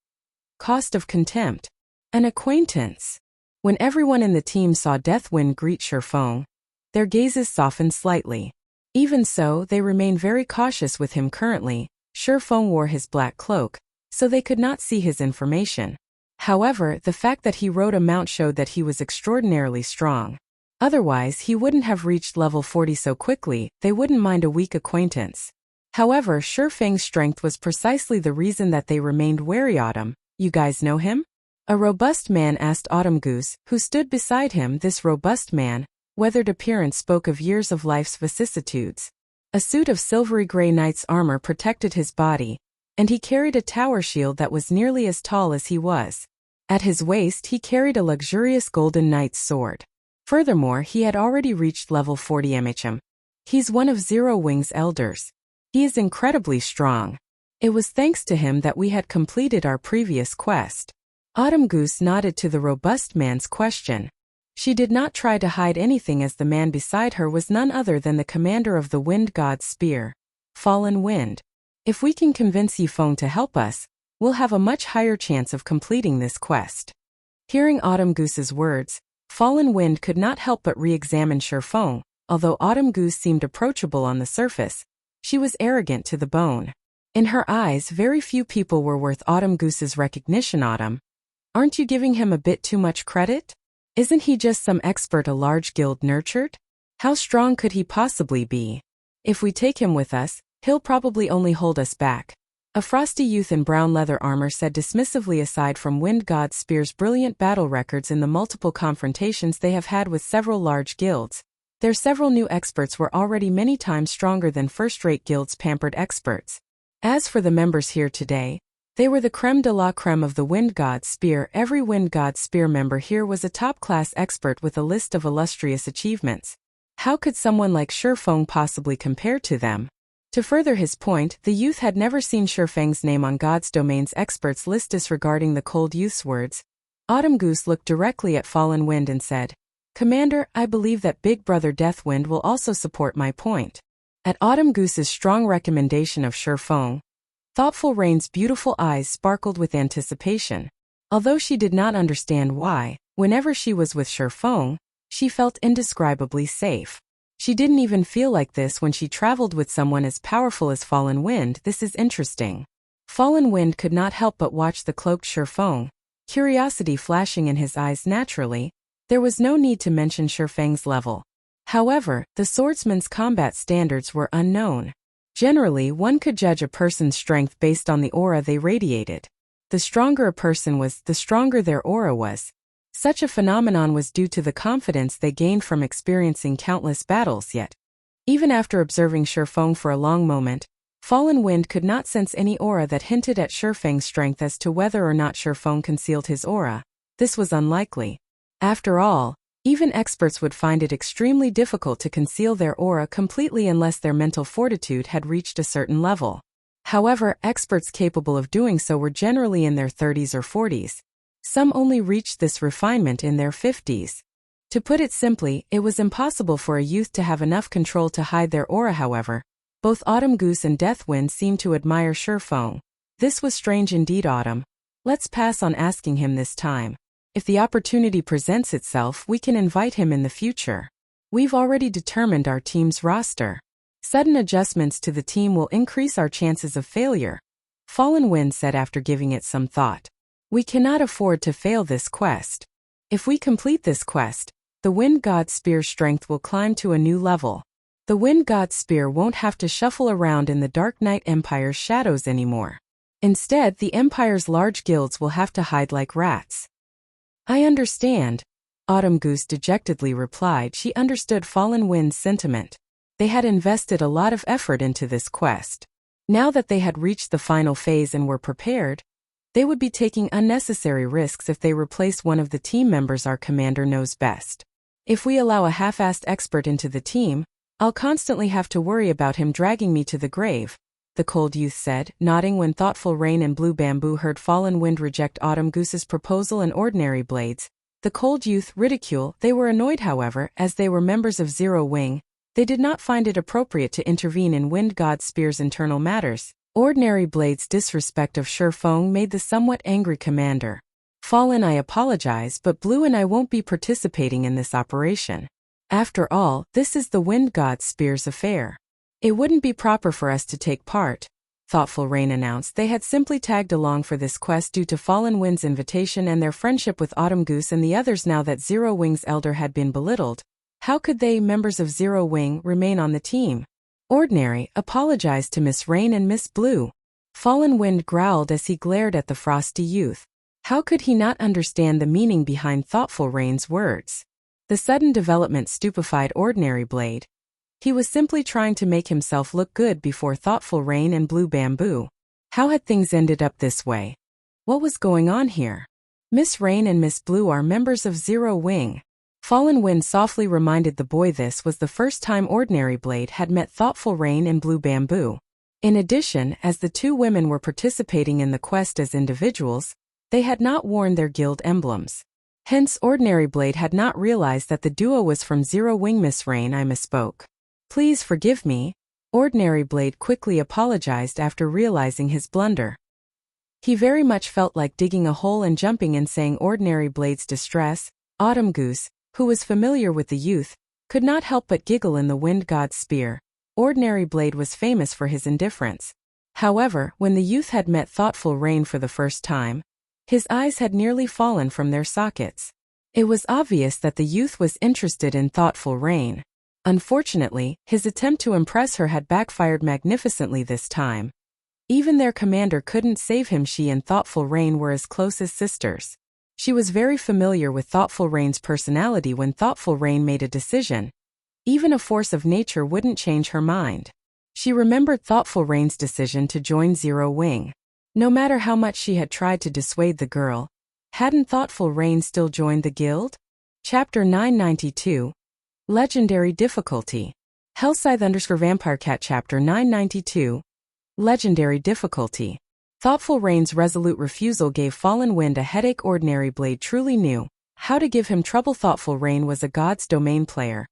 Cost of Contempt. An acquaintance. When everyone in the team saw Deathwind greet Feng, their gazes softened slightly. Even so, they remained very cautious with him currently. Feng wore his black cloak, so they could not see his information. However, the fact that he rode a mount showed that he was extraordinarily strong. Otherwise, he wouldn't have reached level 40 so quickly. They wouldn't mind a weak acquaintance. However, Feng's strength was precisely the reason that they remained wary. "Autumn, you guys know him?" A robust man asked Autumn Goose, who stood beside him. This robust man, weathered appearance spoke of years of life's vicissitudes. A suit of silvery gray knight's armor protected his body, and he carried a tower shield that was nearly as tall as he was. At his waist he carried a luxurious golden knight's sword. Furthermore, he had already reached level 40 MHM. He's one of Zero Wing's elders. He is incredibly strong. It was thanks to him that we had completed our previous quest. Autumn Goose nodded to the robust man's question. She did not try to hide anything as the man beside her was none other than the commander of the Wind God's Spear, Fallen Wind. "If we can convince Yi Feng to help us, we'll have a much higher chance of completing this quest." Hearing Autumn Goose's words, Fallen Wind could not help but re-examine Feng. Although Autumn Goose seemed approachable on the surface, she was arrogant to the bone. In her eyes, very few people were worth Autumn Goose's recognition. "Autumn, aren't you giving him a bit too much credit? Isn't he just some expert a large guild nurtured? How strong could he possibly be? If we take him with us, he'll probably only hold us back." A frosty youth in brown leather armor said dismissively. Aside from Wind God Spear's brilliant battle records in the multiple confrontations they have had with several large guilds, their several new experts were already many times stronger than first-rate guilds' pampered experts. As for the members here today, they were the creme de la creme of the Wind God Spear. Every Wind God Spear member here was a top-class expert with a list of illustrious achievements. How could someone like Feng possibly compare to them? To further his point, the youth had never seen Feng's name on God's Domain's experts list. Disregarding the cold youth's words, Autumn Goose looked directly at Fallen Wind and said, "Commander, I believe that Big Brother Deathwind will also support my point." At Autumn Goose's strong recommendation of Feng, Thoughtful Rain's beautiful eyes sparkled with anticipation. Although she did not understand why, whenever she was with Feng, she felt indescribably safe. She didn't even feel like this when she traveled with someone as powerful as Fallen Wind. This is interesting. Fallen Wind could not help but watch the cloaked Feng, curiosity flashing in his eyes. Naturally, there was no need to mention Feng's level. However, the swordsman's combat standards were unknown. Generally, one could judge a person's strength based on the aura they radiated. The stronger a person was, the stronger their aura was. Such a phenomenon was due to the confidence they gained from experiencing countless battles. Yet, even after observing Feng for a long moment, Fallen Wind could not sense any aura that hinted at Feng's strength. As to whether or not Feng concealed his aura, this was unlikely. After all, even experts would find it extremely difficult to conceal their aura completely unless their mental fortitude had reached a certain level. However, experts capable of doing so were generally in their 30s or 40s. Some only reached this refinement in their 50s. To put it simply, it was impossible for a youth to have enough control to hide their aura. However, both Autumn Goose and Deathwind seemed to admire Feng. This was strange indeed. "Autumn, let's pass on asking him this time. If the opportunity presents itself, we can invite him in the future. We've already determined our team's roster. Sudden adjustments to the team will increase our chances of failure, Fallen Wind said after giving it some thought. We cannot afford to fail this quest. If we complete this quest, the Wind God's Spear's strength will climb to a new level. The Wind God's Spear won't have to shuffle around in the Dark Knight Empire's shadows anymore. Instead, the Empire's large guilds will have to hide like rats. I understand, Autumn Goose dejectedly replied. She understood Fallen Wind's sentiment. They had invested a lot of effort into this quest. Now that they had reached the final phase and were prepared, they would be taking unnecessary risks if they replace one of the team members our commander knows best. If we allow a half-assed expert into the team, I'll constantly have to worry about him dragging me to the grave, the cold youth said, nodding when Thoughtful Rain and Blue Bamboo heard Fallen Wind reject Autumn Goose's proposal and Ordinary Blades. The cold youth ridicule. They were annoyed, however, as they were members of Zero Wing. They did not find it appropriate to intervene in Wind God Spear's internal matters. Ordinary Blade's disrespect of Feng made the somewhat angry commander. Fallen, I apologize, but Blue and I won't be participating in this operation. After all, this is the Wind God Spear's affair. It wouldn't be proper for us to take part, Thoughtful Rain announced. They had simply tagged along for this quest due to Fallen Wind's invitation and their friendship with Autumn Goose and the others. Now that Zero Wing's elder had been belittled, how could they, members of Zero Wing, remain on the team? Ordinary apologized to Miss Rain and Miss Blue. Fallen Wind growled as he glared at the frosty youth. How could he not understand the meaning behind Thoughtful Rain's words? The sudden development stupefied Ordinary Blade. He was simply trying to make himself look good before Thoughtful Rain and Blue Bamboo. How had things ended up this way? What was going on here? Miss Rain and Miss Blue are members of Zero Wing. Fallen Wind softly reminded the boy this was the first time Ordinary Blade had met Thoughtful Rain and Blue Bamboo. In addition, as the two women were participating in the quest as individuals, they had not worn their guild emblems. Hence, Ordinary Blade had not realized that the duo was from Zero Wing. Miss Rain, I misspoke. Please forgive me. Ordinary Blade quickly apologized after realizing his blunder. He very much felt like digging a hole and jumping in, saying Ordinary Blade's distress. Autumn Goose, who was familiar with the youth, could not help but giggle. In the Wind God's Spear, Ordinary Blade was famous for his indifference. However, when the youth had met Thoughtful Rain for the first time, his eyes had nearly fallen from their sockets. It was obvious that the youth was interested in Thoughtful Rain. Unfortunately, his attempt to impress her had backfired magnificently this time. Even their commander couldn't save him. She and Thoughtful Rain were as close as sisters. She was very familiar with Thoughtful Rain's personality. When Thoughtful Rain made a decision, even a force of nature wouldn't change her mind. She remembered Thoughtful Rain's decision to join Zero Wing. No matter how much she had tried to dissuade the girl, hadn't Thoughtful Rain still joined the guild? Chapter 992. Legendary Difficulty. Hellscythe_VampireCat. Chapter 992. Legendary Difficulty. Thoughtful Rain's resolute refusal gave Fallen Wind a headache. Ordinary Blade truly knew how to give him trouble. Thoughtful Rain was a God's Domain player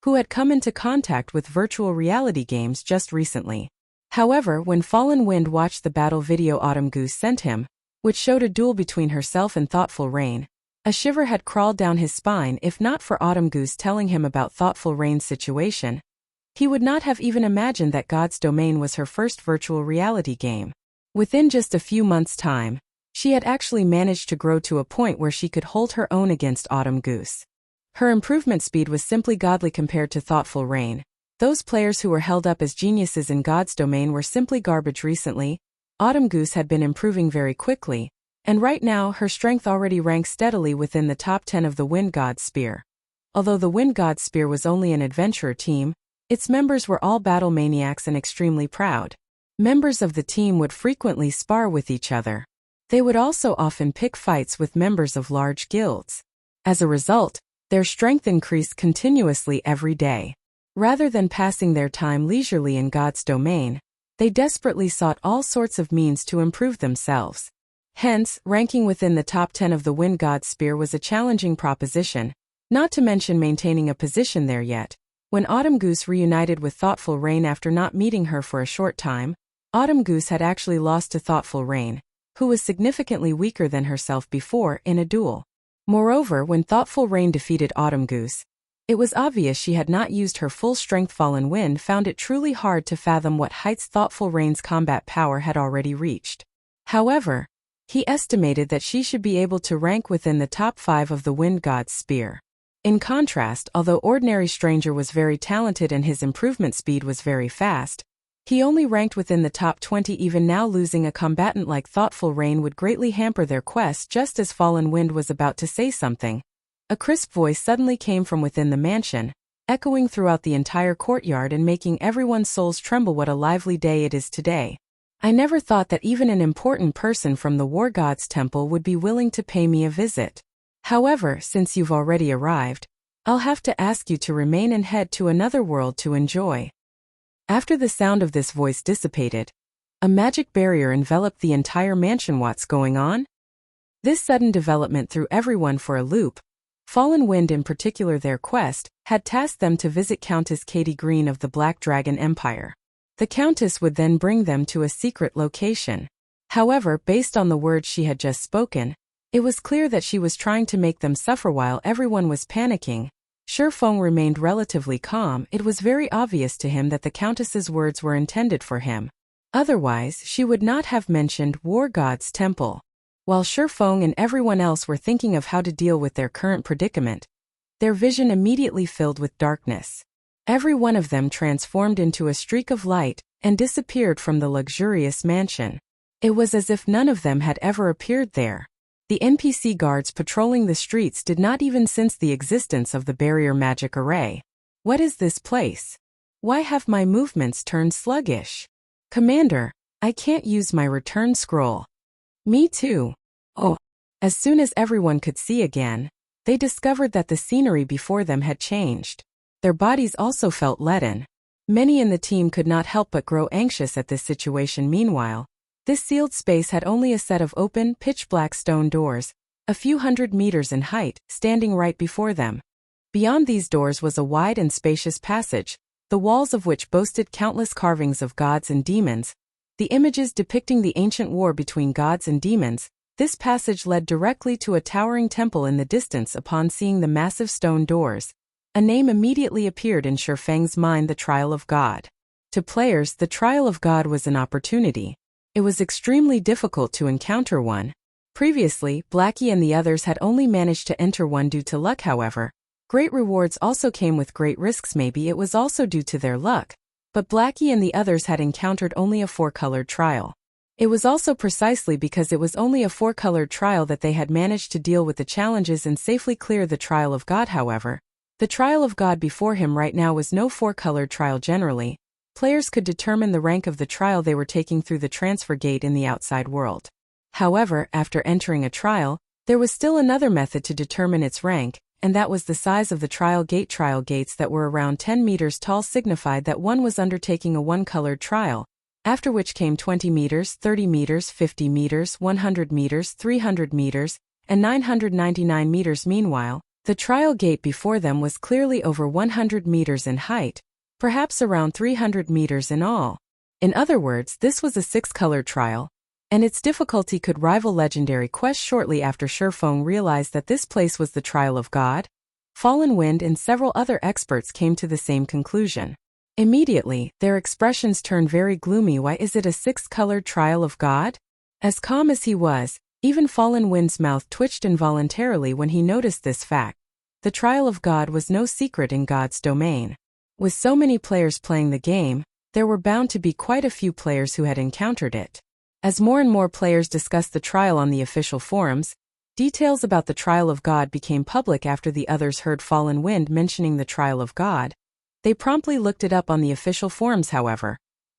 who had come into contact with virtual reality games just recently. However, when Fallen Wind watched the battle video Autumn Goose sent him, which showed a duel between herself and Thoughtful Rain, a shiver had crawled down his spine. If not for Autumn Goose telling him about Thoughtful Rain's situation, he would not have even imagined that God's Domain was her first virtual reality game. Within just a few months' time, she had actually managed to grow to a point where she could hold her own against Autumn Goose. Her improvement speed was simply godly compared to Thoughtful Rain. Those players who were held up as geniuses in God's Domain were simply garbage. Recently, Autumn Goose had been improving very quickly, and right now her strength already ranks steadily within the top 10 of the Wind God's Spear. Although the Wind God's Spear was only an adventurer team, its members were all battle maniacs and extremely proud. Members of the team would frequently spar with each other. They would also often pick fights with members of large guilds. As a result, their strength increased continuously every day. Rather than passing their time leisurely in God's Domain, they desperately sought all sorts of means to improve themselves. Hence, ranking within the top 10 of the Wind God's Spear was a challenging proposition, not to mention maintaining a position there yet. When Autumn Goose reunited with Thoughtful Rain after not meeting her for a short time, Autumn Goose had actually lost to Thoughtful Rain, who was significantly weaker than herself before, in a duel. Moreover, when Thoughtful Rain defeated Autumn Goose, it was obvious she had not used her full strength. Fallen Wind found it truly hard to fathom what heights Thoughtful Rain's combat power had already reached. However, he estimated that she should be able to rank within the top 5 of the Wind God's spear. In contrast, although Ordinary Stranger was very talented and his improvement speed was very fast, he only ranked within the top 20. Even now, losing a combatant like Thoughtful Rain would greatly hamper their quest. Just as Fallen Wind was about to say something, a crisp voice suddenly came from within the mansion, echoing throughout the entire courtyard and making everyone's souls tremble. What a lively day it is today. I never thought that even an important person from the War God's Temple would be willing to pay me a visit. However, since you've already arrived, I'll have to ask you to remain and head to another world to enjoy. After the sound of this voice dissipated, a magic barrier enveloped the entire mansion. What's going on? This sudden development threw everyone for a loop. Fallen Wind, in particular their quest, had tasked them to visit Countess Katie Green of the Black Dragon Empire. The Countess would then bring them to a secret location. However, based on the words she had just spoken, it was clear that she was trying to make them suffer. While everyone was panicking, Feng remained relatively calm. It was very obvious to him that the Countess's words were intended for him. Otherwise, she would not have mentioned War God's Temple. While Feng and everyone else were thinking of how to deal with their current predicament, their vision immediately filled with darkness. Every one of them transformed into a streak of light and disappeared from the luxurious mansion. It was as if none of them had ever appeared there. The NPC guards patrolling the streets did not even sense the existence of the barrier magic array. What is this place? Why have my movements turned sluggish? Commander, I can't use my return scroll. Me too. Oh. As soon as everyone could see again, they discovered that the scenery before them had changed. Their bodies also felt leaden. Many in the team could not help but grow anxious at this situation. Meanwhile, this sealed space had only a set of open, pitch-black stone doors, a few hundred meters in height, standing right before them. Beyond these doors was a wide and spacious passage, the walls of which boasted countless carvings of gods and demons, the images depicting the ancient war between gods and demons. This passage led directly to a towering temple in the distance. Upon seeing the massive stone doors, a name immediately appeared in Feng's mind: the Trial of God. To players, the Trial of God was an opportunity. It was extremely difficult to encounter one. Previously, Blackie and the others had only managed to enter one due to luck. However, great rewards also came with great risks. Maybe it was also due to their luck, but Blackie and the others had encountered only a 4-colored trial. It was also precisely because it was only a 4-colored trial that they had managed to deal with the challenges and safely clear the Trial of God. However, the Trial of God before him right now was no 4-colored trial. Generally, players could determine the rank of the trial they were taking through the transfer gate in the outside world. However, after entering a trial, there was still another method to determine its rank, and that was the size of the trial gate. Trial gates that were around 10 meters tall signified that one was undertaking a 1-colored trial, after which came 20 meters, 30 meters, 50 meters, 100 meters, 300 meters, and 999 meters. Meanwhile, the trial gate before them was clearly over 100 meters in height, perhaps around 300 meters in all. In other words, this was a 6-colored trial, and its difficulty could rival Legendary Quest. Shortly after Feng realized that this place was the Trial of God, Fallen Wind and several other experts came to the same conclusion. Immediately, their expressions turned very gloomy. Why is it a 6-colored Trial of God? As calm as he was, even Fallen Wind's mouth twitched involuntarily when he noticed this fact. The Trial of God was no secret in God's domain. With so many players playing the game, there were bound to be quite a few players who had encountered it. As more and more players discussed the trial on the official forums, details about the Trial of God became public. After the others heard Fallen Wind mentioning the Trial of God, they promptly looked it up on the official forums. However,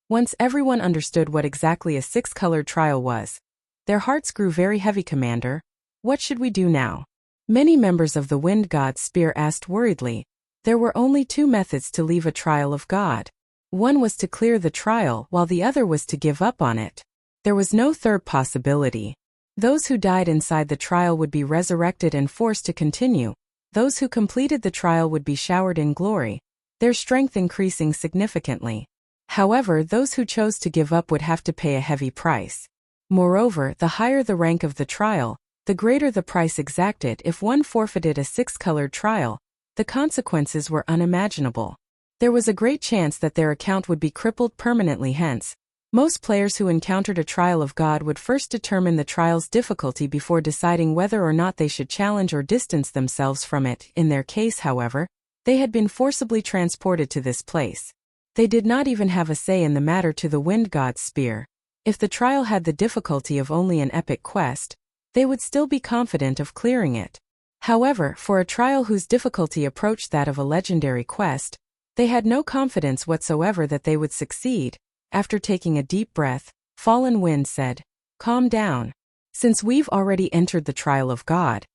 once everyone understood what exactly a 6-colored trial was, their hearts grew very heavy. Commander, what should we do now? Many members of the Wind God's Spear asked worriedly. There were only 2 methods to leave a Trial of God. One was to clear the trial, while the other was to give up on it. There was no third possibility. Those who died inside the trial would be resurrected and forced to continue. Those who completed the trial would be showered in glory, their strength increasing significantly. However, those who chose to give up would have to pay a heavy price. Moreover, the higher the rank of the trial, the greater the price exacted. If one forfeited a 6-colored trial, the consequences were unimaginable. There was a great chance that their account would be crippled permanently. Hence, most players who encountered a trial of God would first determine the trial's difficulty before deciding whether or not they should challenge or distance themselves from it. In their case, however, they had been forcibly transported to this place. They did not even have a say in the matter to the wind god's spear. If the trial had the difficulty of only an epic quest, they would still be confident of clearing it. However, for a trial whose difficulty approached that of a legendary quest, they had no confidence whatsoever that they would succeed. After taking a deep breath, Fallen Wind said, "Calm down. Since we've already entered the trial of God,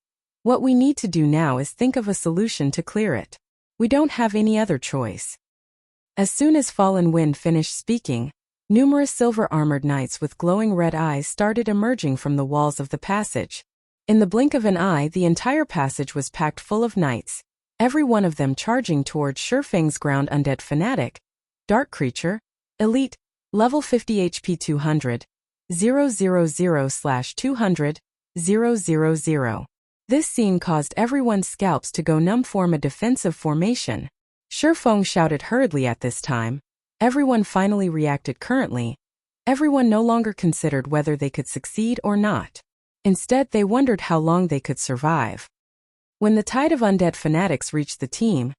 what we need to do now is think of a solution to clear it. We don't have any other choice." As soon as Fallen Wind finished speaking, numerous silver-armored knights with glowing red eyes started emerging from the walls of the passage. In the blink of an eye, the entire passage was packed full of knights, every one of them charging towards Feng's ground undead fanatic, dark creature, elite, level 50 HP 200, 000/200, 000. This scene caused everyone's scalps to go numb. Form a defensive formation. Feng shouted hurriedly at this time. Everyone finally reacted currently. Everyone no longer considered whether they could succeed or not. Instead, they wondered how long they could survive. When the tide of undead fanatics reached the team,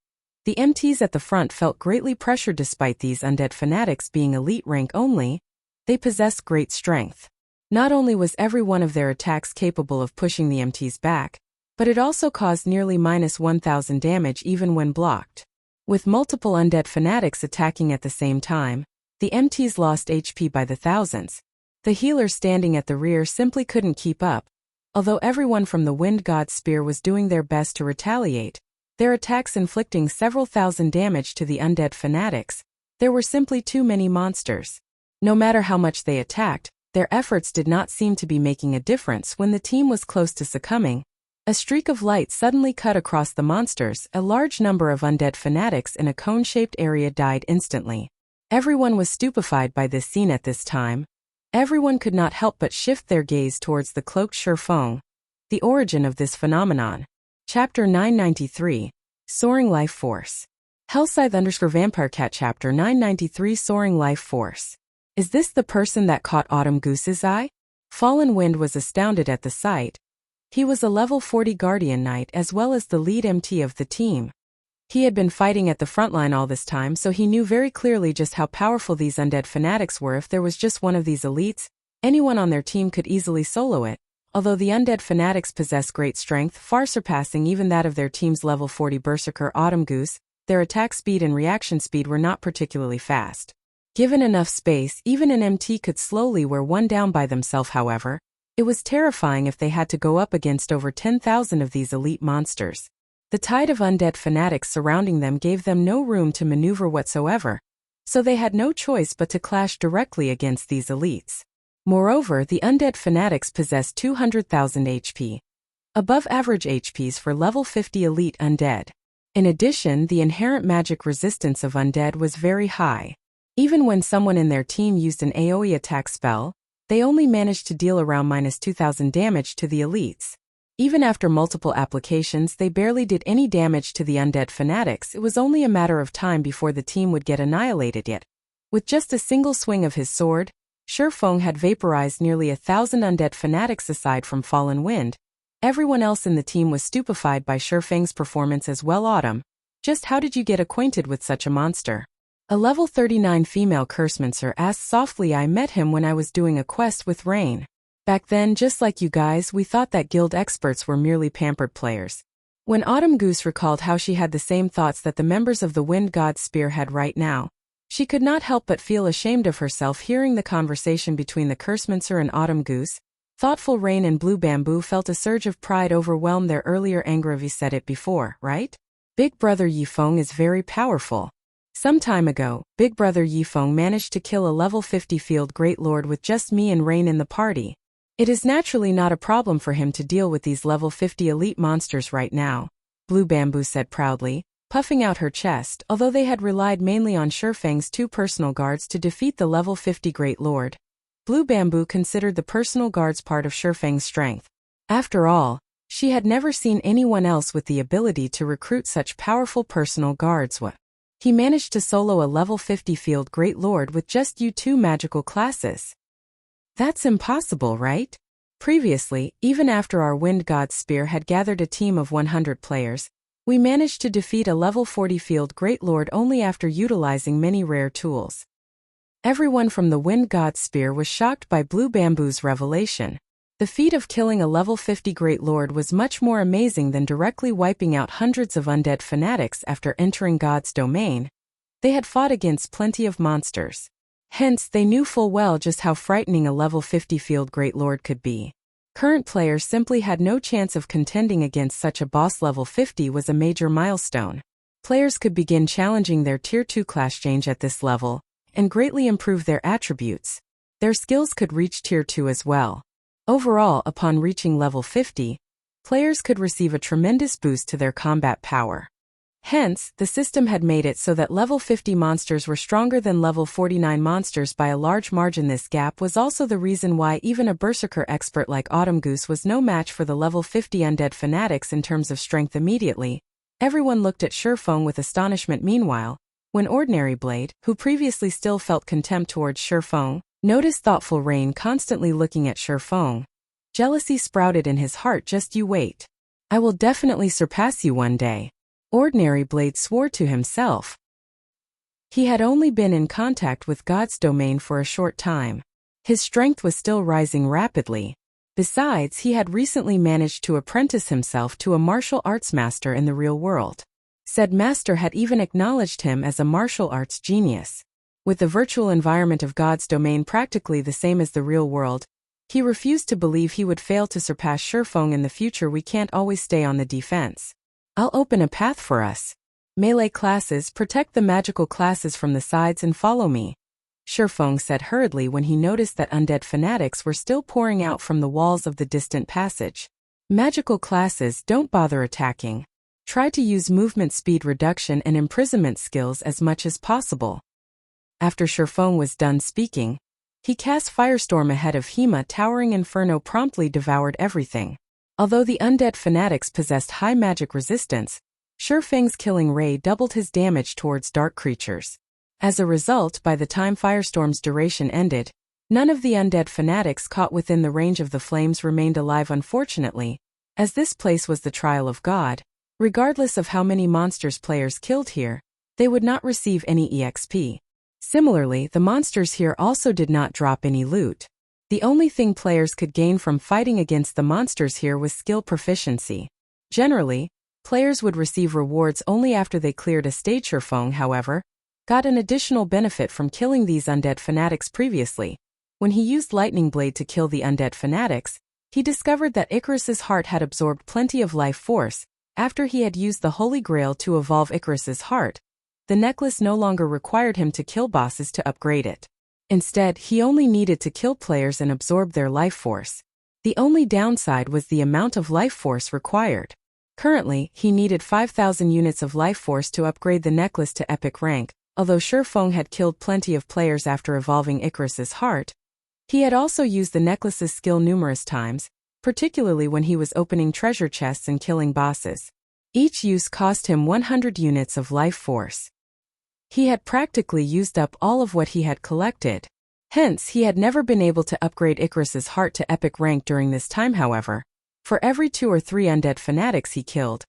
the MTs at the front felt greatly pressured. Despite these undead fanatics being elite rank only, they possessed great strength. Not only was every one of their attacks capable of pushing the MTs back, but it also caused nearly -1000 damage even when blocked. With multiple undead fanatics attacking at the same time, the MTs lost HP by the thousands. The healers standing at the rear simply couldn't keep up. Although everyone from the Wind God's Spear was doing their best to retaliate, their attacks inflicting several thousand damage to the undead fanatics, there were simply too many monsters. No matter how much they attacked, their efforts did not seem to be making a difference. When the team was close to succumbing, a streak of light suddenly cut across the monsters. A large number of undead fanatics in a cone-shaped area died instantly. Everyone was stupefied by this scene at this time. Everyone could not help but shift their gaze towards the cloaked Feng. The origin of this phenomenon. Chapter 993, Soaring Life Force. Hellscythe_VampireCat Chapter 993 Soaring Life Force. Is this the person that caught Autumn Goose's eye? Fallen Wind was astounded at the sight. He was a level 40 Guardian Knight as well as the lead MT of the team. He had been fighting at the front line all this time, so he knew very clearly just how powerful these undead fanatics were. If there was just one of these elites, anyone on their team could easily solo it. Although the undead fanatics possess great strength, far surpassing even that of their team's level 40 Berserker Autumn Goose, their attack speed and reaction speed were not particularly fast. Given enough space, even an MT could slowly wear one down by themselves. However, it was terrifying if they had to go up against over 10,000 of these elite monsters. The tide of undead fanatics surrounding them gave them no room to maneuver whatsoever, so they had no choice but to clash directly against these elites. Moreover, the undead fanatics possessed 200,000 HP, above average HPs for level 50 elite undead. In addition, the inherent magic resistance of undead was very high. Even when someone in their team used an AoE attack spell, they only managed to deal around -2000 damage to the elites. Even after multiple applications, they barely did any damage to the undead fanatics. It was only a matter of time before the team would get annihilated. Yet, with just a single swing of his sword, Feng had vaporized nearly 1,000 undead fanatics. Aside from Fallen Wind, everyone else in the team was stupefied by Feng's performance as well. Autumn, just how did you get acquainted with such a monster? A level 39 female cursemancer asked softly. I met him when I was doing a quest with Rain. Back then, just like you guys, we thought that guild experts were merely pampered players. When Autumn Goose recalled how she had the same thoughts that the members of the Wind God's Spear had right now, she could not help but feel ashamed of herself. Hearing the conversation between the cursemancer and Autumn Goose, thoughtful Rain and Blue Bamboo felt a surge of pride overwhelm their earlier anger. We said it before, right? Big Brother Feng is very powerful. Some time ago, Big Brother Feng managed to kill a level 50 Field Great Lord with just me and Rain in the party. It is naturally not a problem for him to deal with these level 50 elite monsters right now, Blue Bamboo said proudly, puffing out her chest. Although they had relied mainly on Feng's 2 personal guards to defeat the level 50 Great Lord, Blue Bamboo considered the personal guards part of Feng's strength. After all, she had never seen anyone else with the ability to recruit such powerful personal guards. He managed to solo a level 50 field Great Lord with just two magical classes. That's impossible, right? Previously, even after our Wind God's Spear had gathered a team of 100 players, we managed to defeat a level 40 field Great Lord only after utilizing many rare tools. Everyone from the Wind God's Spear was shocked by Blue Bamboo's revelation. The feat of killing a level 50 Great Lord was much more amazing than directly wiping out hundreds of undead fanatics after entering God's domain. They had fought against plenty of monsters. Hence, they knew full well just how frightening a level 50 field Great Lord could be. Current players simply had no chance of contending against such a boss. Level 50 was a major milestone. Players could begin challenging their Tier 2 class change at this level, and greatly improve their attributes. Their skills could reach Tier 2 as well. Overall, upon reaching level 50, players could receive a tremendous boost to their combat power. Hence, the system had made it so that level 50 monsters were stronger than level 49 monsters by a large margin. This gap was also the reason why even a berserker expert like Autumn Goose was no match for the level 50 undead fanatics in terms of strength. Immediately, everyone looked at Feng with astonishment. Meanwhile, when Ordinary Blade, who previously still felt contempt towards Feng, noticed thoughtful Rain constantly looking at Feng, jealousy sprouted in his heart. Just you wait. I will definitely surpass you one day. Ordinary Blade swore to himself. He had only been in contact with God's domain for a short time. His strength was still rising rapidly. Besides, he had recently managed to apprentice himself to a martial arts master in the real world. Said master had even acknowledged him as a martial arts genius. With the virtual environment of God's domain practically the same as the real world, he refused to believe he would fail to surpass Feng in the future. We can't always stay on the defense. I'll open a path for us. Melee classes, protect the magical classes from the sides and follow me. Feng said hurriedly when he noticed that undead fanatics were still pouring out from the walls of the distant passage. Magical classes, don't bother attacking. Try to use movement speed reduction and imprisonment skills as much as possible. After Feng was done speaking, he cast Firestorm ahead of Hema. Towering Inferno promptly devoured everything. Although the undead fanatics possessed high magic resistance, Feng's killing ray doubled his damage towards dark creatures. As a result, by the time Firestorm's duration ended, none of the undead fanatics caught within the range of the flames remained alive. Unfortunately, as this place was the trial of God, regardless of how many monsters players killed here, they would not receive any EXP. Similarly, the monsters here also did not drop any loot. The only thing players could gain from fighting against the monsters here was skill proficiency. Generally, players would receive rewards only after they cleared a stage. Feng, however, got an additional benefit from killing these undead fanatics previously. When he used Lightning Blade to kill the undead fanatics, he discovered that Icarus's heart had absorbed plenty of life force. After he had used the Holy Grail to evolve Icarus's heart, the necklace no longer required him to kill bosses to upgrade it. Instead, he only needed to kill players and absorb their life force. The only downside was the amount of life force required. Currently, he needed 5,000 units of life force to upgrade the necklace to epic rank. Although Feng had killed plenty of players after evolving Icarus's heart, he had also used the necklace's skill numerous times, particularly when he was opening treasure chests and killing bosses. Each use cost him 100 units of life force. He had practically used up all of what he had collected. Hence, he had never been able to upgrade Icarus's heart to epic rank during this time. However, for every 2 or 3 undead fanatics he killed,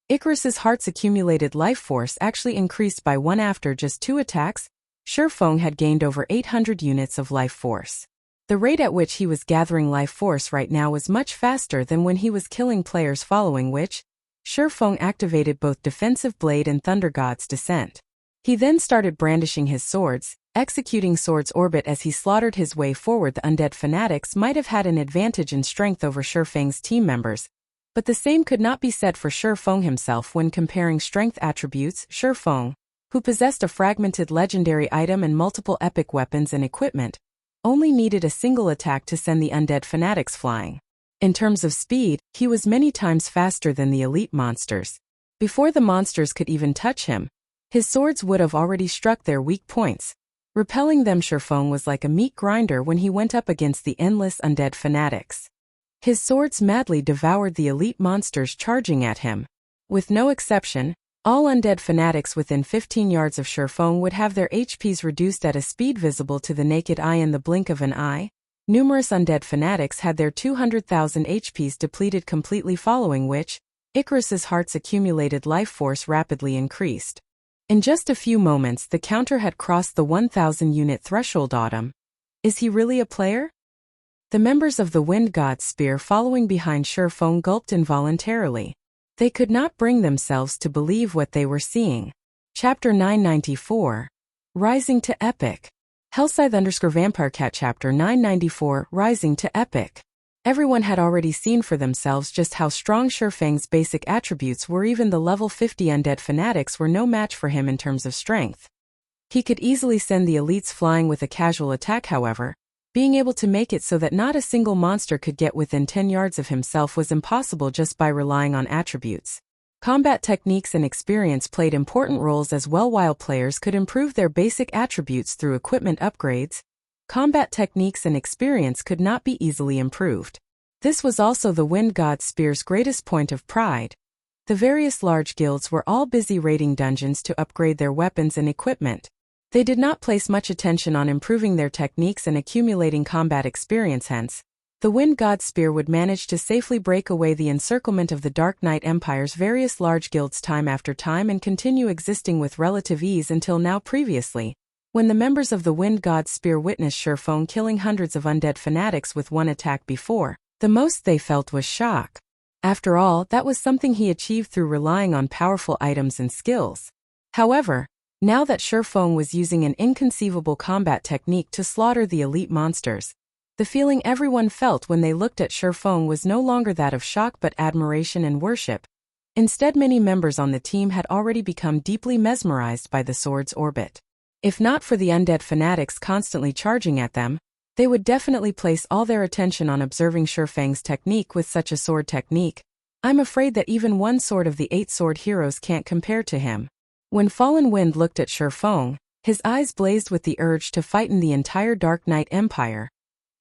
Icarus's heart's accumulated life force actually increased by 1 after just 2 attacks. Feng had gained over 800 units of life force. The rate at which he was gathering life force right now was much faster than when he was killing players, following which, Feng activated both Defensive Blade and Thunder God's Descent. He then started brandishing his swords, executing Sword's Orbit as he slaughtered his way forward. The undead fanatics might have had an advantage in strength over Feng's team members, but the same could not be said for Feng himself when comparing strength attributes. Feng, who possessed a fragmented legendary item and multiple epic weapons and equipment, only needed a single attack to send the undead fanatics flying. In terms of speed, he was many times faster than the elite monsters. Before the monsters could even touch him, his swords would have already struck their weak points. Repelling them, Feng was like a meat grinder when he went up against the endless undead fanatics. His swords madly devoured the elite monsters charging at him. With no exception, all undead fanatics within 15 yards of Feng would have their HPs reduced at a speed visible to the naked eye in the blink of an eye. Numerous undead fanatics had their 200,000 HPs depleted completely, following which, Icarus's heart's accumulated life force rapidly increased. In just a few moments, the counter had crossed the 1,000 unit threshold. Autumn. Is he really a player? The members of the Wind God's Spear following behind Feng gulped involuntarily. They could not bring themselves to believe what they were seeing. Chapter 994. Rising to Epic. Hellscythe_VampireCat Chapter 994 Rising to Epic. Everyone had already seen for themselves just how strong Feng's basic attributes were. Even the level 50 undead fanatics were no match for him in terms of strength. He could easily send the elites flying with a casual attack. However, being able to make it so that not a single monster could get within 10 yards of himself was impossible just by relying on attributes. Combat techniques and experience played important roles as well. While players could improve their basic attributes through equipment upgrades, combat techniques and experience could not be easily improved. This was also the Wind God's Spear's greatest point of pride. The various large guilds were all busy raiding dungeons to upgrade their weapons and equipment. They did not place much attention on improving their techniques and accumulating combat experience. Hence, the Wind God's Spear would manage to safely break away the encirclement of the Dark Knight Empire's various large guilds time after time and continue existing with relative ease until now. Previously, when the members of the Wind God's Spear witnessed Feng killing hundreds of undead fanatics with one attack before, the most they felt was shock. After all, that was something he achieved through relying on powerful items and skills. However, now that Feng was using an inconceivable combat technique to slaughter the elite monsters, the feeling everyone felt when they looked at Feng was no longer that of shock but admiration and worship. Instead, many members on the team had already become deeply mesmerized by the sword's orbit. If not for the undead fanatics constantly charging at them, they would definitely place all their attention on observing Feng's technique with such a sword technique. I'm afraid that even one sword of the 8 sword heroes can't compare to him. When Fallen Wind looked at Feng, his eyes blazed with the urge to fight in the entire Dark Knight Empire.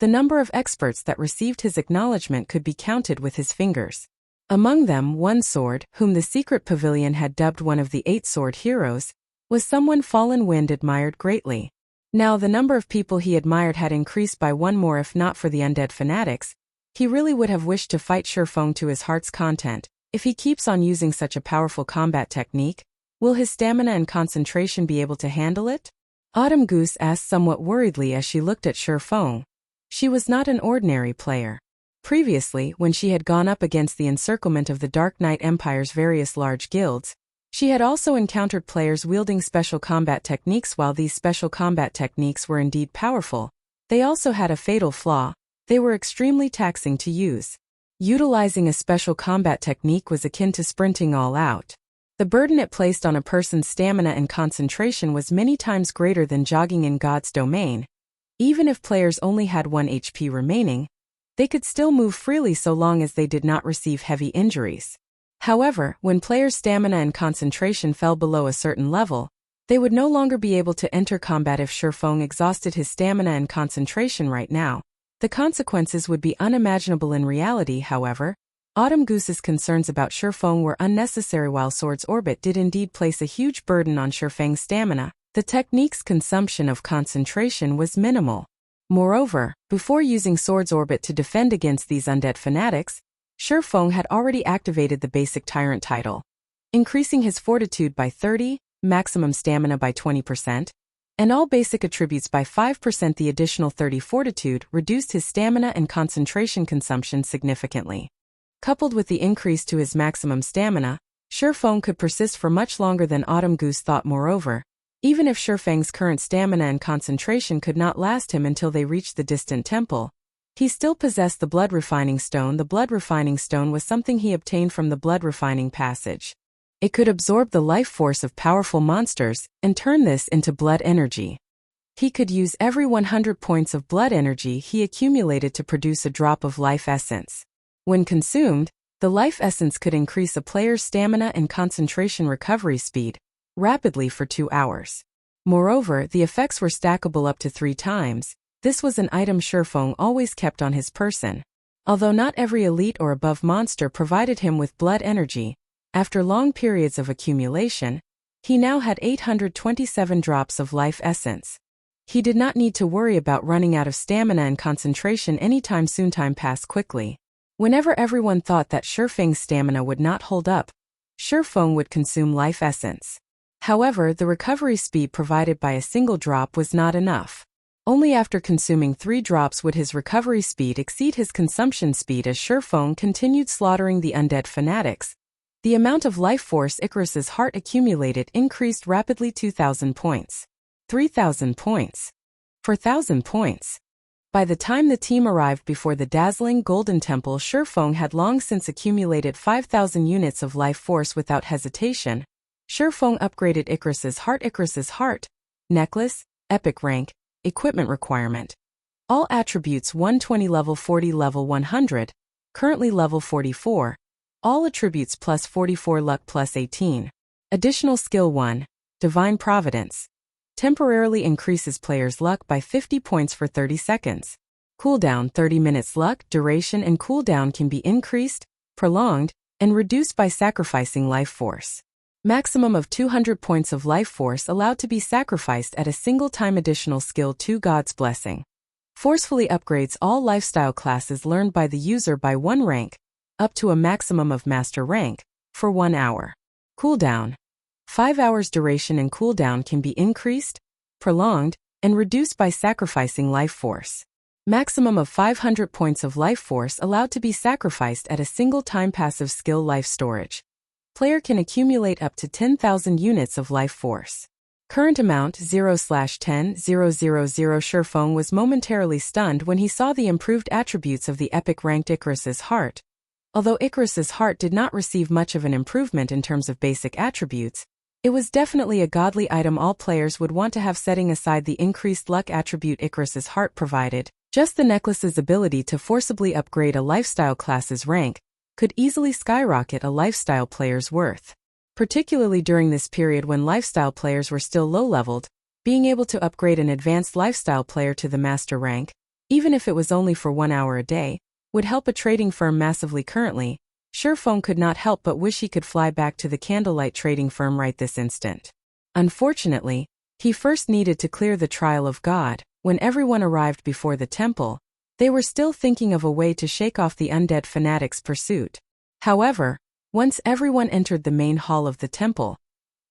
The number of experts that received his acknowledgement could be counted with his fingers. Among them, one sword, whom the Secret Pavilion had dubbed one of the 8 sword heroes, was someone Fallen Wind admired greatly. Now the number of people he admired had increased by one more. If not for the undead fanatics, he really would have wished to fight Feng to his heart's content. If he keeps on using such a powerful combat technique, will his stamina and concentration be able to handle it? Autumn Goose asked somewhat worriedly as she looked at Feng. She was not an ordinary player. Previously, when she had gone up against the encirclement of the Dark Knight Empire's various large guilds, she had also encountered players wielding special combat techniques. While these special combat techniques were indeed powerful, they also had a fatal flaw: they were extremely taxing to use. Utilizing a special combat technique was akin to sprinting all out. The burden it placed on a person's stamina and concentration was many times greater than jogging in God's domain. Even if players only had 1 HP remaining, they could still move freely so long as they did not receive heavy injuries. However, when players' stamina and concentration fell below a certain level, they would no longer be able to enter combat. If Feng exhausted his stamina and concentration right now, the consequences would be unimaginable in reality. However, Autumn Goose's concerns about Feng were unnecessary. While Sword's orbit did indeed place a huge burden on Feng's stamina, the technique's consumption of concentration was minimal. Moreover, before using Sword's orbit to defend against these undead fanatics, Feng had already activated the basic Tyrant title, increasing his fortitude by 30%, maximum stamina by 20%, and all basic attributes by 5%. The additional 30 fortitude reduced his stamina and concentration consumption significantly. Coupled with the increase to his maximum stamina, Feng could persist for much longer than Autumn Goose thought. Moreover, even if Feng's current stamina and concentration could not last him until they reached the distant temple, he still possessed the Blood Refining Stone. The Blood Refining Stone was something he obtained from the Blood Refining Passage. It could absorb the life force of powerful monsters and turn this into blood energy. He could use every 100 points of blood energy he accumulated to produce a drop of life essence. When consumed, the life essence could increase a player's stamina and concentration recovery speed rapidly for 2 hours. Moreover, the effects were stackable up to 3 times. This was an item Feng always kept on his person. Although not every elite or above monster provided him with blood energy, after long periods of accumulation, he now had 827 drops of life essence. He did not need to worry about running out of stamina and concentration anytime soon. Time passed quickly. Whenever everyone thought that Feng's stamina would not hold up, Feng would consume life essence. However, the recovery speed provided by a single drop was not enough. Only after consuming 3 drops would his recovery speed exceed his consumption speed. As Feng continued slaughtering the undead fanatics, the amount of life force Icarus's heart accumulated increased rapidly. 2,000 points. 3,000 points. 4,000 points. By the time the team arrived before the dazzling golden temple, Feng had long since accumulated 5,000 units of life force without hesitation. Feng upgraded Icarus's heart, necklace, epic rank, equipment requirement. All attributes 120, level 40, level 100, currently level 44. All attributes plus 44, luck plus 18. Additional skill 1, Divine Providence. Temporarily increases player's luck by 50 points for 30 seconds. Cooldown 30 minutes. Luck, duration and cooldown can be increased, prolonged, and reduced by sacrificing life force. Maximum of 200 points of life force allowed to be sacrificed at a single time. Additional skill 2, God's Blessing. Forcefully upgrades all lifestyle classes learned by the user by 1 rank, up to a maximum of master rank, for 1 hour. Cooldown 5 hours. Duration and cooldown can be increased, prolonged, and reduced by sacrificing life force. Maximum of 500 points of life force allowed to be sacrificed at a single time. Passive skill Life Storage. Player can accumulate up to 10,000 units of life force. Current amount 0/10,000. Feng was momentarily stunned when he saw the improved attributes of the epic ranked Icarus's heart. Although Icarus's heart did not receive much of an improvement in terms of basic attributes, it was definitely a godly item all players would want to have. Setting aside the increased luck attribute Icarus's heart provided, just the necklace's ability to forcibly upgrade a lifestyle class's rank could easily skyrocket a lifestyle player's worth. Particularly during this period when lifestyle players were still low-leveled, being able to upgrade an advanced lifestyle player to the master rank, even if it was only for 1 hour a day, would help a trading firm massively. Currently, Feng could not help but wish he could fly back to the Candlelight trading firm right this instant. Unfortunately, he first needed to clear the trial of God. When everyone arrived before the temple, they were still thinking of a way to shake off the undead fanatics' pursuit. However, once everyone entered the main hall of the temple,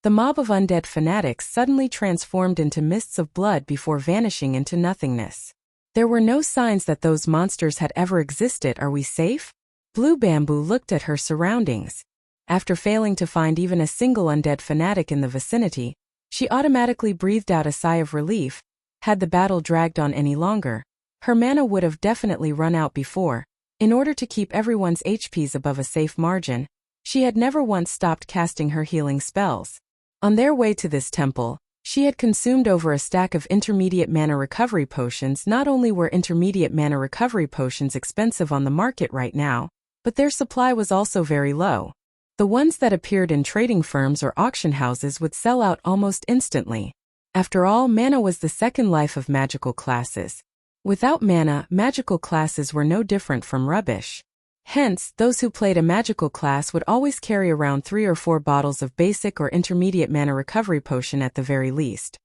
the mob of undead fanatics suddenly transformed into mists of blood before vanishing into nothingness. There were no signs that those monsters had ever existed. Are we safe? Blue Bamboo looked at her surroundings. After failing to find even a single undead fanatic in the vicinity, she automatically breathed out a sigh of relief. Had the battle dragged on any longer, her mana would have definitely run out before. In order to keep everyone's HPs above a safe margin, she had never once stopped casting her healing spells. On their way to this temple, she had consumed over a stack of intermediate mana recovery potions. Not only were intermediate mana recovery potions expensive on the market right now, but their supply was also very low. The ones that appeared in trading firms or auction houses would sell out almost instantly. After all, mana was the second life of magical classes. Without mana, magical classes were no different from rubbish. Hence, those who played a magical class would always carry around 3 or 4 bottles of basic or intermediate mana recovery potion at the very least.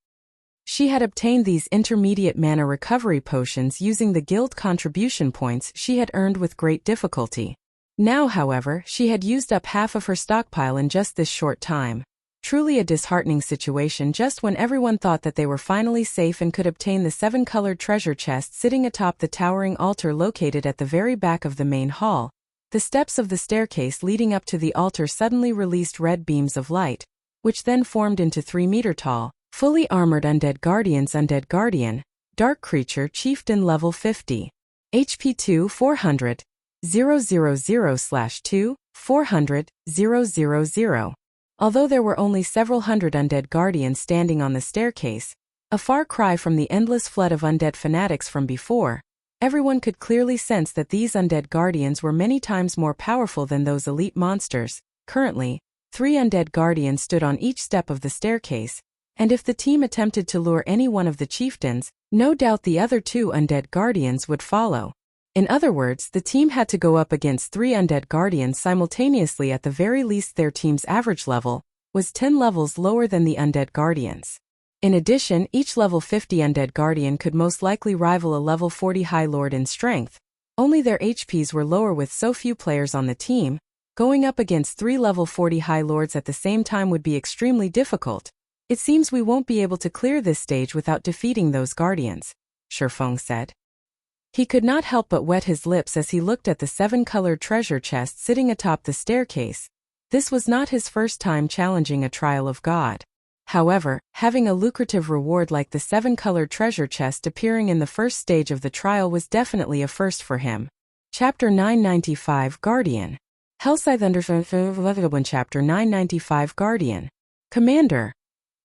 She had obtained these intermediate mana recovery potions using the guild contribution points she had earned with great difficulty. Now, however, she had used up half of her stockpile in just this short time. Truly a disheartening situation just when everyone thought that they were finally safe and could obtain the 7-colored treasure chest sitting atop the towering altar located at the very back of the main hall. The steps of the staircase leading up to the altar suddenly released red beams of light, which then formed into 3-meter-tall, fully armored undead guardians. Undead Guardian, Dark Creature Chieftain level 50. HP 2 400, 000/2, 400, 000. Although there were only several hundred undead guardians standing on the staircase, a far cry from the endless flood of undead fanatics from before, everyone could clearly sense that these undead guardians were many times more powerful than those elite monsters. Currently, 3 undead guardians stood on each step of the staircase, and if the team attempted to lure any one of the chieftains, no doubt the other 2 undead guardians would follow. In other words, the team had to go up against 3 undead guardians simultaneously. At the very least, their team's average level was 10 levels lower than the undead guardians. In addition, each level 50 undead guardian could most likely rival a level 40 High Lord in strength. Only their HPs were lower with so few players on the team. Going up against 3 level 40 High Lords at the same time would be extremely difficult. It seems we won't be able to clear this stage without defeating those guardians, Feng said. He could not help but wet his lips as he looked at the 7-colored treasure chest sitting atop the staircase. This was not his first time challenging a trial of God. However, having a lucrative reward like the 7-colored treasure chest appearing in the first stage of the trial was definitely a first for him. Chapter 995 Guardian. Hellscythe Underfun Chapter 995 Guardian. Commander.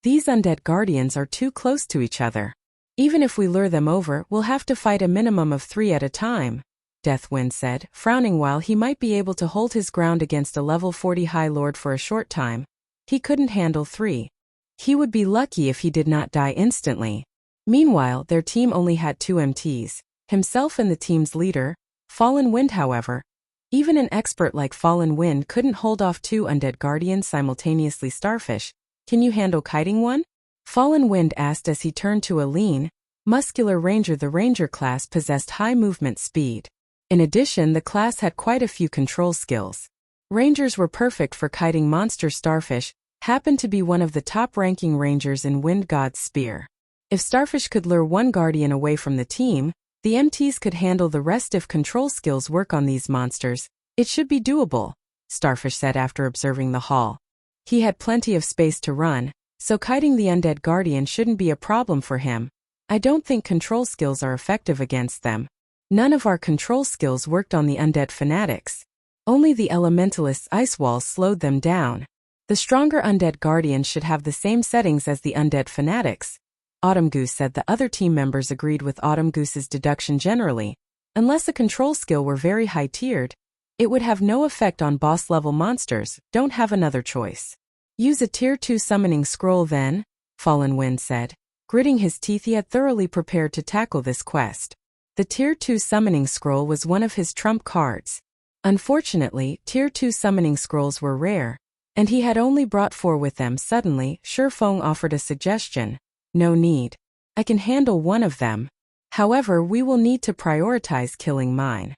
These undead guardians are too close to each other. Even if we lure them over, we'll have to fight a minimum of 3 at a time, Deathwind said, frowning. While he might be able to hold his ground against a level 40 High Lord for a short time, he couldn't handle 3. He would be lucky if he did not die instantly. Meanwhile, their team only had 2 MTs, himself and the team's leader, Fallen Wind. However, even an expert like Fallen Wind couldn't hold off 2 undead guardians simultaneously. Starfish, can you handle kiting one? Fallen Wind asked as he turned to a lean, muscular ranger. The ranger class possessed high movement speed. In addition, the class had quite a few control skills. Rangers were perfect for kiting monsters. Starfish happened to be one of the top-ranking rangers in Wind God's Spear. If Starfish could lure one guardian away from the team, the MTs could handle the rest. If control skills work on these monsters, it should be doable, Starfish said after observing the hall. He had plenty of space to run, so kiting the undead guardian shouldn't be a problem for him. I don't think control skills are effective against them. None of our control skills worked on the undead fanatics. Only the elementalist's ice walls slowed them down. The stronger undead guardians should have the same settings as the undead fanatics, Autumn Goose said. The other team members agreed with Autumn Goose's deduction. Generally, unless a control skill were very high-tiered, it would have no effect on boss-level monsters. Don't have another choice. Use a Tier 2 summoning scroll then, Fallen Wind said. Gritting his teeth, he had thoroughly prepared to tackle this quest. The Tier 2 summoning scroll was one of his trump cards. Unfortunately, Tier 2 summoning scrolls were rare, and he had only brought 4 with them. Suddenly, Feng offered a suggestion. No need. I can handle one of them. However, we will need to prioritize killing mine.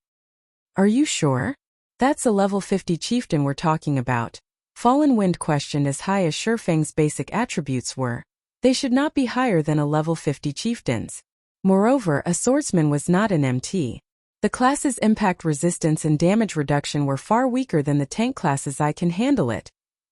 Are you sure? That's a level 50 chieftain we're talking about. Fallen Wind questioned. As high as Feng's basic attributes were, they should not be higher than a level 50 chieftains. Moreover, a swordsman was not an MT. The class's impact resistance and damage reduction were far weaker than the tank classes. I can handle it,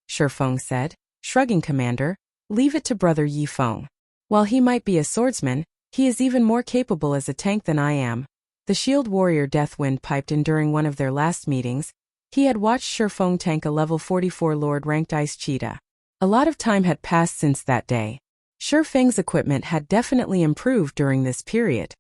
Feng said, shrugging. Commander, leave it to Brother Yi Feng. While he might be a swordsman, he is even more capable as a tank than I am. The shield warrior Deathwind piped in during one of their last meetings. He had watched Feng tank a level 44 Lord-ranked ice cheetah. A lot of time had passed since that day. Feng's equipment had definitely improved during this period.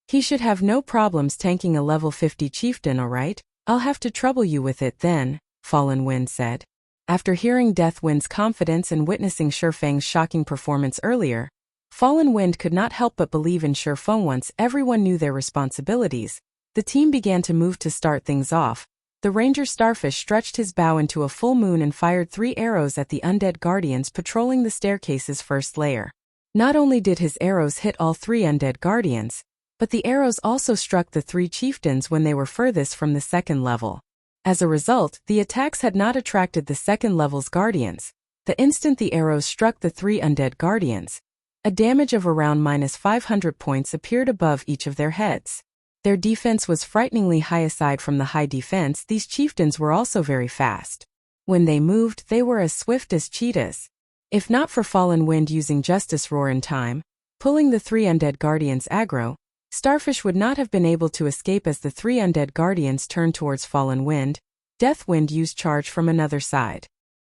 He should have no problems tanking a level 50 chieftain. Alright, I'll have to trouble you with it then, Fallen Wind said. After hearing Deathwind's confidence and witnessing Feng's shocking performance earlier, Fallen Wind could not help but believe in Feng. Once everyone knew their responsibilities, the team began to move. To start things off, the ranger Starfish stretched his bow into a full moon and fired 3 arrows at the undead guardians patrolling the staircase's first layer. Not only did his arrows hit all 3 undead guardians, but the arrows also struck the 3 chieftains when they were furthest from the second level. As a result, the attacks had not attracted the second level's guardians. The instant the arrows struck the 3 undead guardians, a damage of around -500 points appeared above each of their heads. Their defense was frighteningly high. Aside from the high defense, these chieftains were also very fast. When they moved, they were as swift as cheetahs. If not for Fallen Wind using Justice Roar in time, pulling the 3 undead guardians aggro, Starfish would not have been able to escape. As the 3 undead guardians turned towards Fallen Wind, Deathwind used charge from another side.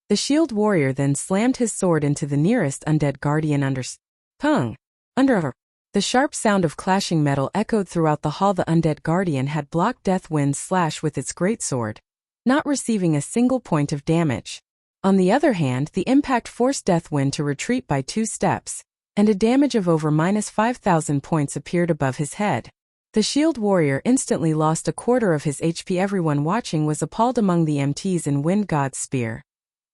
The shield warrior then slammed his sword into the nearest undead guardian. Under. The sharp sound of clashing metal echoed throughout the hall. The undead guardian had blocked Deathwind's slash with its greatsword, not receiving a single point of damage. On the other hand, the impact forced Deathwind to retreat by 2 steps, and a damage of over -5,000 points appeared above his head. The shield warrior instantly lost a quarter of his HP. Everyone watching was appalled. Among the MTs in Wind God's Spear,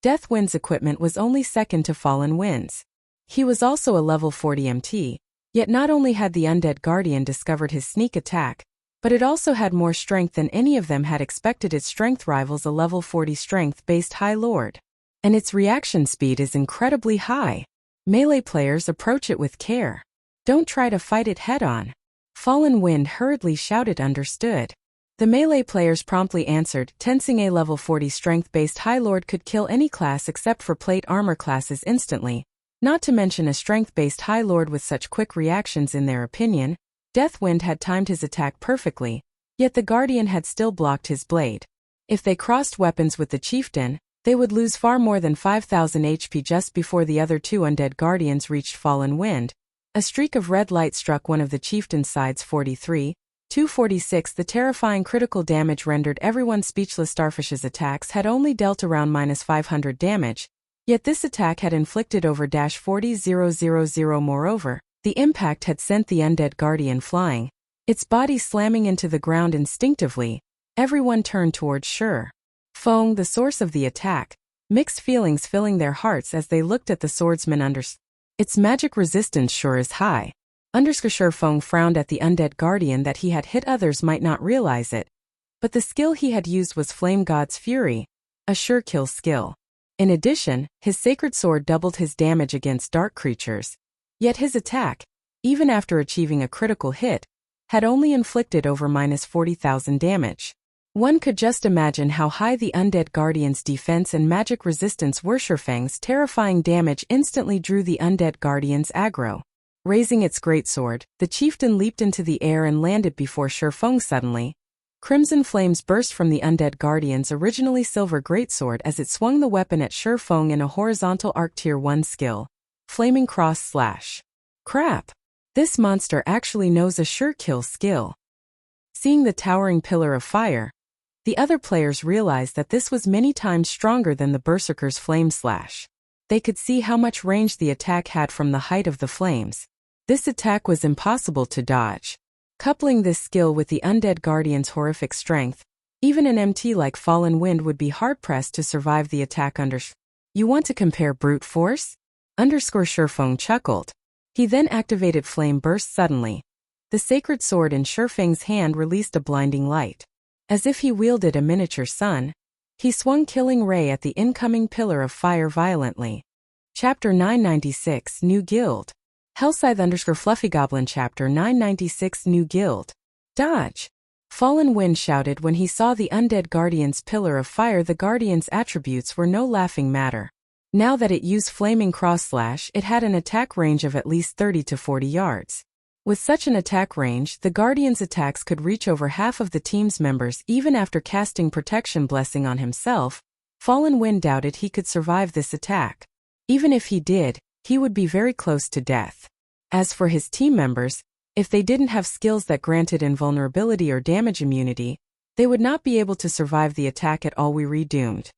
Death Wind's equipment was only second to Fallen Wind's. He was also a level 40 MT, yet not only had the Undead Guardian discovered his sneak attack, but it also had more strength than any of them had expected. Its strength rivals a level 40 strength-based High Lord, and its reaction speed is incredibly high. Melee players approach it with care. Don't try to fight it head-on. Fallen Wind hurriedly shouted. Understood. The melee players promptly answered, tensing. A level 40 strength-based High Lord could kill any class except for plate armor classes instantly, not to mention a strength-based High Lord with such quick reactions. In their opinion, Deathwind had timed his attack perfectly, yet the Guardian had still blocked his blade. If they crossed weapons with the Chieftain, they would lose far more than 5,000 HP. Just before the other two Undead Guardians reached Fallen Wind, a streak of red light struck one of the Chieftain's sides. 246. The terrifying critical damage rendered everyone speechless. Starfish's attacks had only dealt around -500 damage, yet this attack had inflicted over -40,000. Moreover, the impact had sent the Undead Guardian flying, its body slamming into the ground. Instinctively, everyone turned towards Feng, the source of the attack, mixed feelings filling their hearts as they looked at the swordsman. Its magic resistance sure is high. Feng frowned at the Undead Guardian. That he had hit others might not realize it, but the skill he had used was Flame God's Fury, a sure kill skill. In addition, his sacred sword doubled his damage against dark creatures. Yet his attack, even after achieving a critical hit, had only inflicted over -40,000 damage. One could just imagine how high the Undead Guardian's defense and magic resistance were. Feng's terrifying damage instantly drew the Undead Guardian's aggro. Raising its greatsword, the chieftain leaped into the air and landed before Feng. Suddenly, crimson flames burst from the Undead Guardian's originally silver greatsword as it swung the weapon at Feng in a horizontal arc. Tier 1 skill. Flaming Cross Slash. Crap! This monster actually knows a sure kill skill. Seeing the towering pillar of fire, the other players realized that this was many times stronger than the Berserker's Flame Slash. They could see how much range the attack had from the height of the flames. This attack was impossible to dodge. Coupling this skill with the Undead Guardian's horrific strength, even an MT like Fallen Wind would be hard-pressed to survive the attack. You want to compare brute force? Feng chuckled. He then activated Flame Burst. Suddenly, the sacred sword in Feng's hand released a blinding light. As if he wielded a miniature sun, he swung Killing Ray at the incoming pillar of fire violently. Chapter 996 New Guild. Hellscythe _Fluffy Goblin. Chapter 996 New Guild. Dodge! Fallen Wind shouted when he saw the Undead Guardian's pillar of fire. The Guardian's attributes were no laughing matter. Now that it used Flaming Cross Slash, it had an attack range of at least 30 to 40 yards. With such an attack range, the Guardian's attacks could reach over half of the team's members. Even after casting Protection Blessing on himself, Fallen Wind doubted he could survive this attack. Even if he did, he would be very close to death. As for his team members, if they didn't have skills that granted invulnerability or damage immunity, they would not be able to survive the attack at all. Doomed.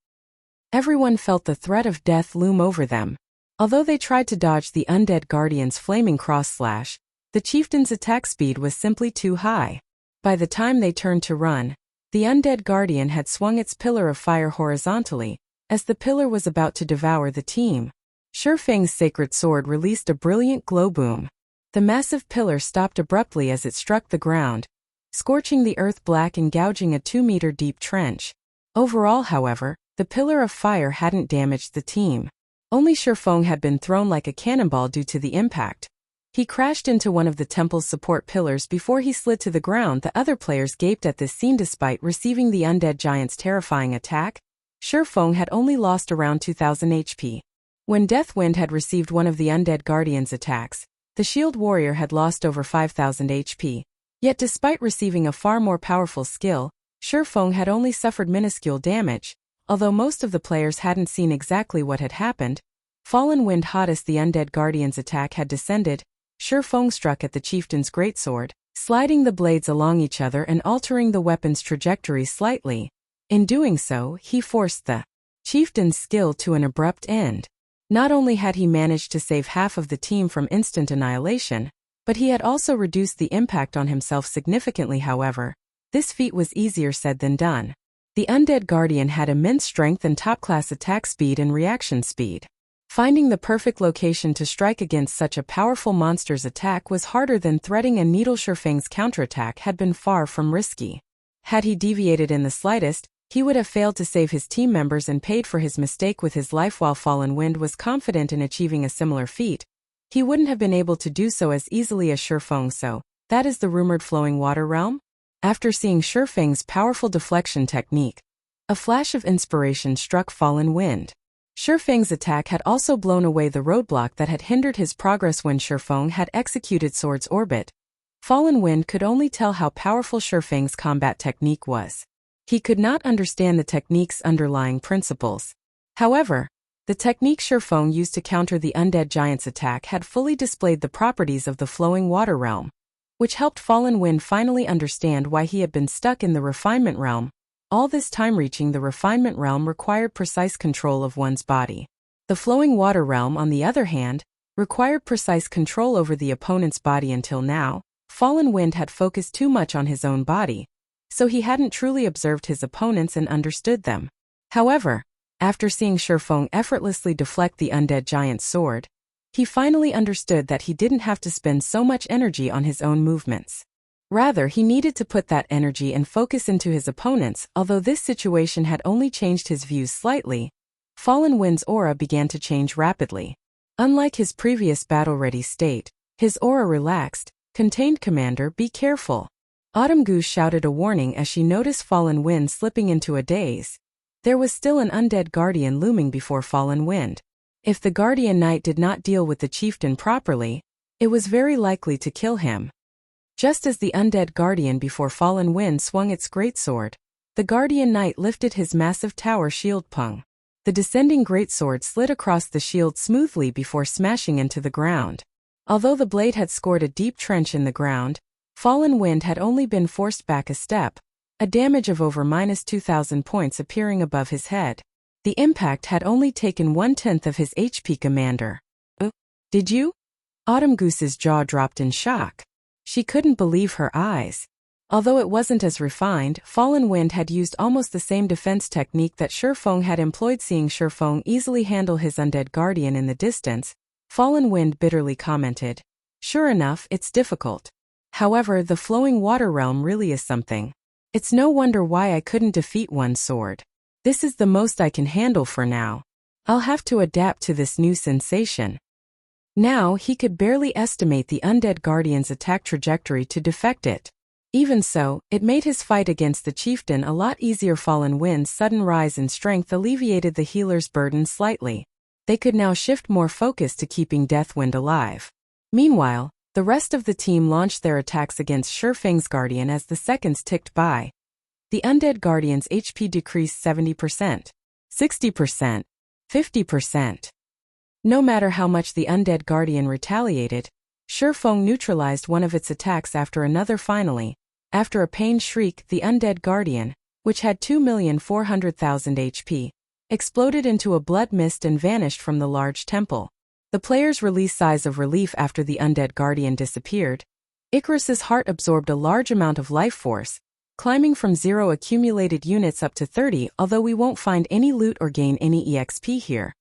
Everyone felt the threat of death loom over them. Although they tried to dodge the Undead Guardian's Flaming Cross Slash, the chieftain's attack speed was simply too high. By the time they turned to run, the Undead Guardian had swung its pillar of fire horizontally, as the pillar was about to devour the team. Feng's sacred sword released a brilliant glow boom. The massive pillar stopped abruptly as it struck the ground, scorching the earth black and gouging a 2-meter deep trench. Overall, however, the pillar of fire hadn't damaged the team. Only Feng had been thrown like a cannonball due to the impact. He crashed into one of the temple's support pillars before he slid to the ground. The other players gaped at this scene. Despite receiving the undead giant's terrifying attack, Feng had only lost around 2,000 HP. When Deathwind had received one of the Undead Guardian's attacks, the Shield Warrior had lost over 5,000 HP. Yet despite receiving a far more powerful skill, Feng had only suffered minuscule damage. Although most of the players hadn't seen exactly what had happened, Fallen Wind hottest the Undead Guardian's attack had descended, Feng struck at the chieftain's greatsword, sliding the blades along each other and altering the weapon's trajectory slightly. In doing so, he forced the chieftain's skill to an abrupt end. Not only had he managed to save half of the team from instant annihilation, But he had also reduced the impact on himself significantly. However, this feat was easier said than done. The undead guardian had immense strength and top-class attack speed and reaction speed. Finding the perfect location to strike against such a powerful monster's attack was harder than threading a needle. Feng's counterattack had been far from risky. Had he deviated in the slightest, he would have failed to save his team members and paid for his mistake with his life. While Fallen Wind was confident in achieving a similar feat, he wouldn't have been able to do so as easily as Feng. So, that is the rumored flowing water realm? After seeing Feng's powerful deflection technique, a flash of inspiration struck Fallen Wind. Feng's attack had also blown away the roadblock that had hindered his progress when Feng had executed Sword's Orbit. Fallen Wind could only tell how powerful Feng's combat technique was. He could not understand the technique's underlying principles. However, the technique Feng used to counter the undead giant's attack had fully displayed the properties of the flowing water realm, which helped Fallen Wind finally understand why he had been stuck in the refinement realm. All this time reaching the refinement realm required precise control of one's body. The flowing water realm, on the other hand, required precise control over the opponent's body. Until now, Fallen Wind had focused too much on his own body, so he hadn't truly observed his opponents and understood them. However, after seeing Feng effortlessly deflect the undead giant's sword, he finally understood that he didn't have to spend so much energy on his own movements. Rather, he needed to put that energy and focus into his opponents. Although this situation had only changed his views slightly, Fallen Wind's aura began to change rapidly. Unlike his previous battle-ready state, his aura relaxed. Contained. Commander, be careful. Autumn Goose shouted a warning as she noticed Fallen Wind slipping into a daze. There was still an undead guardian looming before Fallen Wind. If the Guardian Knight did not deal with the chieftain properly, it was very likely to kill him. Just as the undead guardian before Fallen Wind swung its greatsword, the Guardian Knight lifted his massive tower shield. Pung. The descending greatsword slid across the shield smoothly before smashing into the ground. Although the blade had scored a deep trench in the ground, Fallen Wind had only been forced back a step, a damage of over -2,000 points appearing above his head. The impact had only taken 1/10 of his HP. Commander. Did you? Autumn Goose's jaw dropped in shock. She couldn't believe her eyes. Although it wasn't as refined, Fallen Wind had used almost the same defense technique that Feng had employed. Seeing Feng easily handle his undead guardian in the distance, Fallen Wind bitterly commented, "Sure enough, it's difficult. However, the flowing water realm really is something. It's no wonder why I couldn't defeat one sword. This is the most I can handle for now. I'll have to adapt to this new sensation." Now he could barely estimate the undead guardian's attack trajectory to defect it. Even so, it made his fight against the chieftain a lot easier. Fallen Wind's sudden rise in strength alleviated the healer's burden slightly. They could now shift more focus to keeping Deathwind alive. Meanwhile, the rest of the team launched their attacks against Feng's guardian as the seconds ticked by. The undead guardian's HP decreased 70%, 60%, 50%. No matter how much the undead guardian retaliated, Feng neutralized one of its attacks after another. Finally, after a pained shriek, the undead guardian, which had 2,400,000 HP, exploded into a blood mist and vanished from the large temple. The players released sighs of relief after the undead guardian disappeared. Icarus's heart absorbed a large amount of life force, climbing from 0 accumulated units up to 30. Although we won't find any loot or gain any EXP here,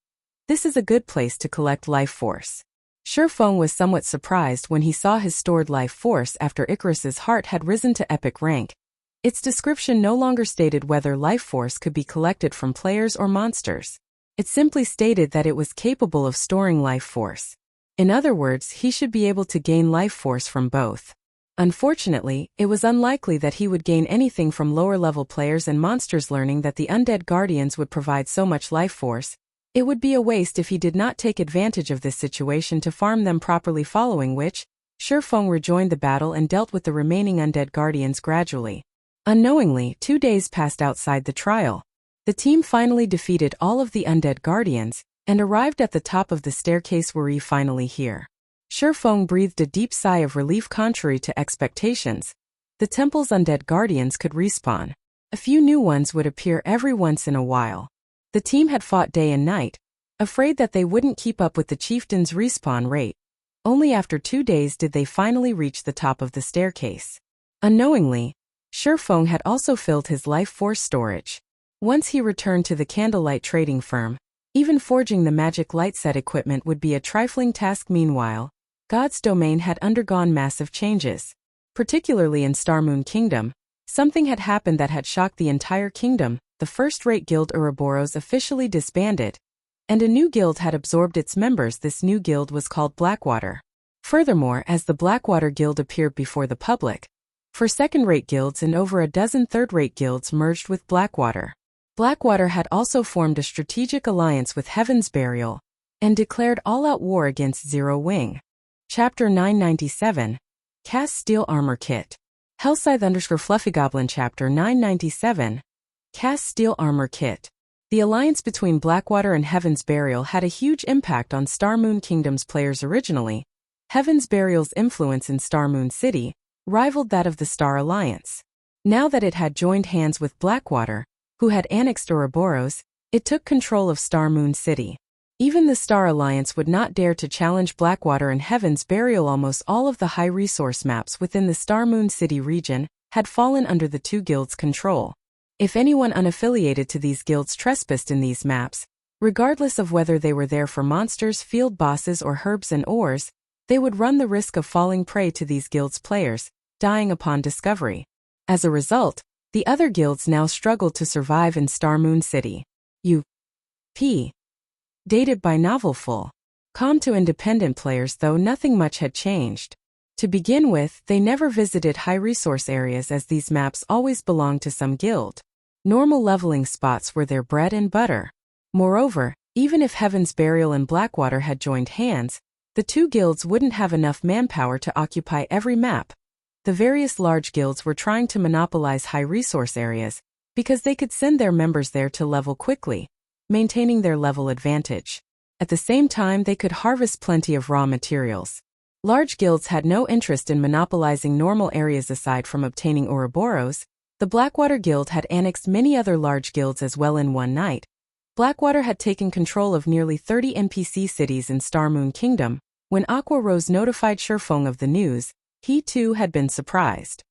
this is a good place to collect life force. Feng was somewhat surprised when he saw his stored life force after Icarus's heart had risen to epic rank. Its description no longer stated whether life force could be collected from players or monsters. It simply stated that it was capable of storing life force. In other words, he should be able to gain life force from both. Unfortunately, it was unlikely that he would gain anything from lower-level players and monsters. Learning that the undead guardians would provide so much life force, it would be a waste if he did not take advantage of this situation to farm them properly. Following which, Feng rejoined the battle and dealt with the remaining undead guardians gradually. Unknowingly, 2 days passed outside the trial. The team finally defeated all of the undead guardians and arrived at the top of the staircase. Were we finally here? Feng breathed a deep sigh of relief. Contrary to expectations, the temple's undead guardians could respawn. A few new ones would appear every once in a while. The team had fought day and night, afraid that they wouldn't keep up with the chieftain's respawn rate. Only after 2 days did they finally reach the top of the staircase. Unknowingly, Feng had also filled his life force storage. Once he returned to the Candlelight trading firm, even forging the magic light set equipment would be a trifling task. Meanwhile, God's domain had undergone massive changes. Particularly in Starmoon Kingdom, something had happened that had shocked the entire kingdom. The first-rate guild Ouroboros officially disbanded, and a new guild had absorbed its members. This new guild was called Blackwater. Furthermore, as the Blackwater Guild appeared before the public, for second-rate guilds and over a dozen third-rate guilds merged with Blackwater. Blackwater had also formed a strategic alliance with Heaven's Burial and declared all-out war against Zero Wing. Chapter 997, Cast Steel Armor Kit. Hellscythe_Fluffygoblin Chapter 997, Cast Steel Armor Kit. The alliance between Blackwater and Heaven's Burial had a huge impact on Starmoon Kingdom's players. Originally, Heaven's Burial's influence in Starmoon City rivaled that of the Star Alliance. Now that it had joined hands with Blackwater, who had annexed Ouroboros, it took control of Starmoon City. Even the Star Alliance would not dare to challenge Blackwater and Heaven's Burial. Almost all of the high-resource maps within the Starmoon City region had fallen under the two guilds' control. If anyone unaffiliated to these guilds trespassed in these maps, regardless of whether they were there for monsters, field bosses, or herbs and ores, they would run the risk of falling prey to these guilds' players, dying upon discovery. As a result, the other guilds now struggled to survive in Starmoon City. U.P. Dated by Novelful. Com to independent players. Though nothing much had changed. To begin with, they never visited high-resource areas as these maps always belonged to some guild. Normal leveling spots were their bread and butter. Moreover, even if Heaven's Burial and Blackwater had joined hands, the two guilds wouldn't have enough manpower to occupy every map. The various large guilds were trying to monopolize high-resource areas because they could send their members there to level quickly, maintaining their level advantage. At the same time, they could harvest plenty of raw materials. Large guilds had no interest in monopolizing normal areas. Aside from obtaining Ouroboros, the Blackwater Guild had annexed many other large guilds as well. In one night, Blackwater had taken control of nearly 30 NPC cities in Starmoon Kingdom. When Aqua Rose notified Feng of the news, he too had been surprised.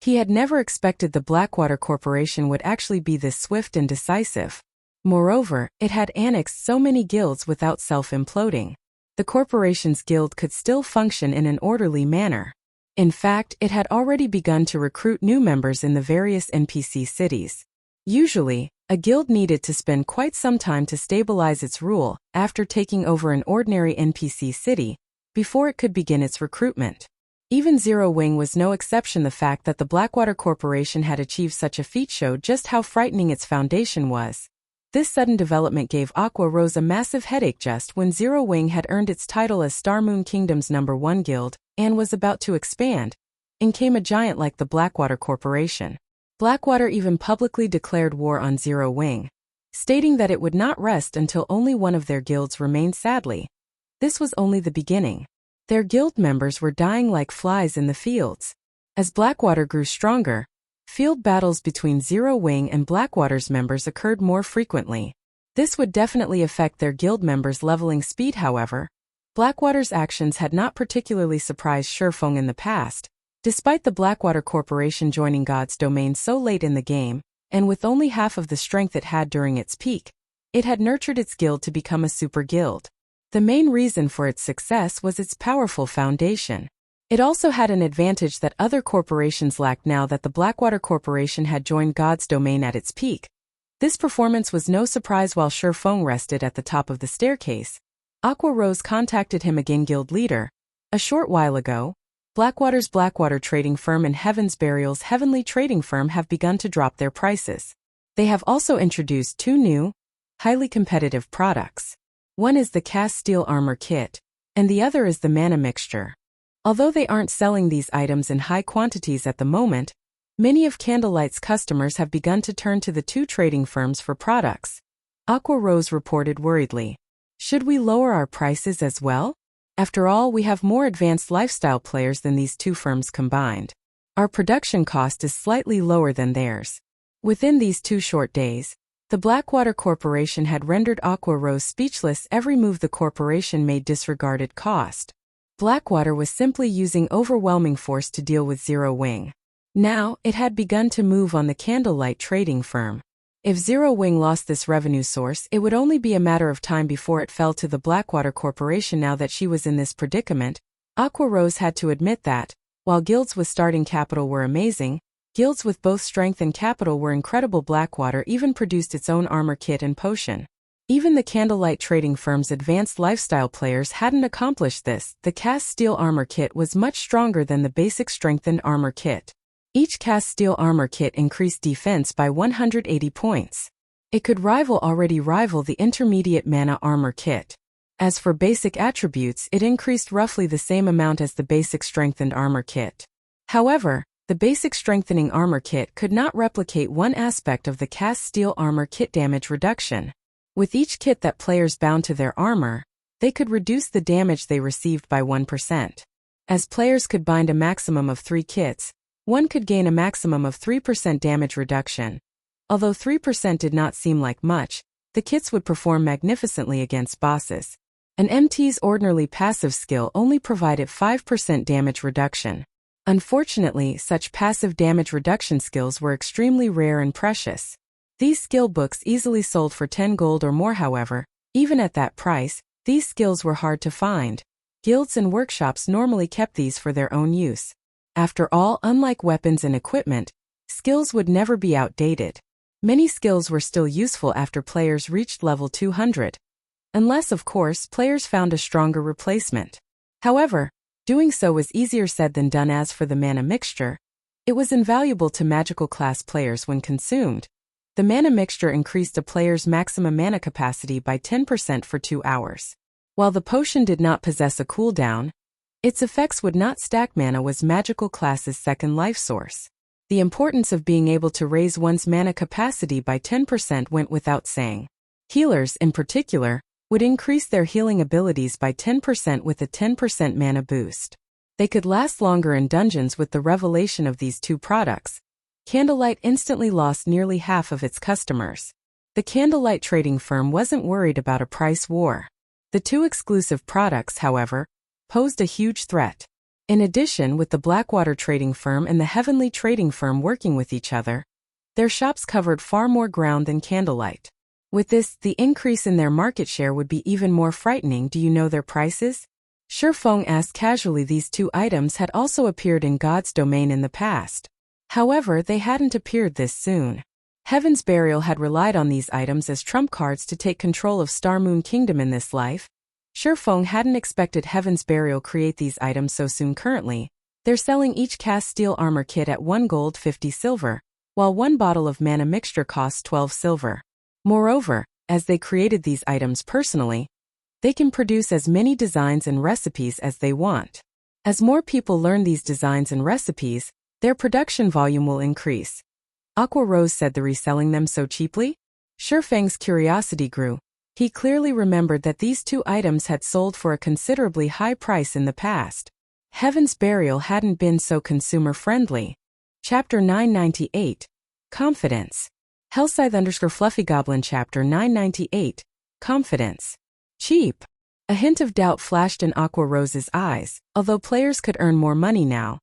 He had never expected the Blackwater Corporation would actually be this swift and decisive. Moreover, it had annexed so many guilds without self-imploding. The corporation's guild could still function in an orderly manner. In fact, it had already begun to recruit new members in the various NPC cities. Usually, a guild needed to spend quite some time to stabilize its rule after taking over an ordinary NPC city before it could begin its recruitment. Even Zero Wing was no exception. The fact that the Blackwater Corporation had achieved such a feat showed just how frightening its foundation was. This sudden development gave Aqua Rose a massive headache. Just when Zero Wing had earned its title as Starmoon Kingdom's #1 guild and was about to expand, in came a giant like the Blackwater Corporation. Blackwater even publicly declared war on Zero Wing, stating that it would not rest until only one of their guilds remained. Sadly, this was only the beginning. Their guild members were dying like flies in the fields. As Blackwater grew stronger, field battles between Zero Wing and Blackwater's members occurred more frequently. This would definitely affect their guild members' leveling speed. However, Blackwater's actions had not particularly surprised Feng in the past. Despite the Blackwater Corporation joining God's domain so late in the game, and with only half of the strength it had during its peak, it had nurtured its guild to become a super guild. The main reason for its success was its powerful foundation. It also had an advantage that other corporations lacked. Now that the Blackwater Corporation had joined God's domain at its peak, this performance was no surprise. While Feng rested at the top of the staircase, Aqua Rose contacted him again. Guild leader, a short while ago, Blackwater's Blackwater trading firm and Heaven's Burial's Heavenly trading firm have begun to drop their prices. They have also introduced two new, highly competitive products. One is the Cast Steel Armor Kit, and the other is the Mana Mixture. Although they aren't selling these items in high quantities at the moment, many of Candlelight's customers have begun to turn to the two trading firms for products. Aqua Rose reported worriedly. Should we lower our prices as well? After all, we have more advanced lifestyle players than these two firms combined. Our production cost is slightly lower than theirs. Within these 2 short days, the Blackwater Corporation had rendered Aqua Rose speechless. Every move the corporation made disregarded cost. Blackwater was simply using overwhelming force to deal with Zero Wing. Now, it had begun to move on the Candlelight trading firm. If Zero Wing lost this revenue source, it would only be a matter of time before it fell to the Blackwater Corporation. Now that she was in this predicament, Aqua Rose had to admit that, while guilds with starting capital were amazing, guilds with both strength and capital were incredible. Blackwater even produced its own armor kit and potion. Even the Candlelight trading firm's advanced lifestyle players hadn't accomplished this. The cast steel armor kit was much stronger than the basic strengthened armor kit. Each cast steel armor kit increased defense by 180 points. It could already rival the intermediate mana armor kit. As for basic attributes, it increased roughly the same amount as the basic strengthened armor kit. However, the basic strengthening armor kit could not replicate one aspect of the cast steel armor kit: damage reduction. With each kit that players bound to their armor, they could reduce the damage they received by 1%. As players could bind a maximum of 3 kits, one could gain a maximum of 3% damage reduction. Although 3% did not seem like much, the kits would perform magnificently against bosses. An MT's ordinarily passive skill only provided 5% damage reduction. Unfortunately, such passive damage reduction skills were extremely rare and precious. These skill books easily sold for 10 gold or more. However, even at that price, these skills were hard to find. Guilds and workshops normally kept these for their own use. After all, unlike weapons and equipment, skills would never be outdated. Many skills were still useful after players reached level 200. Unless, of course, players found a stronger replacement. However, doing so was easier said than done. As for the mana mixture, it was invaluable to magical class players when consumed. The mana mixture increased a player's maximum mana capacity by 10% for 2 hours. While the potion did not possess a cooldown, its effects would not stack. Mana was magical class's second life source. The importance of being able to raise one's mana capacity by 10% went without saying. Healers, in particular, would increase their healing abilities by 10% with a 10% mana boost. They could last longer in dungeons. With the revelation of these two products, Candlelight instantly lost nearly half of its customers. The Candlelight trading firm wasn't worried about a price war. The two exclusive products, however, posed a huge threat. In addition, with the Blackwater trading firm and the Heavenly trading firm working with each other, their shops covered far more ground than Candlelight. With this, the increase in their market share would be even more frightening. Do you know their prices? Feng asked casually. These two items had also appeared in God's domain in the past. However, they hadn't appeared this soon. Heaven's Burial had relied on these items as trump cards to take control of Star Moon Kingdom in this life. Feng hadn't expected Heaven's Burial create these items so soon. Currently, they're selling each cast steel armor kit at 1 gold 50 silver, while 1 bottle of mana mixture costs 12 silver. Moreover, as they created these items personally, they can produce as many designs and recipes as they want. As more people learn these designs and recipes, their production volume will increase. Aqua Rose said. The reselling them so cheaply? Feng's curiosity grew. He clearly remembered that these two items had sold for a considerably high price in the past. Heaven's Burial hadn't been so consumer-friendly. Chapter 998. Confidence. Hellscythe_FluffyGoblin Chapter 998. Confidence. Cheap. A hint of doubt flashed in Aqua Rose's eyes. Although players could earn more money now,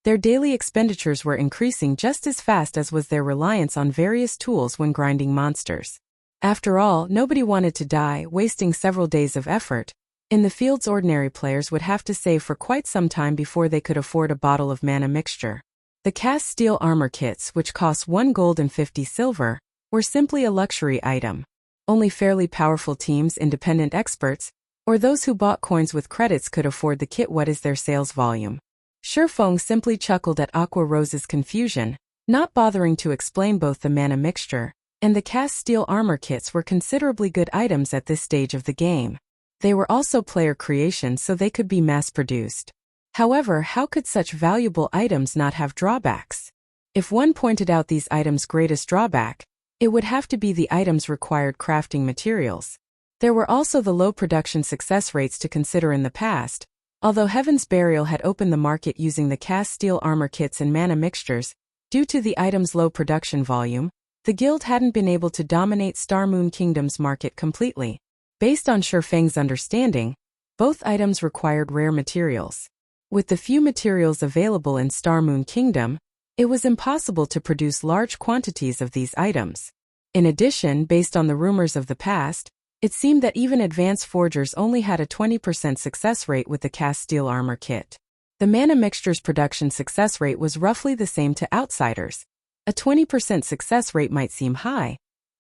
their daily expenditures were increasing just as fast as was their reliance on various tools when grinding monsters. After all, nobody wanted to die, wasting several days of effort. In the fields, ordinary players would have to save for quite some time before they could afford a bottle of mana mixture. The cast steel armor kits, which cost 1 gold and 50 silver, were simply a luxury item. Only fairly powerful teams, independent experts, or those who bought coins with credits could afford the kit. What is their sales volume? Feng simply chuckled at Aqua Rose's confusion, not bothering to explain. Both the mana mixture and the cast steel armor kits were considerably good items at this stage of the game. They were also player creations, so they could be mass-produced. However, how could such valuable items not have drawbacks? If one pointed out these items' greatest drawback, it would have to be the items' required crafting materials. There were also the low production success rates to consider in the past. Although Heaven's Burial had opened the market using the cast steel armor kits and mana mixtures, due to the item's low production volume, the guild hadn't been able to dominate Star Moon Kingdom's market completely. Based on Feng's understanding, Both items required rare materials. With the few materials available in Star Moon Kingdom, it was impossible to produce large quantities of these items. In addition, based on the rumors of the past, it seemed that even advanced forgers only had a 20% success rate with the cast steel armor kit. The mana mixture's production success rate was roughly the same to outsiders. A 20% success rate might seem high,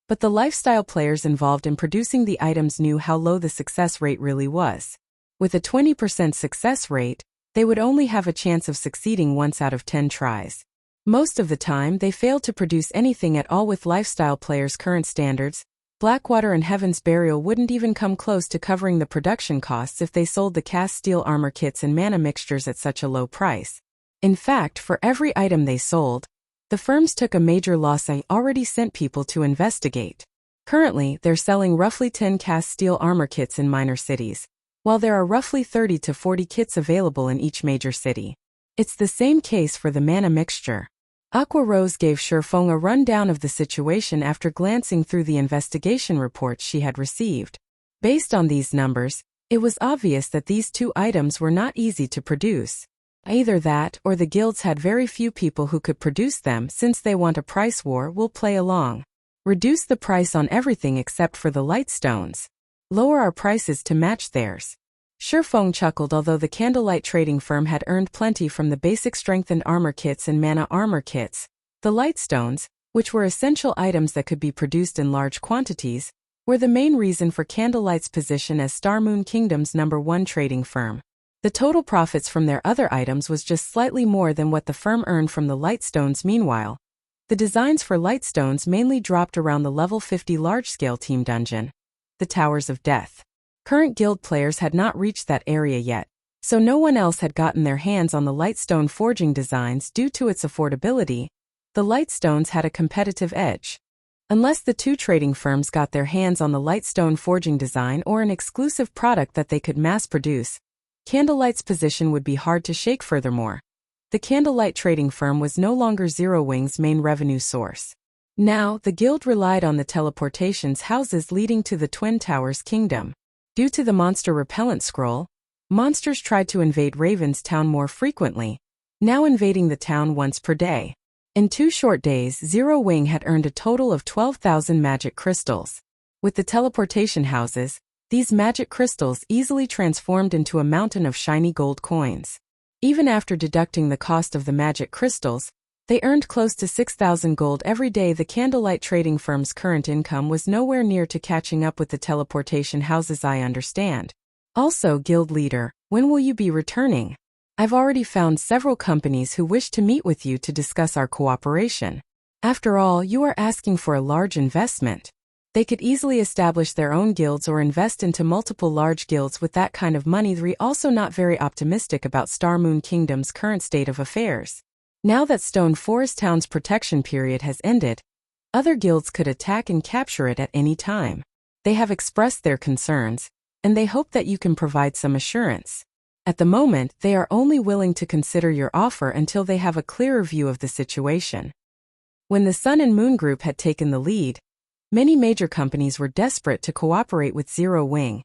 but the lifestyle players involved in producing the items knew how low the success rate really was. With a 20% success rate, they would only have a chance of succeeding once out of 10 tries. Most of the time, they failed to produce anything at all. With lifestyle players' current standards, Blackwater and Heaven's Burial wouldn't even come close to covering the production costs if they sold the cast steel armor kits and mana mixtures at such a low price. In fact, for every item they sold, the firms took a major loss. I already sent people to investigate. Currently, they're selling roughly 10 cast steel armor kits in minor cities, while there are roughly 30 to 40 kits available in each major city. It's the same case for the mana mixture. Aqua Rose gave Feng a rundown of the situation after glancing through the investigation reports she had received. Based on these numbers, it was obvious that these two items were not easy to produce. Either that or the guilds had very few people who could produce them. Since they want a price war, we'll play along. Reduce the price on everything except for the light stones. Lower our prices to match theirs. Feng chuckled. Although the Candlelight trading firm had earned plenty from the basic strengthened armor kits and mana armor kits, the light stones, which were essential items that could be produced in large quantities, were the main reason for Candlelight's position as Star Moon Kingdom's #1 trading firm. The total profits from their other items was just slightly more than what the firm earned from the light stones. Meanwhile, the designs for light stones mainly dropped around the level 50 large-scale team dungeon, the Towers of Death. Current guild players had not reached that area yet, so no one else had gotten their hands on the lightstone forging designs. Due to its affordability, the lightstones had a competitive edge. Unless the two trading firms got their hands on the lightstone forging design or an exclusive product that they could mass produce, Candlelight's position would be hard to shake. Furthermore, the Candlelight trading firm was no longer Zero Wing's main revenue source. Now, the guild relied on the teleportations houses leading to the Twin Towers Kingdom. Due to the monster repellent scroll, monsters tried to invade Raven's town more frequently, now invading the town once per day. In 2 short days, Zero Wing had earned a total of 12,000 magic crystals. With the teleportation houses, these magic crystals easily transformed into a mountain of shiny gold coins. Even after deducting the cost of the magic crystals, they earned close to 6,000 gold every day. The Candlelight trading firm's current income was nowhere near to catching up with the teleportation houses. I understand. Also, guild leader, when will you be returning? I've already found several companies who wish to meet with you to discuss our cooperation. After all, you are asking for a large investment. They could easily establish their own guilds or invest into multiple large guilds with that kind of money. They're also not very optimistic about Star Moon Kingdom's current state of affairs. Now that Stone Forest Town's protection period has ended, other guilds could attack and capture it at any time. They have expressed their concerns, and they hope that you can provide some assurance. At the moment, they are only willing to consider your offer until they have a clearer view of the situation. When the Sun and Moon Group had taken the lead, many major companies were desperate to cooperate with Zero Wing,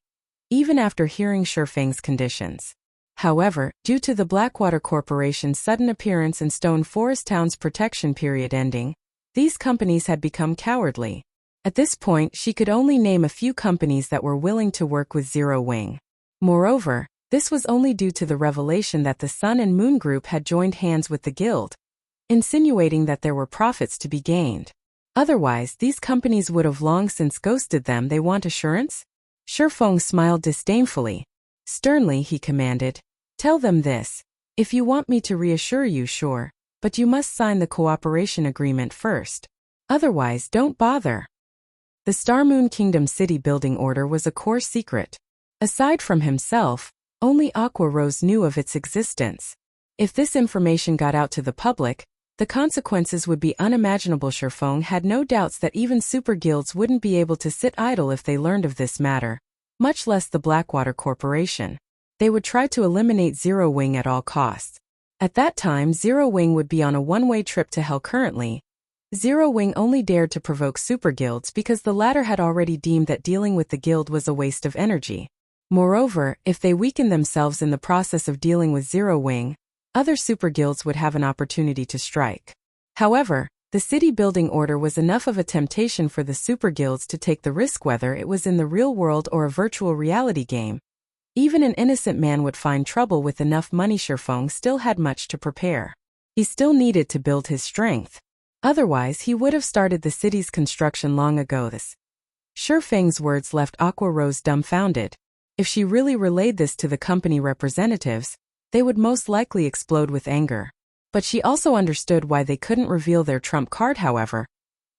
even after hearing Feng's conditions. However, due to the Blackwater Corporation's sudden appearance and Stone Forest Town's protection period ending, these companies had become cowardly. At this point, she could only name a few companies that were willing to work with Zero Wing. Moreover, this was only due to the revelation that the Sun and Moon Group had joined hands with the guild, insinuating that there were profits to be gained. Otherwise, these companies would have long since ghosted them. They want assurance? Feng smiled disdainfully. Sternly, he commanded, "Tell them this. If you want me to reassure you, sure, but you must sign the cooperation agreement first. Otherwise, don't bother." The Star Moon Kingdom city building order was a core secret. Aside from himself, only Aqua Rose knew of its existence. If this information got out to the public, the consequences would be unimaginable. Feng had no doubts that even super guilds wouldn't be able to sit idle if they learned of this matter, much less the Blackwater Corporation. They would try to eliminate Zero Wing at all costs. At that time, Zero Wing would be on a one-way trip to hell. Currently, Zero Wing only dared to provoke super guilds because the latter had already deemed that dealing with the guild was a waste of energy. Moreover, if they weaken themselves in the process of dealing with Zero Wing, other super guilds would have an opportunity to strike. However, the city building order was enough of a temptation for the super guilds to take the risk whether it was in the real world or a virtual reality game. Even an innocent man would find trouble with enough money. Feng still had much to prepare. He still needed to build his strength. Otherwise, he would have started the city's construction long ago. Feng's words left Aqua Rose dumbfounded. If she really relayed this to the company representatives, they would most likely explode with anger. But she also understood why they couldn't reveal their trump card. However,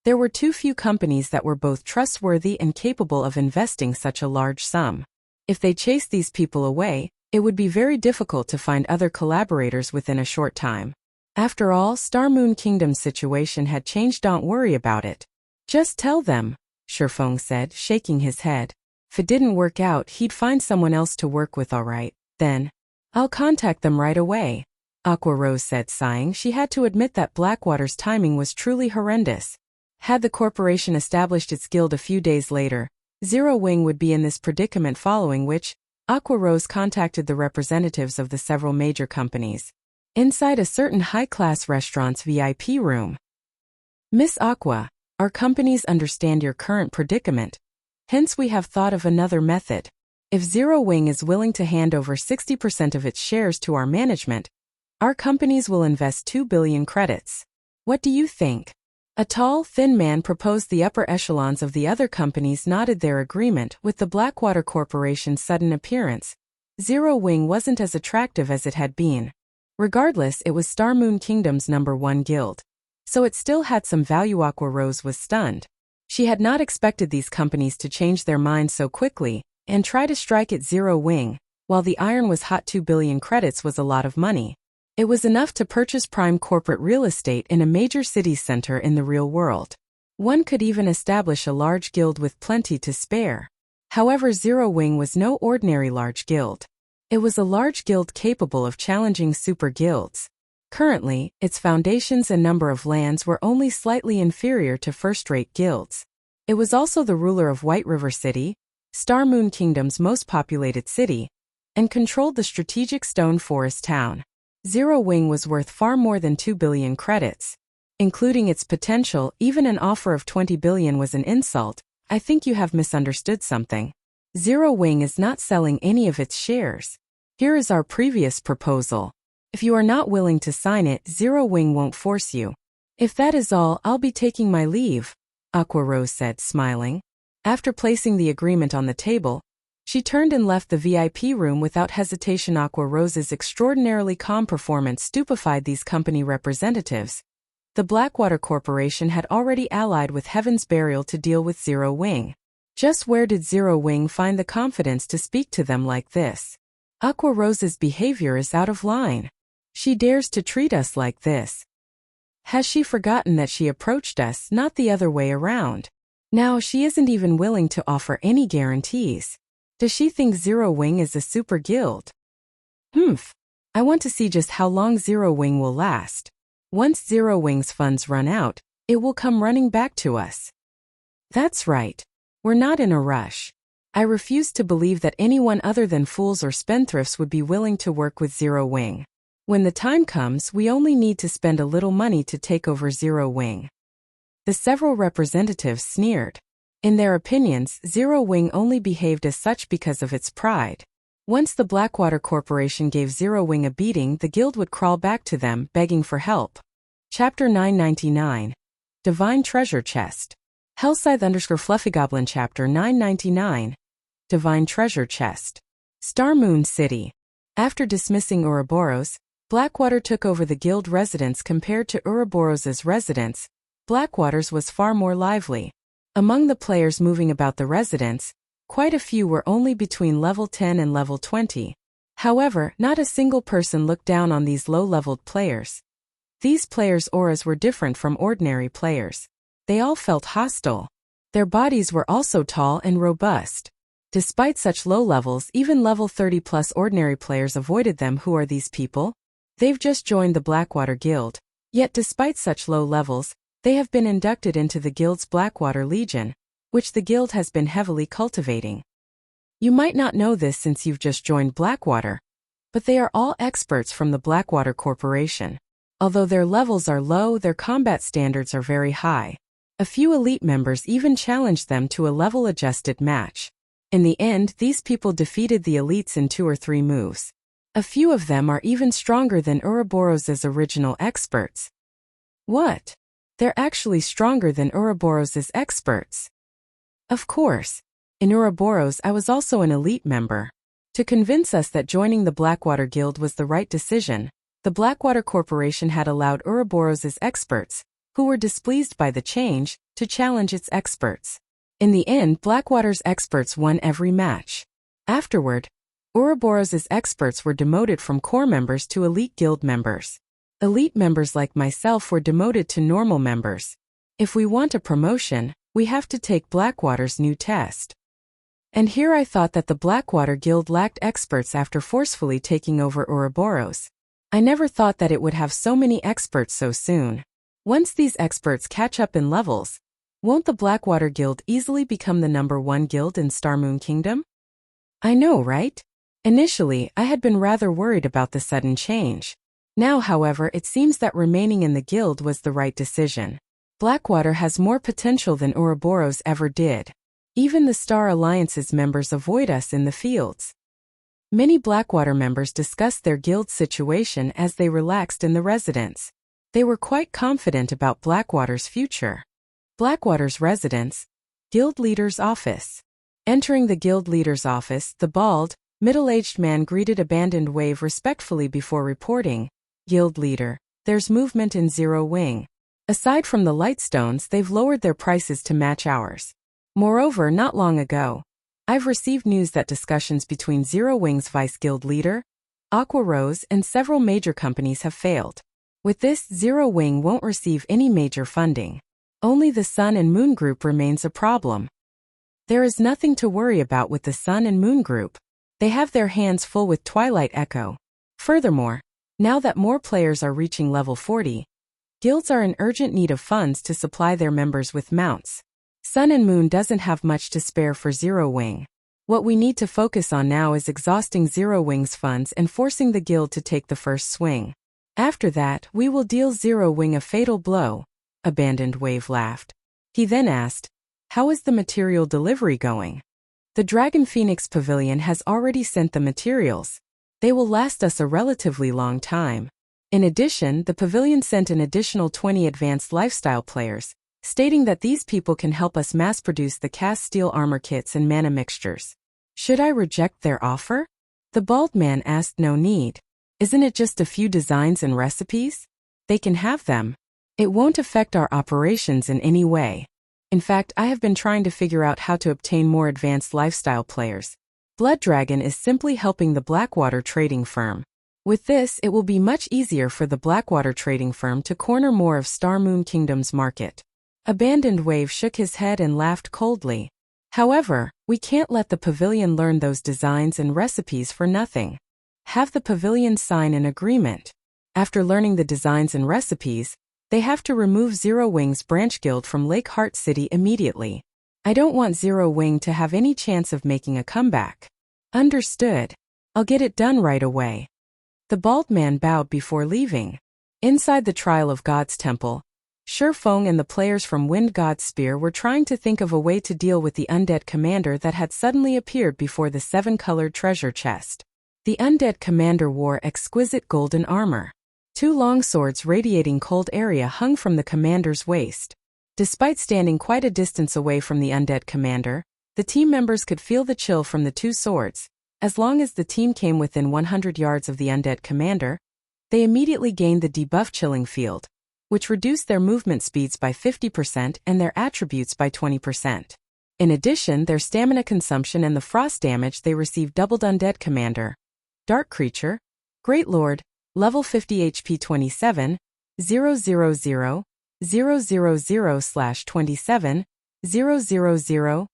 there were too few companies that were both trustworthy and capable of investing such a large sum. If they chased these people away, it would be very difficult to find other collaborators within a short time. After all, Star Moon Kingdom's situation had changed. Don't worry about it. Just tell them, Feng said, shaking his head. If it didn't work out, he'd find someone else to work with. All right, then. I'll contact them right away, Aqua Rose said, sighing. She had to admit that Blackwater's timing was truly horrendous. Had the corporation established its guild a few days later, Zero Wing would be in this predicament, following which, Aqua Rose contacted the representatives of the several major companies. Inside a certain high-class restaurant's VIP room. Miss Aqua, our companies understand your current predicament. Hence we have thought of another method. If Zero Wing is willing to hand over 60% of its shares to our management, our companies will invest 2 billion credits. What do you think? A tall, thin man proposed. The upper echelons of the other companies nodded their agreement. With the Blackwater Corporation's sudden appearance, Zero Wing wasn't as attractive as it had been. Regardless, it was Star Moon Kingdom's #1 guild. So it still had some value. Aqua Rose was stunned. She had not expected these companies to change their minds so quickly and try to strike at Zero Wing. While the iron was hot, 2 billion credits was a lot of money. It was enough to purchase prime corporate real estate in a major city center in the real world. One could even establish a large guild with plenty to spare. However, Zero Wing was no ordinary large guild. It was a large guild capable of challenging super guilds. Currently, its foundations and number of lands were only slightly inferior to first-rate guilds. It was also the ruler of White River City, Star Moon Kingdom's most populated city, and controlled the strategic Stone Forest town. Zero Wing was worth far more than 2 billion credits. Including its potential, even an offer of 20 billion was an insult. I think you have misunderstood something. Zero Wing is not selling any of its shares. Here is our previous proposal. If you are not willing to sign it, Zero Wing won't force you. If that is all, I'll be taking my leave, Aqua Rose said, smiling. After placing the agreement on the table, she turned and left the VIP room without hesitation. Aqua Rose's extraordinarily calm performance stupefied these company representatives. The Blackwater Corporation had already allied with Heaven's Burial to deal with Zero Wing. Just where did Zero Wing find the confidence to speak to them like this? Aqua Rose's behavior is out of line. She dares to treat us like this. Has she forgotten that she approached us, not the other way around? Now she isn't even willing to offer any guarantees. Does she think Zero Wing is a super guild? I want to see just how long Zero Wing will last. Once Zero Wing's funds run out, it will come running back to us. That's right. We're not in a rush. I refuse to believe that anyone other than fools or spendthrifts would be willing to work with Zero Wing. When the time comes, we only need to spend a little money to take over Zero Wing. The several representatives sneered. In their opinions, Zero Wing only behaved as such because of its pride. Once the Blackwater Corporation gave Zero Wing a beating, the guild would crawl back to them, begging for help. Chapter 999. Divine Treasure Chest. Hellscythe_Fluffygoblin Chapter 999. Divine Treasure Chest. Star Moon City. After dismissing Ouroboros, Blackwater took over the guild residence. Compared to Ouroboros's residence, Blackwater's was far more lively. Among the players moving about the residence, quite a few were only between level 10 and level 20. However, not a single person looked down on these low-leveled players. These players' auras were different from ordinary players. They all felt hostile. Their bodies were also tall and robust. Despite such low levels, even level 30+ ordinary players avoided them. Who are these people? They've just joined the Blackwater Guild. Yet despite such low levels, they have been inducted into the guild's Blackwater Legion, which the guild has been heavily cultivating. You might not know this since you've just joined Blackwater, but they are all experts from the Blackwater Corporation. Although their levels are low, their combat standards are very high. A few elite members even challenged them to a level-adjusted match. In the end, these people defeated the elites in 2 or 3 moves. A few of them are even stronger than Ouroboros's original experts. What? They're actually stronger than Ouroboros's experts. Of course. In Ouroboros, I was also an elite member. To convince us that joining the Blackwater Guild was the right decision, the Blackwater Corporation had allowed Ouroboros's experts, who were displeased by the change, to challenge its experts. In the end, Blackwater's experts won every match. Afterward, Ouroboros's experts were demoted from core members to elite guild members. Elite members like myself were demoted to normal members. If we want a promotion, we have to take Blackwater's new test. And here I thought that the Blackwater Guild lacked experts after forcefully taking over Ouroboros. I never thought that it would have so many experts so soon. Once these experts catch up in levels, won't the Blackwater Guild easily become the #1 guild in Starmoon Kingdom? I know, right? Initially, I had been rather worried about the sudden change. Now, however, it seems that remaining in the guild was the right decision. Blackwater has more potential than Ouroboros ever did. Even the Star Alliance's members avoid us in the fields. Many Blackwater members discussed their guild situation as they relaxed in the residence. They were quite confident about Blackwater's future. Blackwater's residence, Guild Leader's office. Entering the Guild Leader's office, the bald, middle-aged man greeted Abandoned Wave respectfully before reporting, "Guild Leader, there's movement in Zero Wing. Aside from the Lightstones, they've lowered their prices to match ours. Moreover, not long ago, I've received news that discussions between Zero Wing's Vice Guild Leader, Aqua Rose, and several major companies have failed. With this, Zero Wing won't receive any major funding. Only the Sun and Moon Group remains a problem. There is nothing to worry about with the Sun and Moon Group. They have their hands full with Twilight Echo. Furthermore, now that more players are reaching level 40, guilds are in urgent need of funds to supply their members with mounts. Sun and Moon doesn't have much to spare for Zero Wing. What we need to focus on now is exhausting Zero Wing's funds and forcing the guild to take the first swing. After that, we will deal Zero Wing a fatal blow." Abandoned Wave laughed. He then asked, "How is the material delivery going?" "The Dragon Phoenix Pavilion has already sent the materials. They will last us a relatively long time. In addition, the pavilion sent an additional 20 advanced lifestyle players, stating that these people can help us mass-produce the cast steel armor kits and mana mixtures." "Should I reject their offer?" The bald man asked. "No need. Isn't it just a few designs and recipes? They can have them. It won't affect our operations in any way. In fact, I have been trying to figure out how to obtain more advanced lifestyle players. Blood Dragon is simply helping the Blackwater trading firm. With this, it will be much easier for the Blackwater trading firm to corner more of Starmoon Kingdom's market." Abandoned Wave shook his head and laughed coldly. "However, we can't let the pavilion learn those designs and recipes for nothing. Have the pavilion sign an agreement. After learning the designs and recipes, they have to remove Zero Wing's branch guild from Lake Heart City immediately. I don't want Zero Wing to have any chance of making a comeback." "Understood. I'll get it done right away." The bald man bowed before leaving. Inside the Trial of Gods Temple, Feng and the players from Wind God's Spear were trying to think of a way to deal with the undead commander that had suddenly appeared before the 7-colored treasure chest. The undead commander wore exquisite golden armor. 2 long swords radiating cold area hung from the commander's waist. Despite standing quite a distance away from the undead commander, the team members could feel the chill from the 2 swords. As long as the team came within 100 yards of the undead commander, they immediately gained the debuff chilling field, which reduced their movement speeds by 50% and their attributes by 20%. In addition, their stamina consumption and the frost damage they received doubled. Undead Commander. Dark Creature. Great Lord. Level 50 HP 27, 000, 000/27, 000,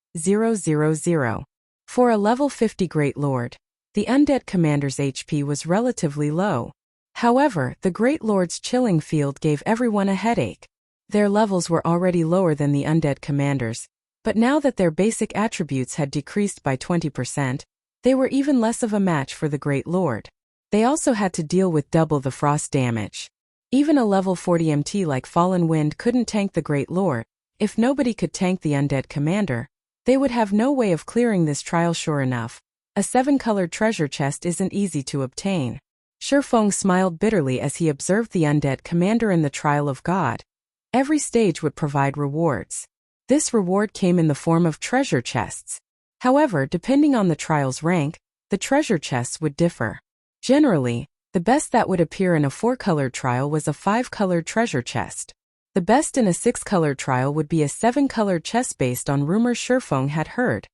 For a level 50 Great Lord, the Undead Commander's HP was relatively low. However, the Great Lord's chilling field gave everyone a headache. Their levels were already lower than the Undead Commander's, But now that their basic attributes had decreased by 20%, they were even less of a match for the Great Lord. They also had to deal with double the frost damage. Even a level 40 MT like Fallen Wind couldn't tank the Great Lord. If nobody could tank the undead commander, they would have no way of clearing this trial. Sure enough, a 7-colored treasure chest isn't easy to obtain. Feng smiled bitterly as he observed the undead commander in the trial of God. Every stage would provide rewards. This reward came in the form of treasure chests. However, depending on the trial's rank, the treasure chests would differ. Generally, the best that would appear in a 4-colored trial was a 5-colored treasure chest. The best in a 6-colored trial would be a 7-colored chest based on rumors Feng had heard.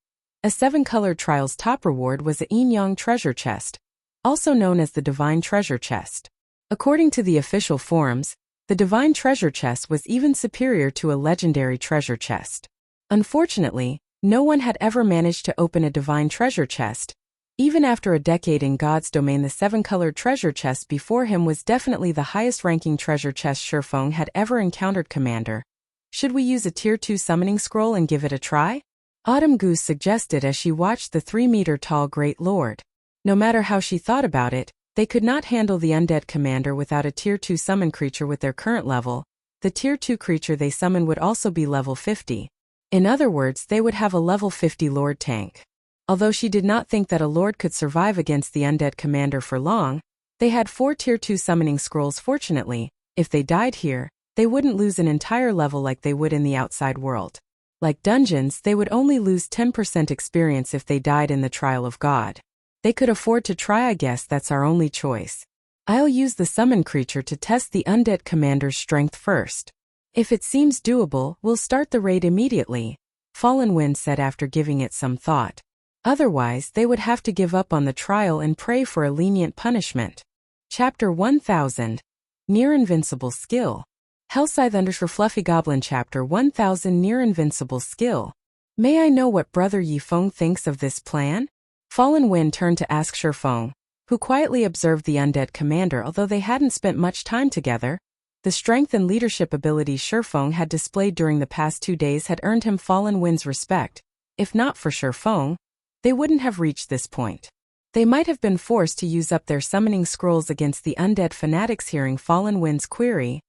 A 7-colored trial's top reward was a yin-yang treasure chest, also known as the Divine Treasure Chest. According to the official forums, the Divine Treasure Chest was even superior to a legendary treasure chest. Unfortunately, no one had ever managed to open a Divine Treasure Chest. Even after a decade in God's domain, the 7-colored treasure chest before him was definitely the highest-ranking treasure chest Feng had ever encountered. Commander, should we use a Tier 2 summoning scroll and give it a try? Autumn Goose suggested as she watched the 3-meter-tall Great Lord. No matter how she thought about it, they could not handle the undead commander without a Tier 2 summon creature with their current level. The Tier 2 creature they summon would also be level 50. In other words, they would have a level 50 Lord tank. Although she did not think that a Lord could survive against the undead commander for long, they had 4 Tier 2 summoning scrolls. Fortunately, if they died here, they wouldn't lose an entire level like they would in the outside world. Like dungeons, they would only lose 10% experience if they died in the trial of God. They could afford to try. I guess that's our only choice. I'll use the summon creature to test the undead commander's strength first. If it seems doable, we'll start the raid immediately, Fallen Wind said after giving it some thought. Otherwise, they would have to give up on the trial and pray for a lenient punishment. Chapter 1000. Near-invincible skill. Hellscythe _ Fluffy Goblin Chapter 1000 Near-invincible skill. May I know what Brother Feng thinks of this plan? Fallen Wind turned to ask Feng, who quietly observed the undead commander. Although they hadn't spent much time together, the strength and leadership abilities Feng had displayed during the past 2 days had earned him Fallen Wind's respect. If not for Feng, they wouldn't have reached this point. They might have been forced to use up their summoning scrolls against the undead fanatics. Hearing Fallen Wind's query,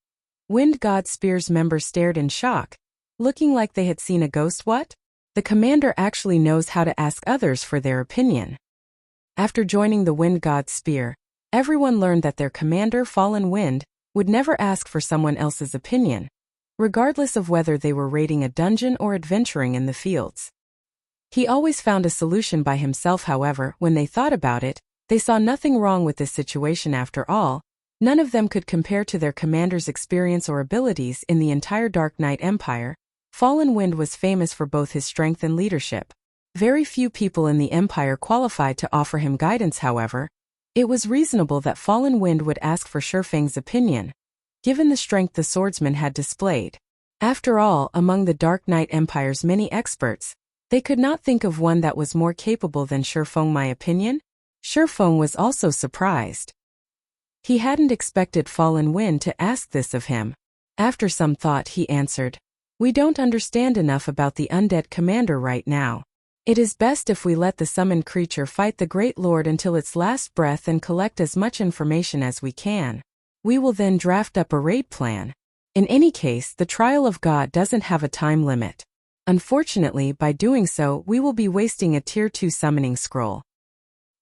Wind God Spear's members stared in shock, looking like they had seen a ghost. What? The commander actually knows how to ask others for their opinion. After joining the Wind God Spear, everyone learned that their commander Fallen Wind would never ask for someone else's opinion, regardless of whether they were raiding a dungeon or adventuring in the fields. He always found a solution by himself. However, when they thought about it, they saw nothing wrong with this situation. After all, none of them could compare to their commander's experience or abilities in the entire Dark Knight Empire. Fallen Wind was famous for both his strength and leadership. Very few people in the Empire qualified to offer him guidance. However, it was reasonable that Fallen Wind would ask for Feng's opinion, given the strength the swordsman had displayed. After all, among the Dark Knight Empire's many experts, they could not think of one that was more capable than Feng. My opinion? Feng was also surprised. He hadn't expected Fallen Wind to ask this of him. After some thought, he answered, "We don't understand enough about the undead commander right now. It is best if we let the summoned creature fight the Great Lord until its last breath and collect as much information as we can. We will then draft up a raid plan. In any case, the trial of God doesn't have a time limit. Unfortunately, by doing so, we will be wasting a Tier 2 summoning scroll."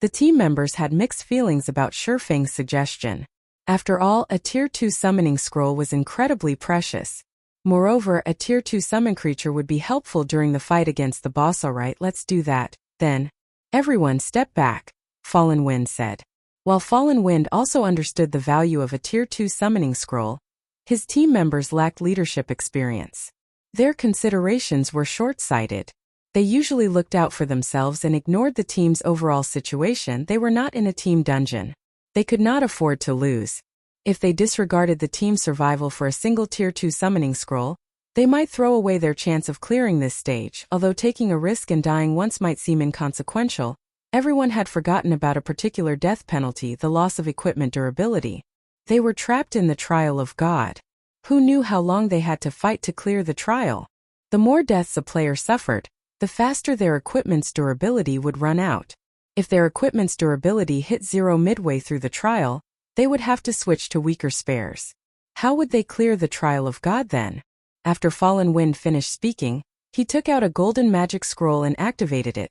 The team members had mixed feelings about Feng's suggestion. After all, a Tier 2 summoning scroll was incredibly precious. Moreover, a Tier 2 summon creature would be helpful during the fight against the boss. Alright, let's do that, then. Everyone step back, Fallen Wind said. While Fallen Wind also understood the value of a Tier 2 summoning scroll, his team members lacked leadership experience. Their considerations were short-sighted. They usually looked out for themselves and ignored the team's overall situation. They were not in a team dungeon. They could not afford to lose. If they disregarded the team's survival for a single Tier 2 summoning scroll, they might throw away their chance of clearing this stage. Although taking a risk and dying once might seem inconsequential, everyone had forgotten about a particular death penalty: the loss of equipment durability. They were trapped in the trial of God. Who knew how long they had to fight to clear the trial? The more deaths a player suffered, the faster their equipment's durability would run out. If their equipment's durability hit 0 midway through the trial, they would have to switch to weaker spares. How would they clear the trial of God then? After Fallen Wind finished speaking, he took out a golden magic scroll and activated it.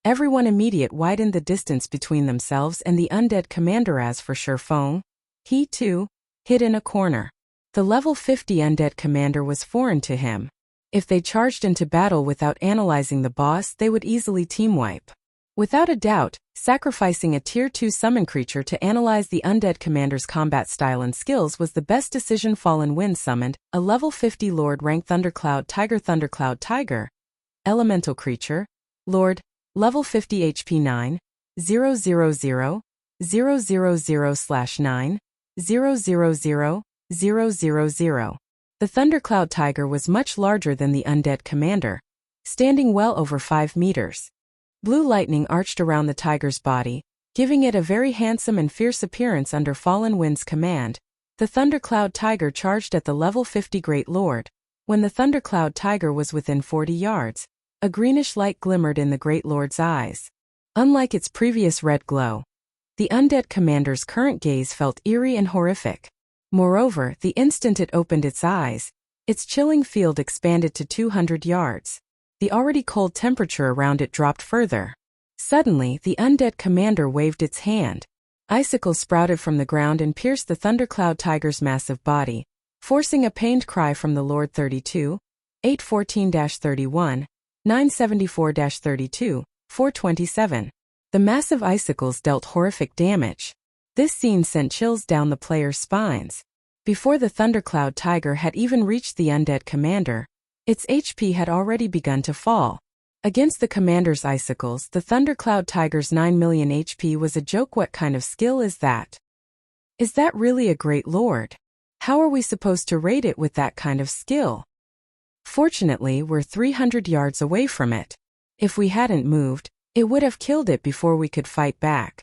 Everyone immediately widened the distance between themselves and the undead commander. As for Feng, he too hid in a corner. The level 50 undead commander was foreign to him. If they charged into battle without analyzing the boss, they would easily team wipe. Without a doubt, sacrificing a tier 2 summon creature to analyze the undead commander's combat style and skills was the best decision. Fallen Wind summoned a level 50 Lord rank Thundercloud Tiger, elemental creature, Lord, level 50 HP 9, 000, 000/9, 000, 000. The Thundercloud Tiger was much larger than the undead commander, standing well over 5 meters. Blue lightning arched around the tiger's body, giving it a very handsome and fierce appearance. Under Fallen Wind's command, the Thundercloud Tiger charged at the level 50 Great Lord. When the Thundercloud Tiger was within 40 yards, a greenish light glimmered in the Great Lord's eyes. Unlike its previous red glow, the undead commander's current gaze felt eerie and horrific. Moreover, the instant it opened its eyes, its chilling field expanded to 200 yards. The already cold temperature around it dropped further. Suddenly, the undead commander waved its hand. Icicles sprouted from the ground and pierced the Thundercloud Tiger's massive body, forcing a pained cry from the Lord. 32, 814-31, 974-32, 427. The massive icicles dealt horrific damage. This scene sent chills down the players' spines. Before the Thundercloud Tiger had even reached the undead commander, its HP had already begun to fall. Against the commander's icicles, the Thundercloud Tiger's 9 million HP was a joke. What kind of skill is that? Is that really a Great Lord? How are we supposed to rate it with that kind of skill? Fortunately, we're 300 yards away from it. If we hadn't moved, it would have killed it before we could fight back.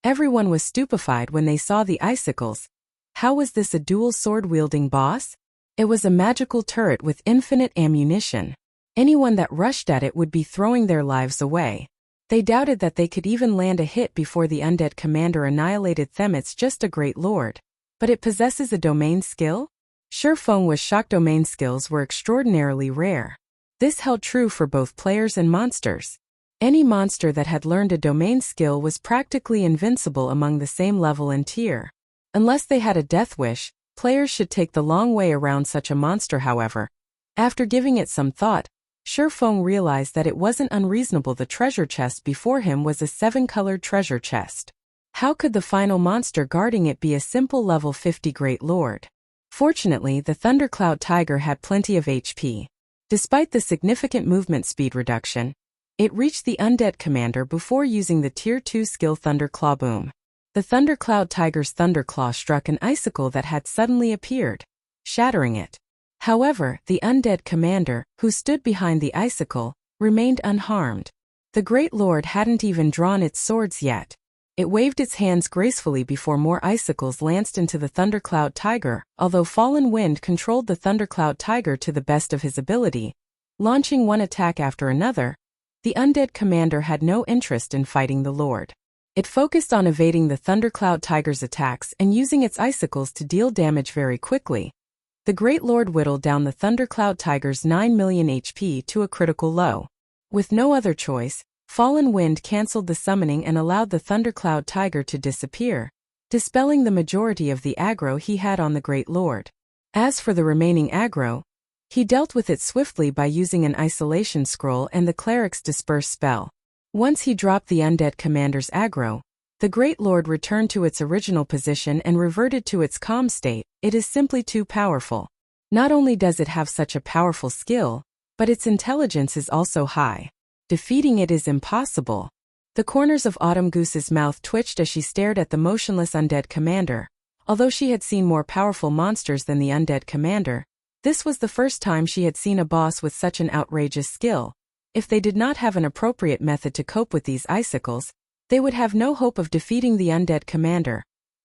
Everyone was stupefied when they saw the icicles. How was this a dual sword-wielding boss? It was a magical turret with infinite ammunition. Anyone that rushed at it would be throwing their lives away. They doubted that they could even land a hit before the undead commander annihilated them. It's just a Great Lord. But it possesses a domain skill? Feng was shocked. Domain skills were extraordinarily rare. This held true for both players and monsters. Any monster that had learned a domain skill was practically invincible among the same level and tier. Unless they had a death wish, players should take the long way around such a monster. However, after giving it some thought, Feng realized that it wasn't unreasonable. The treasure chest before him was a 7-colored treasure chest. How could the final monster guarding it be a simple level 50 Great Lord? Fortunately, the Thundercloud Tiger had plenty of HP. Despite the significant movement speed reduction, it reached the undead commander before using the tier 2 skill Thunderclaw Boom. The Thundercloud Tiger's Thunderclaw struck an icicle that had suddenly appeared, shattering it. However, the undead commander, who stood behind the icicle, remained unharmed. The Great Lord hadn't even drawn its swords yet. It waved its hands gracefully before more icicles lanced into the Thundercloud Tiger. Although Fallen Wind controlled the Thundercloud Tiger to the best of his ability, launching one attack after another, the undead commander had no interest in fighting the Lord. It focused on evading the Thundercloud Tiger's attacks and using its icicles to deal damage very quickly. The Great Lord whittled down the Thundercloud Tiger's 9 million HP to a critical low. With no other choice, Fallen Wind cancelled the summoning and allowed the Thundercloud Tiger to disappear, dispelling the majority of the aggro he had on the Great Lord. As for the remaining aggro, he dealt with it swiftly by using an isolation scroll and the cleric's disperse spell. Once he dropped the undead commander's aggro, the Great Lord returned to its original position and reverted to its calm state. It is simply too powerful. Not only does it have such a powerful skill, but its intelligence is also high. Defeating it is impossible. The corners of Autumn Goose's mouth twitched as she stared at the motionless undead commander. Although she had seen more powerful monsters than the undead commander, this was the first time she had seen a boss with such an outrageous skill. If they did not have an appropriate method to cope with these icicles, they would have no hope of defeating the undead commander.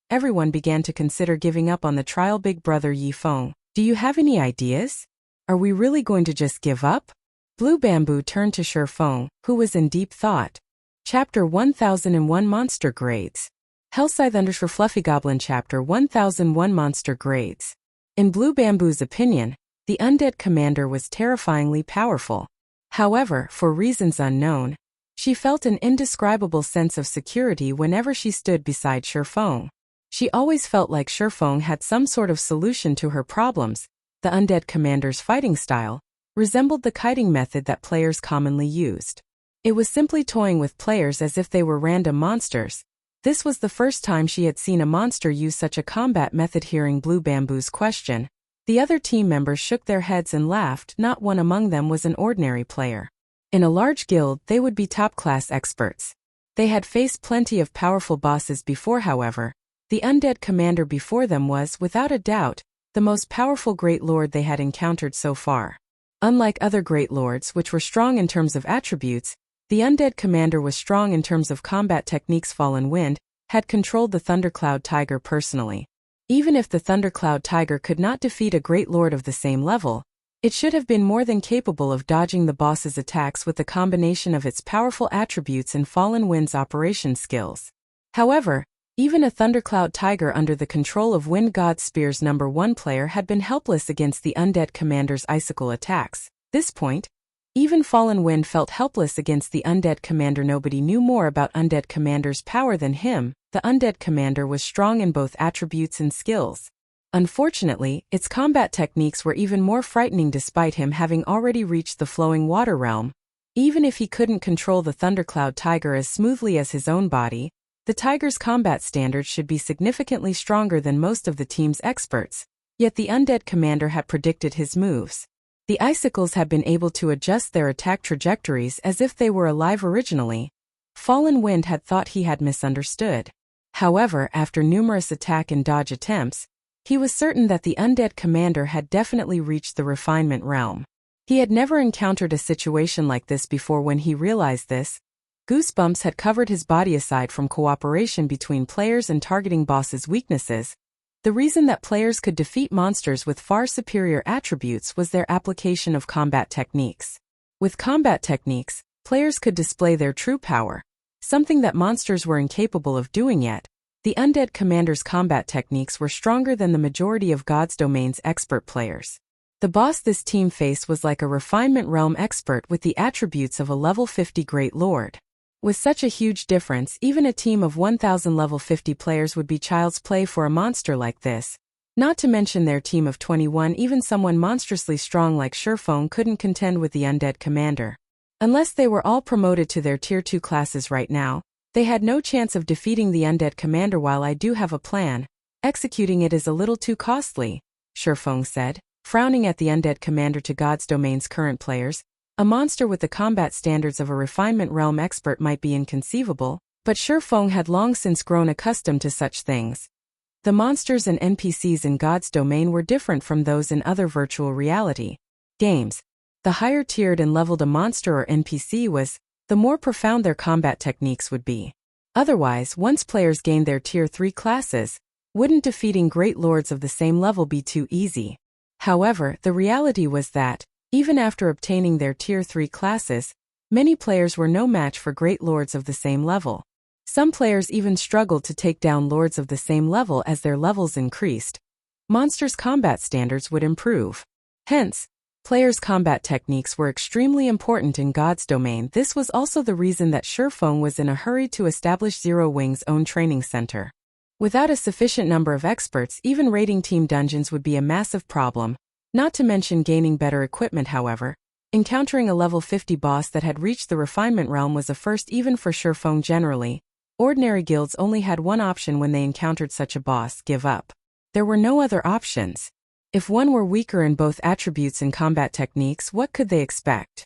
Everyone began to consider giving up on the trial. Big Brother Feng, do you have any ideas? Are we really going to just give up? Blue Bamboo turned to Feng, who was in deep thought. Chapter 1001 Monster Grades. Hellscythe Fluffy Goblin Chapter 1001 Monster Grades. In Blue Bamboo's opinion, the undead commander was terrifyingly powerful. However, for reasons unknown, she felt an indescribable sense of security whenever she stood beside Feng. She always felt like Feng had some sort of solution to her problems. The undead commander's fighting style resembled the kiting method that players commonly used. It was simply toying with players as if they were random monsters. This was the first time she had seen a monster use such a combat method. Hearing Blue Bamboo's question, the other team members shook their heads and laughed. Not one among them was an ordinary player. In a large guild, they would be top-class experts. They had faced plenty of powerful bosses before. However, the undead commander before them was, without a doubt, the most powerful Great Lord they had encountered so far. Unlike other Great Lords, which were strong in terms of attributes, the undead commander was strong in terms of combat techniques. Fallen Wind had controlled the Thundercloud Tiger personally. Even if the Thundercloud Tiger could not defeat a Great Lord of the same level, it should have been more than capable of dodging the boss's attacks with the combination of its powerful attributes and Fallen Wind's operation skills. However, even a Thundercloud Tiger under the control of Wind God Spear's #1 player had been helpless against the undead commander's icicle attacks. This point, even Fallen Wind felt helpless against the undead commander. Nobody knew more about undead commander's power than him. The undead commander was strong in both attributes and skills. Unfortunately, its combat techniques were even more frightening despite him having already reached the flowing water realm. Even if he couldn't control the Thundercloud Tiger as smoothly as his own body, the Tiger's combat standards should be significantly stronger than most of the team's experts. Yet the undead commander had predicted his moves. The icicles had been able to adjust their attack trajectories as if they were alive originally. Fallen Wind had thought he had misunderstood. However, after numerous attack and dodge attempts, he was certain that the undead commander had definitely reached the refinement realm. He had never encountered a situation like this before. When he realized this, goosebumps had covered his body. Aside from cooperation between players and targeting bosses' weaknesses, the reason that players could defeat monsters with far superior attributes was their application of combat techniques. With combat techniques, players could display their true power, something that monsters were incapable of doing yet. The undead commander's combat techniques were stronger than the majority of God's Domain's expert players. The boss this team faced was like a refinement realm expert with the attributes of a level 50 Great Lord. With such a huge difference, even a team of 1,000 level 50 players would be child's play for a monster like this. Not to mention their team of 21. Even someone monstrously strong like Feng couldn't contend with the undead commander. Unless they were all promoted to their tier 2 classes right now, they had no chance of defeating the undead commander. While I do have a plan, executing it is a little too costly, Feng said, frowning at the undead commander. To God's Domain's current players, a monster with the combat standards of a refinement realm expert might be inconceivable, but Feng had long since grown accustomed to such things. The monsters and NPCs in God's Domain were different from those in other virtual reality games. The higher tiered and leveled a monster or NPC was, the more profound their combat techniques would be. Otherwise, once players gained their tier 3 classes, wouldn't defeating Great Lords of the same level be too easy? However, the reality was that, even after obtaining their tier 3 classes, many players were no match for Great Lords of the same level. Some players even struggled to take down Lords of the same level. As their levels increased, monsters' combat standards would improve. Hence, players' combat techniques were extremely important in God's Domain. This was also the reason that Feng was in a hurry to establish Zero Wing's own training center. Without a sufficient number of experts, even raiding team dungeons would be a massive problem, not to mention gaining better equipment. However, encountering a level 50 boss that had reached the refinement realm was a first even for Feng. Generally, ordinary guilds only had one option when they encountered such a boss: give up. There were no other options. If one were weaker in both attributes and combat techniques, what could they expect?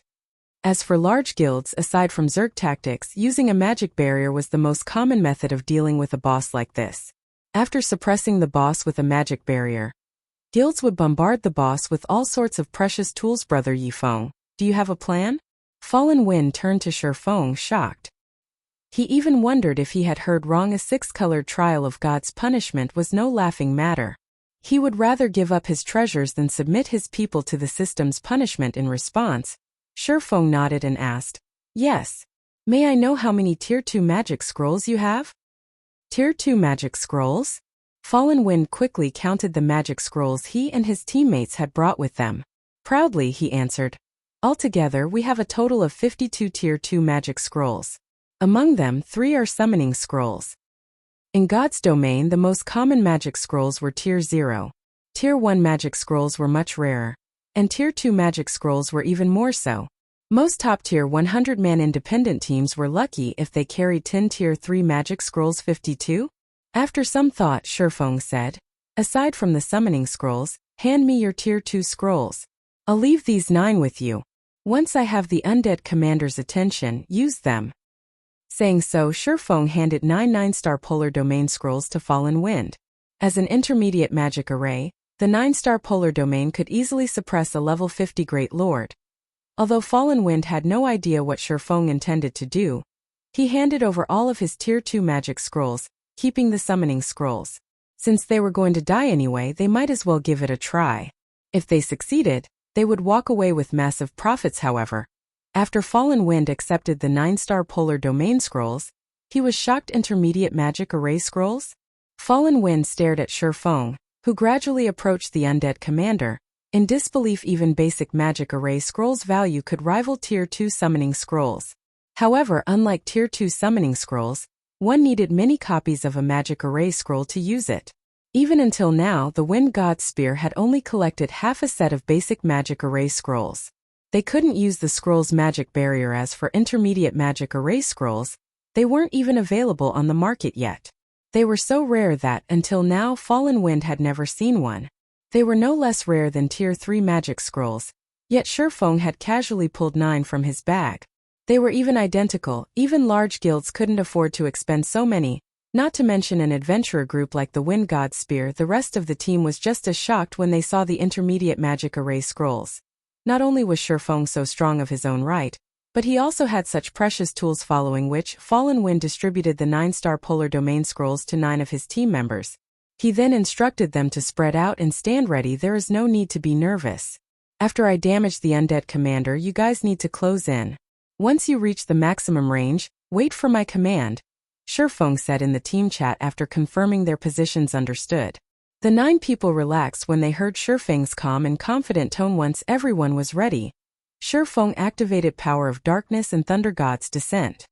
As for large guilds, aside from Zerg tactics, using a magic barrier was the most common method of dealing with a boss like this. After suppressing the boss with a magic barrier, guilds would bombard the boss with all sorts of precious tools. Brother Feng, do you have a plan? Fallen Wind turned to Feng, shocked. He even wondered if he had heard wrong. A 6-colored trial of God's punishment was no laughing matter. He would rather give up his treasures than submit his people to the system's punishment. In response, Feng nodded and asked, "Yes. May I know how many Tier 2 magic scrolls you have?" Tier 2 magic scrolls? Fallen Wind quickly counted the magic scrolls he and his teammates had brought with them. Proudly, he answered, "Altogether, we have a total of 52 Tier 2 magic scrolls. Among them, 3 are summoning scrolls. In God's domain, the most common magic scrolls were Tier 0. Tier 1 magic scrolls were much rarer, and Tier 2 magic scrolls were even more so. Most top-tier 100-man independent teams were lucky if they carried 10 Tier 3 magic scrolls. 52? After some thought, Feng said, "Aside from the summoning scrolls, hand me your Tier 2 scrolls. I'll leave these 9 with you. Once I have the undead commander's attention, use them." Saying so, Feng handed 9 9-star polar domain scrolls to Fallen Wind. As an intermediate magic array, the 9-star polar domain could easily suppress a level 50 Great Lord. Although Fallen Wind had no idea what Feng intended to do, he handed over all of his Tier 2 magic scrolls, keeping the summoning scrolls. Since they were going to die anyway, they might as well give it a try. If they succeeded, they would walk away with massive profits. However, after Fallen Wind accepted the 9-star polar domain scrolls, he was shocked. Intermediate magic array scrolls? Fallen Wind stared at Feng, who gradually approached the undead commander. In disbelief, even basic magic array scrolls' value could rival Tier 2 summoning scrolls. However, unlike Tier 2 summoning scrolls, one needed many copies of a magic array scroll to use it. Even until now, the Wind God's Spear had only collected half a set of basic magic array scrolls. They couldn't use the scroll's magic barrier. As for intermediate magic array scrolls, they weren't even available on the market yet. They were so rare that, until now, Fallen Wind had never seen one. They were no less rare than Tier 3 magic scrolls, yet Feng had casually pulled 9 from his bag. They were even identical. Even large guilds couldn't afford to expend so many, not to mention an adventurer group like the Wind God's Spear. The rest of the team was just as shocked when they saw the intermediate magic array scrolls. Not only was Feng so strong of his own right, but he also had such precious tools. Following which, Fallen Wind distributed the 9-star polar domain scrolls to 9 of his team members. He then instructed them to spread out and stand ready. "There is no need to be nervous. After I damage the undead commander, you guys need to close in. Once you reach the maximum range, wait for my command," Feng said in the team chat after confirming their positions. Understood. The 9 people relaxed when they heard Feng's calm and confident tone. Once everyone was ready, Feng activated Power of Darkness and Thunder God's Descent.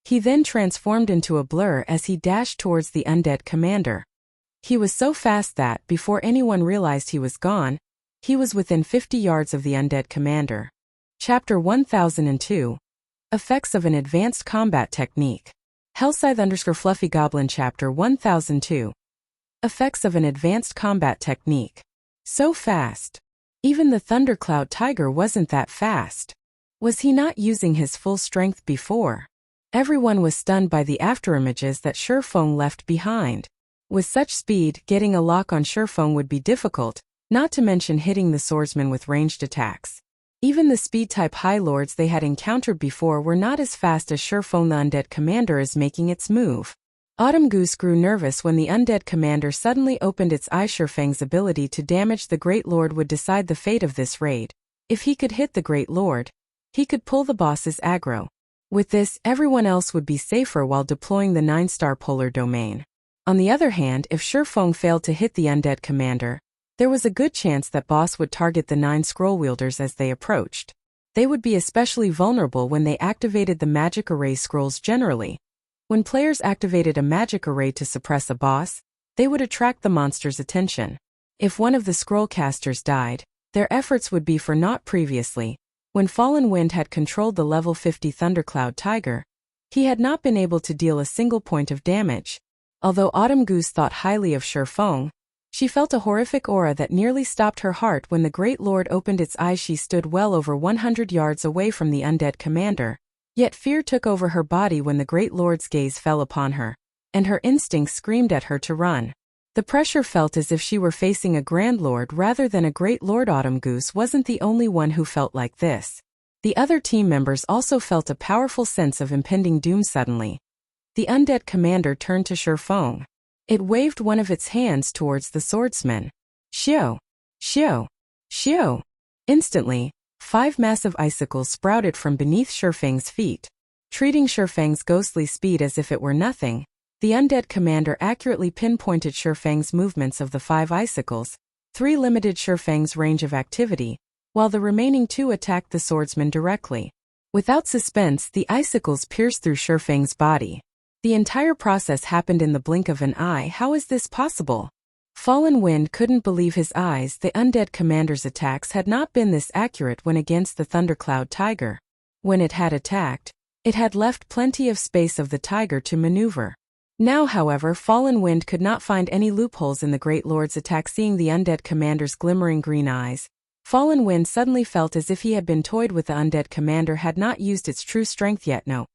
He then transformed into a blur as he dashed towards the undead commander. He was so fast that, before anyone realized he was gone, he was within 50 yards of the undead commander. Chapter 1002. Effects of an Advanced Combat Technique. Hellscythe_Fluffy Goblin. Chapter 1002. Effects of an Advanced Combat Technique. So fast. Even the Thundercloud Tiger wasn't that fast. Was he not using his full strength before? Everyone was stunned by the afterimages that Feng left behind. With such speed, getting a lock on Feng would be difficult, not to mention hitting the swordsman with ranged attacks. Even the speed-type High Lords they had encountered before were not as fast as Feng. The undead commander is making its move. Autumn Goose grew nervous when the undead commander suddenly opened its eye. Feng's ability to damage the Great Lord would decide the fate of this raid. If he could hit the Great Lord, he could pull the boss's aggro. With this, everyone else would be safer while deploying the 9-star polar domain. On the other hand, if Feng failed to hit the undead commander, there was a good chance that boss would target the 9 scroll wielders as they approached. They would be especially vulnerable when they activated the magic array scrolls. Generally, when players activated a magic array to suppress a boss, they would attract the monster's attention. If one of the scroll casters died, their efforts would be for naught. Previously, when Fallen Wind had controlled the level 50 Thundercloud Tiger, he had not been able to deal a single point of damage. Although Autumn Goose thought highly of Feng, she felt a horrific aura that nearly stopped her heart when the Great Lord opened its eyes. She stood well over 100 yards away from the undead commander, yet fear took over her body when the Great Lord's gaze fell upon her, and her instincts screamed at her to run. The pressure felt as if she were facing a Grand Lord rather than a Great Lord. Autumn Goose wasn't the only one who felt like this. The other team members also felt a powerful sense of impending doom. Suddenly, the undead commander turned to Feng. It waved one of its hands towards the swordsman. Shio! Shio! Shio! Instantly, 5 massive icicles sprouted from beneath Shifeng's feet. Treating Shifeng's ghostly speed as if it were nothing, the undead commander accurately pinpointed Shifeng's movements of the 5 icicles. 3 limited Shifeng's range of activity, while the remaining 2 attacked the swordsman directly. Without suspense, the icicles pierced through Shifeng's body. The entire process happened in the blink of an eye. How is this possible? Fallen Wind couldn't believe his eyes. The undead commander's attacks had not been this accurate when against the Thundercloud Tiger. When it had attacked, it had left plenty of space of the tiger to maneuver. Now, however, Fallen Wind could not find any loopholes in the Great Lord's attack. Seeing the undead commander's glimmering green eyes, Fallen Wind suddenly felt as if he had been toyed with. The undead commander had not used its true strength yet. No,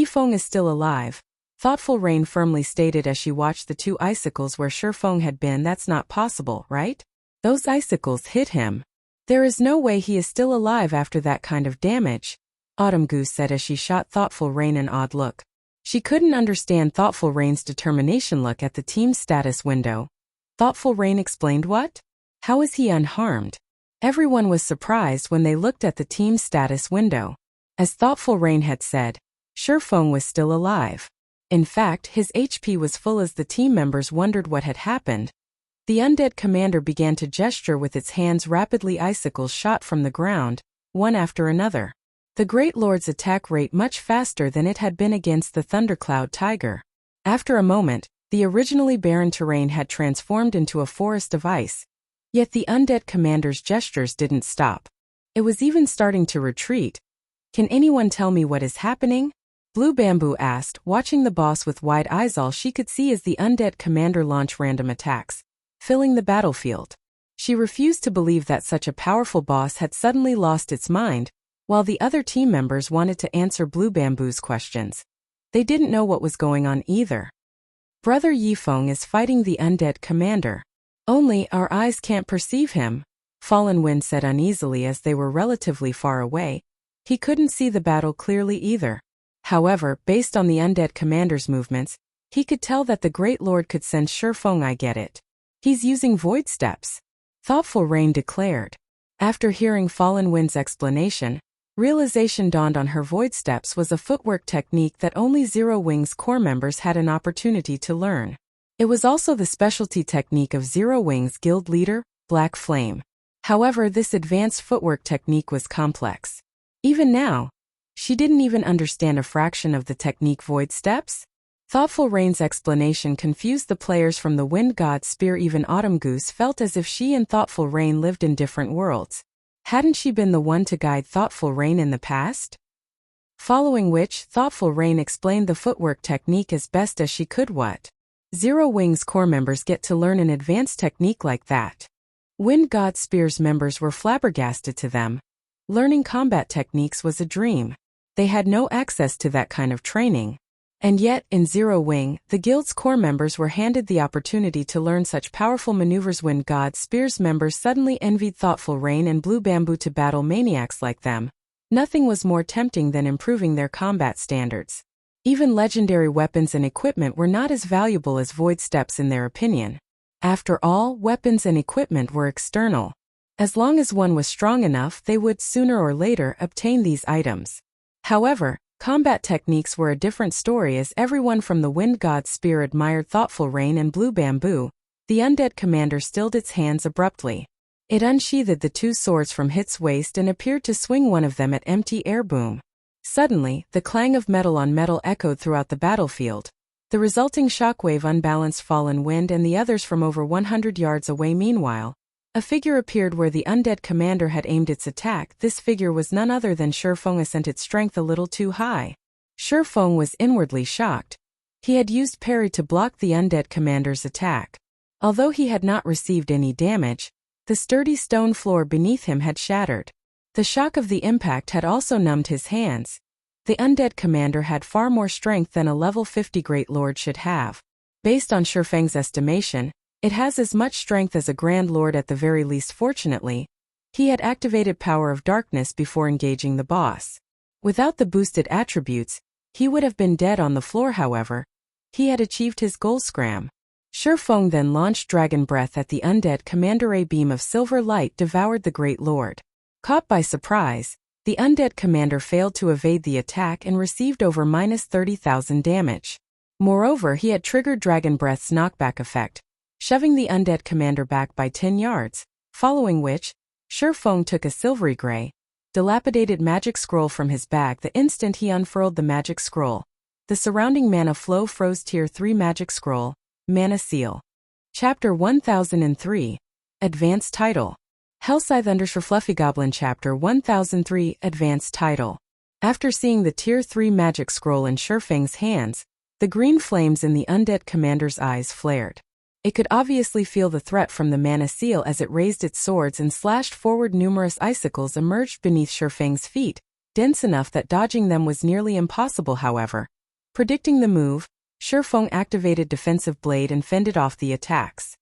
Feng is still alive, Thoughtful Rain firmly stated as she watched the 2 icicles where Feng had been. That's not possible, right? Those icicles hit him. There is no way he is still alive after that kind of damage, Autumn Goose said as she shot Thoughtful Rain an odd look. She couldn't understand Thoughtful Rain's determination. Look at the team's status window. Thoughtful Rain explained. What? How is he unharmed? Everyone was surprised when they looked at the team's status window. As Thoughtful Rain had said, Feng was still alive. In fact, his HP was full. As the team members wondered what had happened, the undead commander began to gesture with its hands rapidly. Icicles shot from the ground, one after another. The Great Lord's attack rate much faster than it had been against the Thundercloud Tiger. After a moment, the originally barren terrain had transformed into a forest of ice. Yet the undead commander's gestures didn't stop. It was even starting to retreat. Can anyone tell me what is happening? Blue Bamboo asked, watching the boss with wide eyes. All she could see is the undead commander launch random attacks, filling the battlefield. She refused to believe that such a powerful boss had suddenly lost its mind, while the other team members wanted to answer Blue Bamboo's questions. They didn't know what was going on either. Brother Feng is fighting the undead commander. Only our eyes can't perceive him, Fallen Wind said uneasily as they were relatively far away. He couldn't see the battle clearly either. However, based on the undead commander's movements, he could tell that the Great Lord could sense Feng. I get it. He's using void steps, Thoughtful Rain declared. After hearing Fallen Wind's explanation, realization dawned on her. Void steps was a footwork technique that only Zero Wing's core members had an opportunity to learn. It was also the specialty technique of Zero Wing's guild leader, Black Flame. However, this advanced footwork technique was complex. Even now, she didn't even understand a fraction of the technique. Void steps? Thoughtful Rain's explanation confused the players from the Wind God's spear. Even Autumn Goose felt as if she and Thoughtful Rain lived in different worlds. Hadn't she been the one to guide Thoughtful Rain in the past? Following which, Thoughtful Rain explained the footwork technique as best as she could. What? Zero Wing's core members get to learn an advanced technique like that? Wind God Spear's members were flabbergasted. To them, learning combat techniques was a dream. They had no access to that kind of training. And yet, in Zero Wing, the guild's core members were handed the opportunity to learn such powerful maneuvers. Wind God Spear's members suddenly envied Thoughtful Rain and Blue Bamboo to battle maniacs like them. Nothing was more tempting than improving their combat standards. Even legendary weapons and equipment were not as valuable as void steps in their opinion. After all, weapons and equipment were external. As long as one was strong enough, they would sooner or later obtain these items. However, combat techniques were a different story. As everyone from the Wind God's spear admired Thoughtful Rain and Blue Bamboo, the undead commander stilled its hands abruptly. It unsheathed the 2 swords from its waist and appeared to swing one of them at empty air. Boom. Suddenly, the clang of metal on metal echoed throughout the battlefield. The resulting shockwave unbalanced Fallen Wind and the others from over 100 yards away. Meanwhile, a figure appeared where the undead commander had aimed its attack. This figure was none other than Feng. Sent its strength a little too high. Feng was inwardly shocked. He had used parry to block the undead commander's attack. Although he had not received any damage, the sturdy stone floor beneath him had shattered. The shock of the impact had also numbed his hands. The undead commander had far more strength than a level 50 Great Lord should have. Based on Feng's estimation, it has as much strength as a Grand Lord at the very least. Fortunately, he had activated Power of Darkness before engaging the boss. Without the boosted attributes, he would have been dead on the floor. However, he had achieved his goal. Scram. Feng then launched Dragon Breath at the undead commander. A beam of silver light devoured the Great Lord. Caught by surprise, the undead commander failed to evade the attack and received over -30,000 damage. Moreover, he had triggered Dragon Breath's knockback effect, shoving the undead commander back by 10 yards, following which, Feng took a silvery gray, dilapidated magic scroll from his bag the instant he unfurled the magic scroll. The surrounding mana flow froze Tier 3 magic scroll, Mana Seal. Chapter 1003, Advanced Title. Hellscythe Undershore Fluffy Goblin Chapter 1003, Advanced Title. After seeing the Tier 3 magic scroll in Feng's hands, the green flames in the undead commander's eyes flared. It could obviously feel the threat from the Mana Seal as it raised its swords and slashed forward. Numerous icicles emerged beneath Feng's feet, dense enough that dodging them was nearly impossible. However, predicting the move, Feng activated Defensive Blade and fended off the attacks.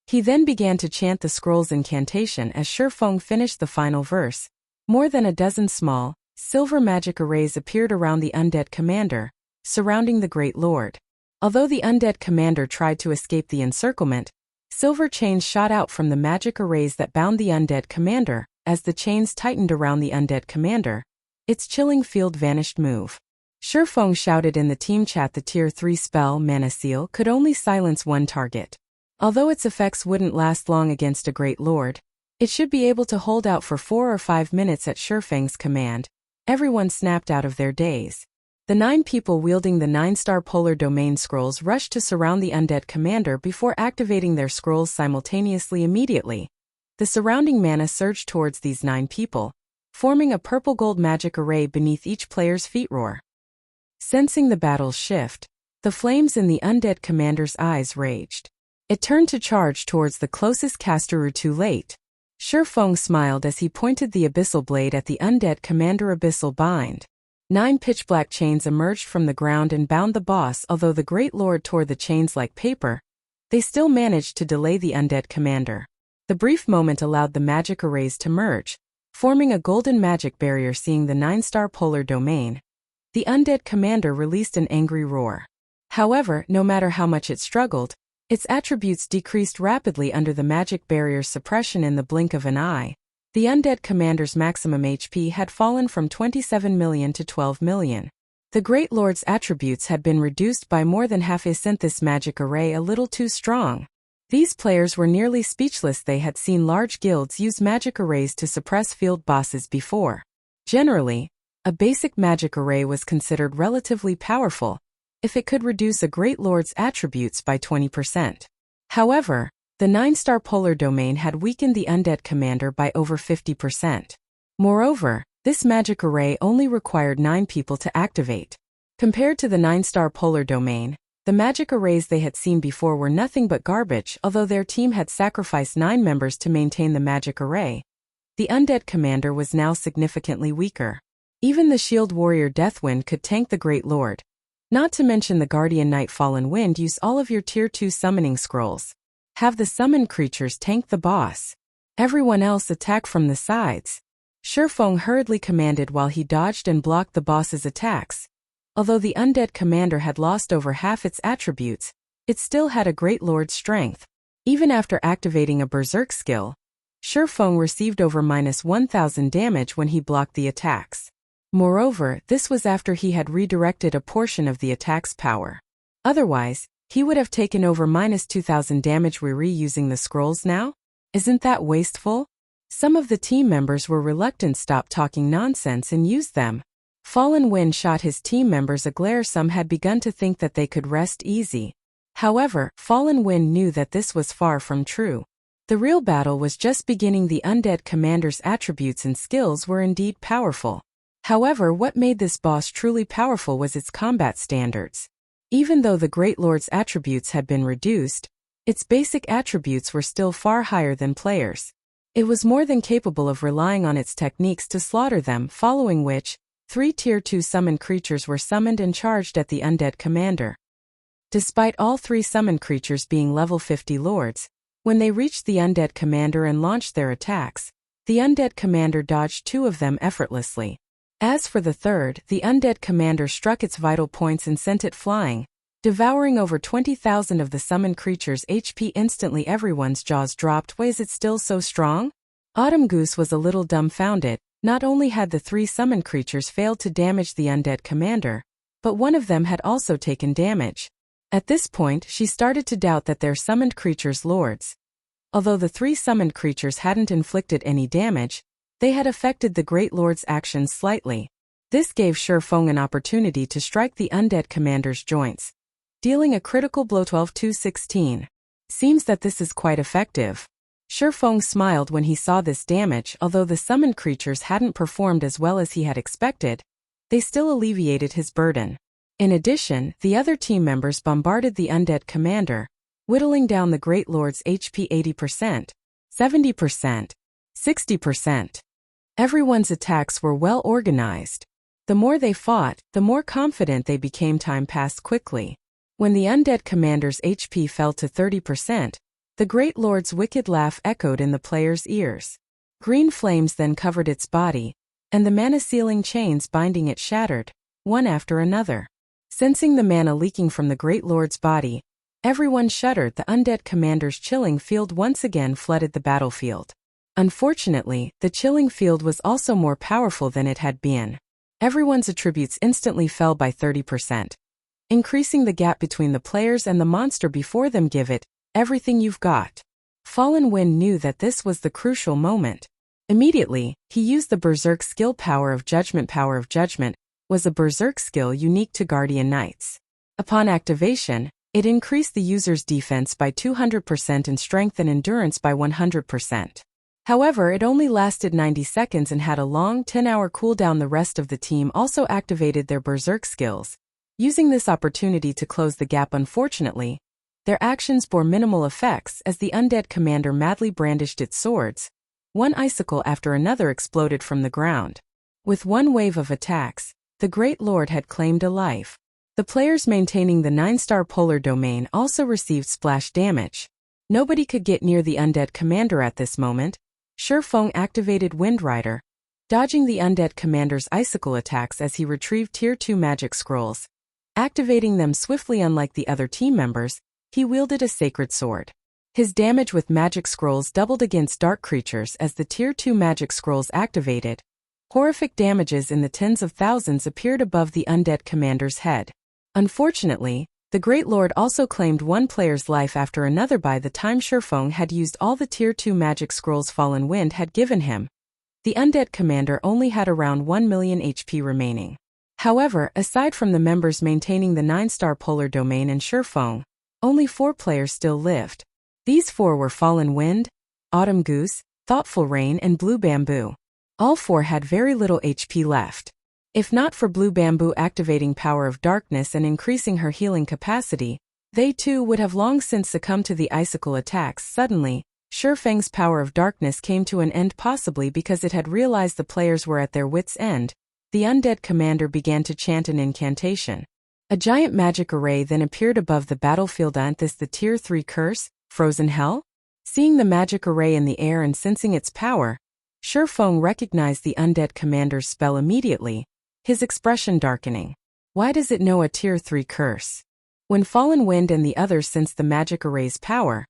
He then began to chant the scroll's incantation as Feng finished the final verse. More than a dozen small, silver magic arrays appeared around the undead commander, surrounding the Great Lord. Although the undead commander tried to escape the encirclement, silver chains shot out from the magic arrays that bound the undead commander. As the chains tightened around the undead commander, its chilling field vanished. Move. Feng shouted in the team chat. The Tier 3 spell Mana Seal could only silence one target. Although its effects wouldn't last long against a Great Lord, it should be able to hold out for 4 or 5 minutes at Feng's command. Everyone snapped out of their daze. The 9 people wielding the 9-star polar domain scrolls rushed to surround the undead commander before activating their scrolls simultaneously. Immediately, the surrounding mana surged towards these 9 people, forming a purple-gold magic array beneath each player's feet. Roar. Sensing the battle's shift, the flames in the undead commander's eyes raged. It turned to charge towards the closest caster. Too late. Feng smiled as he pointed the abyssal blade at the undead commander. Abyssal Bind. 9 pitch-black chains emerged from the ground and bound the boss. Although the Great Lord tore the chains like paper, they still managed to delay the undead commander. The brief moment allowed the magic arrays to merge, forming a golden magic barrier. Seeing the 9-star polar domain, the undead commander released an angry roar. However, no matter how much it struggled, its attributes decreased rapidly under the magic barrier's suppression. In the blink of an eye, the undead commander's maximum HP had fallen from 27 million to 12 million. The Great Lord's attributes had been reduced by more than half. Isn't this magic array a little too strong? These players were nearly speechless. They had seen large guilds use magic arrays to suppress field bosses before. Generally, a basic magic array was considered relatively powerful if it could reduce a Great Lord's attributes by 20%. However, the 9-star polar domain had weakened the undead commander by over 50%. Moreover, this magic array only required 9 people to activate. Compared to the 9-star polar domain, the magic arrays they had seen before were nothing but garbage. Although their team had sacrificed 9 members to maintain the magic array, the undead commander was now significantly weaker. Even the shield warrior Deathwind could tank the Great Lord. Not to mention the Guardian Knight Fallen Wind. Use all of your Tier 2 summoning scrolls. Have the summoned creatures tank the boss. Everyone else attack from the sides. Feng hurriedly commanded while he dodged and blocked the boss's attacks. Although the undead commander had lost over half its attributes, it still had a Great Lord's strength. Even after activating a Berserk skill, Feng received over -1000 damage when he blocked the attacks. Moreover, this was after he had redirected a portion of the attack's power. Otherwise, he would have taken over -2000 damage. We're reusing the scrolls now? Isn't that wasteful? Some of the team members were reluctant. Stop talking nonsense and use them. Fallen Wind shot his team members a glare. Some had begun to think that they could rest easy. However, Fallen Wind knew that this was far from true. The real battle was just beginning. The undead commander's attributes and skills were indeed powerful. However, what made this boss truly powerful was its combat standards. Even though the Great Lord's attributes had been reduced, its basic attributes were still far higher than players. It was more than capable of relying on its techniques to slaughter them, following which, 3 Tier 2 summoned creatures were summoned and charged at the undead commander. Despite all 3 summoned creatures being level 50 lords, when they reached the undead commander and launched their attacks, the undead commander dodged 2 of them effortlessly. As for the third, the undead commander struck its vital points and sent it flying, devouring over 20,000 of the summoned creature's HP instantly. Everyone's jaws dropped. Why is it still so strong? Autumn Goose was a little dumbfounded. Not only had the 3 summoned creatures failed to damage the undead commander, but one of them had also taken damage. At this point, she started to doubt that their summoned creatures' lords. Although the 3 summoned creatures hadn't inflicted any damage, they had affected the Great Lord's actions slightly. This gave Feng an opportunity to strike the undead commander's joints, dealing a critical blow 12-16. Seems that this is quite effective. Feng smiled when he saw this damage. Although the summoned creatures hadn't performed as well as he had expected, they still alleviated his burden. In addition, the other team members bombarded the undead commander, whittling down the Great Lord's HP 80%, 70%, 60%. Everyone's attacks were well organized. The more they fought, the more confident they became. Time passed quickly. When the undead commander's HP fell to 30%, the Great Lord's wicked laugh echoed in the player's ears. Green flames then covered its body, and the mana-sealing chains binding it shattered, one after another. Sensing the mana leaking from the Great Lord's body, everyone shuddered. The undead commander's chilling field once again flooded the battlefield. Unfortunately, the chilling field was also more powerful than it had been. Everyone's attributes instantly fell by 30%, increasing the gap between the players and the monster before them. Give it everything you've got. Fallen Wind knew that this was the crucial moment. Immediately, he used the Berserk skill. Power of Judgment was a Berserk skill unique to Guardian Knights. Upon activation, it increased the user's defense by 200% and strength and endurance by 100%. However, it only lasted 90 seconds and had a long 10-hour cooldown. The rest of the team also activated their Berserk skills, using this opportunity to close the gap. Unfortunately, their actions bore minimal effects as the undead commander madly brandished its swords. One icicle after another exploded from the ground. With one wave of attacks, the Great Lord had claimed a life. The players maintaining the 9-star polar domain also received splash damage. Nobody could get near the undead commander at this moment. Feng activated Wind Rider, dodging the undead commander's icicle attacks as he retrieved Tier 2 magic scrolls. Activating them swiftly. Unlike the other team members, he wielded a sacred sword. His damage with magic scrolls doubled against dark creatures as the Tier 2 magic scrolls activated. Horrific damages in the tens of thousands appeared above the undead commander's head. Unfortunately, the Great Lord also claimed one player's life after another. By the time Feng had used all the Tier 2 magic scrolls Fallen Wind had given him, the undead commander only had around 1 million HP remaining. However, aside from the members maintaining the 9-star polar domain and Feng, only 4 players still lived. These 4 were Fallen Wind, Autumn Goose, Thoughtful Rain and Blue Bamboo. All 4 had very little HP left. If not for Blue Bamboo activating Power of Darkness and increasing her healing capacity, they too would have long since succumbed to the icicle attacks. Suddenly, Feng's Power of Darkness came to an end, possibly because it had realized the players were at their wits' end. The undead commander began to chant an incantation. A giant magic array then appeared above the battlefield. This the Tier 3 curse, Frozen Hell? Seeing the magic array in the air and sensing its power, Feng recognized the undead commander's spell immediately, his expression darkening. Why does it know a Tier 3 curse? When Fallen Wind and the others sensed the magic array's power,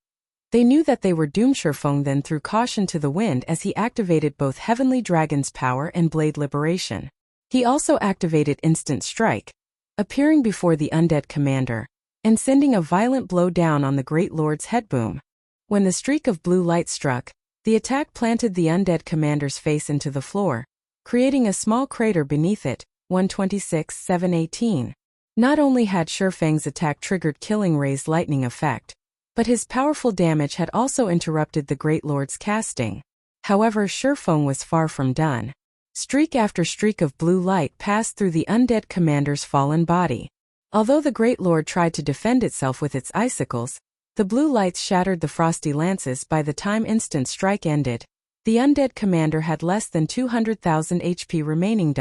they knew that they were doomed. Feng then threw caution to the wind as he activated both Heavenly Dragon's power and Blade Liberation. He also activated Instant Strike, appearing before the undead commander, and sending a violent blow down on the Great Lord's headboom. When the streak of blue light struck, the attack planted the undead commander's face into the floor, creating a small crater beneath it. 126-718. Not only had Feng's attack triggered Killing Ray's lightning effect, but his powerful damage had also interrupted the Great Lord's casting. However, Feng was far from done. Streak after streak of blue light passed through the undead commander's fallen body. Although the Great Lord tried to defend itself with its icicles, the blue lights shattered the frosty lances. By the time Instant Strike ended, the undead commander had less than 200,000 HP remaining.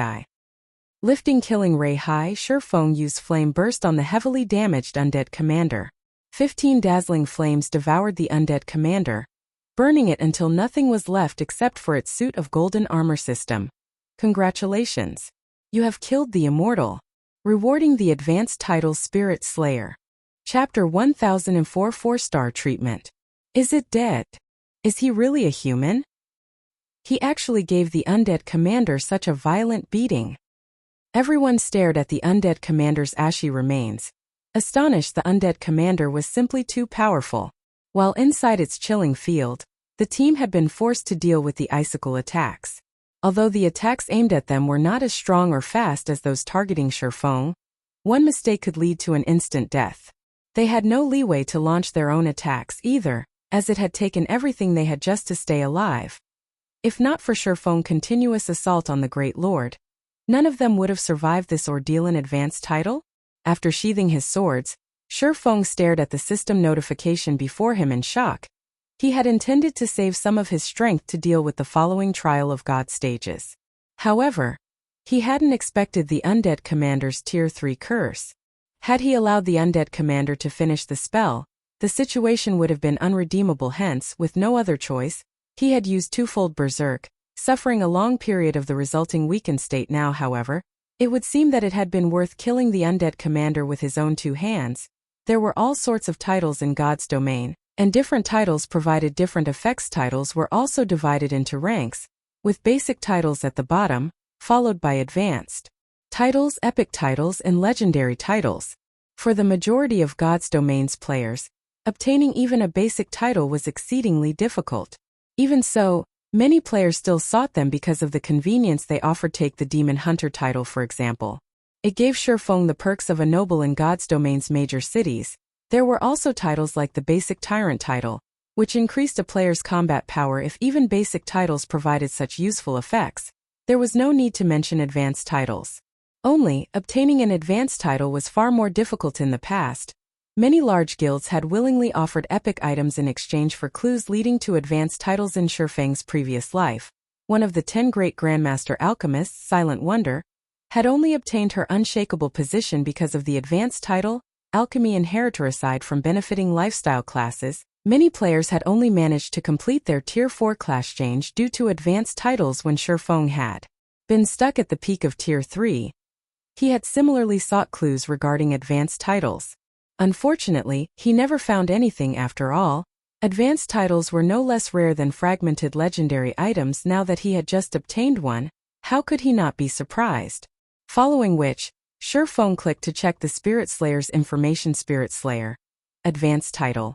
Lifting Killing Ray high, Feng used Flame Burst on the heavily damaged undead commander. 15 dazzling flames devoured the undead commander, burning it until nothing was left except for its suit of golden armor system. Congratulations! You have killed the immortal, rewarding the advanced title Spirit Slayer. Chapter 1004 4-Star Treatment. Is it dead? Is he really a human? He actually gave the undead commander such a violent beating. Everyone stared at the undead commander's ashy remains. Astonished, the undead commander was simply too powerful. While inside its chilling field, the team had been forced to deal with the icicle attacks. Although the attacks aimed at them were not as strong or fast as those targeting Feng, one mistake could lead to an instant death. They had no leeway to launch their own attacks either, as it had taken everything they had just to stay alive. If not for Feng's continuous assault on the Great Lord, none of them would have survived this ordeal. In advanced title? After sheathing his swords, Feng stared at the system notification before him in shock. He had intended to save some of his strength to deal with the following Trial of God stages. However, he hadn't expected the undead commander's Tier 3 curse. Had he allowed the undead commander to finish the spell, the situation would have been unredeemable. Hence, with no other choice, he had used twofold Berserk, suffering a long period of the resulting weakened state. Now, however, it would seem that it had been worth killing the undead commander with his own two hands. There were all sorts of titles in God's domain, and different titles provided different effects. Titles were also divided into ranks, with basic titles at the bottom, followed by advanced titles, epic titles, and legendary titles. For the majority of God's domain's players, obtaining even a basic title was exceedingly difficult. Even so, many players still sought them because of the convenience they offered. Take the Demon Hunter title for example. It gave Feng the perks of a noble in God's domain's major cities. There were also titles like the basic Tyrant title, which increased a player's combat power. If even basic titles provided such useful effects, there was no need to mention advanced titles. Only, obtaining an advanced title was far more difficult in the past. Many large guilds had willingly offered epic items in exchange for clues leading to advanced titles. In Feng's previous life, one of the 10 great Grandmaster alchemists, Silent Wonder, had only obtained her unshakable position because of the advanced title, Alchemy Inheritor. Aside from benefiting lifestyle classes, many players had only managed to complete their Tier 4 class change due to advanced titles. When Feng had been stuck at the peak of Tier 3, he had similarly sought clues regarding advanced titles. Unfortunately, he never found anything after all. Advanced titles were no less rare than fragmented legendary items. Now that he had just obtained one, how could he not be surprised? Following which, Feng clicked to check the Spirit Slayer's information. Spirit Slayer. Advanced title.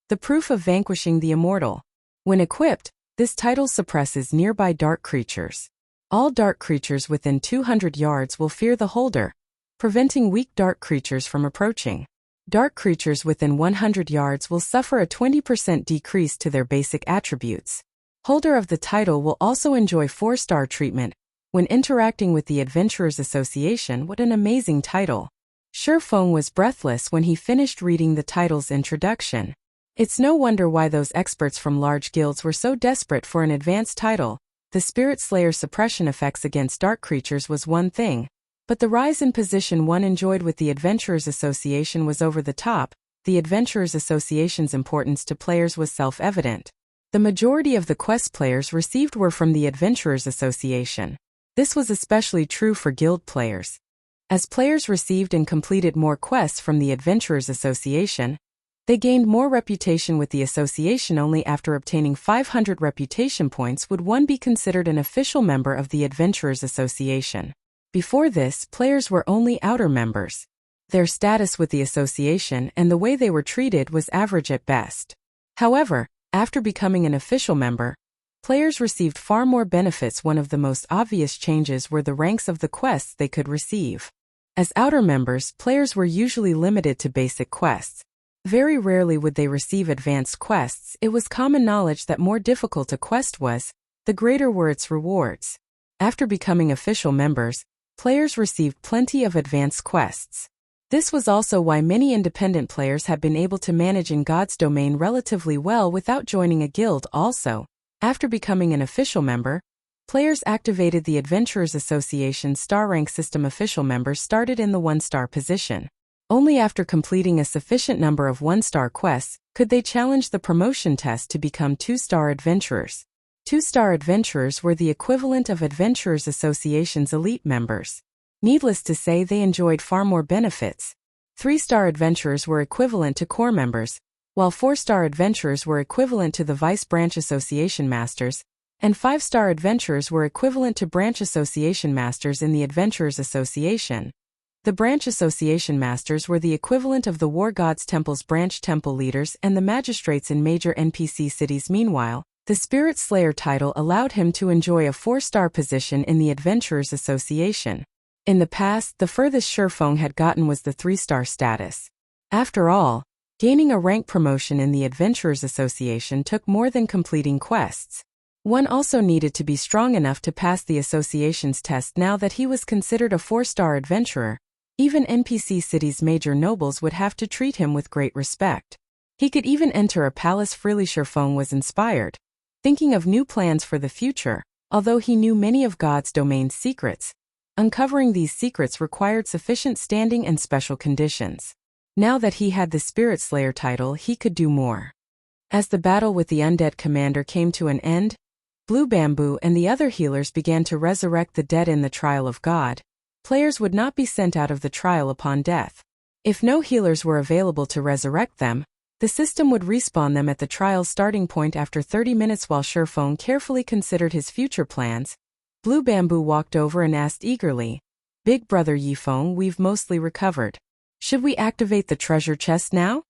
The proof of vanquishing the immortal. When equipped, this title suppresses nearby dark creatures. All dark creatures within 200 yards will fear the holder, preventing weak dark creatures from approaching. Dark creatures within 100 yards will suffer a 20% decrease to their basic attributes. Holder of the title will also enjoy 4-star treatment when interacting with the Adventurers Association. What an amazing title! Feng was breathless when he finished reading the title's introduction. It's no wonder why those experts from large guilds were so desperate for an advanced title. The Spirit Slayer's suppression effects against dark creatures was one thing, but the rise in position one enjoyed with the Adventurers Association was over the top. The Adventurers Association's importance to players was self-evident. The majority of the quest players received were from the Adventurers Association. This was especially true for guild players. As players received and completed more quests from the Adventurers Association, they gained more reputation with the association. Only after obtaining 500 reputation points would one be considered an official member of the Adventurers Association. Before this, players were only outer members. Their status with the association and the way they were treated was average at best. However, after becoming an official member, players received far more benefits. One of the most obvious changes were the ranks of the quests they could receive. As outer members, players were usually limited to basic quests. Very rarely would they receive advanced quests. It was common knowledge that more difficult a quest was, the greater were its rewards. After becoming official members, players received plenty of advanced quests. This was also why many independent players had been able to manage in God's domain relatively well without joining a guild. Also, after becoming an official member, players activated the Adventurers Association's star rank system. Official members started in the 1-star position. Only after completing a sufficient number of 1-star quests could they challenge the promotion test to become 2-star adventurers. 2-star adventurers were the equivalent of Adventurers Association's elite members. Needless to say, they enjoyed far more benefits. 3-star adventurers were equivalent to corps members, while 4-star adventurers were equivalent to the Vice Branch Association Masters, and 5-star adventurers were equivalent to Branch Association Masters in the Adventurers Association. The Branch Association Masters were the equivalent of the War Gods Temple's branch temple leaders and the magistrates in major NPC cities. Meanwhile, the Spirit Slayer title allowed him to enjoy a 4-star position in the Adventurers Association. In the past, the furthest Feng had gotten was the 3-star status. After all, gaining a rank promotion in the Adventurers Association took more than completing quests. One also needed to be strong enough to pass the association's test. Now that he was considered a 4-star adventurer, even NPC cities' major nobles would have to treat him with great respect. He could even enter a palace freely. Feng was inspired, thinking of new plans for the future. Although he knew many of God's domain's secrets, uncovering these secrets required sufficient standing and special conditions. Now that he had the Spirit Slayer title, he could do more. As the battle with the undead commander came to an end, Blue Bamboo and the other healers began to resurrect the dead in the Trial of God. Players would not be sent out of the trial upon death. If no healers were available to resurrect them, the system would respawn them at the trial's starting point after 30 minutes. While Feng carefully considered his future plans, Blue Bamboo walked over and asked eagerly, "Big brother Feng, we've mostly recovered. Should we activate the treasure chest now?"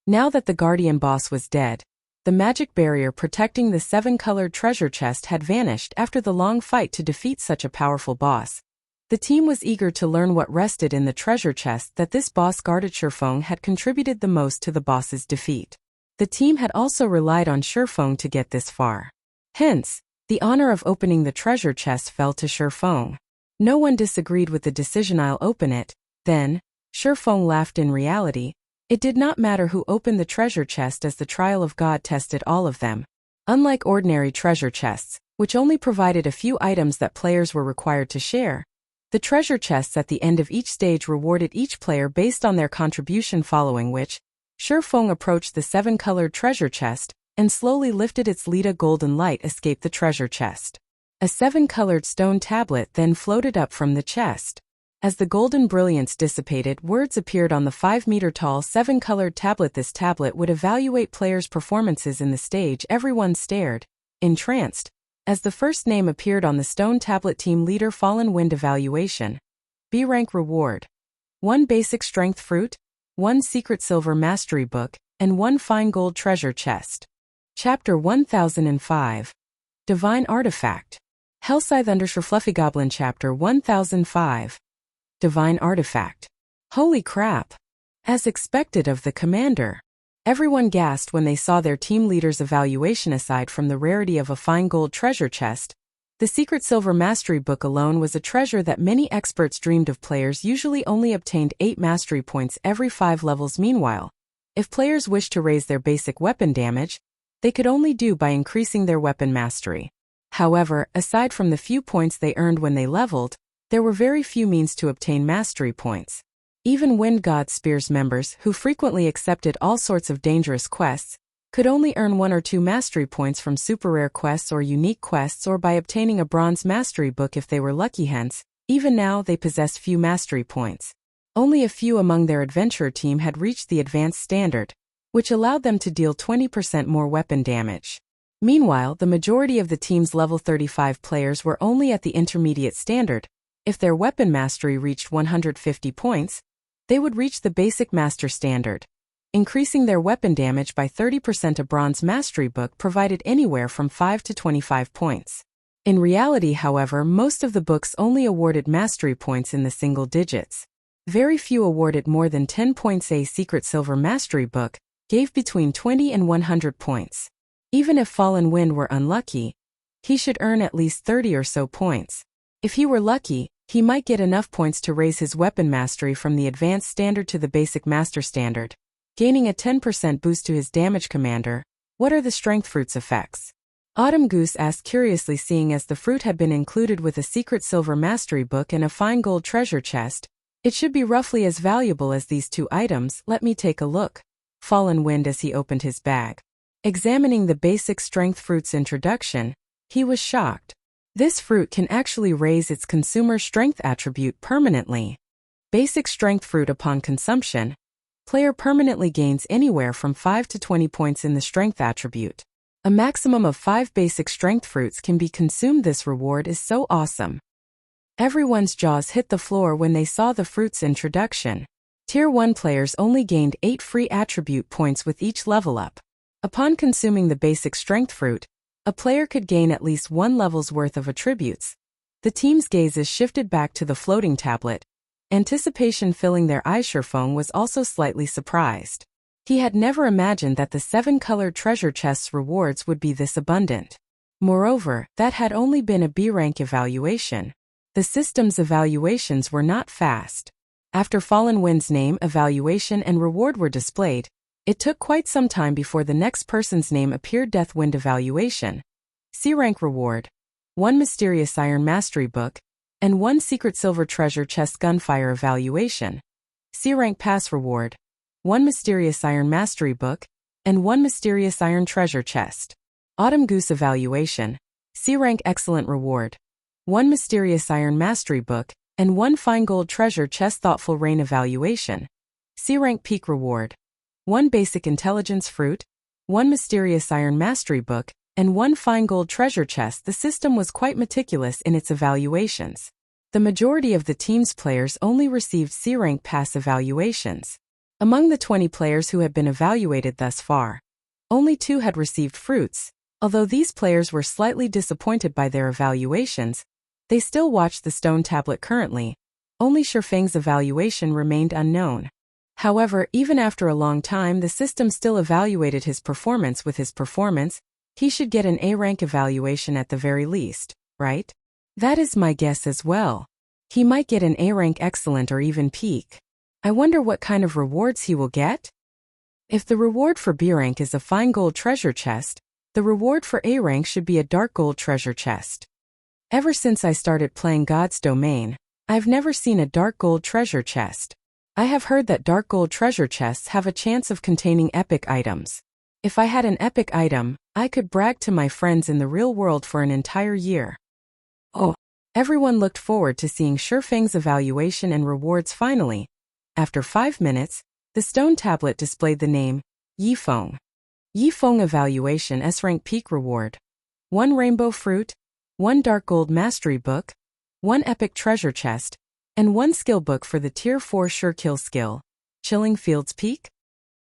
Now that the guardian boss was dead, the magic barrier protecting the 7-colored treasure chest had vanished after the long fight to defeat such a powerful boss. The team was eager to learn what rested in the treasure chest that this boss guarded. Feng had contributed the most to the boss's defeat. The team had also relied on Feng to get this far. Hence, the honor of opening the treasure chest fell to Feng. No one disagreed with the decision. "I'll open it, then." Feng laughed. In reality, it did not matter who opened the treasure chest, as the Trial of God tested all of them. Unlike ordinary treasure chests, which only provided a few items that players were required to share, the treasure chests at the end of each stage rewarded each player based on their contribution, following which, Feng approached the 7-colored treasure chest and slowly lifted its lid. A golden light escaped the treasure chest. A 7-colored stone tablet then floated up from the chest. As the golden brilliance dissipated, words appeared on the 5-meter-tall 7-colored tablet. This tablet would evaluate players' performances in the stage. Everyone stared, entranced, as the first name appeared on the stone tablet: Team Leader Fallen Wind Evaluation. B rank reward: 1 basic strength fruit, 1 secret silver mastery book, and 1 fine gold treasure chest. Chapter 1005. Divine Artifact. Hellscythe under Fluffy Goblin. Chapter 1005. Divine Artifact. Holy crap! As expected of the commander, everyone gasped when they saw their team leader's evaluation. Aside from the rarity of a fine gold treasure chest, the secret silver mastery book alone was a treasure that many experts dreamed of. Players usually only obtained 8 mastery points every 5 levels. Meanwhile, if players wished to raise their basic weapon damage, they could only do by increasing their weapon mastery. However, aside from the few points they earned when they leveled, there were very few means to obtain mastery points. Even Wind God Spears members, who frequently accepted all sorts of dangerous quests, could only earn 1 or 2 mastery points from super rare quests or unique quests, or by obtaining a bronze mastery book if they were lucky. Hence, even now they possessed few mastery points. Only a few among their adventurer team had reached the advanced standard, which allowed them to deal 20% more weapon damage. Meanwhile, the majority of the team's level 35 players were only at the intermediate standard. If their weapon mastery reached 150 points, they would reach the basic master standard, increasing their weapon damage by 30%. A bronze mastery book provided anywhere from 5 to 25 points. In reality, however, most of the books only awarded mastery points in the single digits. Very few awarded more than 10 points. A secret silver mastery book gave between 20 and 100 points. Even if Fallen Wind were unlucky, he should earn at least 30 or so points. If he were lucky, he might get enough points to raise his weapon mastery from the advanced standard to the basic master standard, gaining a 10% boost to his damage. Commander, what are the strength fruit's effects? Autumn Goose asked curiously, seeing as the fruit had been included with a secret silver mastery book and a fine gold treasure chest. It should be roughly as valuable as these 2 items. Let me take a look. Fallen Wind as he opened his bag. Examining the basic strength fruit's introduction, he was shocked. This fruit can actually raise its consumer strength attribute permanently. Basic strength fruit upon consumption. Player permanently gains anywhere from 5 to 20 points in the strength attribute. A maximum of 5 basic strength fruits can be consumed. This reward is so awesome. Everyone's jaws hit the floor when they saw the fruit's introduction. Tier 1 players only gained 8 free attribute points with each level up. Upon consuming the basic strength fruit, a player could gain at least 1 level's worth of attributes. The team's gazes shifted back to the floating tablet. Anticipation filling their eyes. Feng was also slightly surprised. He had never imagined that the 7-colored treasure chest's rewards would be this abundant. Moreover, that had only been a B-rank evaluation. The system's evaluations were not fast. After Fallen Wind's name, evaluation, and reward were displayed, it took quite some time before the next person's name appeared. Deathwind evaluation. C-rank reward. 1 mysterious iron mastery book, and 1 secret silver treasure chest. Gunfire evaluation. C-rank pass reward. 1 mysterious iron mastery book, and 1 mysterious iron treasure chest. Autumn Goose evaluation. C-rank excellent reward. 1 mysterious iron mastery book, and 1 fine gold treasure chest. Thoughtful rain evaluation. C-rank peak reward. 1 basic intelligence fruit, 1 mysterious iron mastery book, and 1 fine gold treasure chest. The system was quite meticulous in its evaluations. The majority of the team's players only received C-rank pass evaluations. Among the 20 players who had been evaluated thus far, only 2 had received fruits. Although these players were slightly disappointed by their evaluations, they still watched the stone tablet. Currently, only Feng's evaluation remained unknown. However, even after a long time, the system still evaluated his performance. With his performance, he should get an A-rank evaluation at the very least, right? That is my guess as well. He might get an A-rank excellent or even peak. I wonder what kind of rewards he will get? If the reward for B-rank is a fine gold treasure chest, the reward for A-rank should be a dark gold treasure chest. Ever since I started playing God's Domain, I've never seen a dark gold treasure chest. I have heard that dark gold treasure chests have a chance of containing epic items. If I had an epic item, I could brag to my friends in the real world for an entire year. Oh, everyone looked forward to seeing Feng's evaluation and rewards. Finally, after 5 minutes, the stone tablet displayed the name, Feng. Feng evaluation. S-rank peak reward. 1 rainbow fruit, 1 dark gold mastery book, 1 epic treasure chest, and 1 skill book for the tier 4 sure kill skill. Chilling Fields peak?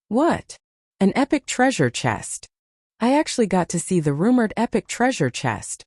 What? An epic treasure chest. I actually got to see the rumored epic treasure chest.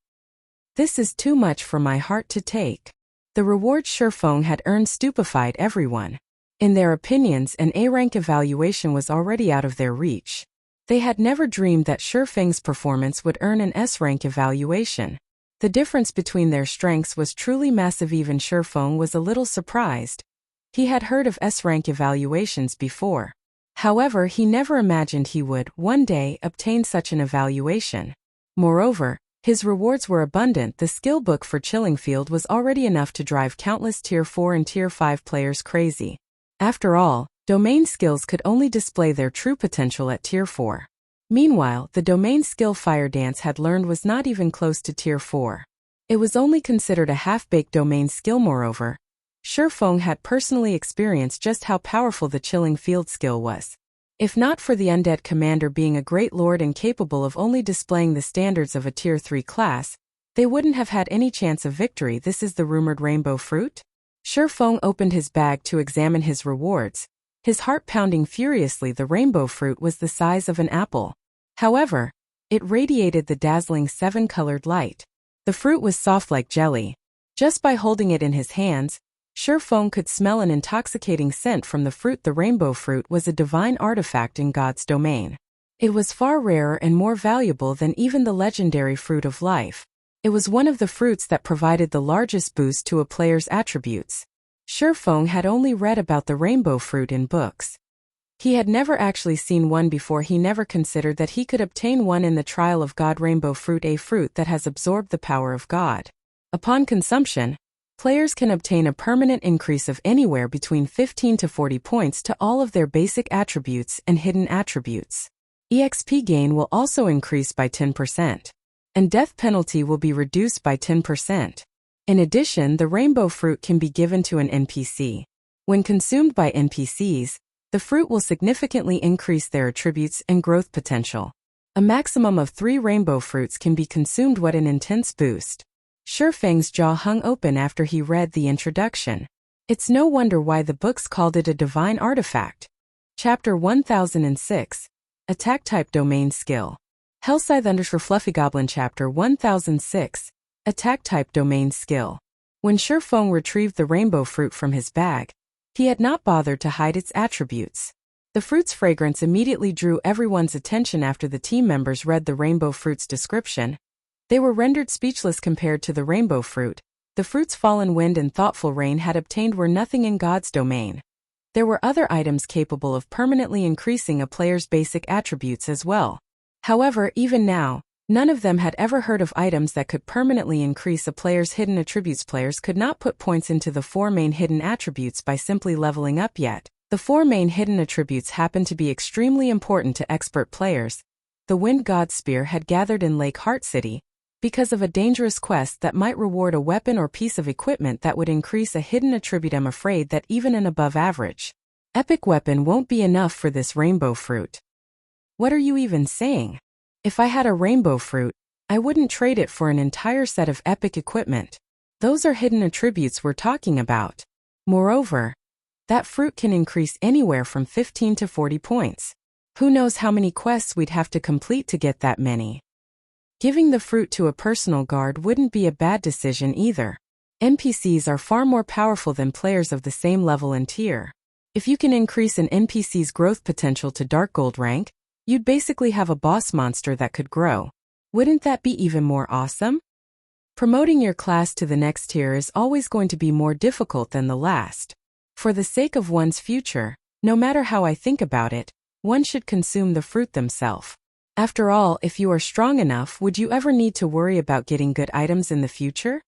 This is too much for my heart to take. The reward Feng had earned stupefied everyone. In their opinions, an A-rank evaluation was already out of their reach. They had never dreamed that Feng's performance would earn an S-rank evaluation. The difference between their strengths was truly massive. Even Feng was a little surprised. He had heard of S-rank evaluations before. However, he never imagined he would, one day, obtain such an evaluation. Moreover, his rewards were abundant. The skill book for Chilling Field was already enough to drive countless tier 4 and tier 5 players crazy. After all, domain skills could only display their true potential at tier 4. Meanwhile, the domain skill Fire Dance had learned was not even close to tier 4. It was only considered a half-baked domain skill. Moreover, Feng had personally experienced just how powerful the Chilling Field skill was. If not for the undead commander being a great lord and capable of only displaying the standards of a tier 3 class, they wouldn't have had any chance of victory. This is the rumored rainbow fruit? Feng opened his bag to examine his rewards, his heart pounding furiously. The rainbow fruit was the size of an apple. However, it radiated the dazzling 7-colored light. The fruit was soft like jelly. Just by holding it in his hands, Feng could smell an intoxicating scent from the fruit. The rainbow fruit was a divine artifact in God's domain. It was far rarer and more valuable than even the legendary fruit of life. It was one of the fruits that provided the largest boost to a player's attributes. Feng had only read about the rainbow fruit in books. He had never actually seen one before. He never considered that he could obtain one in the trial of God. Rainbow fruit, a fruit that has absorbed the power of God. Upon consumption, players can obtain a permanent increase of anywhere between 15 to 40 points to all of their basic attributes and hidden attributes. EXP gain will also increase by 10%. And death penalty will be reduced by 10%. In addition, the rainbow fruit can be given to an NPC. When consumed by NPCs, the fruit will significantly increase their attributes and growth potential. A maximum of 3 rainbow fruits can be consumed. What an intense boost. Feng's jaw hung open after he read the introduction. It's no wonder why the books called it a divine artifact. Chapter 1006. Attack Type Domain Skill. Hellscythe _ Fluffy Goblin. Chapter 1006. Attack Type Domain Skill. When Feng retrieved the rainbow fruit from his bag, he had not bothered to hide its attributes. The fruit's fragrance immediately drew everyone's attention after the team members read the rainbow fruit's description. They were rendered speechless compared to the rainbow fruit. The fruits Fallen Wind and Thoughtful Rain had obtained were nothing in God's domain. There were other items capable of permanently increasing a player's basic attributes as well. However, even now, none of them had ever heard of items that could permanently increase a player's hidden attributes. Players could not put points into the 4 main hidden attributes by simply leveling up yet. The 4 main hidden attributes happened to be extremely important to expert players. The Wind God's Spear had gathered in Lake Heart City because of a dangerous quest that might reward a weapon or piece of equipment that would increase a hidden attribute. I'm afraid that even an above average epic weapon won't be enough for this rainbow fruit. What are you even saying? If I had a rainbow fruit, I wouldn't trade it for an entire set of epic equipment. Those are hidden attributes we're talking about. Moreover, that fruit can increase anywhere from 15 to 40 points. Who knows how many quests we'd have to complete to get that many. Giving the fruit to a personal guard wouldn't be a bad decision either. NPCs are far more powerful than players of the same level and tier. If you can increase an NPC's growth potential to Dark Gold rank, you'd basically have a boss monster that could grow. Wouldn't that be even more awesome? Promoting your class to the next tier is always going to be more difficult than the last. For the sake of one's future, no matter how I think about it, one should consume the fruit themselves. After all, if you are strong enough, would you ever need to worry about getting good items in the future?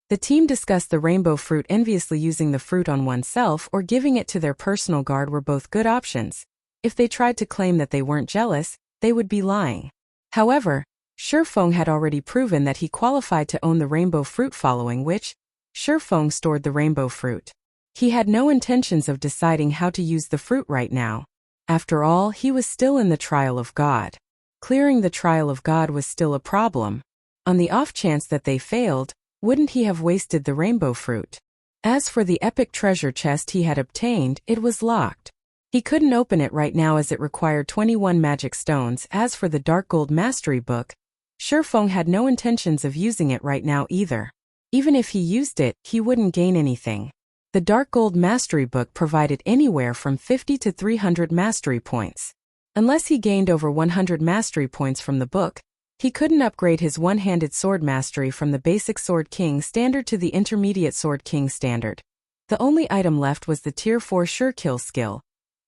The team discussed the rainbow fruit enviously. Using the fruit on oneself or giving it to their personal guard were both good options. If they tried to claim that they weren't jealous, they would be lying. However, Feng had already proven that he qualified to own the rainbow fruit, following which, Feng stored the rainbow fruit. He had no intentions of deciding how to use the fruit right now. After all, he was still in the trial of God. Clearing the trial of God was still a problem. On the off chance that they failed, wouldn't he have wasted the rainbow fruit? As for the epic treasure chest he had obtained, it was locked. He couldn't open it right now as it required 21 magic stones. As for the Dark Gold Mastery Book, Feng had no intentions of using it right now either. Even if he used it, he wouldn't gain anything. The Dark Gold Mastery Book provided anywhere from 50 to 300 mastery points. Unless he gained over 100 mastery points from the book, he couldn't upgrade his one-handed sword mastery from the basic Sword King standard to the intermediate Sword King standard. The only item left was the Tier 4 Sure Kill skill.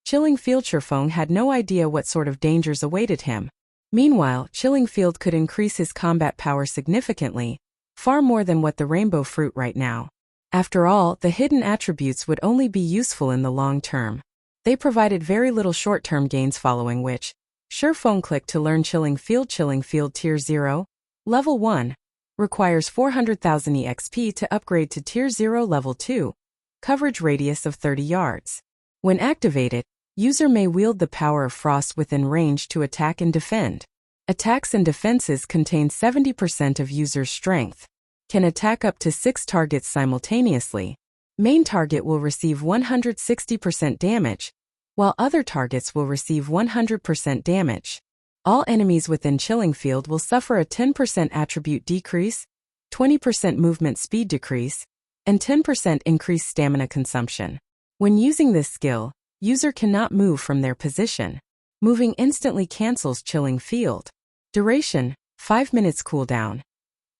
Chilling Field. Feng had no idea what sort of dangers awaited him. Meanwhile, Chilling Field could increase his combat power significantly, far more than what the rainbow fruit right now. After all, the hidden attributes would only be useful in the long term. They provided very little short-term gains, following which, Feng clicked to learn Chilling Field. Chilling Field Tier 0, Level 1, requires 400,000 EXP to upgrade to Tier 0 Level 2, coverage radius of 30 yards. When activated, user may wield the power of frost within range to attack and defend. Attacks and defenses contain 70% of user's strength. Can attack up to 6 targets simultaneously. Main target will receive 160% damage, while other targets will receive 100% damage. All enemies within Chilling Field will suffer a 10% attribute decrease, 20% movement speed decrease, and 10% increased stamina consumption. When using this skill, user cannot move from their position. Moving instantly cancels Chilling Field. Duration, 5 minutes cooldown.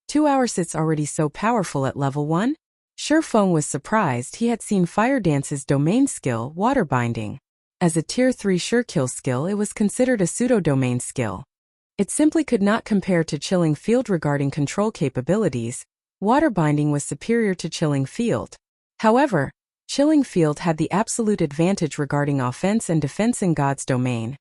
2 hours. It's already so powerful at level 1? Feng was surprised. He had seen Fire Dance's domain skill, Water Binding. As a Tier 3 Sure Kill skill, it was considered a pseudo-domain skill. It simply could not compare to Chilling Field regarding control capabilities. Water Binding was superior to Chilling Field. However, Chilling Field had the absolute advantage regarding offense and defense in God's domain.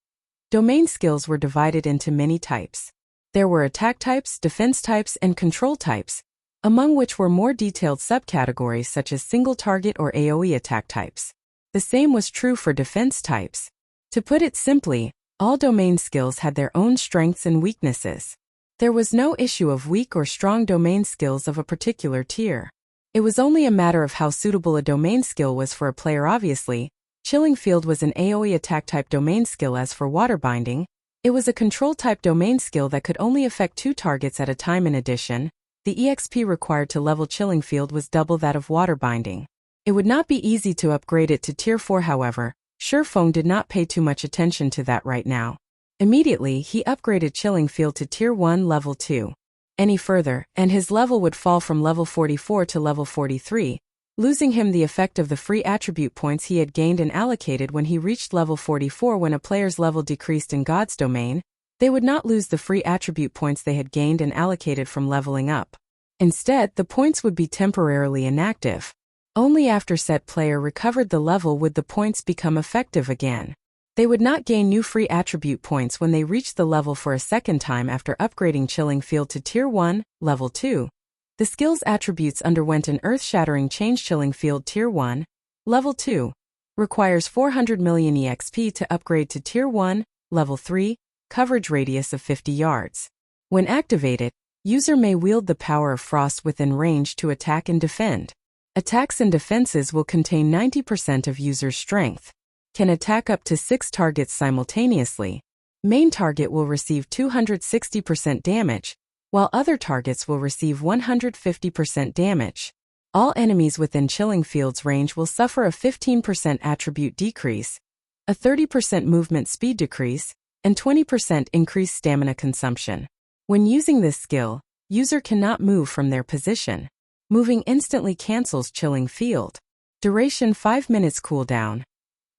Domain skills were divided into many types. There were attack types, defense types, and control types. among which were more detailed subcategories such as single-target or AoE attack types. The same was true for defense types. To put it simply, all domain skills had their own strengths and weaknesses. There was no issue of weak or strong domain skills of a particular tier. It was only a matter of how suitable a domain skill was for a player. Obviously, Chilling Field was an AoE attack type domain skill. As for Water Binding, it was a control type domain skill that could only affect 2 targets at a time. In addition, the EXP required to level Chilling Field was double that of Water Binding. It would not be easy to upgrade it to Tier 4. However, Feng did not pay too much attention to that right now. Immediately, he upgraded Chilling Field to Tier 1 Level 2. Any further, and his level would fall from level 44 to level 43, losing him the effect of the free attribute points he had gained and allocated when he reached level 44. When a player's level decreased in God's domain, they would not lose the free attribute points they had gained and allocated from leveling up. Instead, the points would be temporarily inactive. Only after said player recovered the level would the points become effective again. They would not gain new free attribute points when they reached the level for a second time after upgrading Chilling Field to Tier 1, Level 2. The skill's attributes underwent an earth-shattering change. Chilling Field Tier 1, Level 2 requires 400 million EXP to upgrade to Tier 1, Level 3, coverage radius of 50 yards. When activated, user may wield the power of frost within range to attack and defend. Attacks and defenses will contain 90% of user's strength. Can attack up to 6 targets simultaneously. Main target will receive 260% damage, while other targets will receive 150% damage. All enemies within Chilling Field's range will suffer a 15% attribute decrease, a 30% movement speed decrease, and 20% increased stamina consumption. When using this skill, user cannot move from their position. Moving instantly cancels Chilling Field. Duration 5 minutes. Cooldown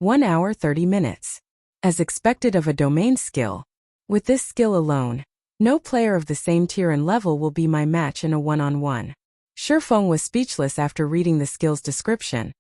1 hour 30 minutes. As expected of a domain skill, with this skill alone, no player of the same tier and level will be my match in a one-on-one. Feng was speechless after reading the skill's description.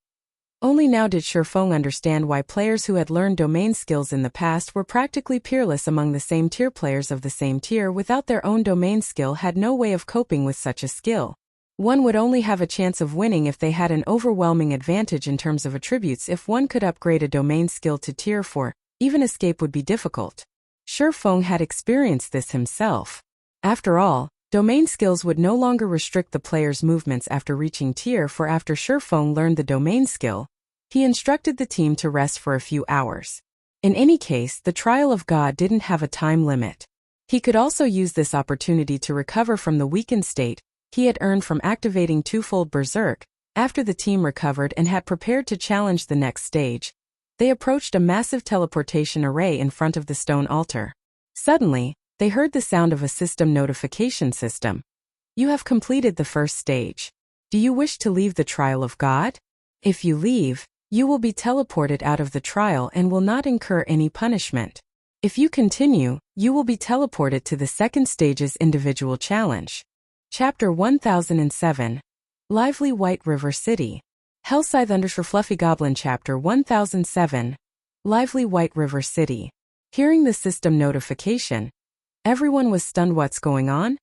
Only now did Feng understand why players who had learned domain skills in the past were practically peerless among the same tier. Players of the same tier without their own domain skill had no way of coping with such a skill. One would only have a chance of winning if they had an overwhelming advantage in terms of attributes. If one could upgrade a domain skill to Tier 4, even escape would be difficult. Feng had experienced this himself. After all, domain skills would no longer restrict the player's movements after reaching Tier 4. After Feng learned the domain skill, he instructed the team to rest for a few hours. In any case, the trial of God didn't have a time limit. He could also use this opportunity to recover from the weakened state he had earned from activating twofold Berserk. After the team recovered and had prepared to challenge the next stage, they approached a massive teleportation array in front of the stone altar. Suddenly, they heard the sound of a system notification system. You have completed the first stage. Do you wish to leave the trial of God? If you leave, you will be teleported out of the trial and will not incur any punishment. If you continue, you will be teleported to the second stage's individual challenge. Chapter 1007. Lively White River City. Hellscythe _ Fluffy Goblin. Chapter 1007. Lively White River City. Hearing the system notification, everyone was stunned. What's going on?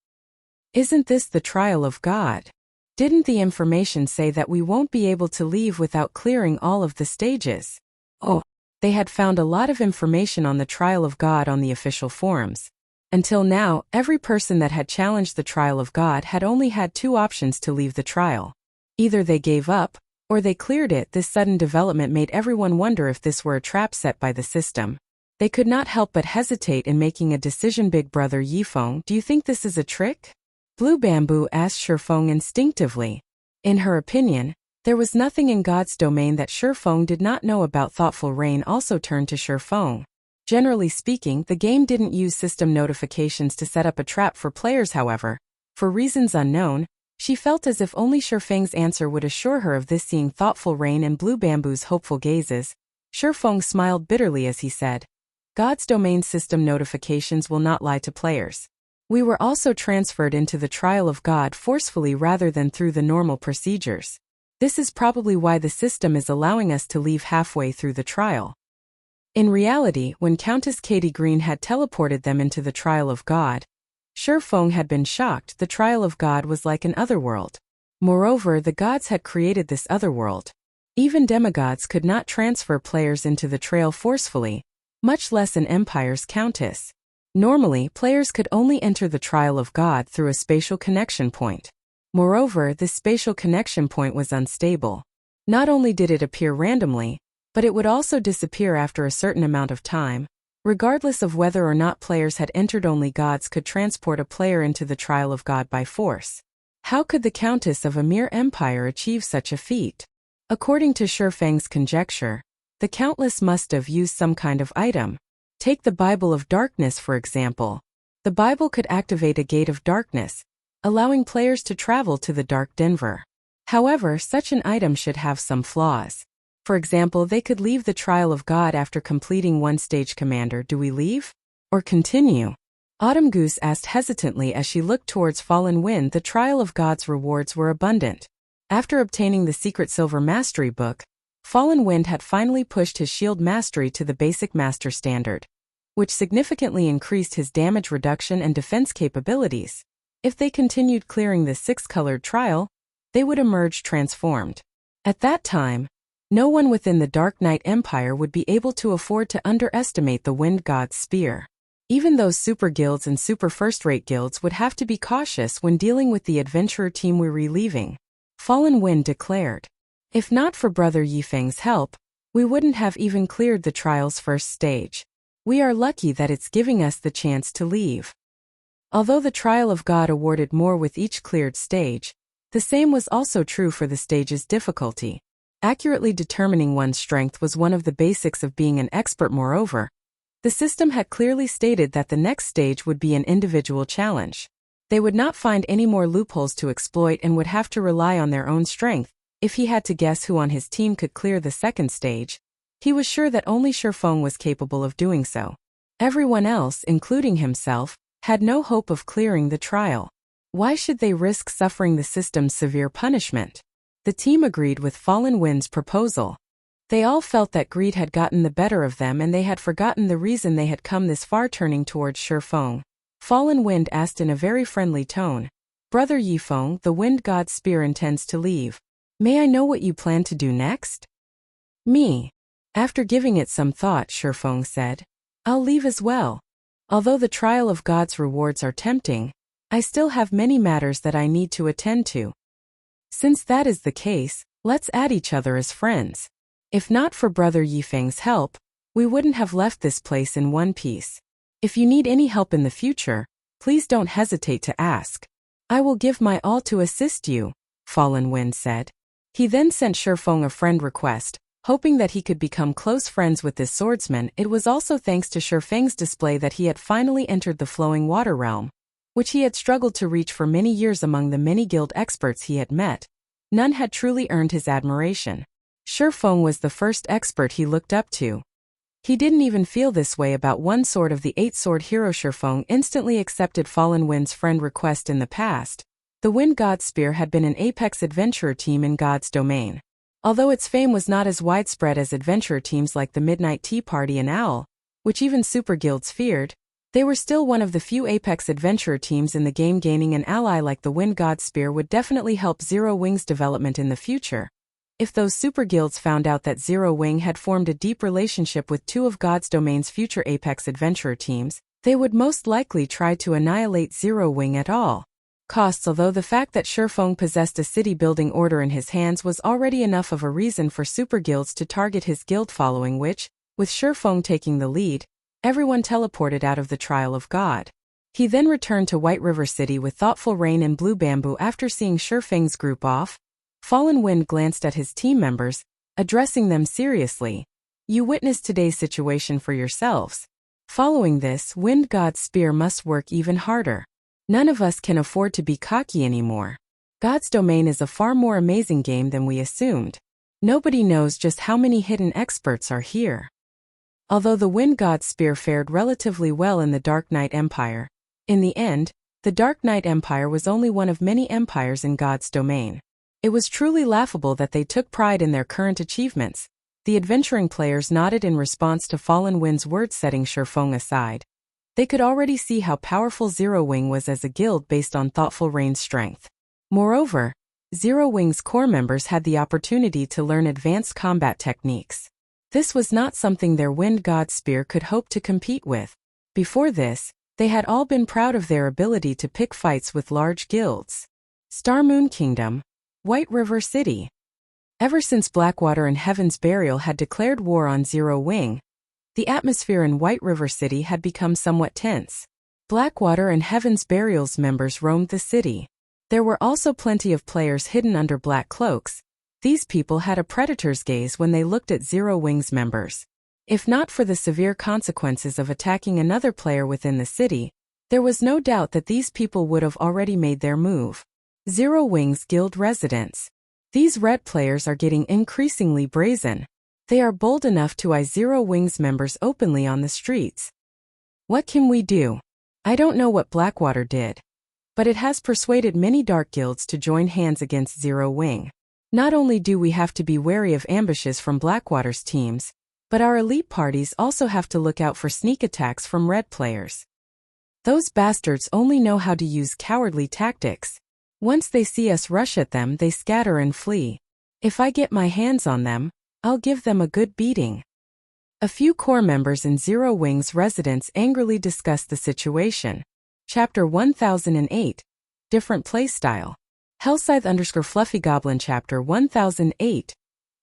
Isn't this the trial of God? Didn't the information say that we won't be able to leave without clearing all of the stages? Oh, they had found a lot of information on the trial of God on the official forums. Until now, every person that had challenged the trial of God had only had 2 options to leave the trial. Either they gave up, or they cleared it. This sudden development made everyone wonder if this were a trap set by the system. They could not help but hesitate in making a decision. Big brother Feng, do you think this is a trick? Blue Bamboo asked Feng instinctively. In her opinion, there was nothing in God's domain that Feng did not know about. Thoughtful Rain also turned to Feng. Generally speaking, the game didn't use system notifications to set up a trap for players. However, for reasons unknown, she felt as if only Feng's answer would assure her of this. Seeing Thoughtful Rain and Blue Bamboo's hopeful gazes, Feng smiled bitterly as he said, God's domain system notifications will not lie to players. We were also transferred into the trial of God forcefully rather than through the normal procedures. This is probably why the system is allowing us to leave halfway through the trial. In reality, when Countess Katie Green had teleported them into the trial of God, Feng had been shocked. The trial of God was like an otherworld. Moreover, the gods had created this otherworld. Even demigods could not transfer players into the trail forcefully, much less an empire's countess. Normally, players could only enter the trial of God through a spatial connection point. Moreover, this spatial connection point was unstable. Not only did it appear randomly, but it would also disappear after a certain amount of time. Regardless of whether or not players had entered, only gods could transport a player into the trial of God by force. How could the countess of a mere empire achieve such a feat? According to Feng's conjecture, the countess must have used some kind of item. Take the Bible of Darkness for example. The Bible could activate a gate of darkness, allowing players to travel to the Dark Denver. However, such an item should have some flaws. For example, they could leave the trial of God after completing one stage. Commander, do we leave? Or continue? Autumn Goose asked hesitantly as she looked towards Fallen Wind. The trial of God's rewards were abundant. After obtaining the secret Silver Mastery book, Fallen Wind had finally pushed his shield mastery to the basic master standard, which significantly increased his damage reduction and defense capabilities. If they continued clearing the six-colored trial, they would emerge transformed. At that time, no one within the Dark Knight Empire would be able to afford to underestimate the Wind God's spear. Even those super guilds and super first-rate guilds would have to be cautious when dealing with the adventurer team we're leaving. Fallen Wind declared. If not for Brother Yifeng's help, we wouldn't have even cleared the trial's first stage. We are lucky that it's giving us the chance to leave. Although the trial of God awarded more with each cleared stage, the same was also true for the stage's difficulty. Accurately determining one's strength was one of the basics of being an expert. Moreover, the system had clearly stated that the next stage would be an individual challenge. They would not find any more loopholes to exploit and would have to rely on their own strength. If he had to guess who on his team could clear the second stage, he was sure that only Feng was capable of doing so. Everyone else, including himself, had no hope of clearing the trial. Why should they risk suffering the system's severe punishment? The team agreed with Fallen Wind's proposal. They all felt that greed had gotten the better of them and they had forgotten the reason they had come this far. Turning towards Feng, Fallen Wind asked in a very friendly tone, Brother Yifeng, the Wind God's spear intends to leave. May I know what you plan to do next? Me. After giving it some thought, Feng said, I'll leave as well. Although the trial of God's rewards are tempting, I still have many matters that I need to attend to. Since that is the case, let's add each other as friends. If not for Brother Yifeng's help, we wouldn't have left this place in one piece. If you need any help in the future, please don't hesitate to ask. I will give my all to assist you, Fallen Wind said. He then sent Feng a friend request, hoping that he could become close friends with this swordsman. It was also thanks to Feng's display that he had finally entered the flowing water realm, which he had struggled to reach for many years. Among the many guild experts he had met, none had truly earned his admiration. Feng was the first expert he looked up to. He didn't even feel this way about one sword of the 8-sword hero. Feng instantly accepted Fallen Wind's friend request. In the past, the Wind God Spear had been an apex adventurer team in God's domain. Although its fame was not as widespread as adventurer teams like the Midnight Tea Party and Owl, which even super guilds feared, they were still one of the few apex adventurer teams in the game. Gaining an ally like the Wind God Spear would definitely help Zero Wing's development in the future. If those super guilds found out that Zero Wing had formed a deep relationship with two of God's domain's future apex adventurer teams, they would most likely try to annihilate Zero Wing at all costs. Although the fact that Feng possessed a city-building order in his hands was already enough of a reason for super guilds to target his guild following, which, with Feng taking the lead, everyone teleported out of the Trial of God. He then returned to White River City with Thoughtful Rain and Blue Bamboo. After seeing Feng's group off, Fallen Wind glanced at his team members, addressing them seriously. You witnessed today's situation for yourselves. Following this, Wind God's Spear must work even harder. None of us can afford to be cocky anymore. God's Domain is a far more amazing game than we assumed. Nobody knows just how many hidden experts are here. Although the Wind God's Spear fared relatively well in the Dark Knight Empire, in the end, the Dark Knight Empire was only one of many empires in God's domain. It was truly laughable that they took pride in their current achievements. The adventuring players nodded in response to Fallen Wind's words. Setting Feng aside, They could already see how powerful Zero Wing was as a guild based on Thoughtful Rain's strength. Moreover, Zero Wing's core members had the opportunity to learn advanced combat techniques. This was not something their Wind God Spear could hope to compete with. Before this, they had all been proud of their ability to pick fights with large guilds. Star Moon Kingdom, White River City. Ever since Blackwater and Heaven's Burial had declared war on Zero Wing, the atmosphere in White River City had become somewhat tense. Blackwater and Heaven's Burial's members roamed the city. There were also plenty of players hidden under black cloaks. These people had a predator's gaze when they looked at Zero Wing's members. If not for the severe consequences of attacking another player within the city, there was no doubt that these people would have already made their move. Zero Wing's guild residents. These red players are getting increasingly brazen. They are bold enough to eye Zero Wing's members openly on the streets. What can we do? I don't know what Blackwater did, but it has persuaded many dark guilds to join hands against Zero Wing. Not only do we have to be wary of ambushes from Blackwater's teams, but our elite parties also have to look out for sneak attacks from red players. Those bastards only know how to use cowardly tactics. Once they see us rush at them, they scatter and flee. If I get my hands on them, I'll give them a good beating. A few core members in Zero Wing's residence angrily discussed the situation. Chapter 1008. Different Playstyle. Hellscythe_Fluffy Goblin Chapter 1008.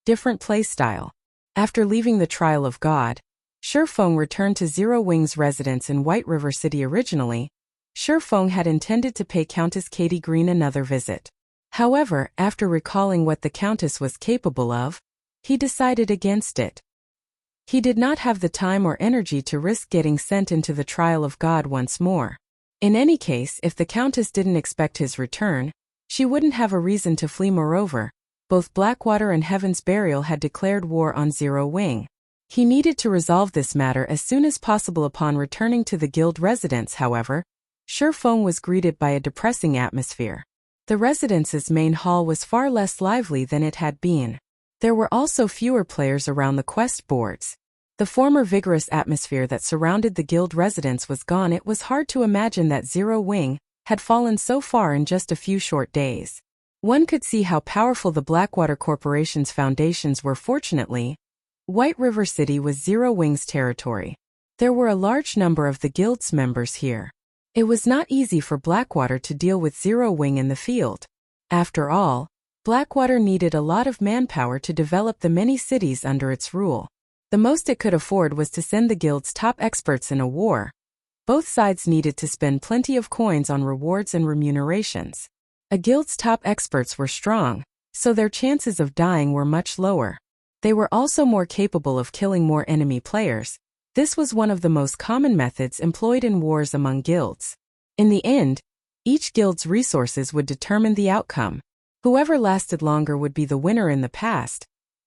Different Playstyle. After leaving the Trial of God, Feng returned to Zero Wing's residence in White River City originally. Feng had intended to pay Countess Katie Green another visit. However, after recalling what the Countess was capable of, he decided against it. He did not have the time or energy to risk getting sent into the Trial of God once more. In any case, if the Countess didn't expect his return, she wouldn't have a reason to flee. Moreover, both Blackwater and Heaven's Burial had declared war on Zero Wing. He needed to resolve this matter as soon as possible. Upon returning to the guild residence, however, Feng was greeted by a depressing atmosphere. The residence's main hall was far less lively than it had been. There were also fewer players around the quest boards. The former vigorous atmosphere that surrounded the guild residence was gone. It was hard to imagine that Zero Wing had fallen so far in just a few short days. One could see how powerful the Blackwater Corporation's foundations were. Fortunately, White River City was Zero Wing's territory. There were a large number of the guild's members here. It was not easy for Blackwater to deal with Zero Wing in the field. After all, Blackwater needed a lot of manpower to develop the many cities under its rule. The most it could afford was to send the guild's top experts in a war. Both sides needed to spend plenty of coins on rewards and remunerations. A guild's top experts were strong, so their chances of dying were much lower. They were also more capable of killing more enemy players. This was one of the most common methods employed in wars among guilds. In the end, each guild's resources would determine the outcome. Whoever lasted longer would be the winner. In the past,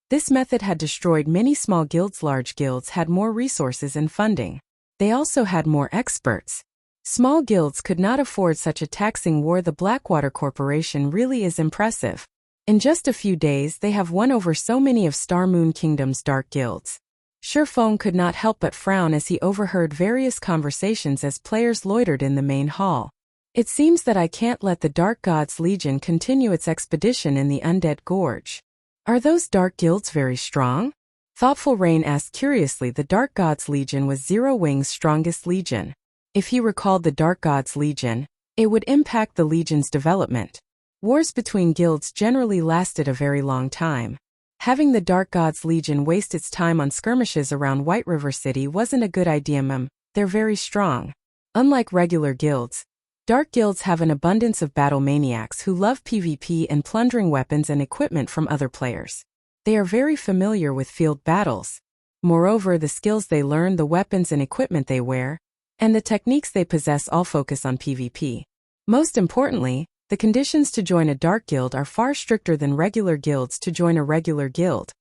this method had destroyed many small guilds. Large guilds had more resources and funding. They also had more experts. Small guilds could not afford such a taxing war. The Blackwater Corporation really is impressive. In just a few days they have won over so many of Star Moon Kingdom's dark guilds. Feng could not help but frown as he overheard various conversations as players loitered in the main hall. It seems that I can't let the Dark Gods Legion continue its expedition in the Undead Gorge. Are those dark guilds very strong? Thoughtful Rain asked curiously. The Dark Gods Legion was Zero Wing's strongest legion. If he recalled the Dark Gods Legion, it would impact the legion's development. Wars between guilds generally lasted a very long time. Having the Dark Gods Legion waste its time on skirmishes around White River City wasn't a good idea. They're very strong. Unlike regular guilds, dark guilds have an abundance of battle maniacs who love PvP and plundering weapons and equipment from other players. They are very familiar with field battles. Moreover, the skills they learn, the weapons and equipment they wear, and the techniques they possess all focus on PvP. Most importantly, the conditions to join a dark guild are far stricter than regular guilds. To join a regular guild,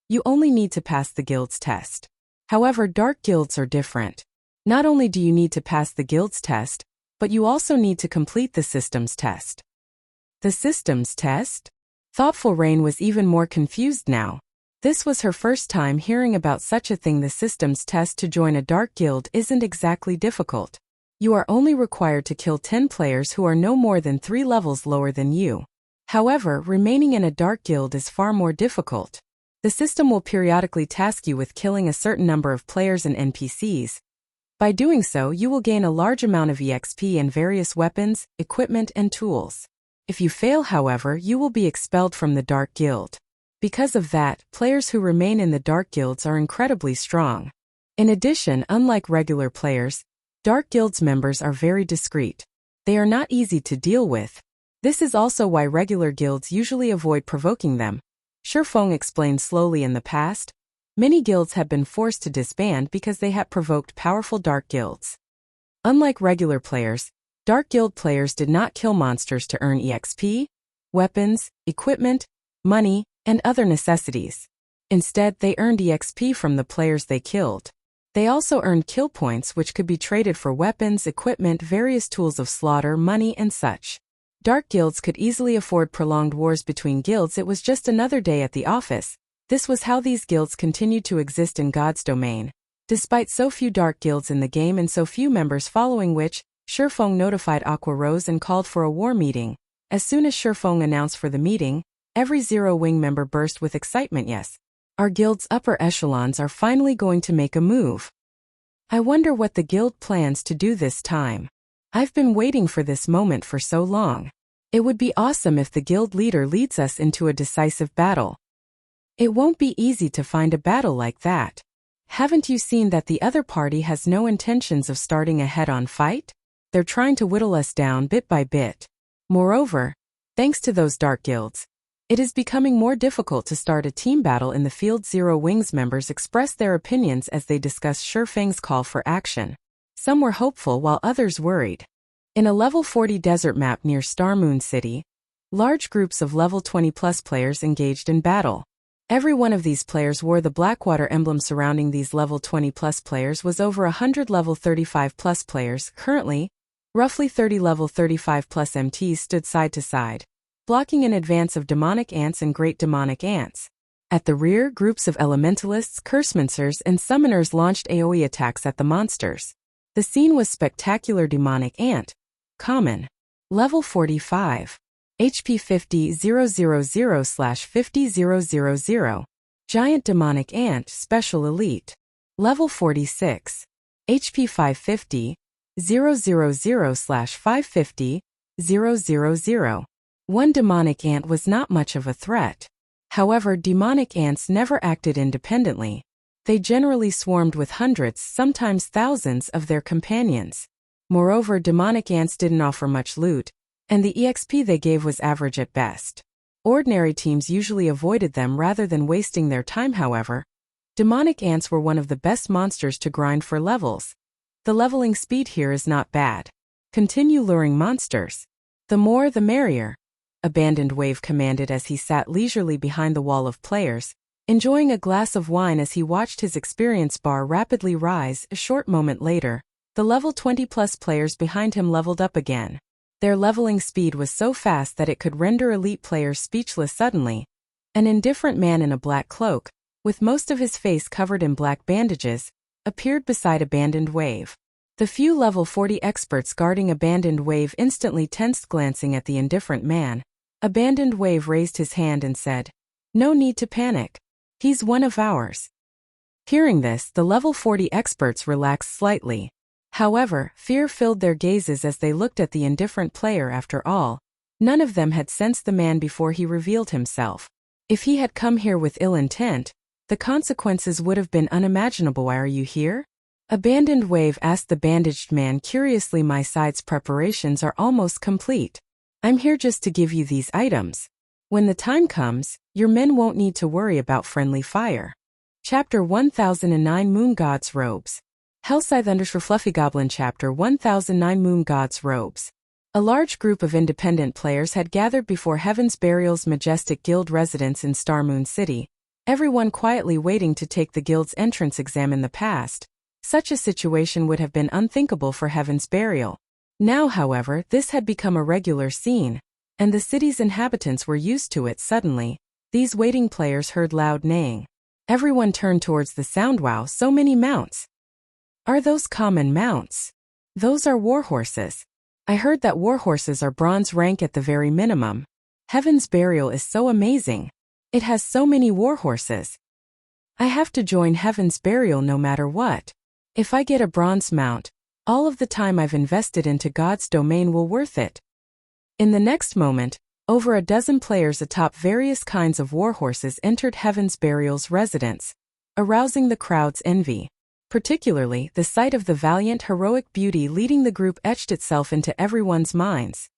you only need to pass the guild's test. However, dark guilds are different. Not only do you need to pass the guild's test, but you also need to complete the systems test. The systems test? Thoughtful Rain was even more confused now. This was her first time hearing about such a thing. The system's test to join a dark guild isn't exactly difficult. You are only required to kill 10 players who are no more than 3 levels lower than you. However, remaining in a dark guild is far more difficult. The system will periodically task you with killing a certain number of players and NPCs. By doing so, you will gain a large amount of EXP and various weapons, equipment, and tools. If you fail, however, you will be expelled from the dark guild. Because of that, players who remain in the dark guilds are incredibly strong. In addition, unlike regular players, dark guilds members are very discreet. They are not easy to deal with. This is also why regular guilds usually avoid provoking them. Feng explained slowly. In the past, many guilds have been forced to disband because they had provoked powerful dark guilds. Unlike regular players, dark guild players did not kill monsters to earn EXP, weapons, equipment, money, and other necessities. Instead, they earned EXP from the players they killed. They also earned kill points, which could be traded for weapons, equipment, various tools of slaughter, money, and such. Dark guilds could easily afford prolonged wars between guilds. It was just another day at the office. This was how these guilds continued to exist in God's domain. Despite so few dark guilds in the game and so few members following which, Feng notified Aqua Rose and called for a war meeting. As soon as Feng announced for the meeting, every Zero Wing member burst with excitement. Yes, our guild's upper echelons are finally going to make a move. I wonder what the guild plans to do this time. I've been waiting for this moment for so long. It would be awesome if the guild leader leads us into a decisive battle. It won't be easy to find a battle like that. Haven't you seen that the other party has no intentions of starting a head-on fight? They're trying to whittle us down bit by bit. Moreover, thanks to those dark guilds, it is becoming more difficult to start a team battle in the field. Zero Wings members expressed their opinions as they discussed Feng's call for action. Some were hopeful while others worried. In a level 40 desert map near Star Moon City, large groups of level 20+ players engaged in battle. Every one of these players wore the Blackwater emblem. Surrounding these level 20+ players was over 100 level 35+ players. Currently, roughly 30 level 35+ MTs stood side to side, blocking in advance of demonic ants and great demonic ants. At the rear, groups of elementalists, cursemancers, and summoners launched AoE attacks at the monsters. The scene was spectacular. Demonic ant. Common. Level 45. HP 50,000/50,000. Giant demonic ant. Special elite. Level 46. HP 550,000/550,000. One demonic ant was not much of a threat. However, demonic ants never acted independently. They generally swarmed with hundreds, sometimes thousands, of their companions. Moreover, demonic ants didn't offer much loot, and the EXP they gave was average at best. Ordinary teams usually avoided them rather than wasting their time. However, demonic ants were one of the best monsters to grind for levels. The leveling speed here is not bad. Continue luring monsters. The more the merrier. Abandoned Wave commanded as he sat leisurely behind the wall of players, enjoying a glass of wine as he watched his experience bar rapidly rise. A short moment later, the level 20+ players behind him leveled up again. Their leveling speed was so fast that it could render elite players speechless. Suddenly, an indifferent man in a black cloak, with most of his face covered in black bandages, appeared beside Abandoned Wave. The few level 40 experts guarding Abandoned Wave instantly tensed. Glancing at the indifferent man, Abandoned Wave raised his hand and said, "No need to panic. He's one of ours." Hearing this, the level 40 experts relaxed slightly. However, fear filled their gazes as they looked at the indifferent player. After all, none of them had sensed the man before he revealed himself. If he had come here with ill intent, the consequences would have been unimaginable. "Why are you here?" Abandoned Wave asked the bandaged man curiously. "My side's preparations are almost complete. I'm here just to give you these items. When the time comes, your men won't need to worry about friendly fire." Chapter 1009 Moon God's Robes. Hellscythe Fluffy Goblin. Chapter 1009 Moon God's Robes. A large group of independent players had gathered before Heaven's Burial's majestic guild residence in Star Moon City, everyone quietly waiting to take the guild's entrance exam. In the past, such a situation would have been unthinkable for Heaven's Burial. Now, however, this had become a regular scene, and the city's inhabitants were used to it. Suddenly, These waiting players heard loud neighing. Everyone turned towards the sound. Wow, so many mounts. Are those common mounts? Those are warhorses. I heard that warhorses are bronze rank at the very minimum. Heaven's Burial is so amazing. It has so many warhorses. I have to join Heaven's Burial no matter what. If I get a bronze mount, all of the time I've invested into God's domain will worth it. In the next moment, over a dozen players atop various kinds of warhorses entered Heaven's Burial's residence, arousing the crowd's envy. Particularly, the sight of the valiant, heroic beauty leading the group etched itself into everyone's minds.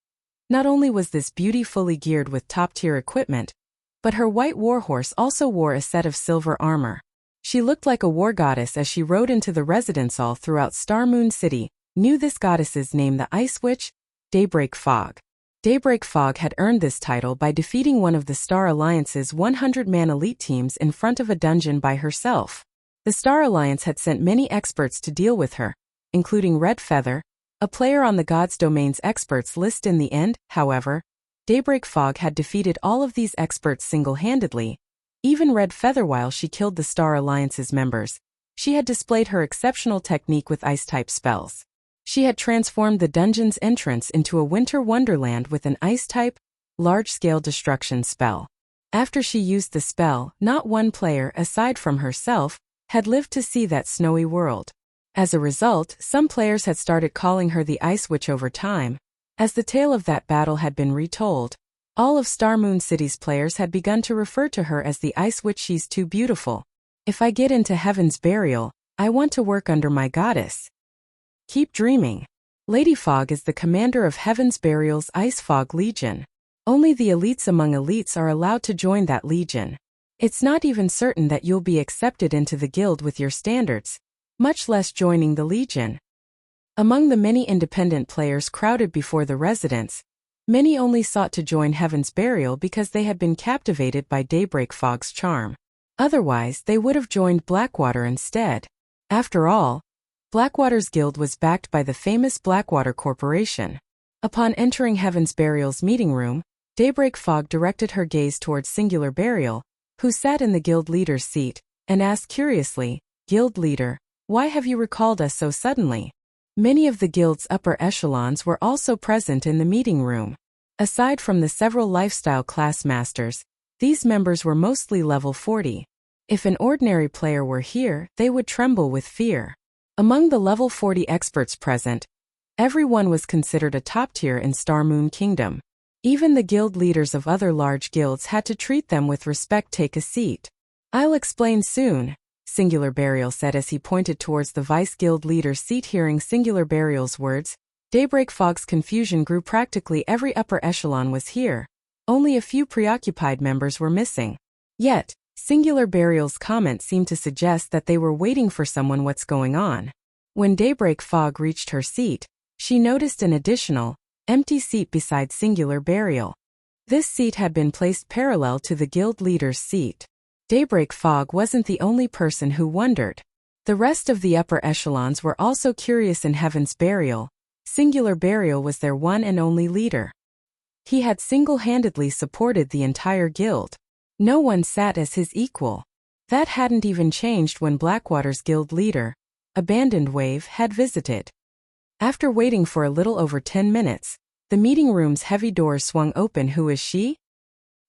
Not only was this beauty fully geared with top-tier equipment, but her white warhorse also wore a set of silver armor. She looked like a war goddess as she rode into the residence. All throughout Star Moon City knew this goddess's name, the Ice Witch, Daybreak Fog. Daybreak Fog had earned this title by defeating one of the Star Alliance's 100-man elite teams in front of a dungeon by herself. The Star Alliance had sent many experts to deal with her, including Red Feather, a player on the God's Domain's experts list. In the end, however, Daybreak Fog had defeated all of these experts single-handedly. Even Red Feather, while she killed the Star Alliance's members, she had displayed her exceptional technique with ice-type spells. She had transformed the dungeon's entrance into a winter wonderland with an ice-type, large-scale destruction spell. After she used the spell, not one player, aside from herself, had lived to see that snowy world. As a result, some players had started calling her the Ice Witch over time. As the tale of that battle had been retold, all of Star Moon City's players had begun to refer to her as the Ice Witch. She's too beautiful. If I get into Heaven's Burial, I want to work under my goddess. Keep dreaming. Lady Fog is the commander of Heaven's Burial's Ice Fog Legion. Only the elites among elites are allowed to join that legion. It's not even certain that you'll be accepted into the guild with your standards, much less joining the legion. Among the many independent players crowded before the residence, many only sought to join Heaven's Burial because they had been captivated by Daybreak Fog's charm. Otherwise, they would have joined Blackwater instead. After all, Blackwater's guild was backed by the famous Blackwater Corporation. Upon entering Heaven's Burial's meeting room, Daybreak Fog directed her gaze towards Singular Burial, who sat in the guild leader's seat, and asked curiously, "Guild leader, why have you recalled us so suddenly?" Many of the guild's upper echelons were also present in the meeting room. Aside from the several lifestyle class masters, these members were mostly level 40. If an ordinary player were here, they would tremble with fear. Among the level 40 experts present, everyone was considered a top tier in Star Moon Kingdom. Even the guild leaders of other large guilds had to treat them with respect. Take a seat. I'll explain soon, Singular Burial said as he pointed towards the vice guild leader's seat. Hearing Singular Burial's words, Daybreak Fog's confusion grew. Practically every upper echelon was here. Only a few preoccupied members were missing. Yet, Singular Burial's comment seemed to suggest that they were waiting for someone. What's going on? When Daybreak Fog reached her seat, she noticed an additional, empty seat beside Singular Burial. This seat had been placed parallel to the guild leader's seat. Daybreak Fog wasn't the only person who wondered. The rest of the upper echelons were also curious. In Heaven's Burial, Singular Burial was their one and only leader. He had single-handedly supported the entire guild. No one sat as his equal. That hadn't even changed when Blackwater's guild leader, Abandoned Wave, had visited. After waiting for a little over 10 minutes, the meeting room's heavy doors swung open. Who is she?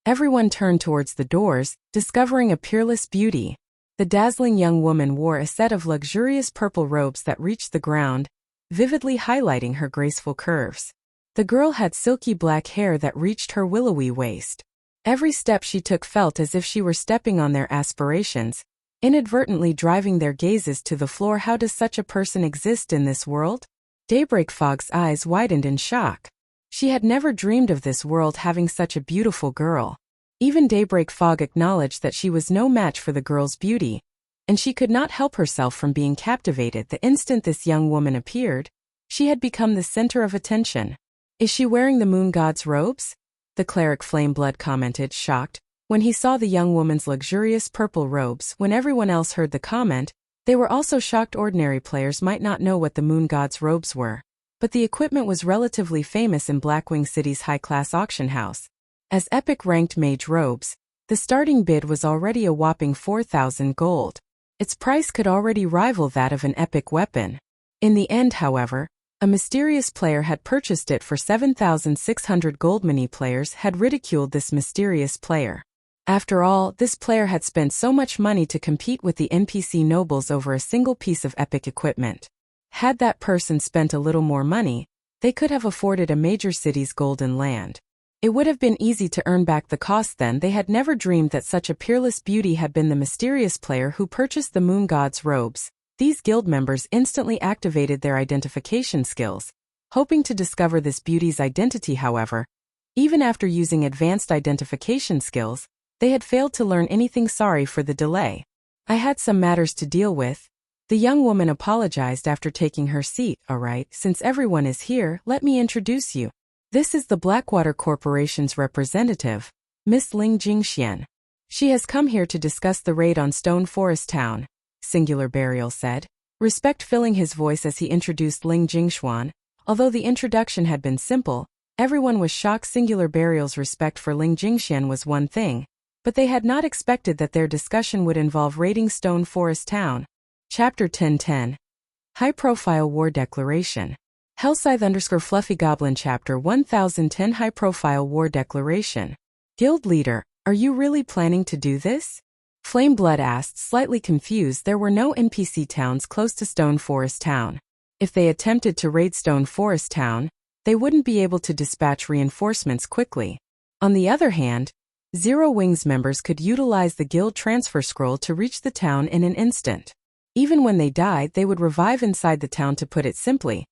Everyone turned towards the doors, discovering a peerless beauty. The dazzling young woman wore a set of luxurious purple robes that reached the ground, vividly highlighting her graceful curves. The girl had silky black hair that reached her willowy waist. Every step she took felt as if she were stepping on their aspirations, inadvertently driving their gazes to the floor. How does such a person exist in this world? Daybreak Fog's eyes widened in shock. She had never dreamed of this world having such a beautiful girl. Even Daybreak Fog acknowledged that she was no match for the girl's beauty, and she could not help herself from being captivated. The instant this young woman appeared, she had become the center of attention. Is she wearing the moon god's robes? The cleric Flameblood commented, shocked, when he saw the young woman's luxurious purple robes. When everyone else heard the comment, they were also shocked. Ordinary players might not know what the moon god's robes were, but the equipment was relatively famous in Blackwing City's high-class auction house. As epic ranked mage robes, The starting bid was already a whopping 4,000 gold. Its price could already rival that of an epic weapon. In the end, however, a mysterious player had purchased it for 7,600 gold. Many players had ridiculed this mysterious player. After all, this player had spent so much money to compete with the NPC nobles over a single piece of epic equipment. Had that person spent a little more money, they could have afforded a major city's golden land. It would have been easy to earn back the cost. Then they had never dreamed that such a peerless beauty had been the mysterious player who purchased the moon god's robes. These guild members instantly activated their identification skills, hoping to discover this beauty's identity. However, even after using advanced identification skills, they had failed to learn anything. Sorry for the delay. I had some matters to deal with. The young woman apologized after taking her seat. Alright, since everyone is here, let me introduce you. This is the Blackwater Corporation's representative, Miss Ling Jingxian. She has come here to discuss the raid on Stone Forest Town, Singular Burial said, respect filling his voice as he introduced Ling Jingxuan. Although the introduction had been simple, everyone was shocked. Singular Burial's respect for Ling Jingxian was one thing, but they had not expected that their discussion would involve raiding Stone Forest Town. Chapter 1010. High-Profile War Declaration. Hellscythe_Fluffy Goblin Chapter 1010 High-Profile War Declaration. Guild Leader, are you really planning to do this? Flameblood asked, slightly confused. There were no NPC towns close to Stone Forest Town. If they attempted to raid Stone Forest Town, they wouldn't be able to dispatch reinforcements quickly. On the other hand, Zero Wings members could utilize the guild transfer scroll to reach the town in an instant. Even when they died, they would revive inside the town. To put it simply,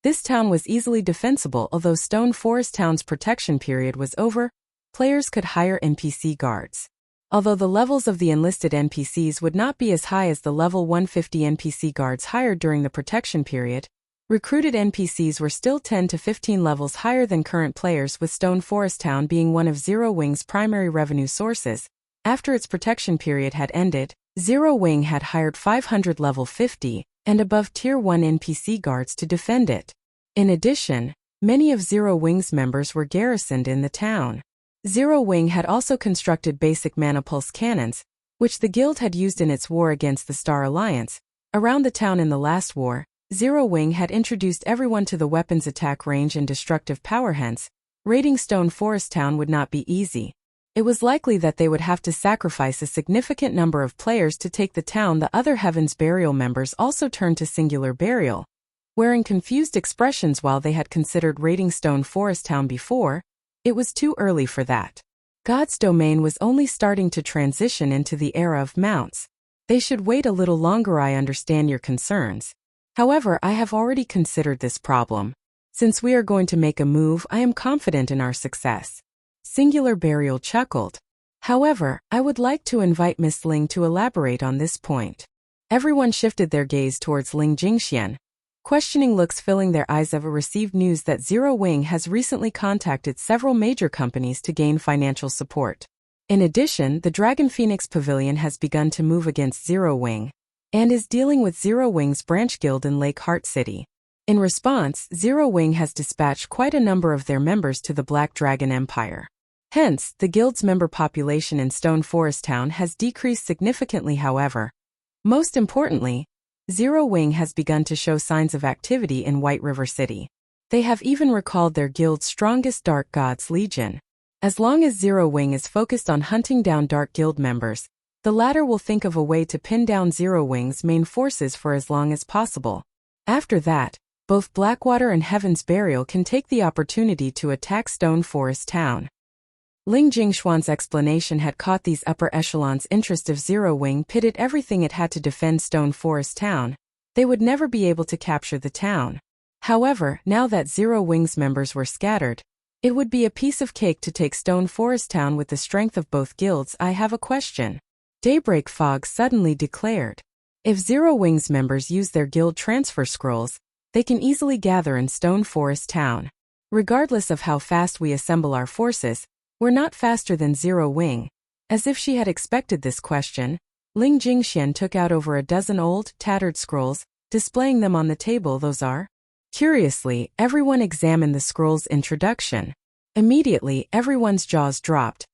this town was easily defensible. Although Stone Forest Town's protection period was over, players could hire NPC guards. Although the levels of the enlisted NPCs would not be as high as the level 150 NPC guards hired during the protection period, recruited NPCs were still 10 to 15 levels higher than current players, with Stone Forest Town being one of Zero Wing's primary revenue sources. After its protection period had ended, Zero Wing had hired 500 level 50 and above Tier 1 NPC guards to defend it. In addition, many of Zero Wing's members were garrisoned in the town. Zero Wing had also constructed basic mana pulse cannons, which the guild had used in its war against the Star Alliance. Around the town in the last war, Zero Wing had introduced everyone to the weapon's attack range and destructive power. Hence, raiding Stone Forest Town would not be easy. It was likely that they would have to sacrifice a significant number of players to take the town. The other Heaven's Burial members also turned to Singular Burial, wearing confused expressions. While they had considered raiding Stone Forest Town before, it was too early for that. God's domain was only starting to transition into the era of mounts. They should wait a little longer. I understand your concerns. However, I have already considered this problem. Since we are going to make a move, I am confident in our success. Singular Burial chuckled. However, I would like to invite Miss Ling to elaborate on this point. Everyone shifted their gaze towards Ling Jingxian, questioning looks filling their eyes. Ever received news that Zero Wing has recently contacted several major companies to gain financial support. In addition, the Dragon Phoenix Pavilion has begun to move against Zero Wing and is dealing with Zero Wing's branch guild in Lake Heart City. In response, Zero Wing has dispatched quite a number of their members to the Black Dragon Empire. Hence, the guild's member population in Stone Forest Town has decreased significantly. However, most importantly, Zero Wing has begun to show signs of activity in White River City. They have even recalled their guild's strongest Dark Gods Legion. As long as Zero Wing is focused on hunting down Dark Guild members, the latter will think of a way to pin down Zero Wing's main forces for as long as possible. After that, both Blackwater and Heaven's Burial can take the opportunity to attack Stone Forest Town. Ling Jingxuan's explanation had caught these upper echelons' interest. If Zero Wing pitted everything it had to defend Stone Forest Town, they would never be able to capture the town. However, now that Zero Wing's members were scattered, it would be a piece of cake to take Stone Forest Town with the strength of both guilds. I have a question. Daybreak Fog suddenly declared. If Zero Wing's members use their guild transfer scrolls, they can easily gather in Stone Forest Town. Regardless of how fast we assemble our forces, we're not faster than Zero Wing. As if she had expected this question, Ling Jingxian took out over a dozen old, tattered scrolls, displaying them on the table. Those are. Curiously, everyone examined the scroll's introduction. Immediately, everyone's jaws dropped.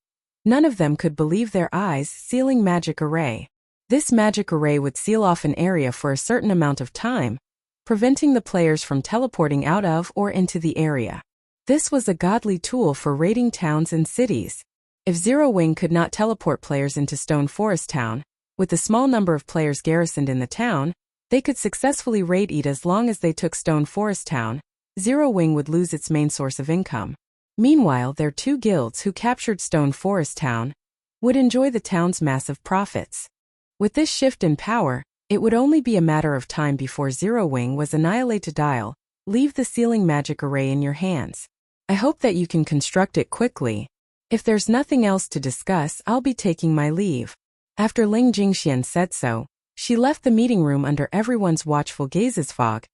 None of them could believe their eyes. Sealing magic array. This magic array would seal off an area for a certain amount of time, preventing the players from teleporting out of or into the area. This was a godly tool for raiding towns and cities. If Zero Wing could not teleport players into Stone Forest Town, with the small number of players garrisoned in the town, they could successfully raid it. As long as they took Stone Forest Town, Zero Wing would lose its main source of income. Meanwhile, their two guilds who captured Stone Forest Town would enjoy the town's massive profits. With this shift in power, it would only be a matter of time before Zero Wing was annihilated. Leave the sealing magic array in your hands. I hope that you can construct it quickly. If there's nothing else to discuss, I'll be taking my leave. After Ling Jingxian said so, she left the meeting room under everyone's watchful gazes. Fog,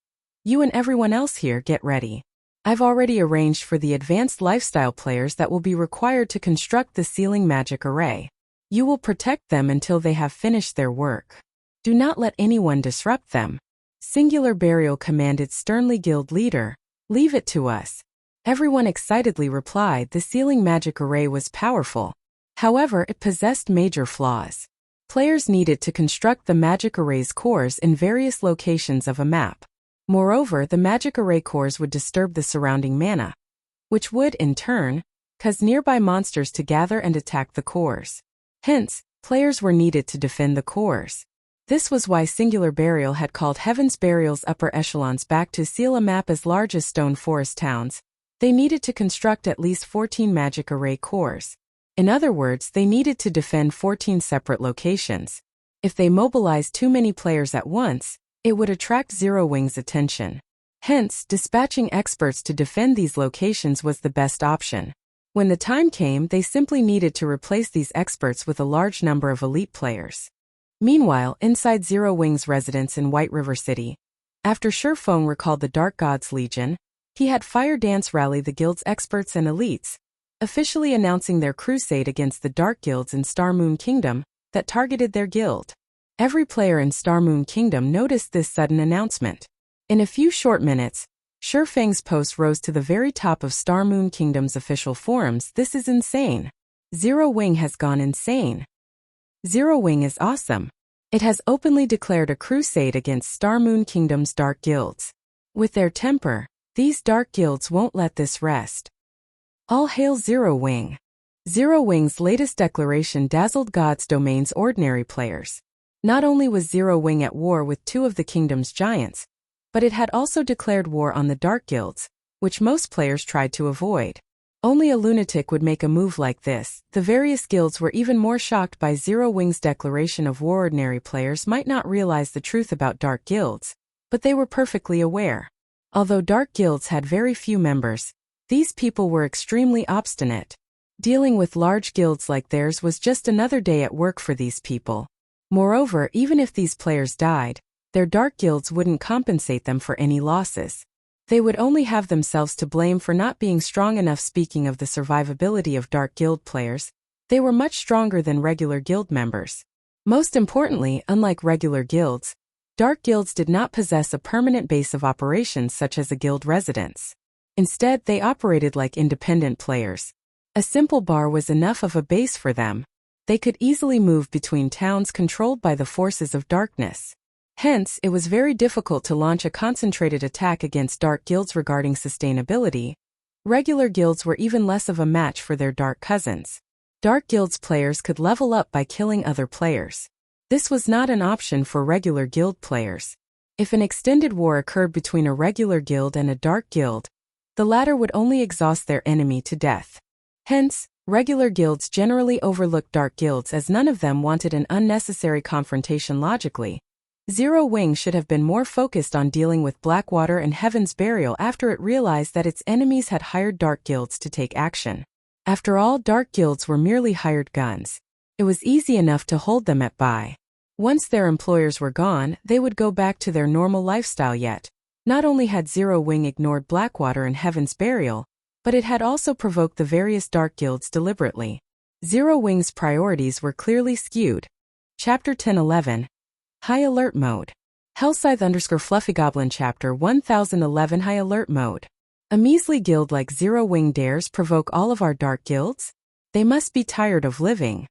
you and everyone else here get ready. I've already arranged for the advanced lifestyle players that will be required to construct the sealing magic array. You will protect them until they have finished their work. Do not let anyone disrupt them. Singular Burial commanded sternly. Guild leader, leave it to us. Everyone excitedly replied. The sealing magic array was powerful. However, it possessed major flaws. Players needed to construct the magic array's cores in various locations of a map. Moreover, the magic array cores would disturb the surrounding mana, which would, in turn, cause nearby monsters to gather and attack the cores. Hence, players were needed to defend the cores. This was why Singular Burial had called Heaven's Burial's upper echelons back to seal a map as large as Stone Forest Towns. They needed to construct at least 14 magic array cores. In other words, they needed to defend 14 separate locations. If they mobilized too many players at once, it would attract Zero Wing's attention. Hence, dispatching experts to defend these locations was the best option. When the time came, they simply needed to replace these experts with a large number of elite players. Meanwhile, inside Zero Wing's residence in White River City, after Feng recalled the Dark Gods Legion, he had Fire Dance rally the guild's experts and elites, officially announcing their crusade against the Dark Guilds in Star Moon Kingdom that targeted their guild. Every player in Star Moon Kingdom noticed this sudden announcement. In a few short minutes, Feng's post rose to the very top of Star Moon Kingdom's official forums. This is insane. Zero Wing has gone insane. Zero Wing is awesome. It has openly declared a crusade against Star Moon Kingdom's dark guilds. With their temper, these dark guilds won't let this rest. All hail Zero Wing. Zero Wing's latest declaration dazzled God's Domain's ordinary players. Not only was Zero Wing at war with two of the kingdom's giants, but it had also declared war on the dark guilds, which most players tried to avoid. Only a lunatic would make a move like this. The various guilds were even more shocked by Zero Wing's declaration of war. Ordinary players might not realize the truth about dark guilds, but they were perfectly aware. Although dark guilds had very few members, these people were extremely obstinate. Dealing with large guilds like theirs was just another day at work for these people. Moreover, even if these players died, their dark guilds wouldn't compensate them for any losses. They would only have themselves to blame for not being strong enough. Speaking of the survivability of dark guild players, they were much stronger than regular guild members. Most importantly, unlike regular guilds, dark guilds did not possess a permanent base of operations such as a guild residence. Instead, they operated like independent players. A simple bar was enough of a base for them. They could easily move between towns controlled by the forces of darkness. Hence, it was very difficult to launch a concentrated attack against dark guilds. Regarding sustainability, regular guilds were even less of a match for their dark cousins. Dark guilds players could level up by killing other players. This was not an option for regular guild players. If an extended war occurred between a regular guild and a dark guild, the latter would only exhaust their enemy to death. Hence, regular guilds generally overlooked dark guilds as none of them wanted an unnecessary confrontation. Logically, Zero Wing should have been more focused on dealing with Blackwater and Heaven's Burial after it realized that its enemies had hired dark guilds to take action. After all, dark guilds were merely hired guns. It was easy enough to hold them at bay. Once their employers were gone, they would go back to their normal lifestyle. Yet, not only had Zero Wing ignored Blackwater and Heaven's Burial, but it had also provoked the various dark guilds deliberately. Zero Wing's priorities were clearly skewed. Chapter 1011. High Alert Mode. Hellscythe_Fluffygoblin Chapter 1011 High Alert Mode. A measly guild like Zero Wing dares provoke all of our dark guilds? They must be tired of living.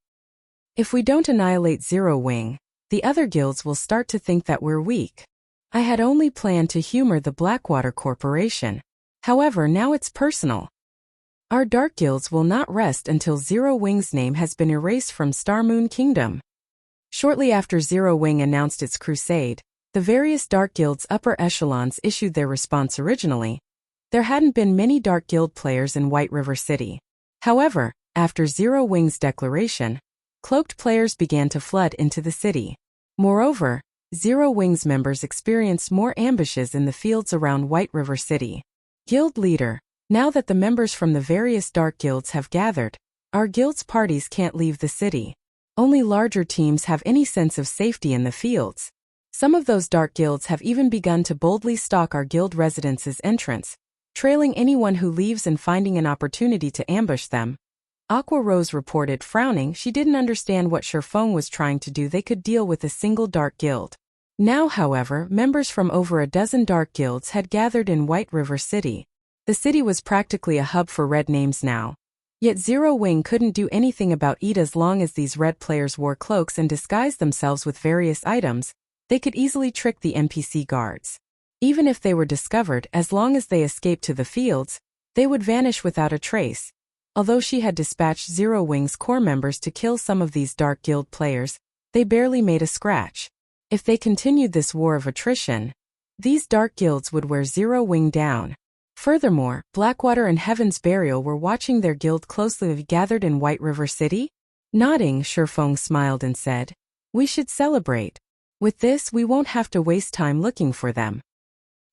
If we don't annihilate Zero Wing, the other guilds will start to think that we're weak. I had only planned to humor the Blackwater Corporation. However, now it's personal. Our dark guilds will not rest until Zero Wing's name has been erased from Star Moon Kingdom. Shortly after Zero Wing announced its crusade, the various dark guilds' upper echelons issued their response. Originally, there hadn't been many dark guild players in White River City. However, after Zero Wing's declaration, cloaked players began to flood into the city. Moreover, Zero Wing's members experienced more ambushes in the fields around White River City. Guild leader, now that the members from the various dark guilds have gathered, our guild's parties can't leave the city. Only larger teams have any sense of safety in the fields. Some of those dark guilds have even begun to boldly stalk our guild residence's entrance, trailing anyone who leaves and finding an opportunity to ambush them. Aqua Rose reported, frowning. She didn't understand what Feng was trying to do. They could deal with a single dark guild. Now, however, members from over a dozen dark guilds had gathered in White River City. The city was practically a hub for red names now. Yet Zero Wing couldn't do anything about it as long as these red players wore cloaks and disguised themselves with various items. They could easily trick the NPC guards. Even if they were discovered, as long as they escaped to the fields, they would vanish without a trace. Although she had dispatched Zero Wing's core members to kill some of these dark guild players, they barely made a scratch. If they continued this war of attrition, these dark guilds would wear Zero Wing down. Furthermore, Blackwater and Heaven's Burial were watching their guild closely gathered in White River City. Nodding, Feng smiled and said, "We should celebrate. With this, we won't have to waste time looking for them."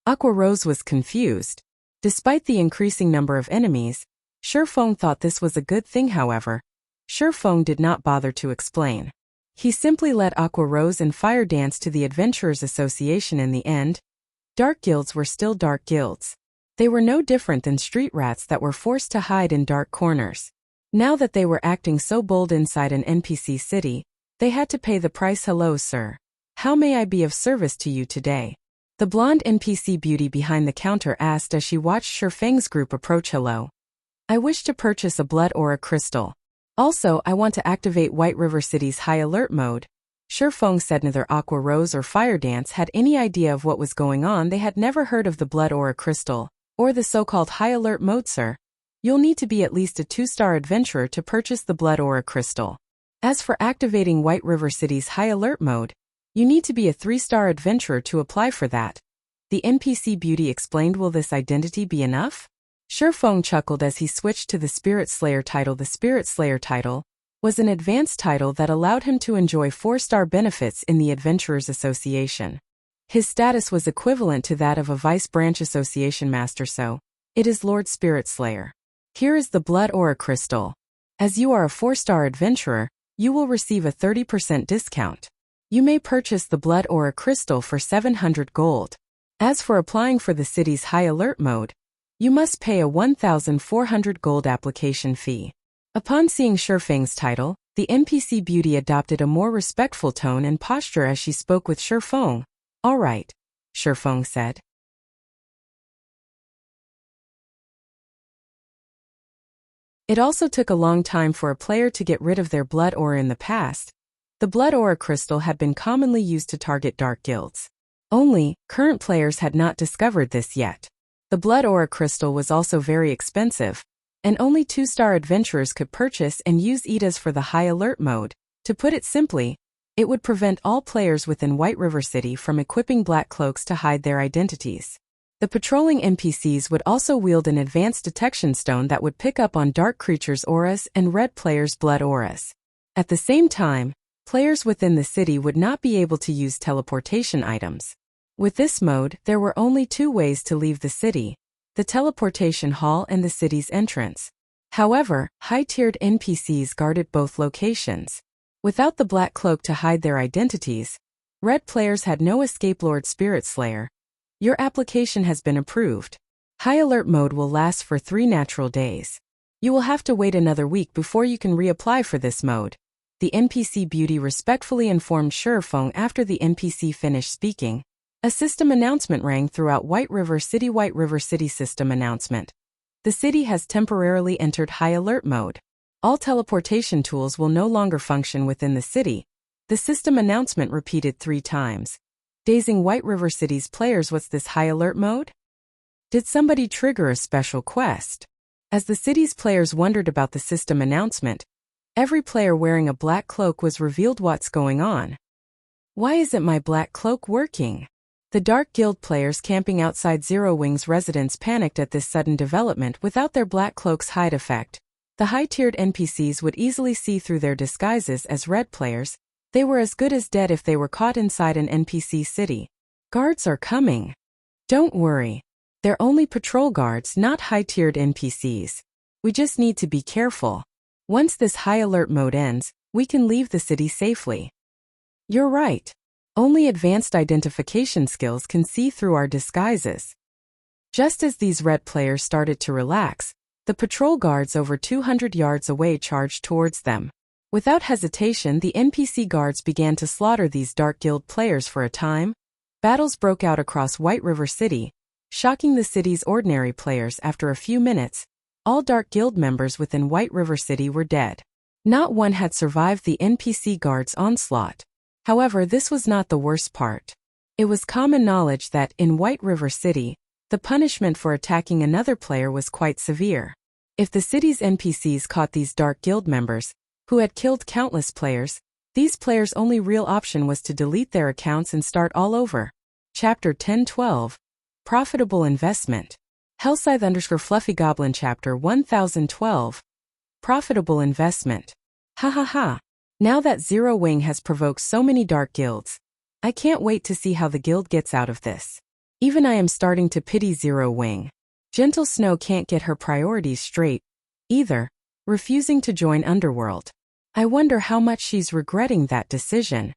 Aqua Rose was confused. Despite the increasing number of enemies, Feng thought this was a good thing. However, Feng did not bother to explain. He simply let Aqua Rose and Fire dance to the Adventurers Association. In the end, dark guilds were still dark guilds. They were no different than street rats that were forced to hide in dark corners. Now that they were acting so bold inside an NPC city, they had to pay the price. "Hello, sir. How may I be of service to you today?" The blonde NPC beauty behind the counter asked as she watched Feng's group approach. "Hello. I wish to purchase a blood aura crystal. Also, I want to activate White River City's high alert mode." Feng said. Neither Aqua Rose or Fire Dance had any idea of what was going on. They had never heard of the blood aura crystal, or the so-called high alert mode. "Sir, you'll need to be at least a 2-star adventurer to purchase the blood aura crystal. As for activating White River City's high alert mode, you need to be a 3-star adventurer to apply for that," the NPC beauty explained. "Will this identity be enough?" Feng chuckled as he switched to the Spirit Slayer title. The Spirit Slayer title was an advanced title that allowed him to enjoy 4-star benefits in the Adventurers Association. His status was equivalent to that of a Vice Branch Association Master, so it is Lord Spirit Slayer. Here is the Blood Aura Crystal. As you are a 4-star adventurer, you will receive a 30% discount. You may purchase the Blood Aura Crystal for 700 gold. As for applying for the city's high alert mode, you must pay a 1,400 gold application fee. Upon seeing Feng's title, the NPC beauty adopted a more respectful tone and posture as she spoke with Feng. "All right," Feng said. It also took a long time for a player to get rid of their blood aura. In the past, the blood aura crystal had been commonly used to target dark guilds. Only, current players had not discovered this yet. The blood aura crystal was also very expensive, and only 2-star adventurers could purchase and use it. As for the high alert mode, to put it simply, it would prevent all players within White River City from equipping black cloaks to hide their identities. The patrolling NPCs would also wield an advanced detection stone that would pick up on dark creatures' auras and red players' blood auras. At the same time, players within the city would not be able to use teleportation items. With this mode, there were only 2 ways to leave the city: the teleportation hall and the city's entrance. However, high-tiered NPCs guarded both locations. Without the black cloak to hide their identities, red players had no escape. Lord Spirit Slayer, your application has been approved. High alert mode will last for 3 natural days. You will have to wait another week before you can reapply for this mode, the NPC beauty respectfully informed Feng. After the NPC finished speaking, a system announcement rang throughout White River City. White River City system announcement. The city has temporarily entered high alert mode. All teleportation tools will no longer function within the city. The system announcement repeated 3 times. Dazing White River City's players. What's this high alert mode? Did somebody trigger a special quest? As the city's players wondered about the system announcement, every player wearing a black cloak was revealed. What's going on? Why isn't my black cloak working? The Dark Guild players camping outside Zero Wing's residence panicked at this sudden development. Without their black cloak's hide effect, the high-tiered NPCs would easily see through their disguises as red players. They were as good as dead if they were caught inside an NPC city. Guards are coming. Don't worry. They're only patrol guards, not high-tiered NPCs. We just need to be careful. Once this high alert mode ends, we can leave the city safely. You're right. Only advanced identification skills can see through our disguises. Just as these red players started to relax, the patrol guards over 200 yards away charged towards them. Without hesitation, the NPC guards began to slaughter these Dark Guild players. For a time, battles broke out across White River City, shocking the city's ordinary players. After a few minutes, all Dark Guild members within White River City were dead. Not one had survived the NPC guards' onslaught. However, this was not the worst part. It was common knowledge that, in White River City, the punishment for attacking another player was quite severe. If the city's NPCs caught these Dark Guild members, who had killed countless players, these players' only real option was to delete their accounts and start all over. Chapter 1012. Profitable Investment. Hellscythe_Fluffy Goblin Chapter 1012. Profitable Investment. Ha ha ha. Now that Zero Wing has provoked so many Dark Guilds, I can't wait to see how the guild gets out of this. Even I am starting to pity Zero Wing. Gentle Snow can't get her priorities straight, either, refusing to join Underworld. I wonder how much she's regretting that decision.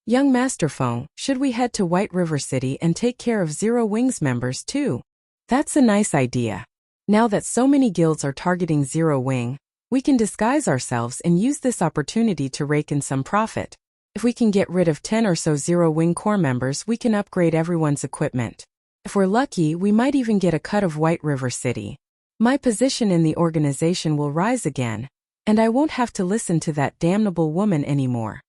Young Master Feng, should we head to White River City and take care of Zero Wing's members too? That's a nice idea. Now that so many guilds are targeting Zero Wing, we can disguise ourselves and use this opportunity to rake in some profit. If we can get rid of 10 or so Zero Wing core members, we can upgrade everyone's equipment. If we're lucky, we might even get a cut of White River City. My position in the organization will rise again, and I won't have to listen to that damnable woman anymore.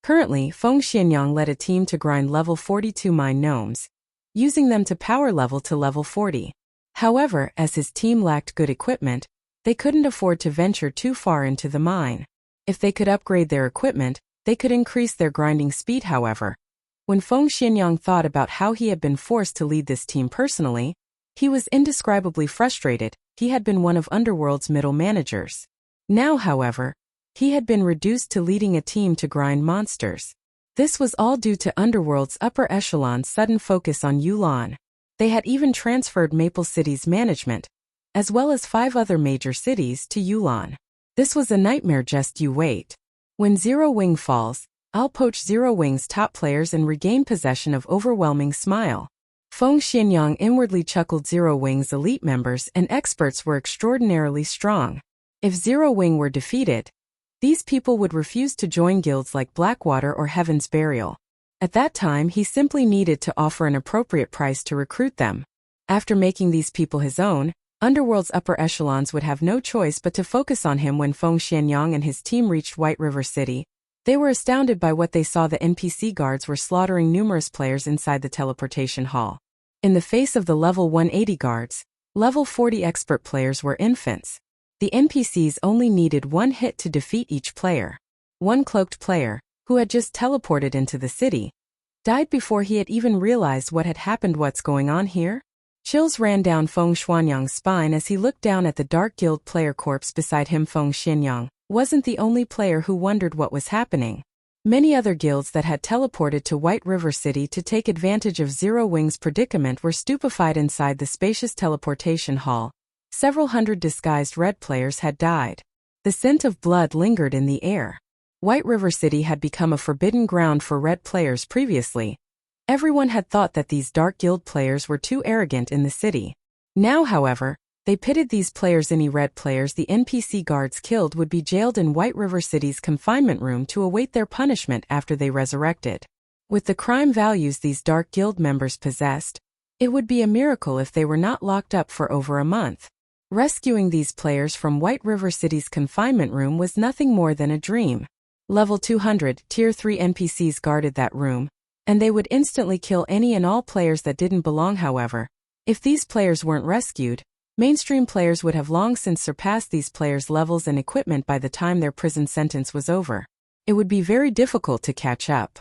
Currently, Feng Xianyang led a team to grind level 42 mine gnomes, using them to power level to level 40. However, as his team lacked good equipment, they couldn't afford to venture too far into the mine. If they could upgrade their equipment, they could increase their grinding speed. However, when Feng Xianyang thought about how he had been forced to lead this team personally, he was indescribably frustrated. He had been one of Underworld's middle managers. Now, however, he had been reduced to leading a team to grind monsters. This was all due to Underworld's upper echelon's sudden focus on Yulan. They had even transferred Maple City's management, as well as 5 other major cities, to Yulan. This was a nightmare. Just you wait. When Zero Wing falls, I'll poach Zero Wing's top players and regain possession of Overwhelming Smile. Feng Xianyang inwardly chuckled. Zero Wing's elite members and experts were extraordinarily strong. If Zero Wing were defeated, these people would refuse to join guilds like Blackwater or Heaven's Burial. At that time, he simply needed to offer an appropriate price to recruit them. After making these people his own, Underworld's upper echelons would have no choice but to focus on him. When Feng Xianyang and his team reached White River City, they were astounded by what they saw. The NPC guards were slaughtering numerous players inside the teleportation hall. In the face of the level 180 guards, level 40 expert players were infants. The NPCs only needed one hit to defeat each player. One cloaked player, who had just teleported into the city, died before he had even realized what had happened. What's going on here? Chills ran down Feng Xianyang's spine as he looked down at the Dark Guild player corpse beside him. Feng Xianyang wasn't the only player who wondered what was happening. Many other guilds that had teleported to White River City to take advantage of Zero Wing's predicament were stupefied inside the spacious teleportation hall. Several hundred disguised red players had died. The scent of blood lingered in the air. White River City had become a forbidden ground for red players previously. Everyone had thought that these Dark Guild players were too arrogant in the city. Now, however, they pitted these players. Any red players the NPC guards killed would be jailed in White River City's confinement room to await their punishment after they resurrected. With the crime values these Dark Guild members possessed, it would be a miracle if they were not locked up for over a month. Rescuing these players from White River City's confinement room was nothing more than a dream. Level 200, Tier 3 NPCs guarded that room, and they would instantly kill any and all players that didn't belong. However, if these players weren't rescued, mainstream players would have long since surpassed these players' levels and equipment by the time their prison sentence was over. It would be very difficult to catch up.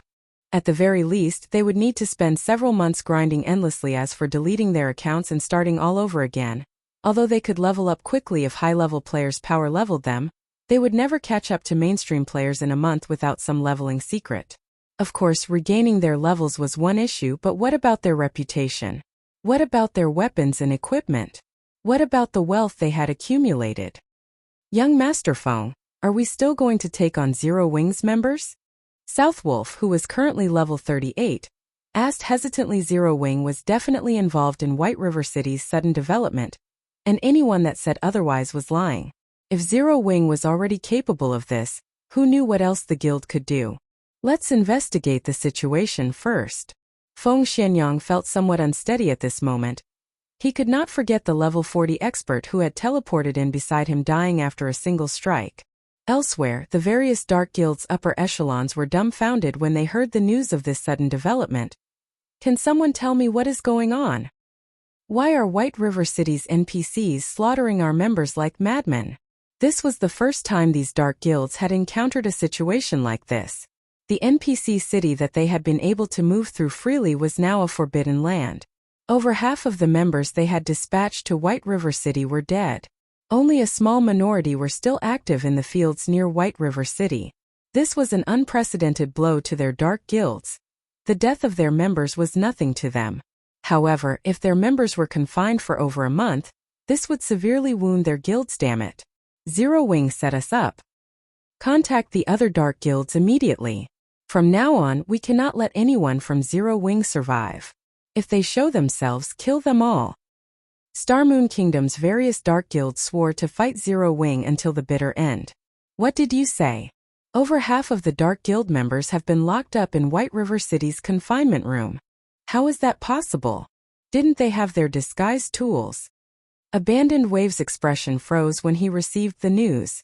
At the very least, they would need to spend several months grinding endlessly as for deleting their accounts and starting all over again. Although they could level up quickly if high-level players power leveled them, they would never catch up to mainstream players in a month without some leveling secret. Of course, regaining their levels was one issue, but what about their reputation? What about their weapons and equipment? What about the wealth they had accumulated? Young Master Feng, are we still going to take on Zero Wings members? Southwolf, who was currently level 38, asked hesitantly. Zero Wing was definitely involved in White River City's sudden development, and anyone that said otherwise was lying. If Zero Wing was already capable of this, who knew what else the guild could do? Let's investigate the situation first. Feng Xianyang felt somewhat unsteady at this moment. He could not forget the level 40 expert who had teleported in beside him, dying after a single strike. Elsewhere, the various dark guilds' upper echelons were dumbfounded when they heard the news of this sudden development. Can someone tell me what is going on? Why are White River City's NPCs slaughtering our members like madmen? This was the first time these dark guilds had encountered a situation like this. The NPC city that they had been able to move through freely was now a forbidden land. Over half of the members they had dispatched to White River City were dead. Only a small minority were still active in the fields near White River City. This was an unprecedented blow to their dark guilds. The death of their members was nothing to them. However, if their members were confined for over a month, this would severely wound their guilds. Damn it. Zero Wing set us up. Contact the other dark guilds immediately. From now on, we cannot let anyone from Zero Wing survive. If they show themselves, kill them all. Star Moon Kingdom's various dark guilds swore to fight Zero Wing until the bitter end. What did you say? Over half of the dark guild members have been locked up in White River City's confinement room. How is that possible? Didn't they have their disguise tools? Abandoned Wave's expression froze when he received the news.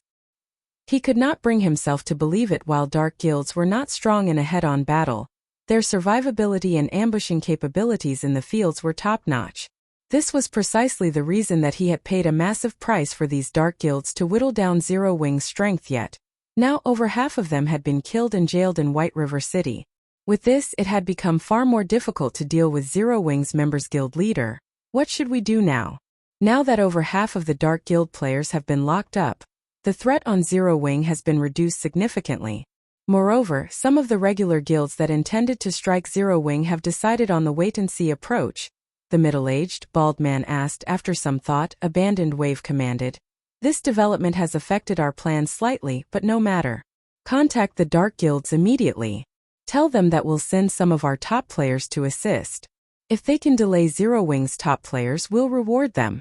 He could not bring himself to believe it. While dark guilds were not strong in a head-on battle, their survivability and ambushing capabilities in the fields were top-notch. This was precisely the reason that he had paid a massive price for these dark guilds to whittle down Zero Wing's strength. Yet now over half of them had been killed and jailed in White River City. With this, it had become far more difficult to deal with Zero Wing's members. Guild leader, what should we do now? Now that over half of the dark guild players have been locked up, the threat on Zero Wing has been reduced significantly. Moreover, some of the regular guilds that intended to strike Zero Wing have decided on the wait-and-see approach. The middle-aged, bald man asked after some thought. Abandoned Wave commanded. This development has affected our plans slightly, but no matter. Contact the dark guilds immediately. Tell them that we'll send some of our top players to assist. If they can delay Zero Wing's top players, we'll reward them.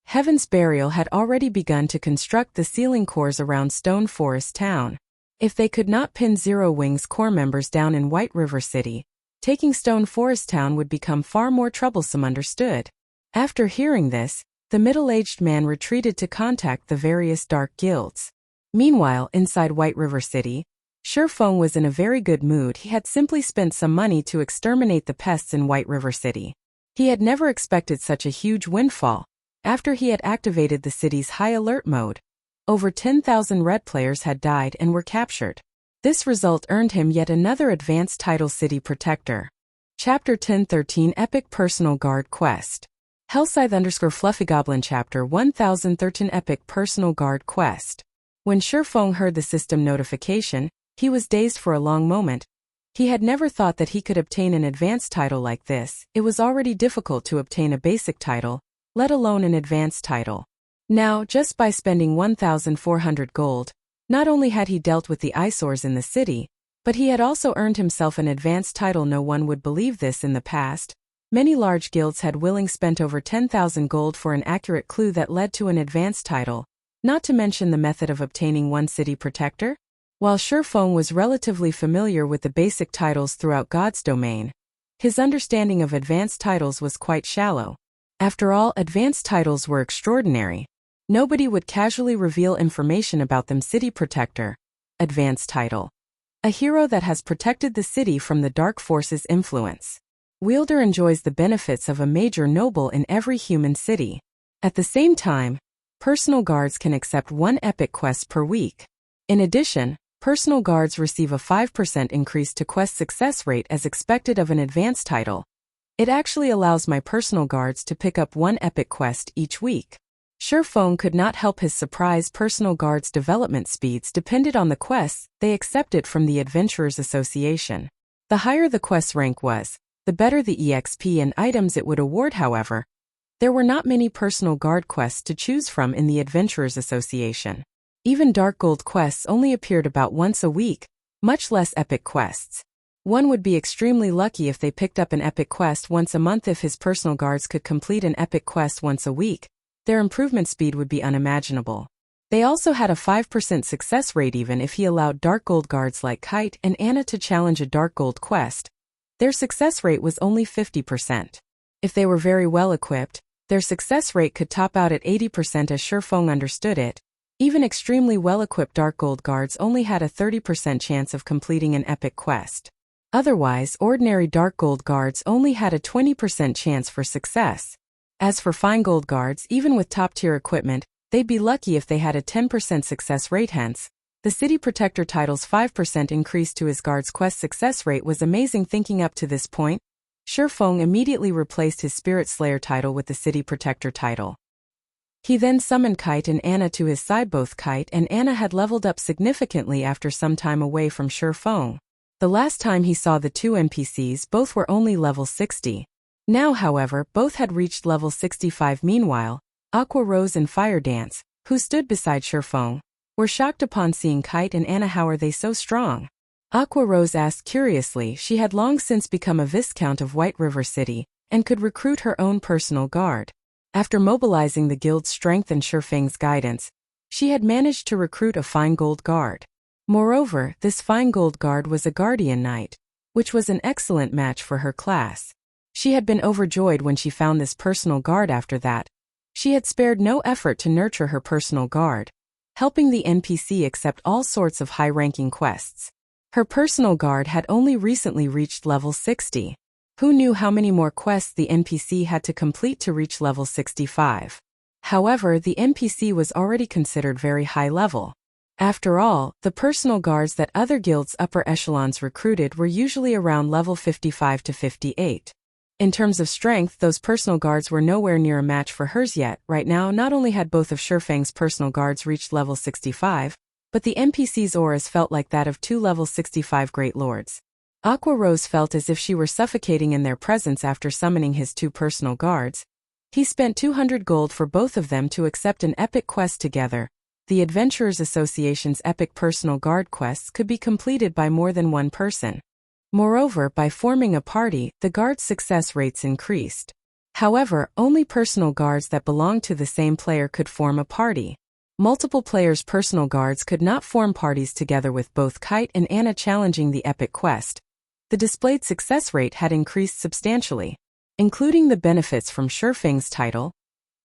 Heaven's Burial had already begun to construct the sealing cores around Stone Forest Town. If they could not pin Zero Wing's core members down in White River City, taking Stone Forest Town would become far more troublesome. Understood. After hearing this, the middle-aged man retreated to contact the various dark guilds. Meanwhile, inside White River City, Feng was in a very good mood. He had simply spent some money to exterminate the pests in White River City. He had never expected such a huge windfall. After he had activated the city's high alert mode, over 10,000 red players had died and were captured. This result earned him yet another advanced title, City Protector. Chapter 1013 Epic Personal Guard Quest. Hellscythe_FluffyGoblin Chapter 1013 Epic Personal Guard Quest. When Feng heard the system notification, he was dazed for a long moment. He had never thought that he could obtain an advanced title like this. It was already difficult to obtain a basic title, let alone an advanced title. Now, just by spending 1,400 gold, not only had he dealt with the eyesores in the city, but he had also earned himself an advanced title. No one would believe this in the past. Many large guilds had willingly spent over 10,000 gold for an accurate clue that led to an advanced title, not to mention the method of obtaining one City Protector. While Feng was relatively familiar with the basic titles throughout God's domain, his understanding of advanced titles was quite shallow. After all, advanced titles were extraordinary. Nobody would casually reveal information about them. City Protector. Advanced title. A hero that has protected the city from the dark forces' influence. Wielder enjoys the benefits of a major noble in every human city. At the same time, personal guards can accept one epic quest per week. In addition, personal guards receive a 5% increase to quest success rate as expected of an advanced title. It actually allows my personal guards to pick up one epic quest each week. Feng could not help his surprise. Personal guards' development speeds depended on the quests they accepted from the Adventurers Association. The higher the quest rank was, the better the EXP and items it would award. However, there were not many personal guard quests to choose from in the Adventurers Association. Even Dark Gold quests only appeared about once a week, much less epic quests. One would be extremely lucky if they picked up an epic quest once a month. If his personal guards could complete an epic quest once a week, their improvement speed would be unimaginable. They also had a 5% success rate even if he allowed Dark Gold guards like Kite and Anna to challenge a Dark Gold quest. Their success rate was only 50%. If they were very well equipped, their success rate could top out at 80% as Feng understood it. Even extremely well-equipped Dark Gold guards only had a 30% chance of completing an epic quest. Otherwise, ordinary Dark Gold guards only had a 20% chance for success. As for Fine Gold guards, even with top-tier equipment, they'd be lucky if they had a 10% success rate. Hence, the City Protector title's 5% increase to his guard's quest success rate was amazing. Thinking up to this point, Feng immediately replaced his Spirit Slayer title with the City Protector title. He then summoned Kite and Anna to his side. Both Kite and Anna had leveled up significantly after some time away from Feng. The last time he saw the two NPCs, both were only level 60. Now, however, both had reached level 65. Meanwhile, Aqua Rose and Fire Dance, who stood beside Feng, were shocked upon seeing Kite and Anna. How are they so strong? Aqua Rose asked curiously. She had long since become a Viscount of White River City, and could recruit her own personal guard. After mobilizing the guild's strength and Feng's guidance, she had managed to recruit a Fine Gold guard. Moreover, this Fine Gold guard was a Guardian Knight, which was an excellent match for her class. She had been overjoyed when she found this personal guard. After that, she had spared no effort to nurture her personal guard, helping the NPC accept all sorts of high-ranking quests. Her personal guard had only recently reached level 60. Who knew how many more quests the NPC had to complete to reach level 65? However, the NPC was already considered very high level. After all, the personal guards that other guilds' upper echelons recruited were usually around level 55 to 58. In terms of strength, those personal guards were nowhere near a match for hers yet. Right now, not only had both of Feng's personal guards reached level 65, but the NPC's auras felt like that of two level 65 Great Lords. Aqua Rose felt as if she were suffocating in their presence after summoning his two personal guards. He spent 200 gold for both of them to accept an epic quest together. The Adventurers Association's epic personal guard quests could be completed by more than one person. Moreover, by forming a party, the guard's success rates increased. However, only personal guards that belonged to the same player could form a party. Multiple players' personal guards could not form parties together. With both Kite and Anna challenging the epic quest, the displayed success rate had increased substantially. Including the benefits from Feng's title,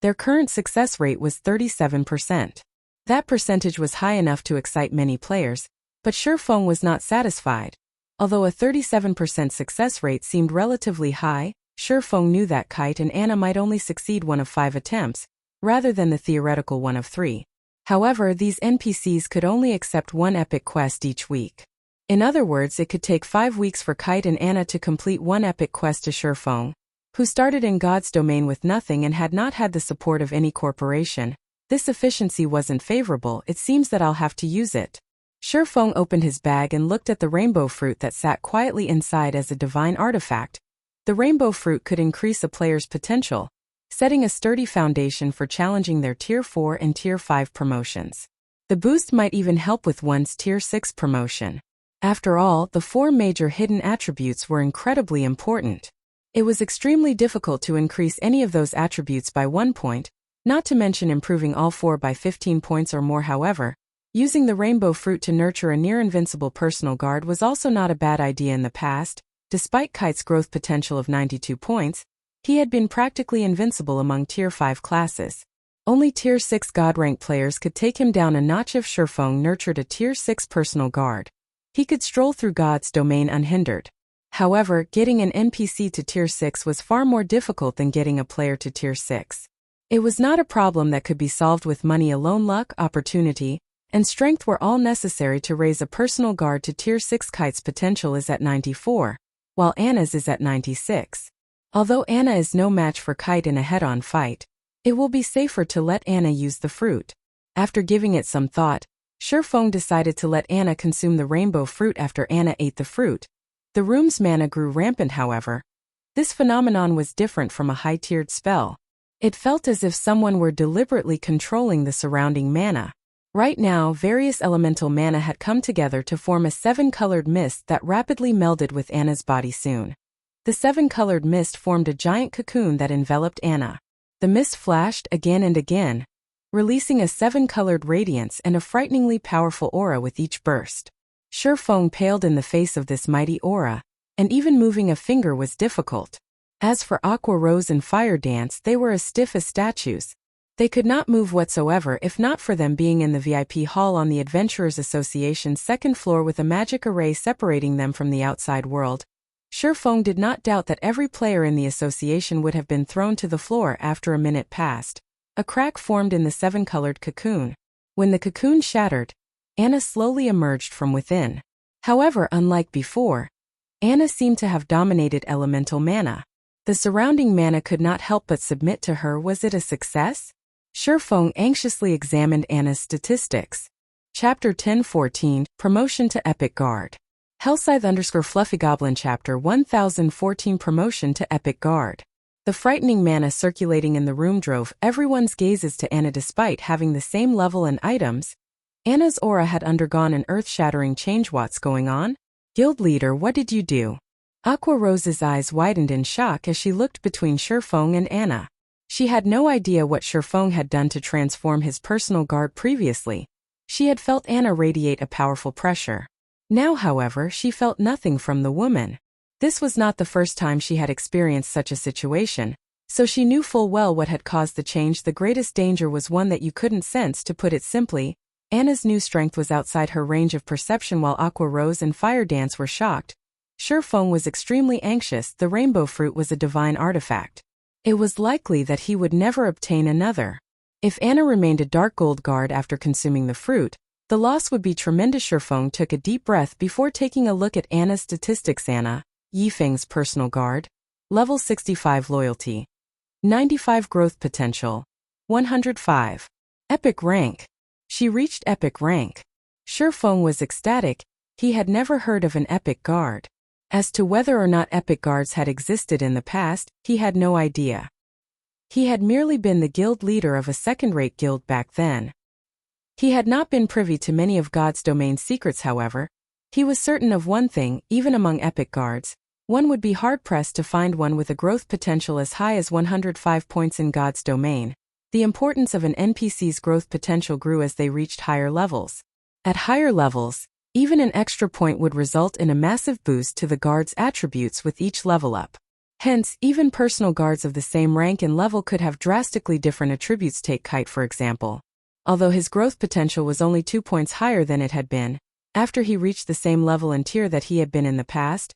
their current success rate was 37%. That percentage was high enough to excite many players, but Feng was not satisfied. Although a 37% success rate seemed relatively high, Feng knew that Kite and Anna might only succeed one of 5 attempts, rather than the theoretical one of 3. However, these NPCs could only accept one epic quest each week. In other words, it could take 5 weeks for Kite and Anna to complete one epic quest to Feng, who started in God's domain with nothing and had not had the support of any corporation. This efficiency wasn't favorable. It seems that I'll have to use it. Feng opened his bag and looked at the rainbow fruit that sat quietly inside as a divine artifact. The rainbow fruit could increase a player's potential, setting a sturdy foundation for challenging their Tier 4 and Tier 5 promotions. The boost might even help with one's Tier 6 promotion. After all, the 4 major hidden attributes were incredibly important. It was extremely difficult to increase any of those attributes by 1 point, not to mention improving all 4 by 15 points or more. However, using the rainbow fruit to nurture a near-invincible personal guard was also not a bad idea in the past. Despite Kite's growth potential of 92 points, He had been practically invincible among Tier 5 classes. Only Tier 6 God rank players could take him down a notch if Feng nurtured a Tier 6 personal guard. He could stroll through God's domain unhindered. However, getting an NPC to Tier 6 was far more difficult than getting a player to Tier 6. It was not a problem that could be solved with money alone. Luck, opportunity, and strength were all necessary to raise a personal guard to Tier 6. Kite's potential is at 94, while Anna's is at 96. Although Anna is no match for Kite in a head-on fight, it will be safer to let Anna use the fruit. After giving it some thought, Feng decided to let Anna consume the rainbow fruit. After Anna ate the fruit, the room's mana grew rampant. However, this phenomenon was different from a high-tiered spell. It felt as if someone were deliberately controlling the surrounding mana. Right now, various elemental mana had come together to form a 7-colored mist that rapidly melded with Anna's body soon. The 7-colored mist formed a giant cocoon that enveloped Anna. The mist flashed again and again, releasing a 7-colored radiance and a frighteningly powerful aura with each burst. Feng paled in the face of this mighty aura, and even moving a finger was difficult. As for Aqua Rose and Fire Dance, they were as stiff as statues. They could not move whatsoever if not for them being in the VIP hall on the Adventurers Association's second floor with a magic array separating them from the outside world. Feng did not doubt that every player in the association would have been thrown to the floor after a minute passed. A crack formed in the 7-colored cocoon. When the cocoon shattered, Anna slowly emerged from within. However, unlike before, Anna seemed to have dominated elemental mana. The surrounding mana could not help but submit to her. Was it a success? Feng anxiously examined Anna's statistics. Chapter 1014, Promotion to Epic Guard. Hellscythe_Fluffy Goblin Chapter 1014 Promotion to Epic Guard. The frightening mana circulating in the room drove everyone's gazes to Anna. Despite having the same level and items, Anna's aura had undergone an earth-shattering change. What's going on? Guild leader, what did you do? Aqua Rose's eyes widened in shock as she looked between Feng and Anna. She had no idea what Feng had done to transform his personal guard previously. She had felt Anna radiate a powerful pressure. Now, however, she felt nothing from the woman. This was not the first time she had experienced such a situation, so she knew full well what had caused the change. The greatest danger was one that you couldn't sense. To put it simply, Anna's new strength was outside her range of perception. While Aqua Rose and Fire Dance were shocked, Feng was extremely anxious. The rainbow fruit was a divine artifact. It was likely that he would never obtain another. If Anna remained a dark gold guard after consuming the fruit, the loss would be tremendous. Feng took a deep breath before taking a look at Anna's statistics. Anna, Yifeng's personal guard. Level 65 Loyalty. 95 Growth Potential. 105. Epic Rank. She reached Epic Rank. Feng was ecstatic. He had never heard of an Epic Guard. As to whether or not Epic Guards had existed in the past, he had no idea. He had merely been the guild leader of a second-rate guild back then. He had not been privy to many of God's domain secrets. However, he was certain of one thing: even among Epic Guards, one would be hard-pressed to find one with a growth potential as high as 105 points in God's domain. The importance of an NPC's growth potential grew as they reached higher levels. At higher levels, even an extra point would result in a massive boost to the guard's attributes with each level up. Hence, even personal guards of the same rank and level could have drastically different attributes. Take Kite, for example. Although his growth potential was only 2 points higher than it had been, after he reached the same level and tier that he had been in the past,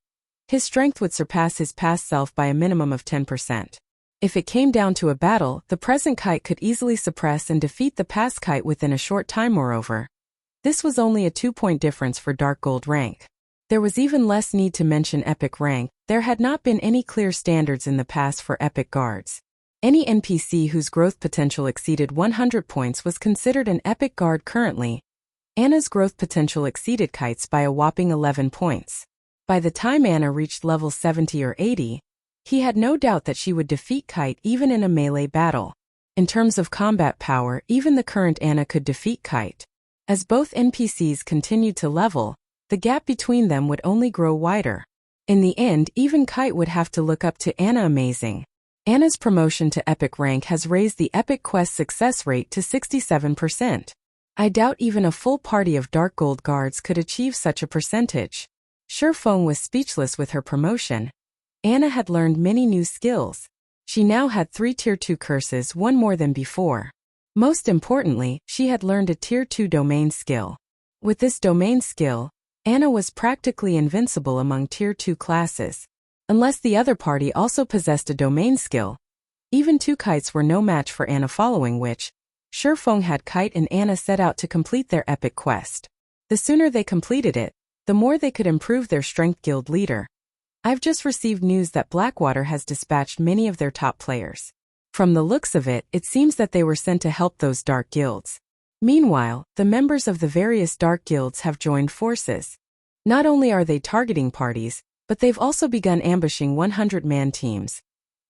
his strength would surpass his past self by a minimum of 10%. If it came down to a battle, the present Kite could easily suppress and defeat the past Kite within a short time. Moreover, this was only a 2-point difference for Dark Gold rank. There was even less need to mention Epic rank. There had not been any clear standards in the past for Epic Guards. Any NPC whose growth potential exceeded 100 points was considered an Epic Guard. Currently, Anna's growth potential exceeded Kite's by a whopping 11 points. By the time Anna reached level 70 or 80, he had no doubt that she would defeat Kite even in a melee battle. In terms of combat power, even the current Anna could defeat Kite. As both NPCs continued to level, the gap between them would only grow wider. In the end, even Kite would have to look up to Anna. Amazing. Anna's promotion to Epic rank has raised the Epic Quest success rate to 67%. I doubt even a full party of Dark Gold guards could achieve such a percentage. Feng was speechless with her promotion. Anna had learned many new skills. She now had 3 Tier 2 curses, one more than before. Most importantly, she had learned a Tier 2 domain skill. With this domain skill, Anna was practically invincible among Tier 2 classes. Unless the other party also possessed a domain skill. Even 2 kites were no match for Anna, following which, Feng had Kite and Anna set out to complete their epic quest. The sooner they completed it, the more they could improve their strength. Guild leader. I've just received news that Blackwater has dispatched many of their top players. From the looks of it, it seems that they were sent to help those dark guilds. Meanwhile, the members of the various dark guilds have joined forces. Not only are they targeting parties, but they've also begun ambushing 100-man teams.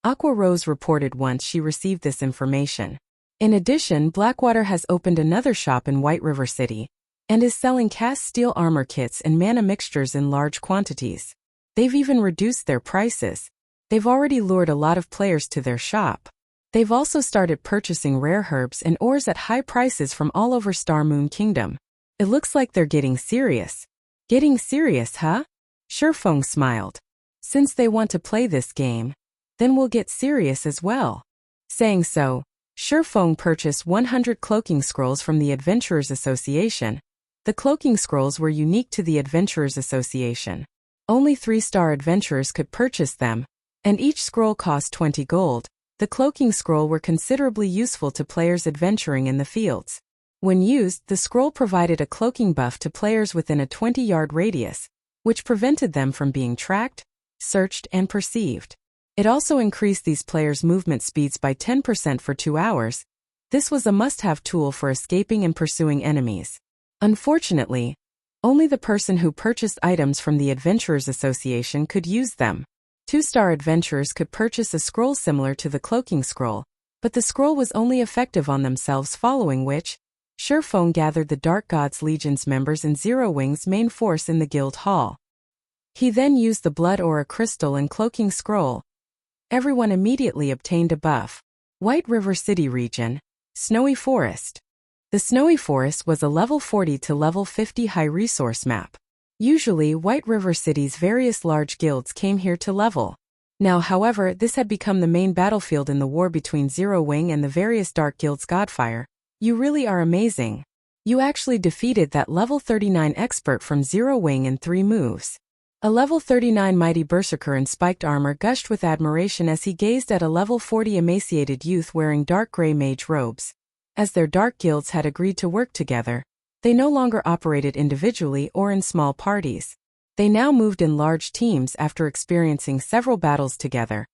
Aqua Rose reported once she received this information. In addition, Blackwater has opened another shop in White River City and is selling cast steel armor kits and mana mixtures in large quantities. They've even reduced their prices. They've already lured a lot of players to their shop. They've also started purchasing rare herbs and ores at high prices from all over Star Moon Kingdom. It looks like they're getting serious. Getting serious, huh? Feng smiled. Since they want to play this game, then we'll get serious as well. Saying so, Feng purchased 100 cloaking scrolls from the Adventurers Association. The cloaking scrolls were unique to the Adventurers Association. Only 3-star adventurers could purchase them, and each scroll cost 20 gold. The cloaking scroll were considerably useful to players adventuring in the fields. When used, the scroll provided a cloaking buff to players within a 20-yard radius, which prevented them from being tracked, searched, and perceived. It also increased these players' movement speeds by 10% for 2 hours. This was a must-have tool for escaping and pursuing enemies. Unfortunately, only the person who purchased items from the Adventurers Association could use them. 2-star adventurers could purchase a scroll similar to the cloaking scroll, but the scroll was only effective on themselves, following which, Feng gathered the Dark Gods Legion's members in Zero Wing's main force in the guild hall. He then used the Blood Aura Crystal and cloaking scroll. Everyone immediately obtained a buff. White River City region, Snowy Forest. The Snowy Forest was a level 40 to level 50 high resource map. Usually, White River City's various large guilds came here to level. Now, however, this had become the main battlefield in the war between Zero Wing and the various dark guilds. Godfire, you really are amazing. You actually defeated that level 39 expert from Zero Wing in 3 moves. A level 39 mighty berserker in spiked armor gushed with admiration as he gazed at a level 40 emaciated youth wearing dark gray mage robes. As their dark guilds had agreed to work together, they no longer operated individually or in small parties. They now moved in large teams after experiencing several battles together.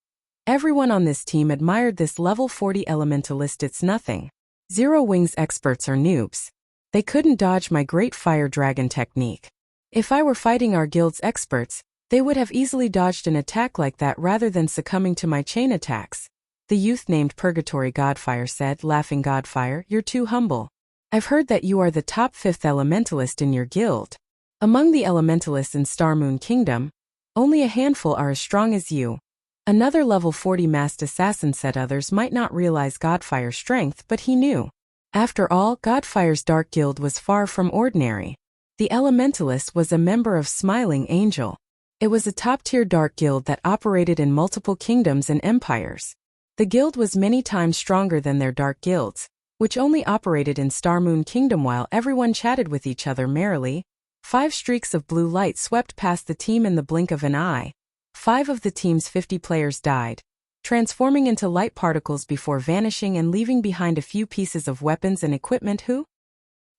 Everyone on this team admired this level 40 elementalist. It's nothing. Zero Wing's experts are noobs. They couldn't dodge my great fire dragon technique. If I were fighting our guild's experts, they would have easily dodged an attack like that rather than succumbing to my chain attacks. The youth named Purgatory Godfire said, laughing. Godfire, you're too humble. I've heard that you are the top 5th elementalist in your guild. Among the elementalists in Star Moon Kingdom, only a handful are as strong as you. Another level 40 masked assassin said. Others might not realize Godfire's strength, but he knew. After all, Godfire's dark guild was far from ordinary. The elementalist was a member of Smiling Angel. It was a top-tier dark guild that operated in multiple kingdoms and empires. The guild was many times stronger than their dark guilds, which only operated in Star Moon Kingdom. While everyone chatted with each other merrily, 5 streaks of blue light swept past the team in the blink of an eye. 5 of the team's 50 players died, transforming into light particles before vanishing and leaving behind a few pieces of weapons and equipment. Who?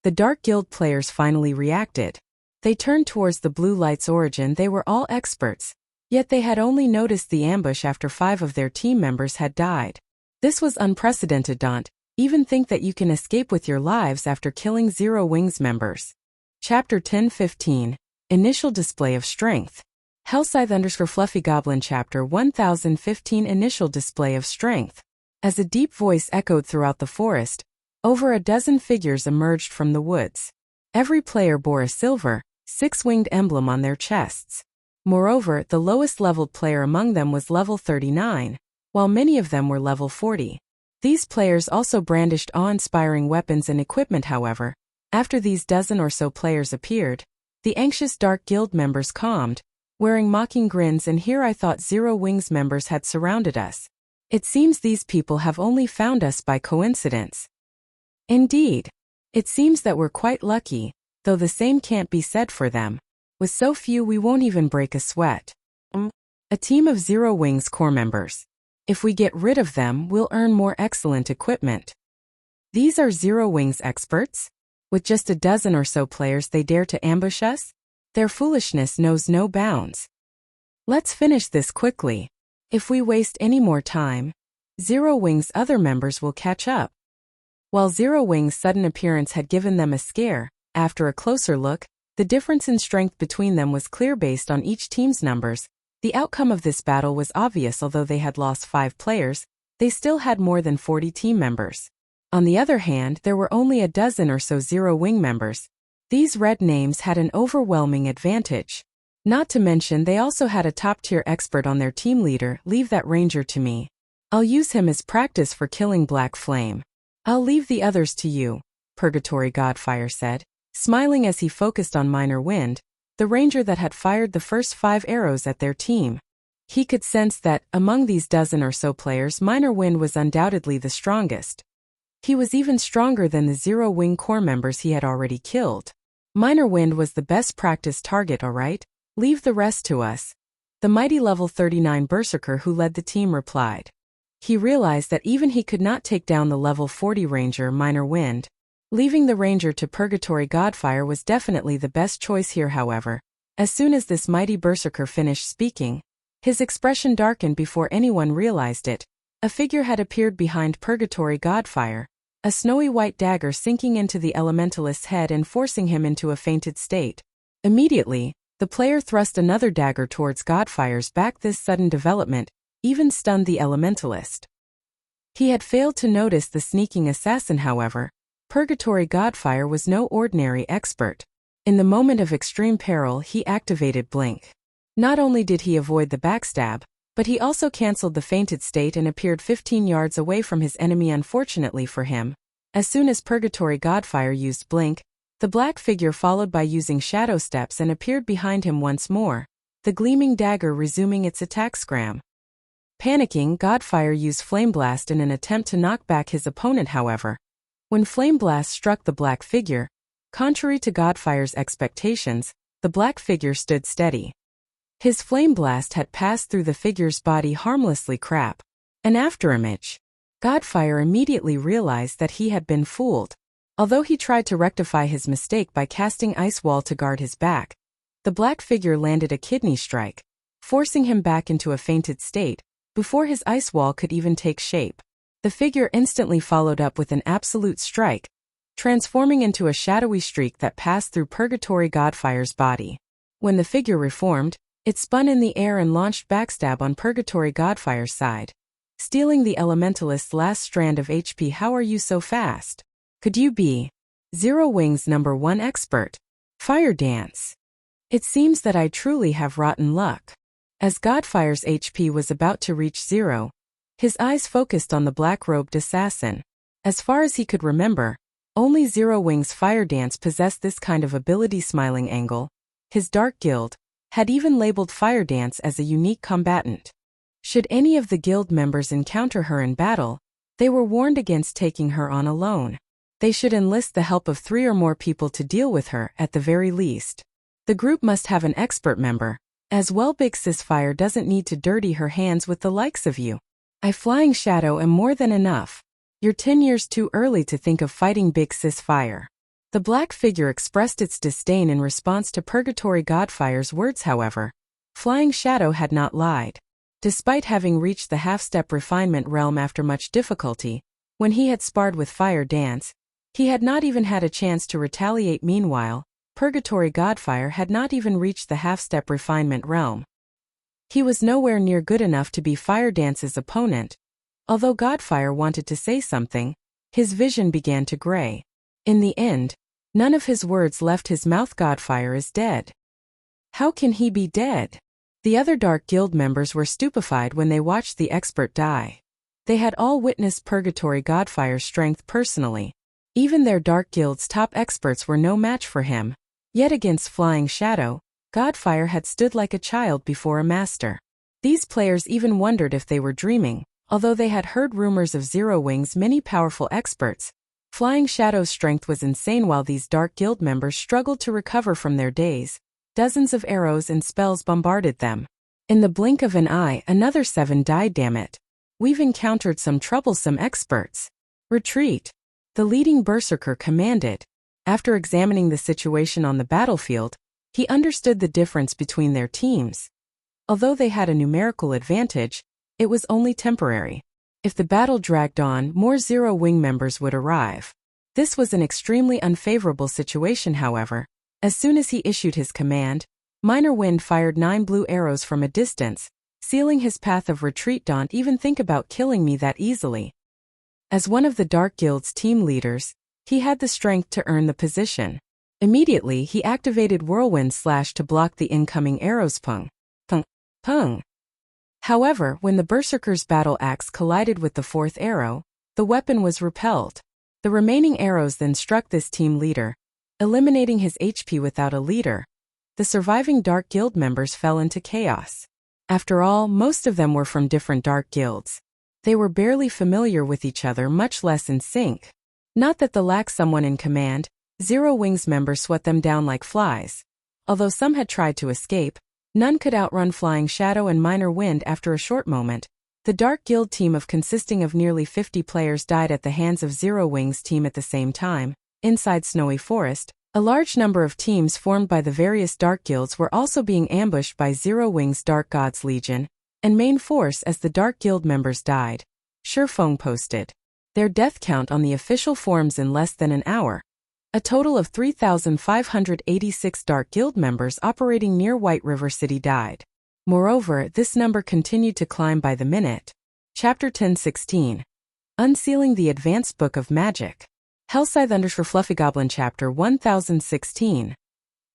The Dark Guild players finally reacted. They turned towards the blue light's origin. They were all experts, yet they had only noticed the ambush after 5 of their team members had died. This was unprecedented. Don't even think that you can escape with your lives after killing Zero Wing's members. Chapter 10-15, Initial Display of Strength. Hellscythe Fluffy Goblin Chapter 1015 Initial Display of Strength. As a deep voice echoed throughout the forest, over a dozen figures emerged from the woods. Every player bore a silver, 6-winged emblem on their chests. Moreover, the lowest leveled player among them was level 39, while many of them were level 40. These players also brandished awe-inspiring weapons and equipment. However, after these dozen or so players appeared, the anxious Dark Guild members calmed, wearing mocking grins. And here I thought Zero Wing's members had surrounded us. It seems these people have only found us by coincidence. Indeed. It seems that we're quite lucky, though the same can't be said for them. With so few we won't even break a sweat. A team of Zero Wings core members. If we get rid of them, we'll earn more excellent equipment. These are Zero Wings experts? With just a dozen or so players they dare to ambush us? Their foolishness knows no bounds. Let's finish this quickly. If we waste any more time, Zero Wings' other members will catch up. While Zero Wings' sudden appearance had given them a scare, after a closer look, the difference in strength between them was clear based on each team's numbers. The outcome of this battle was obvious. Although they had lost 5 players, they still had more than 40 team members. On the other hand, there were only a dozen or so Zero Wing members. These red names had an overwhelming advantage. Not to mention they also had a top-tier expert on their team leader. Leave that ranger to me. I'll use him as practice for killing Black Flame. I'll leave the others to you, Purgatory Godfire said, smiling as he focused on Minor Wind, the ranger that had fired the first 5 arrows at their team. He could sense that, among these dozen or so players, Minor Wind was undoubtedly the strongest. He was even stronger than the Zero Wing core members he had already killed. Minor Wind was the best practice target, alright? Leave the rest to us. The mighty level 39 berserker who led the team replied. He realized that even he could not take down the level 40 ranger Minor Wind. Leaving the ranger to Purgatory Godfire was definitely the best choice here. However, as soon as this mighty berserker finished speaking, his expression darkened before anyone realized it. A figure had appeared behind Purgatory Godfire, a snowy white dagger sinking into the elementalist's head and forcing him into a fainted state. Immediately, the player thrust another dagger towards Godfire's back. This sudden development even stunned the elementalist. He had failed to notice the sneaking assassin. However, Purgatory Godfire was no ordinary expert. In the moment of extreme peril, he activated Blink. Not only did he avoid the backstab, but he also cancelled the fainted state and appeared 15 yards away from his enemy. Unfortunately for him, as soon as Purgatory Godfire used Blink, the black figure followed by using shadow steps and appeared behind him once more, the gleaming dagger resuming its attack scram. Panicking, Godfire used Flame Blast in an attempt to knock back his opponent. However, when Flame Blast struck the black figure, contrary to Godfire's expectations, the black figure stood steady. His Flame Blast had passed through the figure's body harmlessly. Crap. An afterimage. Godfire immediately realized that he had been fooled. Although he tried to rectify his mistake by casting Ice Wall to guard his back, the black figure landed a kidney strike, forcing him back into a fainted state, before his Ice Wall could even take shape. The figure instantly followed up with an absolute strike, transforming into a shadowy streak that passed through Purgatory Godfire's body. When the figure reformed, it spun in the air and launched backstab on Purgatory Godfire's side, stealing the elementalist's last strand of HP. How are you so fast? Could you be Zero Wings #1 expert? Fire Dance. It seems that I truly have rotten luck. As Godfire's HP was about to reach 0, his eyes focused on the black-robed assassin. As far as he could remember, only Zero Wings Fire Dance possessed this kind of ability. Smiling angle. His Dark Guild had even labeled Fire Dance as a unique combatant. Should any of the guild members encounter her in battle, they were warned against taking her on alone. They should enlist the help of 3 or more people to deal with her at the very least. The group must have an expert member. As well, Big Sis Fire doesn't need to dirty her hands with the likes of you. I Flying Shadow am more than enough. You're 10 years too early to think of fighting Big Sis Fire. The black figure expressed its disdain in response to Purgatory Godfire's words. However, Flying Shadow had not lied. Despite having reached the half-step refinement realm after much difficulty, when he had sparred with Fire Dance, he had not even had a chance to retaliate. Meanwhile, Purgatory Godfire had not even reached the half-step refinement realm. He was nowhere near good enough to be Fire Dance's opponent. Although Godfire wanted to say something, his vision began to gray. In the end, none of his words left his mouth. Godfire is dead. How can he be dead? The other Dark Guild members were stupefied when they watched the expert die. They had all witnessed Purgatory Godfire's strength personally. Even their Dark Guild's top experts were no match for him. Yet against Flying Shadow, Godfire had stood like a child before a master. These players even wondered if they were dreaming, Although they had heard rumors of Zero Wing's many powerful experts, Flying Shadow's strength was insane. While these Dark Guild members struggled to recover from their daze, dozens of arrows and spells bombarded them. In the blink of an eye, another 7 died. Damn it. We've encountered some troublesome experts. Retreat. The leading berserker commanded. After examining the situation on the battlefield, he understood the difference between their teams. Although they had a numerical advantage, it was only temporary. If the battle dragged on, more Zero Wing members would arrive. This was an extremely unfavorable situation. However, as soon as he issued his command, Minor Wind fired 9 blue arrows from a distance, sealing his path of retreat. Don't even think about killing me that easily. As one of the Dark Guild's team leaders, he had the strength to earn the position. Immediately, he activated Whirlwind Slash to block the incoming arrows. Pung. Pung. Pung. However, when the Berserker's battle axe collided with the 4th arrow, the weapon was repelled. The remaining arrows then struck this team leader, eliminating his HP. Without a leader, the surviving Dark Guild members fell into chaos. After all, most of them were from different Dark Guilds. They were barely familiar with each other, much less in sync. Not that they lacked someone in command, Zero Wing's members swept them down like flies. Although some had tried to escape, none could outrun Flying Shadow and Minor Wind. After a short moment, the Dark Guild team consisting of nearly 50 players died at the hands of Zero Wing's team. At the same time, inside Snowy Forest, a large number of teams formed by the various Dark Guilds were also being ambushed by Zero Wing's Dark Gods Legion and main force. As the Dark Guild members died, Feng posted their death count on the official forums in less than an hour. A total of 3,586 Dark Guild members operating near White River City died. Moreover, this number continued to climb by the minute. Chapter 10:16. Unsealing the Advanced Book of Magic. Hellscythe _ Fluffy Goblin Chapter 1016.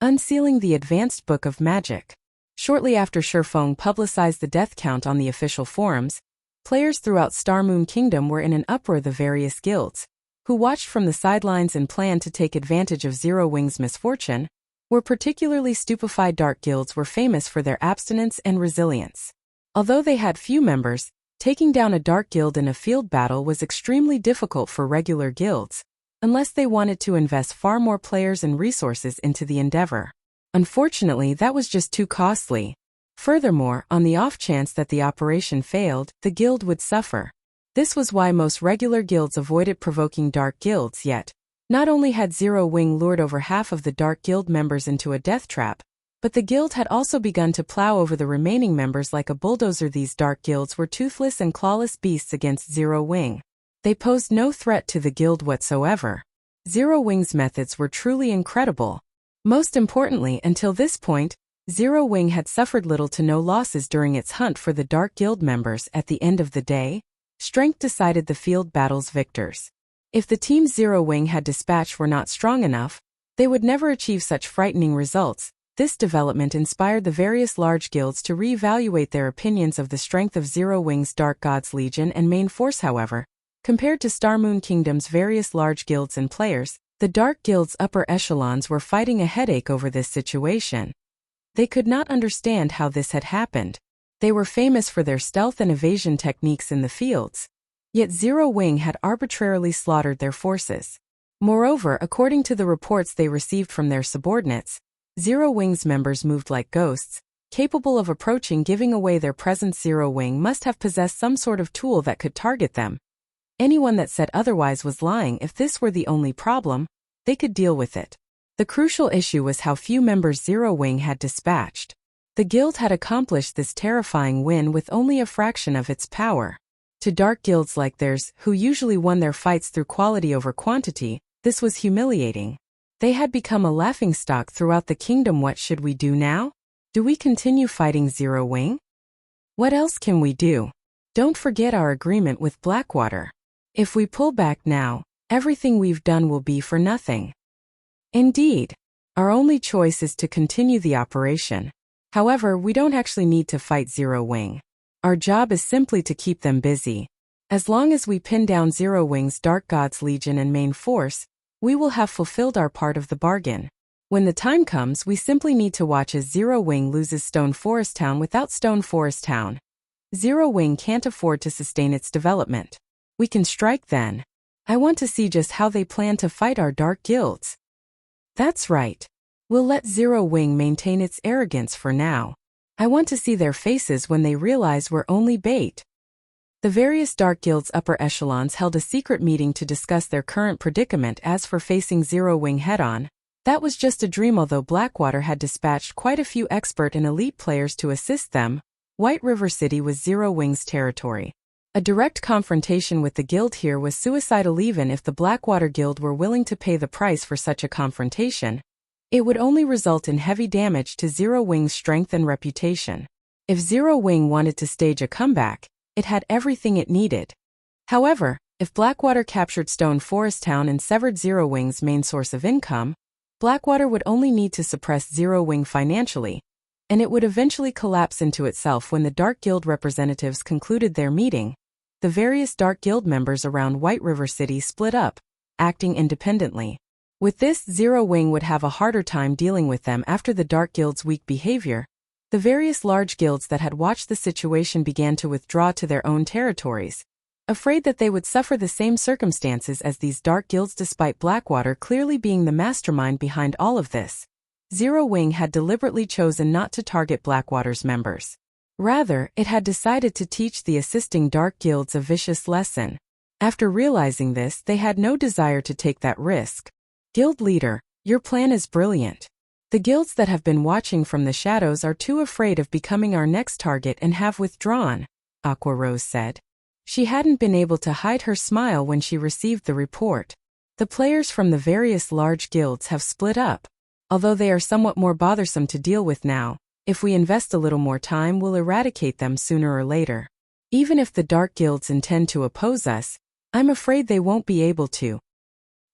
Unsealing the Advanced Book of Magic. Shortly after Feng publicized the death count on the official forums, players throughout Star Moon Kingdom were in an uproar. The various guilds, who watched from the sidelines and planned to take advantage of Zero Wing's misfortune, were particularly stupefied. Dark Guilds were famous for their abstinence and resilience. Although they had few members, taking down a Dark Guild in a field battle was extremely difficult for regular guilds, unless they wanted to invest far more players and resources into the endeavor. Unfortunately, that was just too costly. Furthermore, on the off chance that the operation failed, the guild would suffer. This was why most regular guilds avoided provoking Dark Guilds. Yet, not only had Zero Wing lured over half of the Dark Guild members into a death trap, but the guild had also begun to plow over the remaining members like a bulldozer. These Dark Guilds were toothless and clawless beasts against Zero Wing. They posed no threat to the guild whatsoever. Zero Wing's methods were truly incredible. Most importantly, until this point, Zero Wing had suffered little to no losses during its hunt for the Dark Guild members. At the end of the day, strength decided the field battle's victors. If the teams Zero Wing had dispatched were not strong enough, they would never achieve such frightening results. This development inspired the various large guilds to re-evaluate their opinions of the strength of Zero Wing's Dark Gods Legion and main force. However, compared to Star Moon Kingdom's various large guilds and players, the Dark Guild's upper echelons were fighting a headache over this situation. They could not understand how this had happened. They were famous for their stealth and evasion techniques in the fields. Yet Zero Wing had arbitrarily slaughtered their forces. Moreover, according to the reports they received from their subordinates, Zero Wing's members moved like ghosts, capable of approaching, giving away their presence. Zero Wing must have possessed some sort of tool that could target them. Anyone that said otherwise was lying. If this were the only problem, they could deal with it. The crucial issue was how few members Zero Wing had dispatched. The guild had accomplished this terrifying win with only a fraction of its power. To Dark Guilds like theirs, who usually won their fights through quality over quantity, this was humiliating. They had become a laughingstock throughout the kingdom. What should we do now? Do we continue fighting Zero Wing? What else can we do? Don't forget our agreement with Blackwater. If we pull back now, everything we've done will be for nothing. Indeed. Our only choice is to continue the operation. However, we don't actually need to fight Zero Wing. Our job is simply to keep them busy. As long as we pin down Zero Wing's Dark Gods Legion and main force, we will have fulfilled our part of the bargain. When the time comes, we simply need to watch as Zero Wing loses Stone Forest Town. Without Stone Forest Town, Zero Wing can't afford to sustain its development. We can strike then. I want to see just how they plan to fight our dark guilds. That's right. We'll let Zero Wing maintain its arrogance for now. I want to see their faces when they realize we're only bait. The various Dark Guild's upper echelons held a secret meeting to discuss their current predicament. As for facing Zero Wing head-on, that was just a dream. Although Blackwater had dispatched quite a few expert and elite players to assist them, White River City was Zero Wing's territory. A direct confrontation with the guild here was suicidal. Even if the Blackwater Guild were willing to pay the price for such a confrontation, it would only result in heavy damage to Zero Wing's strength and reputation. If Zero Wing wanted to stage a comeback, it had everything it needed. However, if Blackwater captured Stone Forest Town and severed Zero Wing's main source of income, Blackwater would only need to suppress Zero Wing financially, and it would eventually collapse into itself. When the Dark Guild representatives concluded their meeting, the various Dark Guild members around White River City split up, acting independently. With this, Zero Wing would have a harder time dealing with them. After the Dark Guild's weak behavior, the various large guilds that had watched the situation began to withdraw to their own territories, afraid that they would suffer the same circumstances as these Dark Guilds. Despite Blackwater clearly being the mastermind behind all of this, Zero Wing had deliberately chosen not to target Blackwater's members. Rather, it had decided to teach the assisting Dark Guilds a vicious lesson. After realizing this, they had no desire to take that risk. Guild leader, your plan is brilliant. The guilds that have been watching from the shadows are too afraid of becoming our next target and have withdrawn, Aqua Rose said. She hadn't been able to hide her smile when she received the report. The players from the various large guilds have split up. Although they are somewhat more bothersome to deal with now, if we invest a little more time, we'll eradicate them sooner or later. Even if the Dark Guilds intend to oppose us, I'm afraid they won't be able to.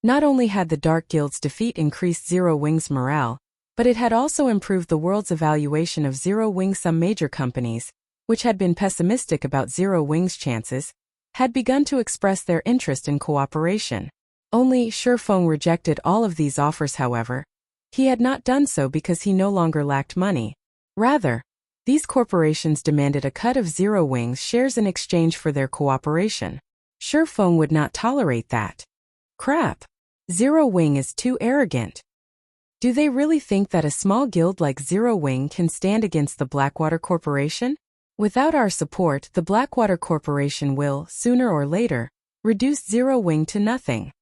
Not only had the Dark Guild's defeat increased Zero Wing's morale, but it had also improved the world's evaluation of Zero Wing. Some major companies, which had been pessimistic about Zero Wing's chances, had begun to express their interest in cooperation. Only Feng rejected all of these offers. However, he had not done so because he no longer lacked money. Rather, these corporations demanded a cut of Zero Wing's shares in exchange for their cooperation. Feng would not tolerate that. Crap. Zero Wing is too arrogant. Do they really think that a small guild like Zero Wing can stand against the Blackwater Corporation? Without our support, the Blackwater Corporation will, sooner or later, reduce Zero Wing to nothing.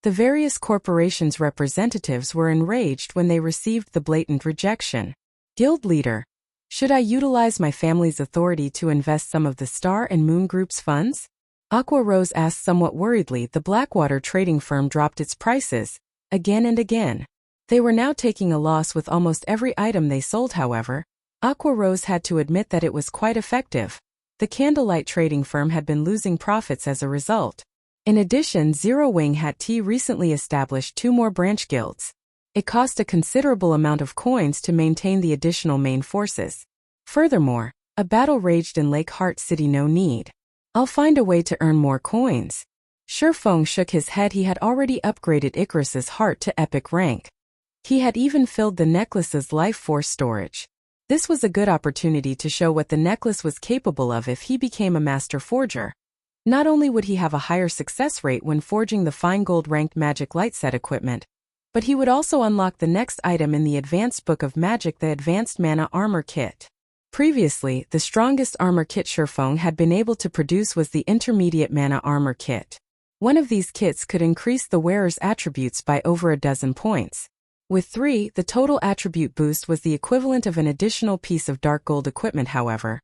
The various corporations' representatives were enraged when they received the blatant rejection. Guild leader, should I utilize my family's authority to invest some of the Star and Moon Group's funds? Aqua Rose asked somewhat worriedly. The Blackwater trading firm dropped its prices, again and again. They were now taking a loss with almost every item they sold. However, Aqua Rose had to admit that it was quite effective. The Candlelight trading firm had been losing profits as a result. In addition, Zero Wing had recently established 2 more branch guilds. It cost a considerable amount of coins to maintain the additional main forces. Furthermore, a battle raged in Lake Heart City. No need. I'll find a way to earn more coins. Feng shook his head. He had already upgraded Icarus's heart to epic rank. He had even filled the necklace's life force storage. This was a good opportunity to show what the necklace was capable of if he became a master forger. Not only would he have a higher success rate when forging the fine gold ranked magic light set equipment, but he would also unlock the next item in the Advanced Book of Magic, the Advanced Mana Armor Kit. Previously, the strongest armor kit Feng had been able to produce was the Intermediate Mana Armor Kit. One of these kits could increase the wearer's attributes by over a dozen points. With 3, the total attribute boost was the equivalent of an additional piece of dark gold equipment. However,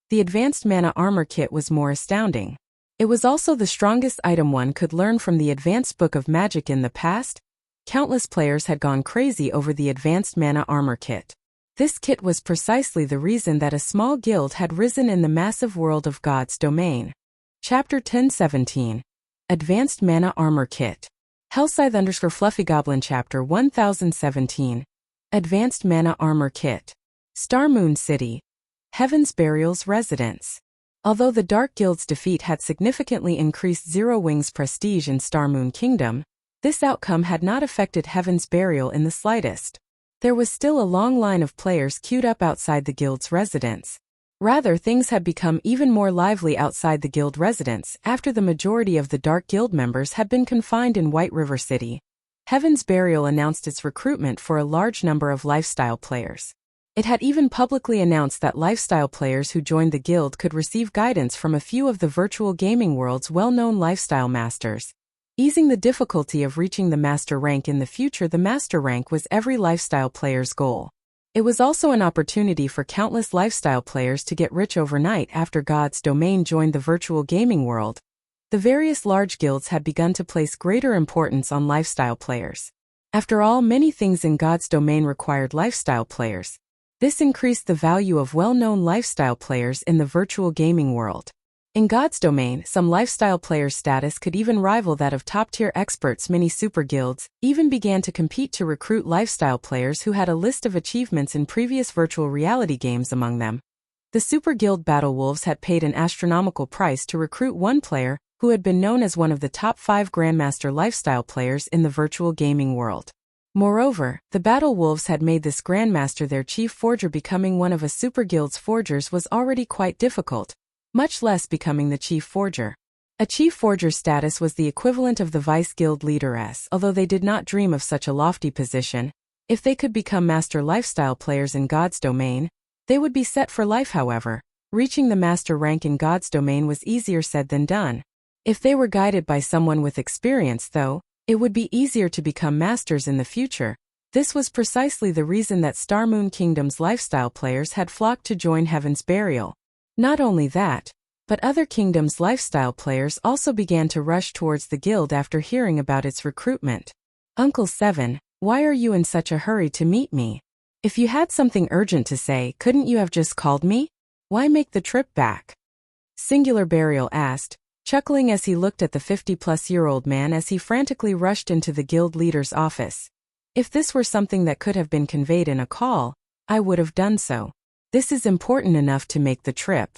the Advanced Mana Armor Kit was more astounding. It was also the strongest item one could learn from the Advanced Book of Magic. In the past, countless players had gone crazy over the Advanced Mana Armor Kit. This kit was precisely the reason that a small guild had risen in the massive world of God's domain. Chapter 1017. Advanced Mana Armor Kit. Hellscythe _Fluffy Goblin Chapter 1017. Advanced Mana Armor Kit. Star Moon City. Heaven's Burial's residence. Although the Dark Guild's defeat had significantly increased Zero Wing's prestige in Star Moon Kingdom, this outcome had not affected Heaven's Burial in the slightest. There was still a long line of players queued up outside the guild's residence. Rather, things had become even more lively outside the guild residence after the majority of the Dark Guild members had been confined in White River City. Heaven's Burial announced its recruitment for a large number of lifestyle players. It had even publicly announced that lifestyle players who joined the guild could receive guidance from a few of the virtual gaming world's well-known lifestyle masters. Easing the difficulty of reaching the master rank in the future, the master rank was every lifestyle player's goal. It was also an opportunity for countless lifestyle players to get rich overnight after God's domain joined the virtual gaming world. The various large guilds had begun to place greater importance on lifestyle players. After all, many things in God's domain required lifestyle players. This increased the value of well-known lifestyle players in the virtual gaming world. In God's domain, some lifestyle players' status could even rival that of top-tier experts. Many super guilds even began to compete to recruit lifestyle players who had a list of achievements in previous virtual reality games among them. The super guild Battle Wolves had paid an astronomical price to recruit one player who had been known as one of the top 5 Grandmaster lifestyle players in the virtual gaming world. Moreover, the Battle Wolves had made this Grandmaster their chief forger. Becoming one of a super guild's forgers was already quite difficult, much less becoming the chief forger. A chief forger's status was the equivalent of the vice guild leaderess, although they did not dream of such a lofty position. If they could become master lifestyle players in God's domain, they would be set for life. However, reaching the master rank in God's domain was easier said than done. If they were guided by someone with experience, though, it would be easier to become masters in the future. This was precisely the reason that Star Moon Kingdom's lifestyle players had flocked to join Heaven's Burial. Not only that, but other kingdoms' lifestyle players also began to rush towards the guild after hearing about its recruitment. Uncle 7, why are you in such a hurry to meet me? If you had something urgent to say, couldn't you have just called me? Why make the trip back? Singular Burial asked, chuckling as he looked at the 50-plus-year-old man as he frantically rushed into the guild leader's office. If this were something that could have been conveyed in a call, I would have done so. This is important enough to make the trip.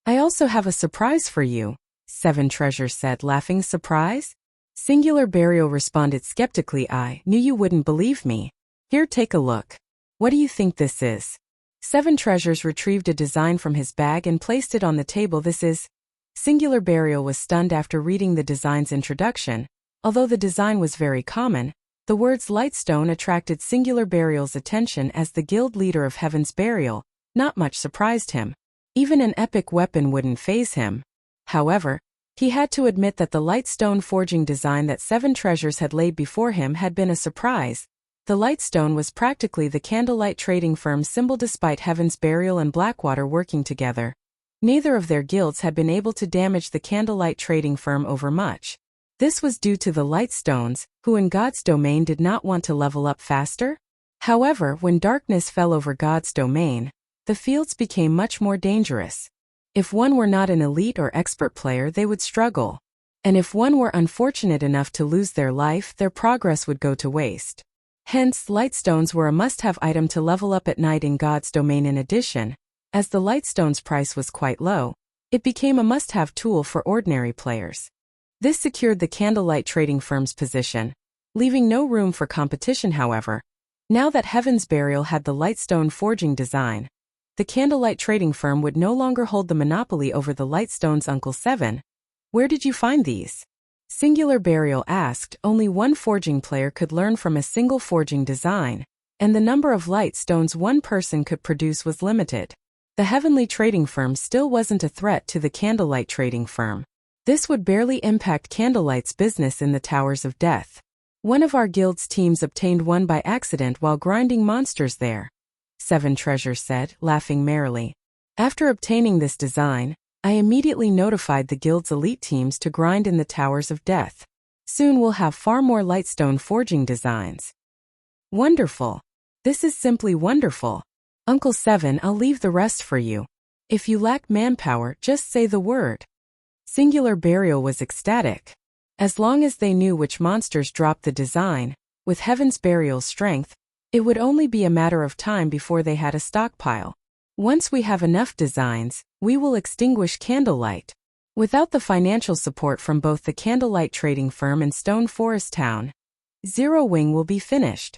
I also have a surprise for you, Seven Treasures said, laughing. Surprise? Singular Burial responded skeptically. I knew you wouldn't believe me. Here, take a look. What do you think this is? Seven Treasures retrieved a design from his bag and placed it on the table. This is... Singular Burial was stunned after reading the design's introduction. Although the design was very common, the words Lightstone attracted Singular Burial's attention. As the guild leader of Heaven's Burial, not much surprised him. Even an epic weapon wouldn't faze him. However, he had to admit that the Lightstone forging design that Seven Treasures had laid before him had been a surprise. The Lightstone was practically the Candlelight trading firm's symbol. Despite Heaven's Burial and Blackwater working together, neither of their guilds had been able to damage the Candlelight trading firm overmuch. This was due to the Lightstones, who in God's domain did not want to level up faster. However, when darkness fell over God's domain, the fields became much more dangerous. If one were not an elite or expert player, they would struggle. And if one were unfortunate enough to lose their life, their progress would go to waste. Hence, Lightstones were a must-have item to level up at night in God's domain. In addition, as the Lightstone's price was quite low, it became a must-have tool for ordinary players. This secured the Candlelight trading firm's position, leaving no room for competition. However, now that Heaven's Burial had the Lightstone forging design, the Candlelight trading firm would no longer hold the monopoly over the Lightstones. Uncle 7, where did you find these? Singular Burial asked. Only one forging player could learn from a single forging design, and the number of Lightstones one person could produce was limited. The Heavenly trading firm still wasn't a threat to the Candlelight trading firm. This would barely impact Candlelight's business in the Towers of Death. One of our guild's teams obtained one by accident while grinding monsters there, Seven Treasures said, laughing merrily. After obtaining this design, I immediately notified the guild's elite teams to grind in the Towers of Death. Soon we'll have far more Lightstone forging designs. Wonderful. This is simply wonderful. Uncle 7, I'll leave the rest for you. If you lack manpower, just say the word. Singular Burial was ecstatic. As long as they knew which monsters dropped the design, with Heaven's Burial's strength, it would only be a matter of time before they had a stockpile. Once we have enough designs, we will extinguish Candlelight. Without the financial support from both the Candlelight trading firm and Stone Forest Town, Zero Wing will be finished.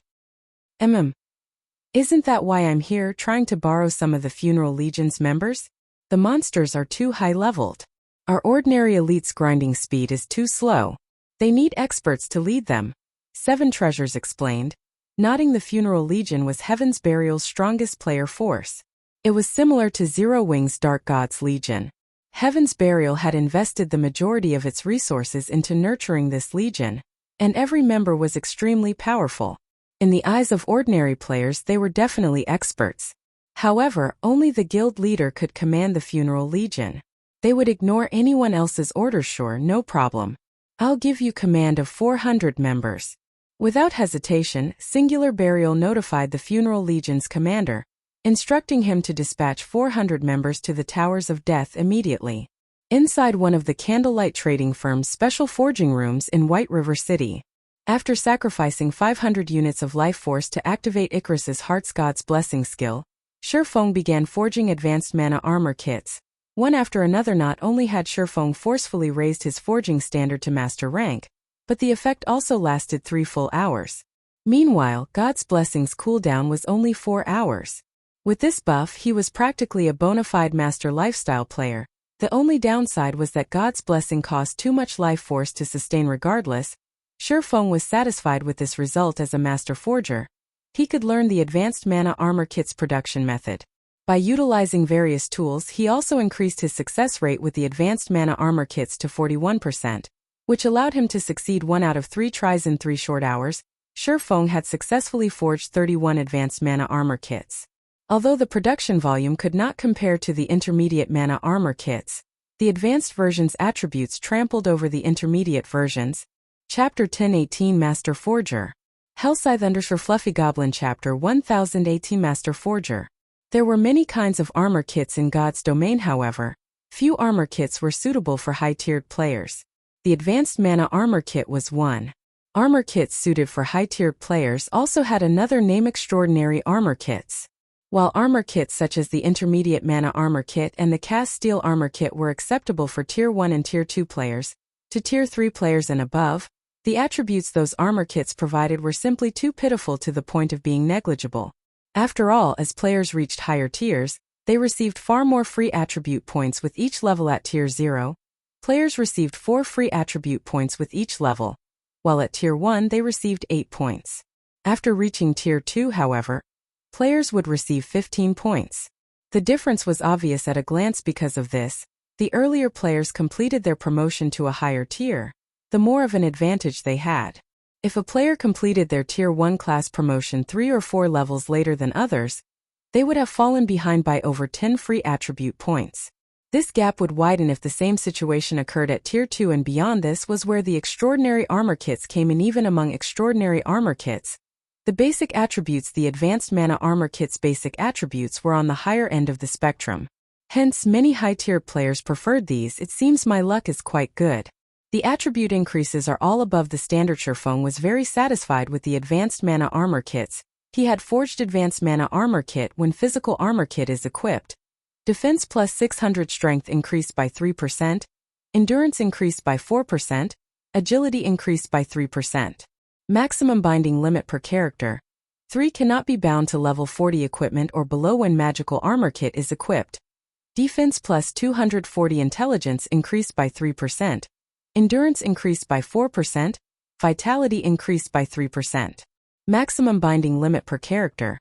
Isn't that why I'm here, trying to borrow some of the Funeral Legion's members? The monsters are too high-leveled. Our ordinary elite's grinding speed is too slow. They need experts to lead them. Seven Treasures explained, nodding. The Funeral Legion was Heaven's Burial's strongest player force. It was similar to Zero Wing's Dark God's Legion. Heaven's Burial had invested the majority of its resources into nurturing this legion, and every member was extremely powerful. In the eyes of ordinary players, they were definitely experts. However, only the guild leader could command the Funeral Legion. They would ignore anyone else's orders. Sure, no problem. I'll give you command of 400 members. Without hesitation, Singular Burial notified the Funeral Legion's commander, instructing him to dispatch 400 members to the Towers of Death immediately. Inside one of the Candlelight trading firm's special forging rooms in White River City, after sacrificing 500 units of life force to activate Icarus's Heart's God's Blessing skill, Feng began forging advanced mana armor kits. One after another. Not only had Feng forcefully raised his forging standard to master rank, but the effect also lasted 3 full hours. Meanwhile, God's Blessing's cooldown was only 4 hours. With this buff, he was practically a bona fide master lifestyle player. The only downside was that God's Blessing cost too much life force to sustain. Regardless, Feng was satisfied with this result. As a master forger, he could learn the advanced mana armor kit's production method. By utilizing various tools, he also increased his success rate with the advanced mana armor kits to 41%, which allowed him to succeed 1 out of 3 tries in 3 short hours. Feng had successfully forged 31 advanced mana armor kits. Although the production volume could not compare to the intermediate mana armor kits, the advanced version's attributes trampled over the intermediate versions. Chapter 1018 Master Forger. Hellscythe _ Fluffy Goblin. Chapter 1018 Master Forger. There were many kinds of armor kits in God's domain. However, few armor kits were suitable for high-tiered players. The advanced mana armor kit was one. Armor kits suited for high-tiered players also had another name: extraordinary armor kits. While armor kits such as the intermediate mana armor kit and the cast steel armor kit were acceptable for Tier 1 and Tier 2 players, to Tier 3 players and above, the attributes those armor kits provided were simply too pitiful to the point of being negligible. After all, as players reached higher tiers, they received far more free attribute points with each level. At Tier 0, players received 4 free attribute points with each level, while at Tier 1 they received 8 points. After reaching Tier 2, however, players would receive 15 points. The difference was obvious at a glance. Because of this, the earlier players completed their promotion to a higher tier, the more of an advantage they had. If a player completed their Tier 1 class promotion 3 or 4 levels later than others, they would have fallen behind by over 10 free attribute points. This gap would widen if the same situation occurred at Tier 2 and beyond. This was where the extraordinary armor kits came in. Even among extraordinary armor kits, the basic attributes, the advanced mana armor kit's basic attributes, were on the higher end of the spectrum. Hence, many high-tier players preferred these. It seems my luck is quite good. The attribute increases are all above the standard. Feng was very satisfied with the advanced mana armor kits. He had forged advanced mana armor kit. When physical armor kit is equipped, defense plus 600, strength increased by 3%, endurance increased by 4%, agility increased by 3%. Maximum binding limit per character. 3 cannot be bound to level 40 equipment or below when magical armor kit is equipped. Defense plus 240, intelligence increased by 3%. Endurance increased by 4%, vitality increased by 3%. Maximum binding limit per character.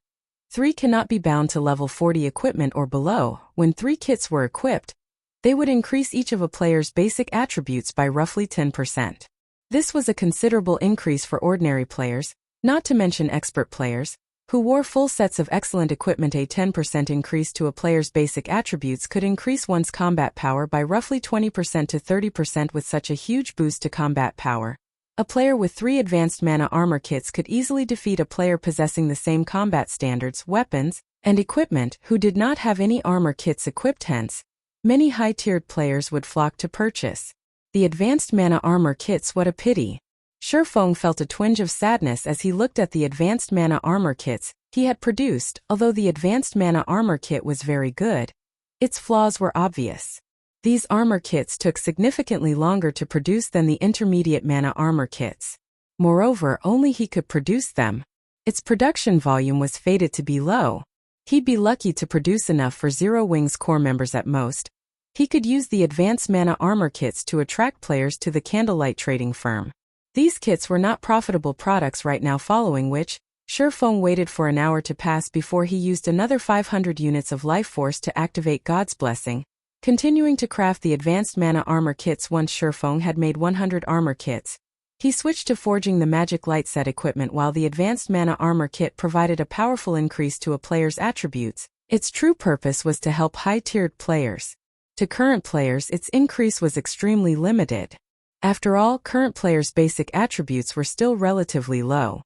3 cannot be bound to level 40 equipment or below. When 3 kits were equipped, they would increase each of a player's basic attributes by roughly 10%. This was a considerable increase for ordinary players, not to mention expert players, who wore full sets of excellent equipment. A 10% increase to a player's basic attributes could increase one's combat power by roughly 20% to 30%. With such a huge boost to combat power, a player with 3 advanced mana armor kits could easily defeat a player possessing the same combat standards, weapons, and equipment who did not have any armor kits equipped. Hence, many high-tiered players would flock to purchase the advanced mana armor kits. What a pity. Feng felt a twinge of sadness as he looked at the advanced mana armor kits he had produced. Although the advanced mana armor kit was very good, its flaws were obvious. These armor kits took significantly longer to produce than the intermediate mana armor kits. Moreover, only he could produce them. Its production volume was fated to be low. He'd be lucky to produce enough for Zero Wing's core members at most. He could use the advanced mana armor kits to attract players to the Candlelight trading firm. These kits were not profitable products right now, following which, Feng waited for an hour to pass before he used another 500 units of life force to activate God's Blessing, continuing to craft the advanced mana armor kits. Once Feng had made 100 armor kits, he switched to forging the magic light set equipment. While the advanced mana armor kit provided a powerful increase to a player's attributes, its true purpose was to help high-tiered players. To current players, its increase was extremely limited. After all, current players' basic attributes were still relatively low.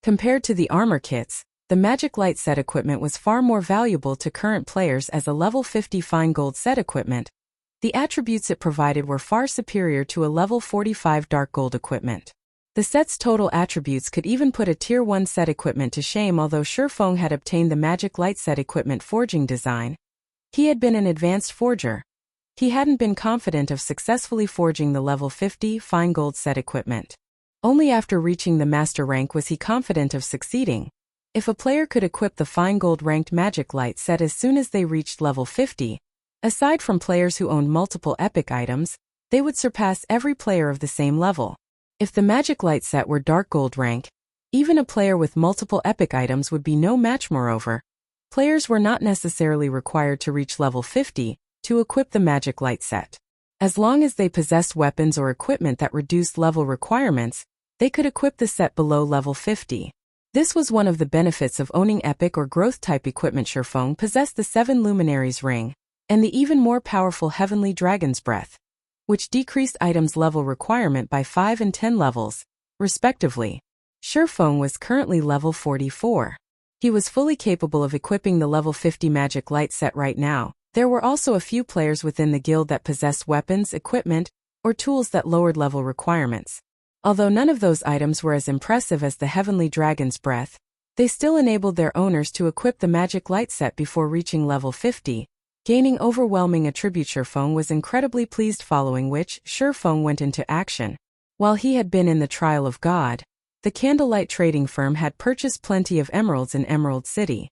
Compared to the armor kits, the magic light set equipment was far more valuable to current players as a level 50 fine gold set equipment. The attributes it provided were far superior to a level 45 dark gold equipment. The set's total attributes could even put a tier 1 set equipment to shame. Although Feng had obtained the magic light set equipment forging design, he had been an advanced forger. He hadn't been confident of successfully forging the level 50 fine gold set equipment. Only after reaching the master rank was he confident of succeeding. If a player could equip the fine gold ranked magic light set as soon as they reached level 50, aside from players who owned multiple epic items, they would surpass every player of the same level. If the magic light set were dark gold rank, even a player with multiple epic items would be no match. Moreover, players were not necessarily required to reach level 50 to equip the magic light set. As long as they possessed weapons or equipment that reduced level requirements, they could equip the set below level 50. This was one of the benefits of owning epic or growth type equipment. Feng possessed the 7 Luminaries ring and the even more powerful Heavenly Dragon's Breath, which decreased items' level requirement by 5 and 10 levels, respectively. Feng was currently level 44. He was fully capable of equipping the level 50 magic light set right now. There were also a few players within the guild that possessed weapons, equipment, or tools that lowered level requirements. Although none of those items were as impressive as the Heavenly Dragon's Breath, they still enabled their owners to equip the magic light set before reaching level 50, gaining overwhelming attributes. Feng was incredibly pleased, following which, Feng went into action. While he had been in the Trial of God, the Candlelight trading firm had purchased plenty of emeralds in Emerald City.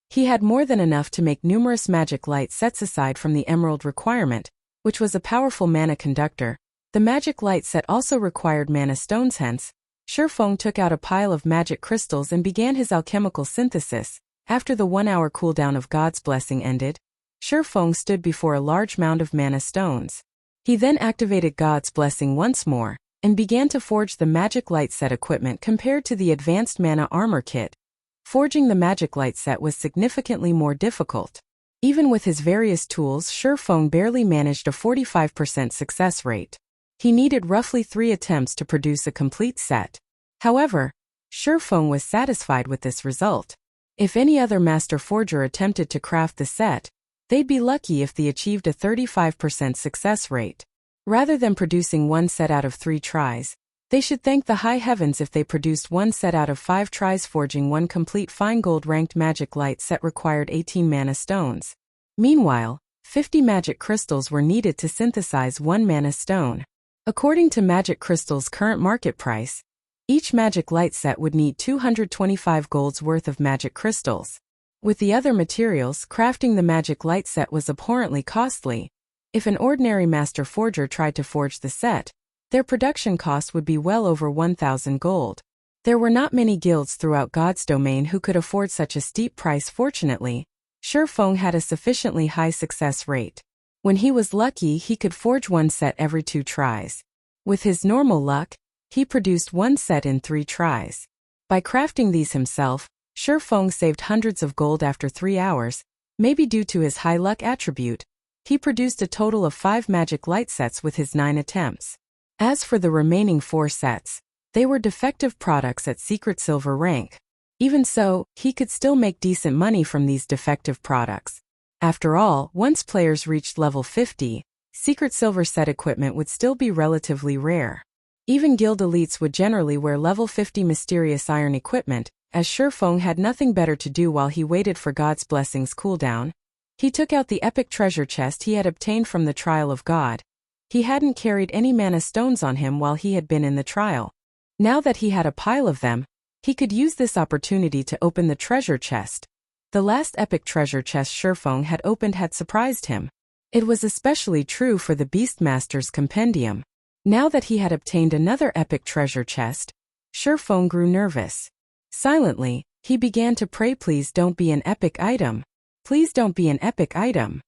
He had more than enough to make numerous magic light sets aside from the emerald requirement, which was a powerful mana conductor. The magic light set also required mana stones. Hence, Feng took out a pile of magic crystals and began his alchemical synthesis. After the 1-hour cooldown of God's Blessing ended, Feng stood before a large mound of mana stones. He then activated God's Blessing once more and began to forge the magic light set equipment. Compared to the advanced mana armor kit, forging the magic light set was significantly more difficult. Even with his various tools, Feng barely managed a 45% success rate. He needed roughly 3 attempts to produce a complete set. However, Feng was satisfied with this result. If any other master forger attempted to craft the set, they'd be lucky if they achieved a 35% success rate. Rather than producing 1 set out of 3 tries, they should thank the high heavens if they produced 1 set out of 5 tries. Forging 1 complete fine gold ranked magic light set required 18 mana stones. Meanwhile, 50 magic crystals were needed to synthesize 1 mana stone. According to magic crystals' current market price, each magic light set would need 225 golds worth of magic crystals. With the other materials, crafting the magic light set was abhorrently costly. If an ordinary master forger tried to forge the set, their production cost would be well over 1,000 gold. There were not many guilds throughout God's domain who could afford such a steep price. Fortunately, Feng had a sufficiently high success rate. When he was lucky, he could forge 1 set every 2 tries. With his normal luck, he produced 1 set in 3 tries. By crafting these himself, Feng saved hundreds of gold. After 3 hours, maybe due to his high luck attribute, he produced a total of 5 magic light sets with his 9 attempts. As for the remaining 4 sets, they were defective products at secret silver rank. Even so, he could still make decent money from these defective products. After all, once players reached level 50, secret silver set equipment would still be relatively rare. Even guild elites would generally wear level 50 mysterious iron equipment. As Feng had nothing better to do while he waited for God's Blessing's cooldown, he took out the epic treasure chest he had obtained from the Trial of God. He hadn't carried any mana stones on him while he had been in the trial. Now that he had a pile of them, he could use this opportunity to open the treasure chest. The last epic treasure chest Feng had opened had surprised him. It was especially true for the Beastmaster's compendium. Now that he had obtained another epic treasure chest, Feng grew nervous. Silently, he began to pray, please don't be an epic item. Please don't be an epic item.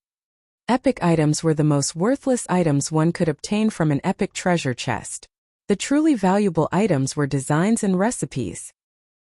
Epic items were the most worthless items one could obtain from an epic treasure chest. The truly valuable items were designs and recipes.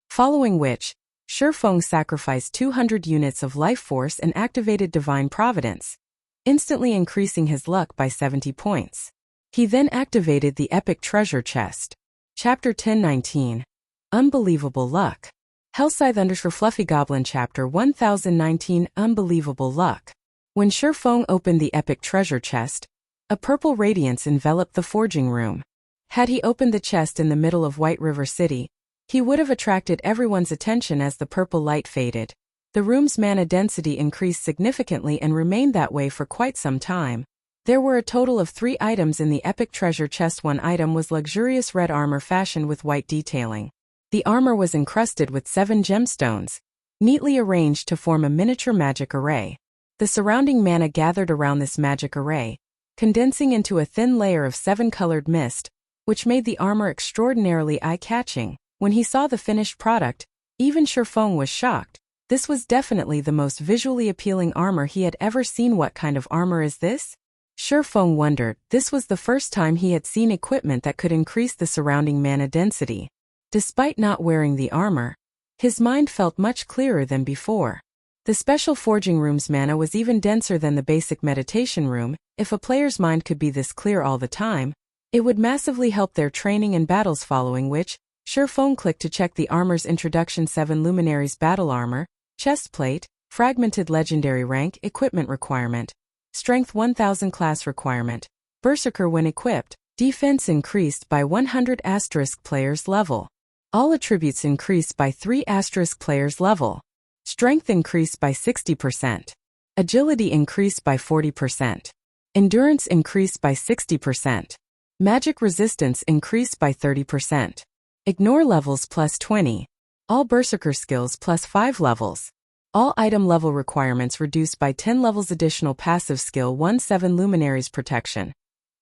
Following which, Feng sacrificed 200 units of life force and activated Divine Providence, instantly increasing his luck by 70 points. He then activated the epic treasure chest. Chapter 1019. Unbelievable Luck. Hellscythe _ Fluffy Goblin Chapter 1019 Unbelievable Luck. When Feng opened the epic treasure chest, a purple radiance enveloped the forging room. Had he opened the chest in the middle of White River City, he would have attracted everyone's attention as the purple light faded. The room's mana density increased significantly and remained that way for quite some time. There were a total of 3 items in the epic treasure chest. One item was luxurious red armor fashioned with white detailing. The armor was encrusted with 7 gemstones, neatly arranged to form a miniature magic array. The surrounding mana gathered around this magic array, condensing into a thin layer of 7-colored mist, which made the armor extraordinarily eye-catching. When he saw the finished product, even Feng was shocked. This was definitely the most visually appealing armor he had ever seen. What kind of armor is this? Feng wondered. This was the first time he had seen equipment that could increase the surrounding mana density. Despite not wearing the armor, his mind felt much clearer than before. The special forging room's mana was even denser than the basic meditation room. If a player's mind could be this clear all the time, it would massively help their training and battles. Following which, Feng clicked to check the armor's introduction. 7 Luminaries Battle Armor, Chestplate, Fragmented Legendary Rank, Equipment Requirement, Strength 1000 Class Requirement, Berserker when equipped, Defense increased by 100 * player's level. All attributes increased by 3 * player's level. Strength increased by 60%. Agility increased by 40%. Endurance increased by 60%. Magic resistance increased by 30%. Ignore levels plus 20. All Berserker skills plus 5 levels. All item level requirements reduced by 10 levels. Additional passive skill 7 Luminaries Protection.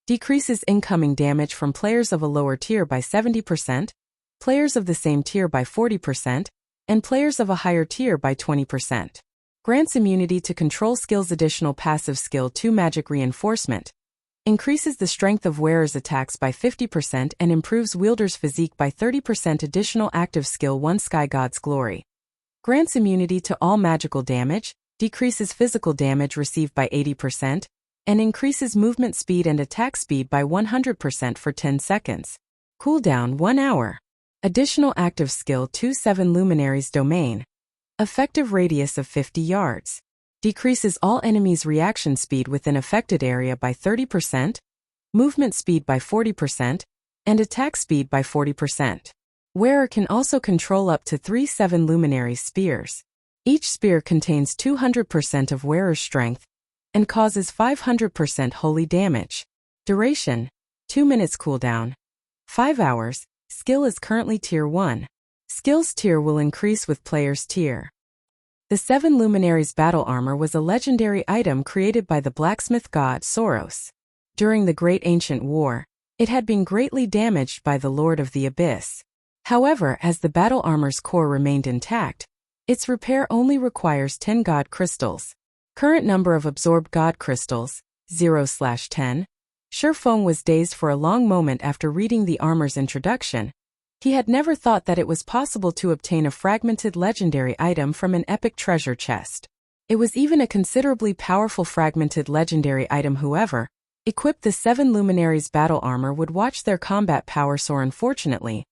Decreases incoming damage from players of a lower tier by 70%, players of the same tier by 40%, and players of a higher tier by 20%. Grants immunity to control skills. Additional passive skill 2 Magic Reinforcement. Increases the strength of wearer's attacks by 50% and improves wielder's physique by 30%. Additional active skill 1 Sky God's Glory. Grants immunity to all magical damage, decreases physical damage received by 80%, and increases movement speed and attack speed by 100% for 10 seconds. Cooldown 1 hour. Additional active skill 2 7 Luminaries Domain. Effective radius of 50 yards. Decreases all enemies' reaction speed within affected area by 30%, movement speed by 40%, and attack speed by 40%. Wearer can also control up to 3 7 Luminaries Spears. Each spear contains 200% of wearer's strength and causes 500% holy damage. Duration 2 minutes. Cooldown 5 hours. Skill is currently tier 1. Skills tier will increase with player's tier. The 7 Luminaries Battle Armor was a legendary item created by the blacksmith god Soros. During the Great Ancient War, it had been greatly damaged by the Lord of the Abyss. However, as the battle armor's core remained intact, its repair only requires 10 god crystals. Current number of absorbed god crystals, 0/10. Feng was dazed for a long moment after reading the armor's introduction. He had never thought that it was possible to obtain a fragmented legendary item from an epic treasure chest. It was even a considerably powerful fragmented legendary item. Whoever equipped the 7 Luminaries Battle Armor would watch their combat power soar. Unfortunately,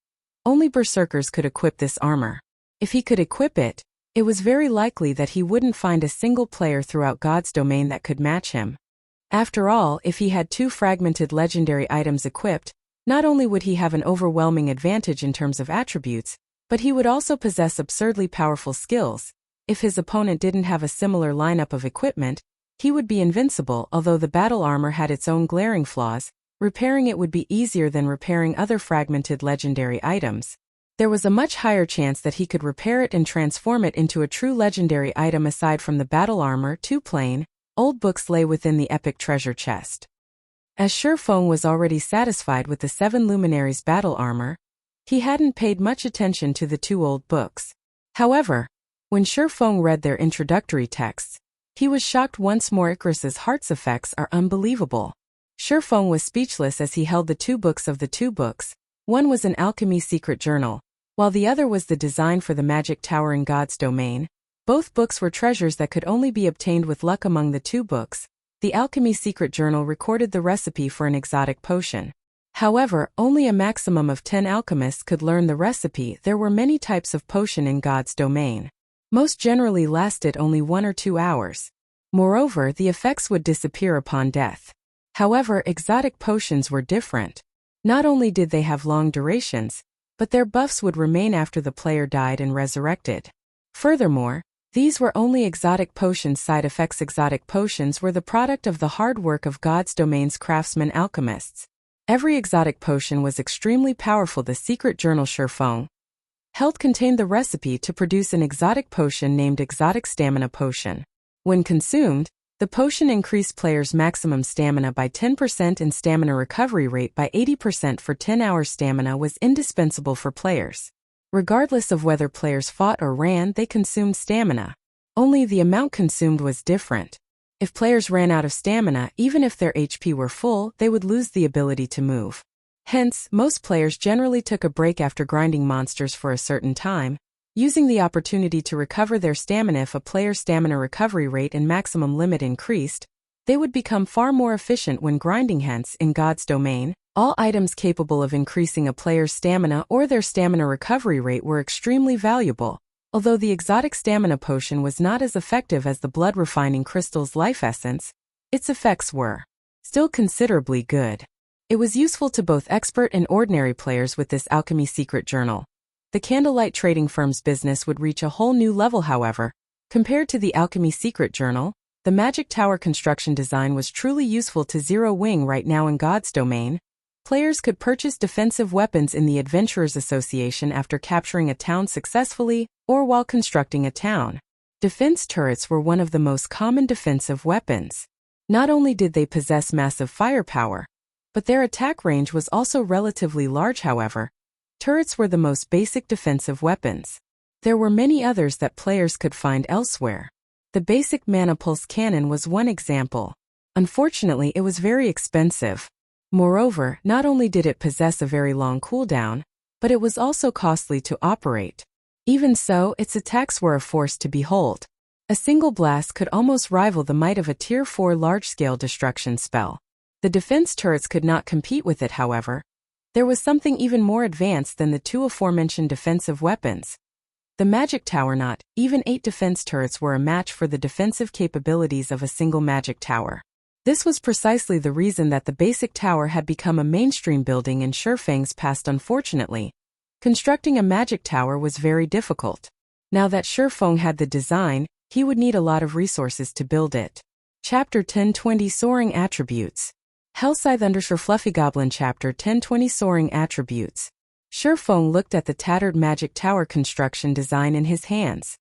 only berserkers could equip this armor. If he could equip it, it was very likely that he wouldn't find a single player throughout God's domain that could match him. After all, if he had 2 fragmented legendary items equipped, not only would he have an overwhelming advantage in terms of attributes, but he would also possess absurdly powerful skills. If his opponent didn't have a similar lineup of equipment, he would be invincible. Although the battle armor had its own glaring flaws, repairing it would be easier than repairing other fragmented legendary items. there was a much higher chance that he could repair it and transform it into a true legendary item. Aside from the battle armor, 2 plain, old books lay within the epic treasure chest. As Feng was already satisfied with the 7 luminaries battle armor, he hadn't paid much attention to the 2 old books. However, when Feng read their introductory texts, he was shocked once more. Icarus's heart's effects are unbelievable. Feng was speechless as he held the 2 books of the 2 books. One was an alchemy secret journal, while the other was the design for the magic tower in God's domain. Both books were treasures that could only be obtained with luck. Among the 2 books, the alchemy secret journal recorded the recipe for an exotic potion. However, only a maximum of 10 alchemists could learn the recipe. There were many types of potion in God's domain. Most generally lasted only 1 or 2 hours. Moreover, the effects would disappear upon death. However, exotic potions were different. Not only did they have long durations, but their buffs would remain after the player died and resurrected. Furthermore, these were only exotic potions' side effects. Exotic potions were the product of the hard work of God's domain's craftsmen alchemists. Every exotic potion was extremely powerful. The secret journal Feng held contained the recipe to produce an exotic potion named Exotic Stamina Potion. When consumed, the potion increased players' maximum stamina by 10% and stamina recovery rate by 80%. For 10 hours, stamina was indispensable for players. Regardless of whether players fought or ran, they consumed stamina. Only the amount consumed was different. If players ran out of stamina, even if their HP were full, they would lose the ability to move. Hence, most players generally took a break after grinding monsters for a certain time, using the opportunity to recover their stamina. If a player's stamina recovery rate and maximum limit increased, they would become far more efficient when grinding. Hence, in God's domain, all items capable of increasing a player's stamina or their stamina recovery rate were extremely valuable. Although the exotic stamina potion was not as effective as the blood refining crystal's life essence, its effects were still considerably good. It was useful to both expert and ordinary players. With this alchemy secret journal, the Candlelight trading firm's business would reach a whole new level. However, compared to the alchemy secret journal, the magic tower construction design was truly useful to Zero Wing. Right now in God's domain, players could purchase defensive weapons in the Adventurers Association after capturing a town successfully or while constructing a town. Defense turrets were one of the most common defensive weapons. Not only did they possess massive firepower, but their attack range was also relatively large. However, turrets were the most basic defensive weapons. There were many others that players could find elsewhere. The basic mana pulse cannon was one example. Unfortunately, it was very expensive. Moreover, not only did it possess a very long cooldown, but it was also costly to operate. Even so, its attacks were a force to behold. A single blast could almost rival the might of a Tier 4 large-scale destruction spell. The defense turrets could not compete with it. However, there was something even more advanced than the 2 aforementioned defensive weapons. The magic tower. Not even 8 defense turrets were a match for the defensive capabilities of a single magic tower. This was precisely the reason that the basic tower had become a mainstream building in Feng's past. Unfortunately, constructing a magic tower was very difficult. Now that Feng had the design, he would need a lot of resources to build it. Chapter 1020 Soaring Attributes. Hellscythe _ Fluffy Goblin. Chapter 1020 Soaring Attributes. Feng looked at the tattered magic tower construction design in his hands.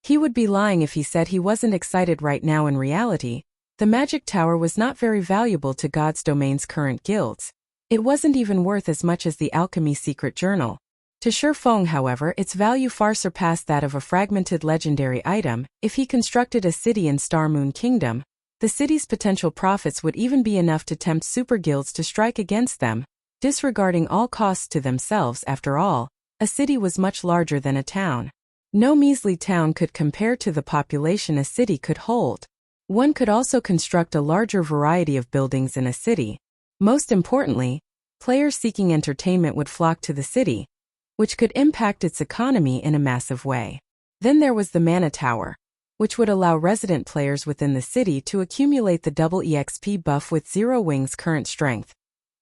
He would be lying if he said he wasn't excited right now. In reality, the magic tower was not very valuable to God's domain's current guilds. It wasn't even worth as much as the alchemy secret journal. To Feng, however, its value far surpassed that of a fragmented legendary item. If he constructed a city in Star Moon Kingdom, the city's potential profits would even be enough to tempt super guilds to strike against them, disregarding all costs to themselves. After all, a city was much larger than a town. No measly town could compare to the population a city could hold. One could also construct a larger variety of buildings in a city. Most importantly, players seeking entertainment would flock to the city, which could impact its economy in a massive way. Then there was the Mana Tower, which would allow resident players within the city to accumulate the double EXP buff with Zero Wing's current strength.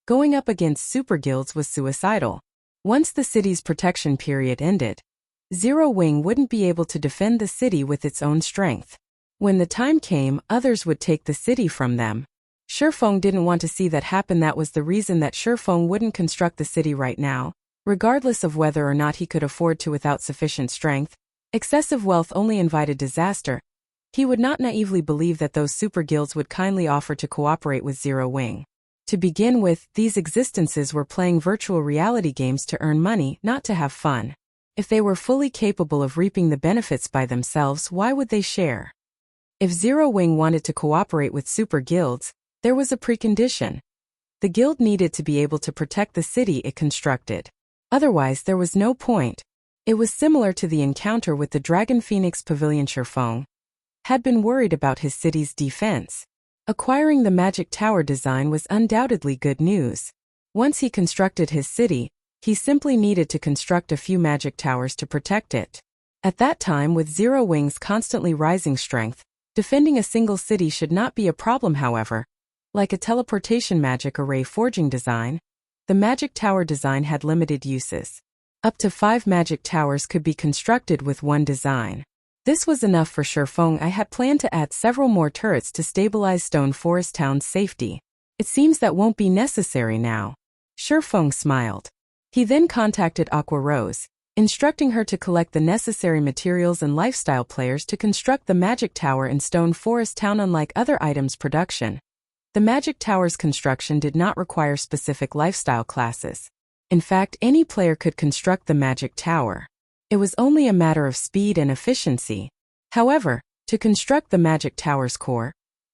Going up against super guilds was suicidal. Once the city's protection period ended, Zero Wing wouldn't be able to defend the city with its own strength. When the time came, others would take the city from them. Feng didn't want to see that happen. That was the reason that Feng wouldn't construct the city right now. Regardless of whether or not he could afford to without sufficient strength, excessive wealth only invited disaster. He would not naively believe that those super guilds would kindly offer to cooperate with Zero Wing. To begin with, these existences were playing virtual reality games to earn money, not to have fun. If they were fully capable of reaping the benefits by themselves, why would they share? If Zero Wing wanted to cooperate with super guilds, there was a precondition. The guild needed to be able to protect the city it constructed. Otherwise, there was no point. It was similar to the encounter with the Dragon Phoenix Pavilion. Feng had been worried about his city's defense. Acquiring the magic tower design was undoubtedly good news. Once he constructed his city, he simply needed to construct a few magic towers to protect it. At that time, with Zero Wing's constantly rising strength, defending a single city should not be a problem. However, like a teleportation magic array forging design, the magic tower design had limited uses. Up to 5 magic towers could be constructed with one design. This was enough for Feng. I had planned to add several more turrets to stabilize Stone Forest Town's safety. It seems that won't be necessary now. Feng smiled. He then contacted Aqua Rose, instructing her to collect the necessary materials and lifestyle players to construct the magic tower in Stone Forest Town. Unlike other items production, the magic tower's construction did not require specific lifestyle classes. In fact, any player could construct the magic tower. It was only a matter of speed and efficiency. However, to construct the magic tower's core,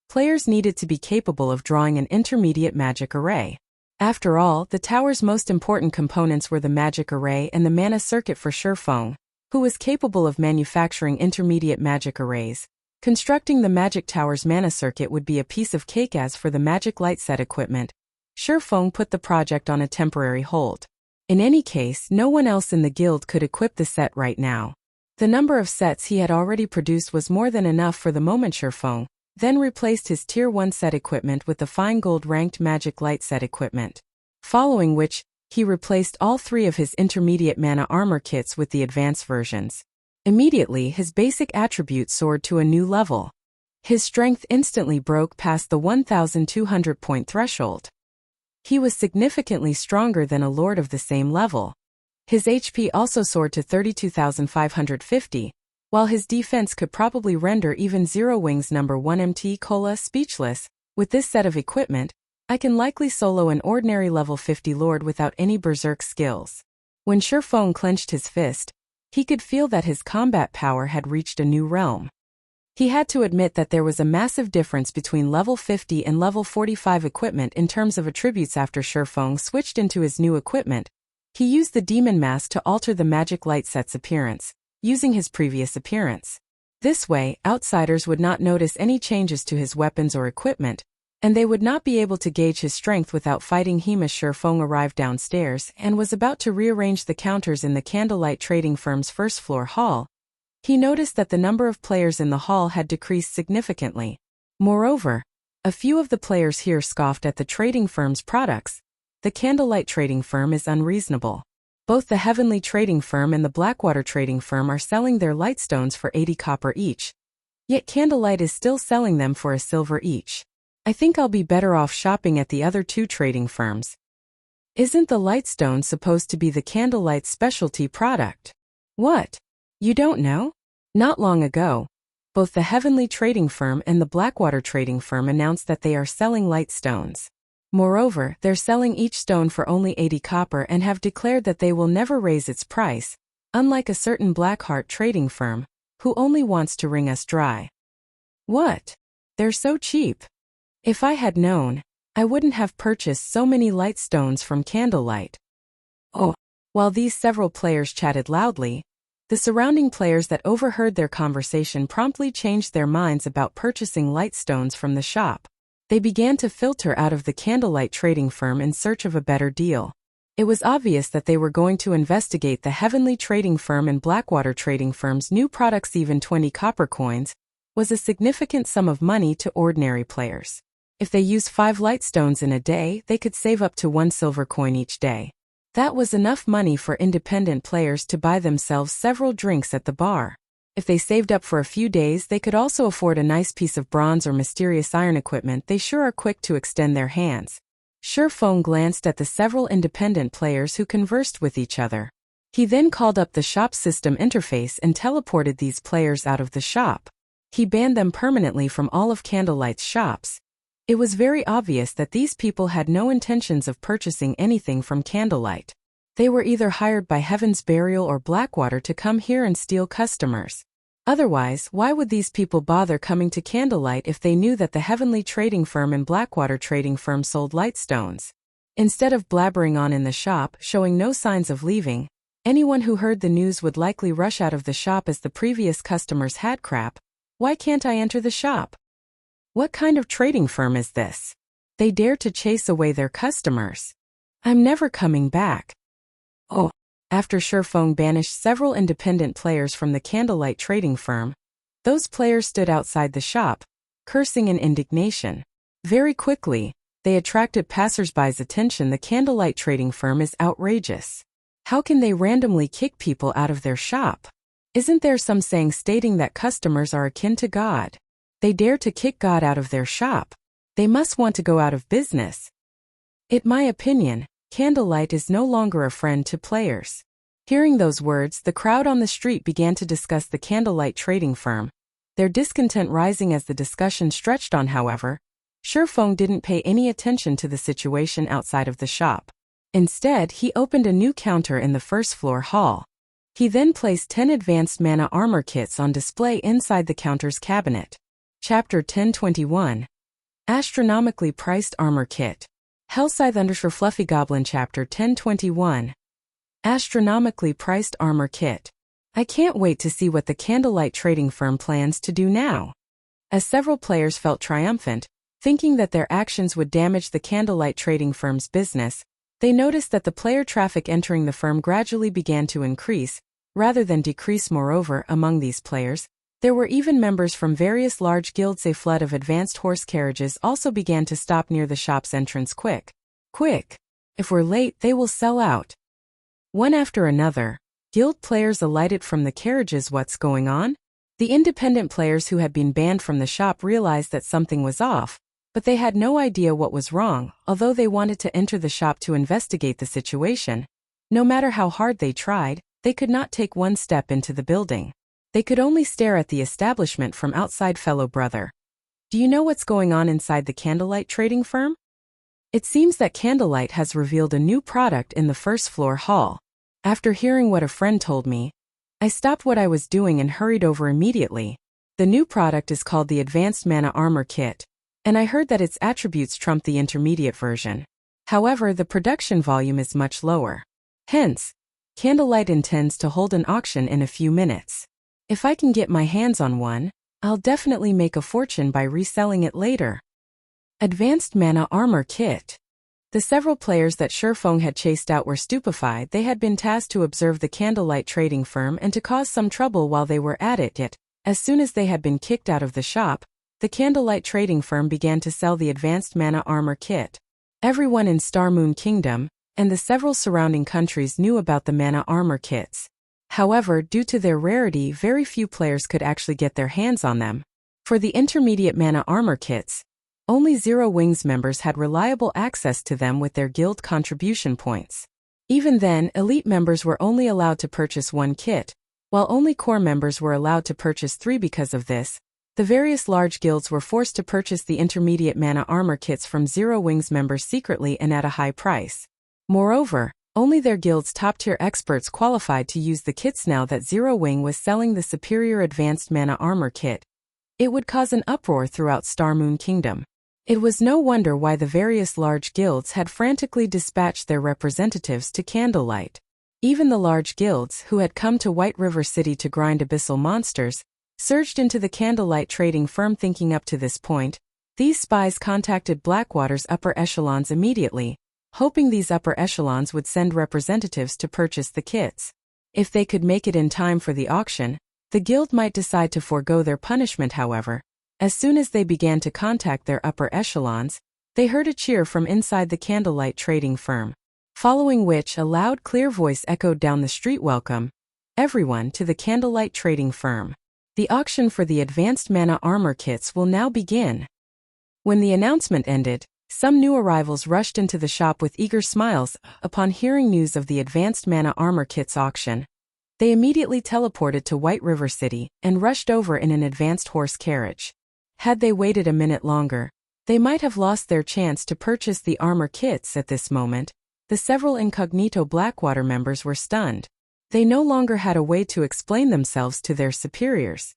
players needed to be capable of drawing an intermediate magic array. After all, the tower's most important components were the magic array and the mana circuit. For Feng, who was capable of manufacturing intermediate magic arrays, constructing the magic tower's mana circuit would be a piece of cake. As for the magic light set equipment, Feng put the project on a temporary hold. In any case, no one else in the guild could equip the set right now. The number of sets he had already produced was more than enough for the moment. Feng then replaced his Tier 1 set equipment with the fine gold ranked magic light set equipment. Following which, he replaced all 3 of his intermediate mana armor kits with the advanced versions. Immediately, his basic attributes soared to a new level. His strength instantly broke past the 1,200 point threshold. He was significantly stronger than a lord of the same level. His HP also soared to 32,550, while his defense could probably render even Zero Wing's number 1 MT Cola speechless. With this set of equipment, I can likely solo an ordinary level 50 lord without any berserk skills. When Feng clenched his fist, he could feel that his combat power had reached a new realm. He had to admit that there was a massive difference between level 50 and level 45 equipment in terms of attributes. After Feng switched into his new equipment, he used the demon mask to alter the magic light set's appearance, using his previous appearance. This way, outsiders would not notice any changes to his weapons or equipment, and they would not be able to gauge his strength without fighting him. As Feng arrived downstairs and was about to rearrange the counters in the Candlelight trading firm's first-floor hall, he noticed that the number of players in the hall had decreased significantly. Moreover, a few of the players here scoffed at the trading firm's products. The Candlelight trading firm is unreasonable. Both the Heavenly trading firm and the Blackwater trading firm are selling their lightstones for 80 copper each. Yet Candlelight is still selling them for a silver each. I think I'll be better off shopping at the other 2 trading firms. Isn't the lightstone supposed to be the Candlelight's specialty product? What? You don't know? Not long ago, both the Heavenly trading firm and the Blackwater trading firm announced that they are selling lightstones. Moreover, they're selling each stone for only 80 copper and have declared that they will never raise its price, unlike a certain Blackheart trading firm, who only wants to wring us dry. What? They're so cheap. If I had known, I wouldn't have purchased so many lightstones from Candlelight. Oh. While these several players chatted loudly, the surrounding players that overheard their conversation promptly changed their minds about purchasing lightstones from the shop. They began to filter out of the Candlelight trading firm in search of a better deal. It was obvious that they were going to investigate the Heavenly trading firm and Blackwater trading firm's new products. Even 20 copper coins was a significant sum of money to ordinary players. If they used 5 lightstones in a day, they could save up to 1 silver coin each day. That was enough money for independent players to buy themselves several drinks at the bar. If they saved up for a few days, they could also afford a nice piece of bronze or mysterious iron equipment. They sure are quick to extend their hands. Feng glanced at the several independent players who conversed with each other. He then called up the shop system interface and teleported these players out of the shop. He banned them permanently from all of Candlelight's shops. It was very obvious that these people had no intentions of purchasing anything from Candlelight. They were either hired by Heaven's Burial or Blackwater to come here and steal customers. Otherwise, why would these people bother coming to Candlelight if they knew that the Heavenly Trading Firm and Blackwater Trading Firm sold lightstones? Instead of blabbering on in the shop, showing no signs of leaving, anyone who heard the news would likely rush out of the shop as the previous customers had crap. Why can't I enter the shop? What kind of trading firm is this? They dare to chase away their customers. I'm never coming back. Oh. After Feng banished several independent players from the Candlelight trading firm, those players stood outside the shop, cursing in indignation. Very quickly, they attracted passersby's attention. The Candlelight trading firm is outrageous. How can they randomly kick people out of their shop? Isn't there some saying stating that customers are akin to God? They dare to kick God out of their shop. They must want to go out of business. In my opinion, Candlelight is no longer a friend to players. Hearing those words, the crowd on the street began to discuss the Candlelight trading firm, their discontent rising as the discussion stretched on. However, Feng didn't pay any attention to the situation outside of the shop. Instead, he opened a new counter in the first-floor hall. He then placed 10 advanced mana armor kits on display inside the counter's cabinet. Chapter 1021. Astronomically Priced Armor Kit. Hellscythe _ Fluffy Goblin. Chapter 1021. Astronomically Priced Armor Kit. I can't wait to see what the Candlelight trading firm plans to do now. As several players felt triumphant, thinking that their actions would damage the Candlelight trading firm's business, they noticed that the player traffic entering the firm gradually began to increase, rather than decrease. Moreover, among these players, there were even members from various large guilds. A flood of advanced horse carriages also began to stop near the shop's entrance. Quick! Quick! If we're late, they will sell out. One after another, guild players alighted from the carriages. What's going on? The independent players who had been banned from the shop realized that something was off, but they had no idea what was wrong. Although they wanted to enter the shop to investigate the situation, no matter how hard they tried, they could not take one step into the building. They could only stare at the establishment from outside. Fellow brother, do you know what's going on inside the Candlelight trading firm? It seems that Candlelight has revealed a new product in the first-floor hall. After hearing what a friend told me, I stopped what I was doing and hurried over immediately. The new product is called the Advanced Mana Armor Kit, and I heard that its attributes trump the intermediate version. However, the production volume is much lower. Hence, Candlelight intends to hold an auction in a few minutes. If I can get my hands on one, I'll definitely make a fortune by reselling it later. Advanced Mana Armor Kit. The several players that Feng had chased out were stupefied. They had been tasked to observe the Candlelight trading firm and to cause some trouble while they were at it. Yet, as soon as they had been kicked out of the shop, the Candlelight trading firm began to sell the Advanced Mana Armor Kit. Everyone in Star Moon Kingdom and the several surrounding countries knew about the Mana Armor Kits. However, due to their rarity, very few players could actually get their hands on them. For the intermediate Mana Armor Kits, only Zero Wings members had reliable access to them with their guild contribution points. Even then, elite members were only allowed to purchase one kit, while only core members were allowed to purchase 3. Because of this, the various large guilds were forced to purchase the intermediate Mana Armor Kits from Zero Wings members secretly and at a high price. Moreover, only their guild's top-tier experts qualified to use the kits. Now that Zero Wing was selling the superior Advanced Mana Armor Kit, it would cause an uproar throughout Star Moon Kingdom. It was no wonder why the various large guilds had frantically dispatched their representatives to Candlelight. Even the large guilds, who had come to White River City to grind abyssal monsters, surged into the Candlelight trading firm. Thinking up to this point, these spies contacted Blackwater's upper echelons immediately, hoping these upper echelons would send representatives to purchase the kits. If they could make it in time for the auction, the guild might decide to forego their punishment. However, as soon as they began to contact their upper echelons, they heard a cheer from inside the Candlelight trading firm, following which a loud, clear voice echoed down the street. Welcome, everyone, to the Candlelight trading firm. The auction for the Advanced Mana Armor Kits will now begin. When the announcement ended, Some new arrivals rushed into the shop with eager smiles upon hearing news of the Advanced Mana Armor Kits auction. They immediately teleported to White River City and rushed over in an advanced horse carriage. Had they waited a minute longer, they might have lost their chance to purchase the armor kits. At this moment, the several incognito Blackwater members were stunned. They no longer had a way to explain themselves to their superiors.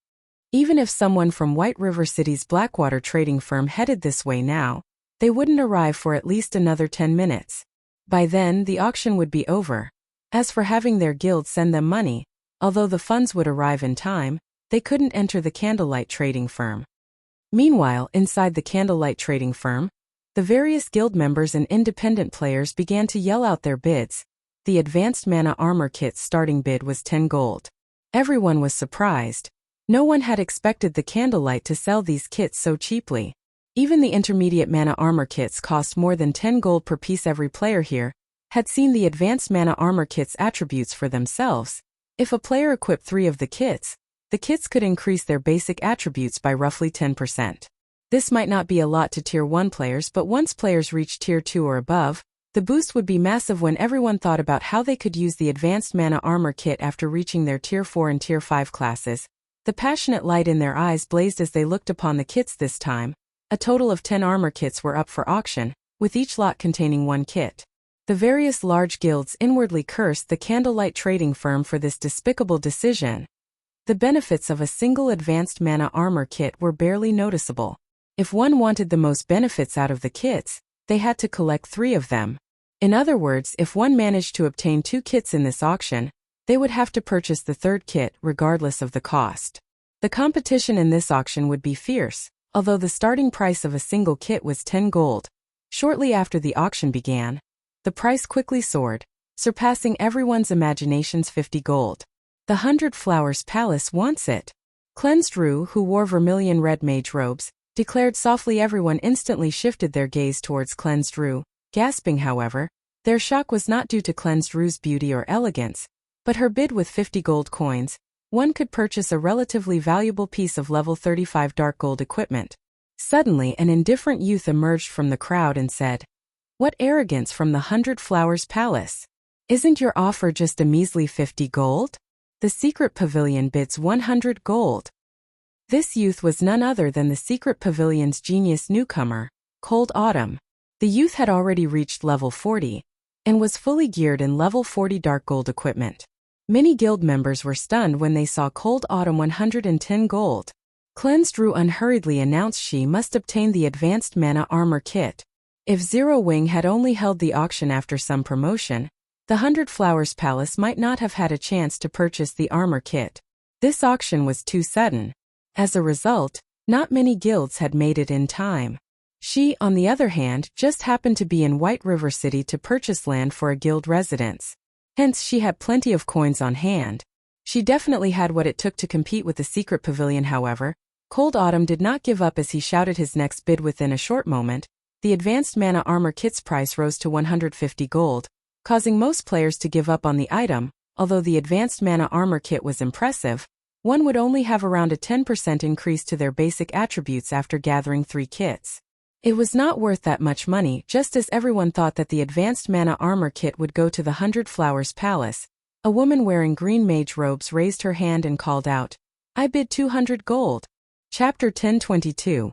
Even if someone from White River City's Blackwater trading firm headed this way now, they wouldn't arrive for at least another 10 minutes. By then, the auction would be over. As for having their guild send them money, although the funds would arrive in time, they couldn't enter the Candlelight trading firm. Meanwhile, inside the Candlelight trading firm, the various guild members and independent players began to yell out their bids. The Advanced Mana Armor Kit's starting bid was 10 gold. Everyone was surprised. No one had expected the Candlelight to sell these kits so cheaply. Even the Intermediate Mana Armor Kits cost more than 10 gold per piece. Every player here had seen the Advanced Mana Armor Kit's attributes for themselves. If a player equipped 3 of the kits could increase their basic attributes by roughly 10%. This might not be a lot to Tier 1 players, but once players reach Tier 2 or above, the boost would be massive. When everyone thought about how they could use the Advanced Mana Armor Kit after reaching their Tier 4 and Tier 5 classes, the passionate light in their eyes blazed as they looked upon the kits. This time, a total of 10 armor kits were up for auction, with each lot containing 1 kit. The various large guilds inwardly cursed the Candlelight trading firm for this despicable decision. The benefits of a single Advanced Mana Armor Kit were barely noticeable. If one wanted the most benefits out of the kits, they had to collect 3 of them. In other words, if one managed to obtain 2 kits in this auction, they would have to purchase the 3rd kit regardless of the cost. The competition in this auction would be fierce, although the starting price of a single kit was 10 gold. Shortly after the auction began, the price quickly soared, surpassing everyone's imaginations. 50 gold. The 100 Flowers Palace wants it. Cleansed Rue, who wore vermilion red mage robes, declared softly. Everyone instantly shifted their gaze towards Cleansed Rue, gasping. However, their shock was not due to Cleansed Rue's beauty or elegance, but her bid. With 50 gold coins, one could purchase a relatively valuable piece of level 35 dark gold equipment. Suddenly, an indifferent youth emerged from the crowd and said, "What arrogance from the 100 Flowers Palace! Isn't your offer just a measly 50 gold? The secret pavilion bids 100 gold." This youth was none other than the secret pavilion's genius newcomer, Cold Autumn. The youth had already reached level 40, and was fully geared in level 40 dark gold equipment. Many guild members were stunned when they saw Cold Autumn 110 gold. Cleansed Rue unhurriedly announced she must obtain the Advanced Mana Armor Kit. If Zero Wing had only held the auction after some promotion, the 100 Flowers Palace might not have had a chance to purchase the armor kit. This auction was too sudden. As a result, not many guilds had made it in time. She, on the other hand, just happened to be in White River City to purchase land for a guild residence. Hence, she had plenty of coins on hand. She definitely had what it took to compete with the secret pavilion. However, Cold Autumn did not give up as he shouted his next bid. Within a short moment, the Advanced Mana Armor Kit's price rose to 150 gold, causing most players to give up on the item. Although the Advanced Mana Armor Kit was impressive, one would only have around a 10% increase to their basic attributes after gathering 3 kits. It was not worth that much money. Just as everyone thought that the Advanced Mana Armor Kit would go to the 100 Flowers Palace, a woman wearing green mage robes raised her hand and called out, "I bid 200 gold. Chapter 1022.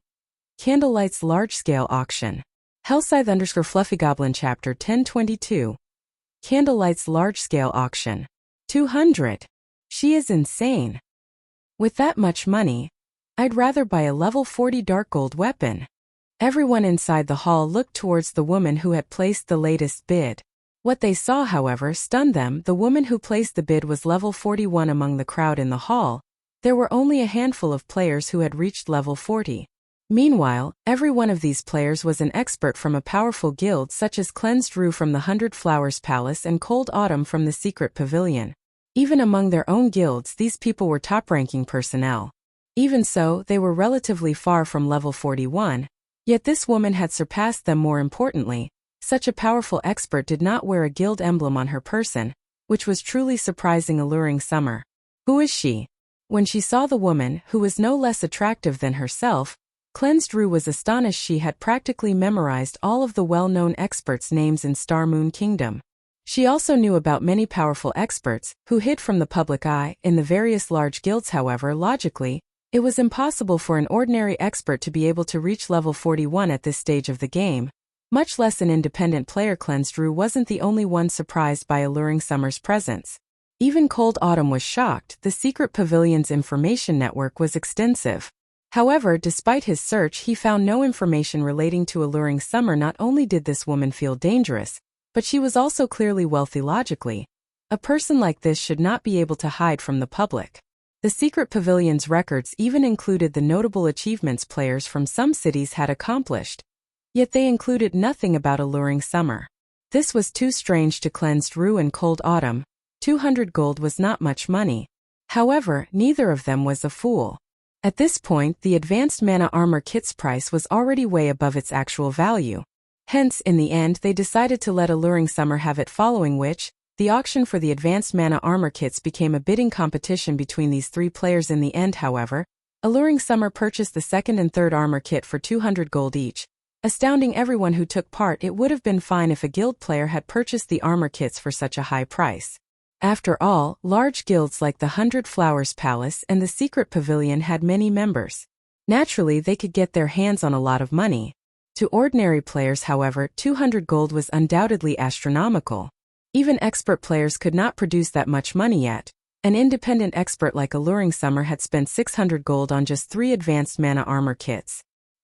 Candlelight's Large-Scale Auction. Hellscythe _Fluffy Goblin Chapter 1022. Candlelight's Large-Scale Auction. 200. She is insane. With that much money, I'd rather buy a level 40 dark gold weapon." Everyone inside the hall looked towards the woman who had placed the latest bid. What they saw, however, stunned them. The woman who placed the bid was level 41. Among the crowd in the hall, there were only a handful of players who had reached level 40. Meanwhile, every one of these players was an expert from a powerful guild such as Cleansed Rue from the 100 Flowers Palace and Cold Autumn from the Secret Pavilion. Even among their own guilds, these people were top-ranking personnel. Even so, they were relatively far from level 41, yet this woman had surpassed them. More importantly, such a powerful expert did not wear a guild emblem on her person, which was truly surprising. Alluring Summer. Who is she? When she saw the woman, who was no less attractive than herself, Cleansed Rue was astonished. She had practically memorized all of the well-known experts' names in Star Moon Kingdom. She also knew about many powerful experts, who hid from the public eye, in the various large guilds. However, logically, it was impossible for an ordinary expert to be able to reach level 41 at this stage of the game, much less an independent player. Cleansed Rue wasn't the only one surprised by Alluring Summer's presence. Even Cold Autumn was shocked. The secret pavilion's information network was extensive. However, despite his search, he found no information relating to Alluring Summer. Not only did this woman feel dangerous, but she was also clearly wealthy. Logically, a person like this should not be able to hide from the public. The secret pavilion's records even included the notable achievements players from some cities had accomplished, yet they included nothing about Alluring Summer. This was too strange to Cleansed Rue and Cold Autumn. 200 gold was not much money. However, neither of them was a fool. At this point, the advanced mana armor kit's price was already way above its actual value. Hence, in the end, they decided to let Alluring Summer have it, following which, the auction for the advanced mana armor kits became a bidding competition between these three players. In the end, however, Alluring Summer purchased the second and third armor kit for 200 gold each, astounding everyone who took part. It would have been fine if a guild player had purchased the armor kits for such a high price. After all, large guilds like the 100 Flowers Palace and the Secret Pavilion had many members. Naturally, they could get their hands on a lot of money. To ordinary players, however, 200 gold was undoubtedly astronomical. Even expert players could not produce that much money yet. An independent expert like Alluring Summer had spent 600 gold on just 3 advanced mana armor kits.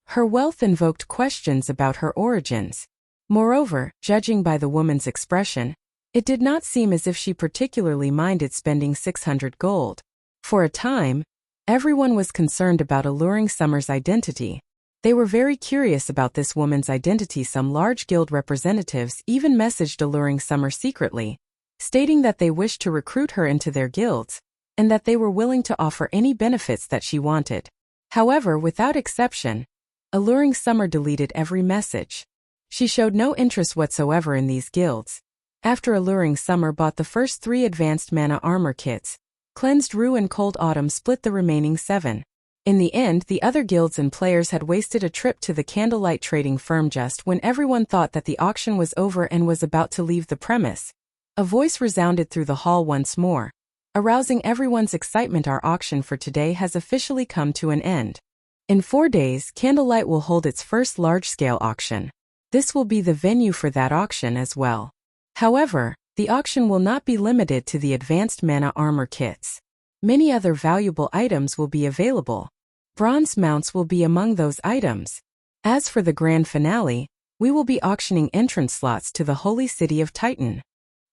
Her wealth invoked questions about her origins. Moreover, judging by the woman's expression, it did not seem as if she particularly minded spending 600 gold. For a time, everyone was concerned about Alluring Summer's identity. They were very curious about this woman's identity. Some large guild representatives even messaged Alluring Summer secretly, stating that they wished to recruit her into their guilds, and that they were willing to offer any benefits that she wanted. However, without exception, Alluring Summer deleted every message. She showed no interest whatsoever in these guilds. After Alluring Summer bought the first 3 advanced mana armor kits, Cleansed Rue and Cold Autumn split the remaining 7. In the end, the other guilds and players had wasted a trip to the Candlelight trading firm. Just when everyone thought that the auction was over and was about to leave the premise, a voice resounded through the hall once more, arousing everyone's excitement. Our auction for today has officially come to an end. In 4 days, Candlelight will hold its first large-scale auction. This will be the venue for that auction as well. However, the auction will not be limited to the advanced mana armor kits. Many other valuable items will be available. Bronze mounts will be among those items. As for the grand finale, we will be auctioning entrance slots to the holy city of Titan.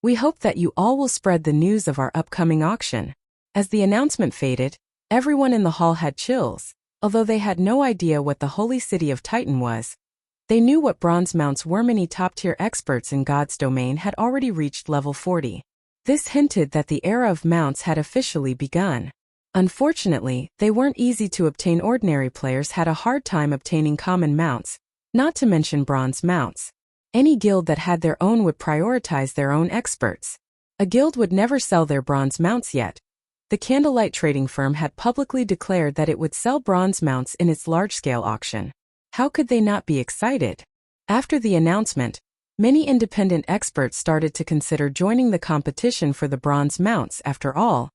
We hope that you all will spread the news of our upcoming auction. As the announcement faded, everyone in the hall had chills. Although they had no idea what the holy city of Titan was, they knew what bronze mounts were. Many top-tier experts in God's domain had already reached level 40. This hinted that the era of mounts had officially begun. Unfortunately, they weren't easy to obtain. Ordinary players had a hard time obtaining common mounts, not to mention bronze mounts. Any guild that had their own would prioritize their own experts. A guild would never sell their bronze mounts yet. The Candlelight trading firm had publicly declared that it would sell bronze mounts in its large-scale auction. How could they not be excited? After the announcement, many independent experts started to consider joining the competition for the bronze mounts. After all,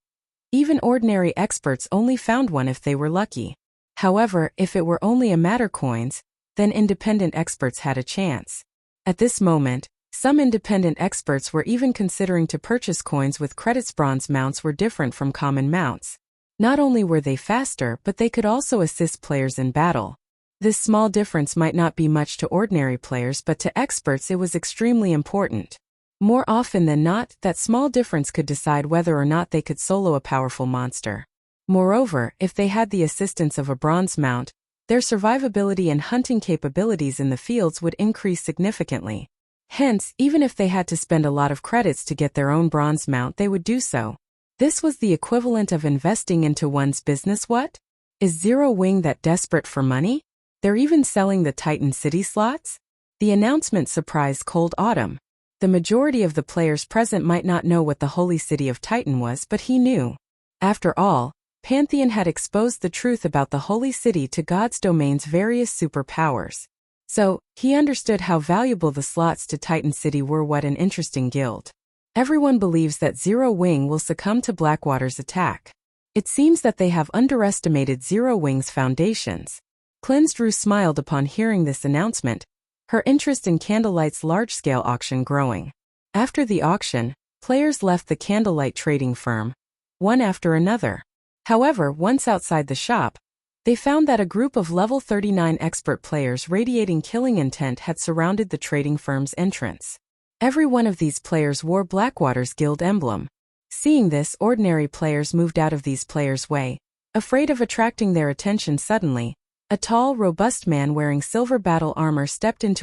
even ordinary experts only found one if they were lucky. However, if it were only a matter coins, then independent experts had a chance. At this moment, some independent experts were even considering to purchase coins with credits. Bronze mounts were different from common mounts. Not only were they faster, but they could also assist players in battle. This small difference might not be much to ordinary players, but to experts it was extremely important. More often than not, that small difference could decide whether or not they could solo a powerful monster. Moreover, if they had the assistance of a bronze mount, their survivability and hunting capabilities in the fields would increase significantly. Hence, even if they had to spend a lot of credits to get their own bronze mount, they would do so. This was the equivalent of investing into one's business. What? Is Zero Wing that desperate for money? They're even selling the Titan City slots? The announcement surprised Cold Autumn. The majority of the players present might not know what the holy city of Titan was, but he knew. After all, Pantheon had exposed the truth about the Holy City to God's domain's various superpowers. So, he understood how valuable the slots to Titan City were. What an interesting guild. Everyone believes that Zero Wing will succumb to Blackwater's attack. It seems that they have underestimated Zero Wing's foundations. Cleansdrew smiled upon hearing this announcement, her interest in Candlelight's large-scale auction growing. After the auction, players left the Candlelight trading firm, one after another. However, once outside the shop, they found that a group of level 39 expert players radiating killing intent had surrounded the trading firm's entrance. Every one of these players wore Blackwater's guild emblem. Seeing this, ordinary players moved out of these players' way, afraid of attracting their attention. Suddenly, a tall, robust man wearing silver battle armor stepped into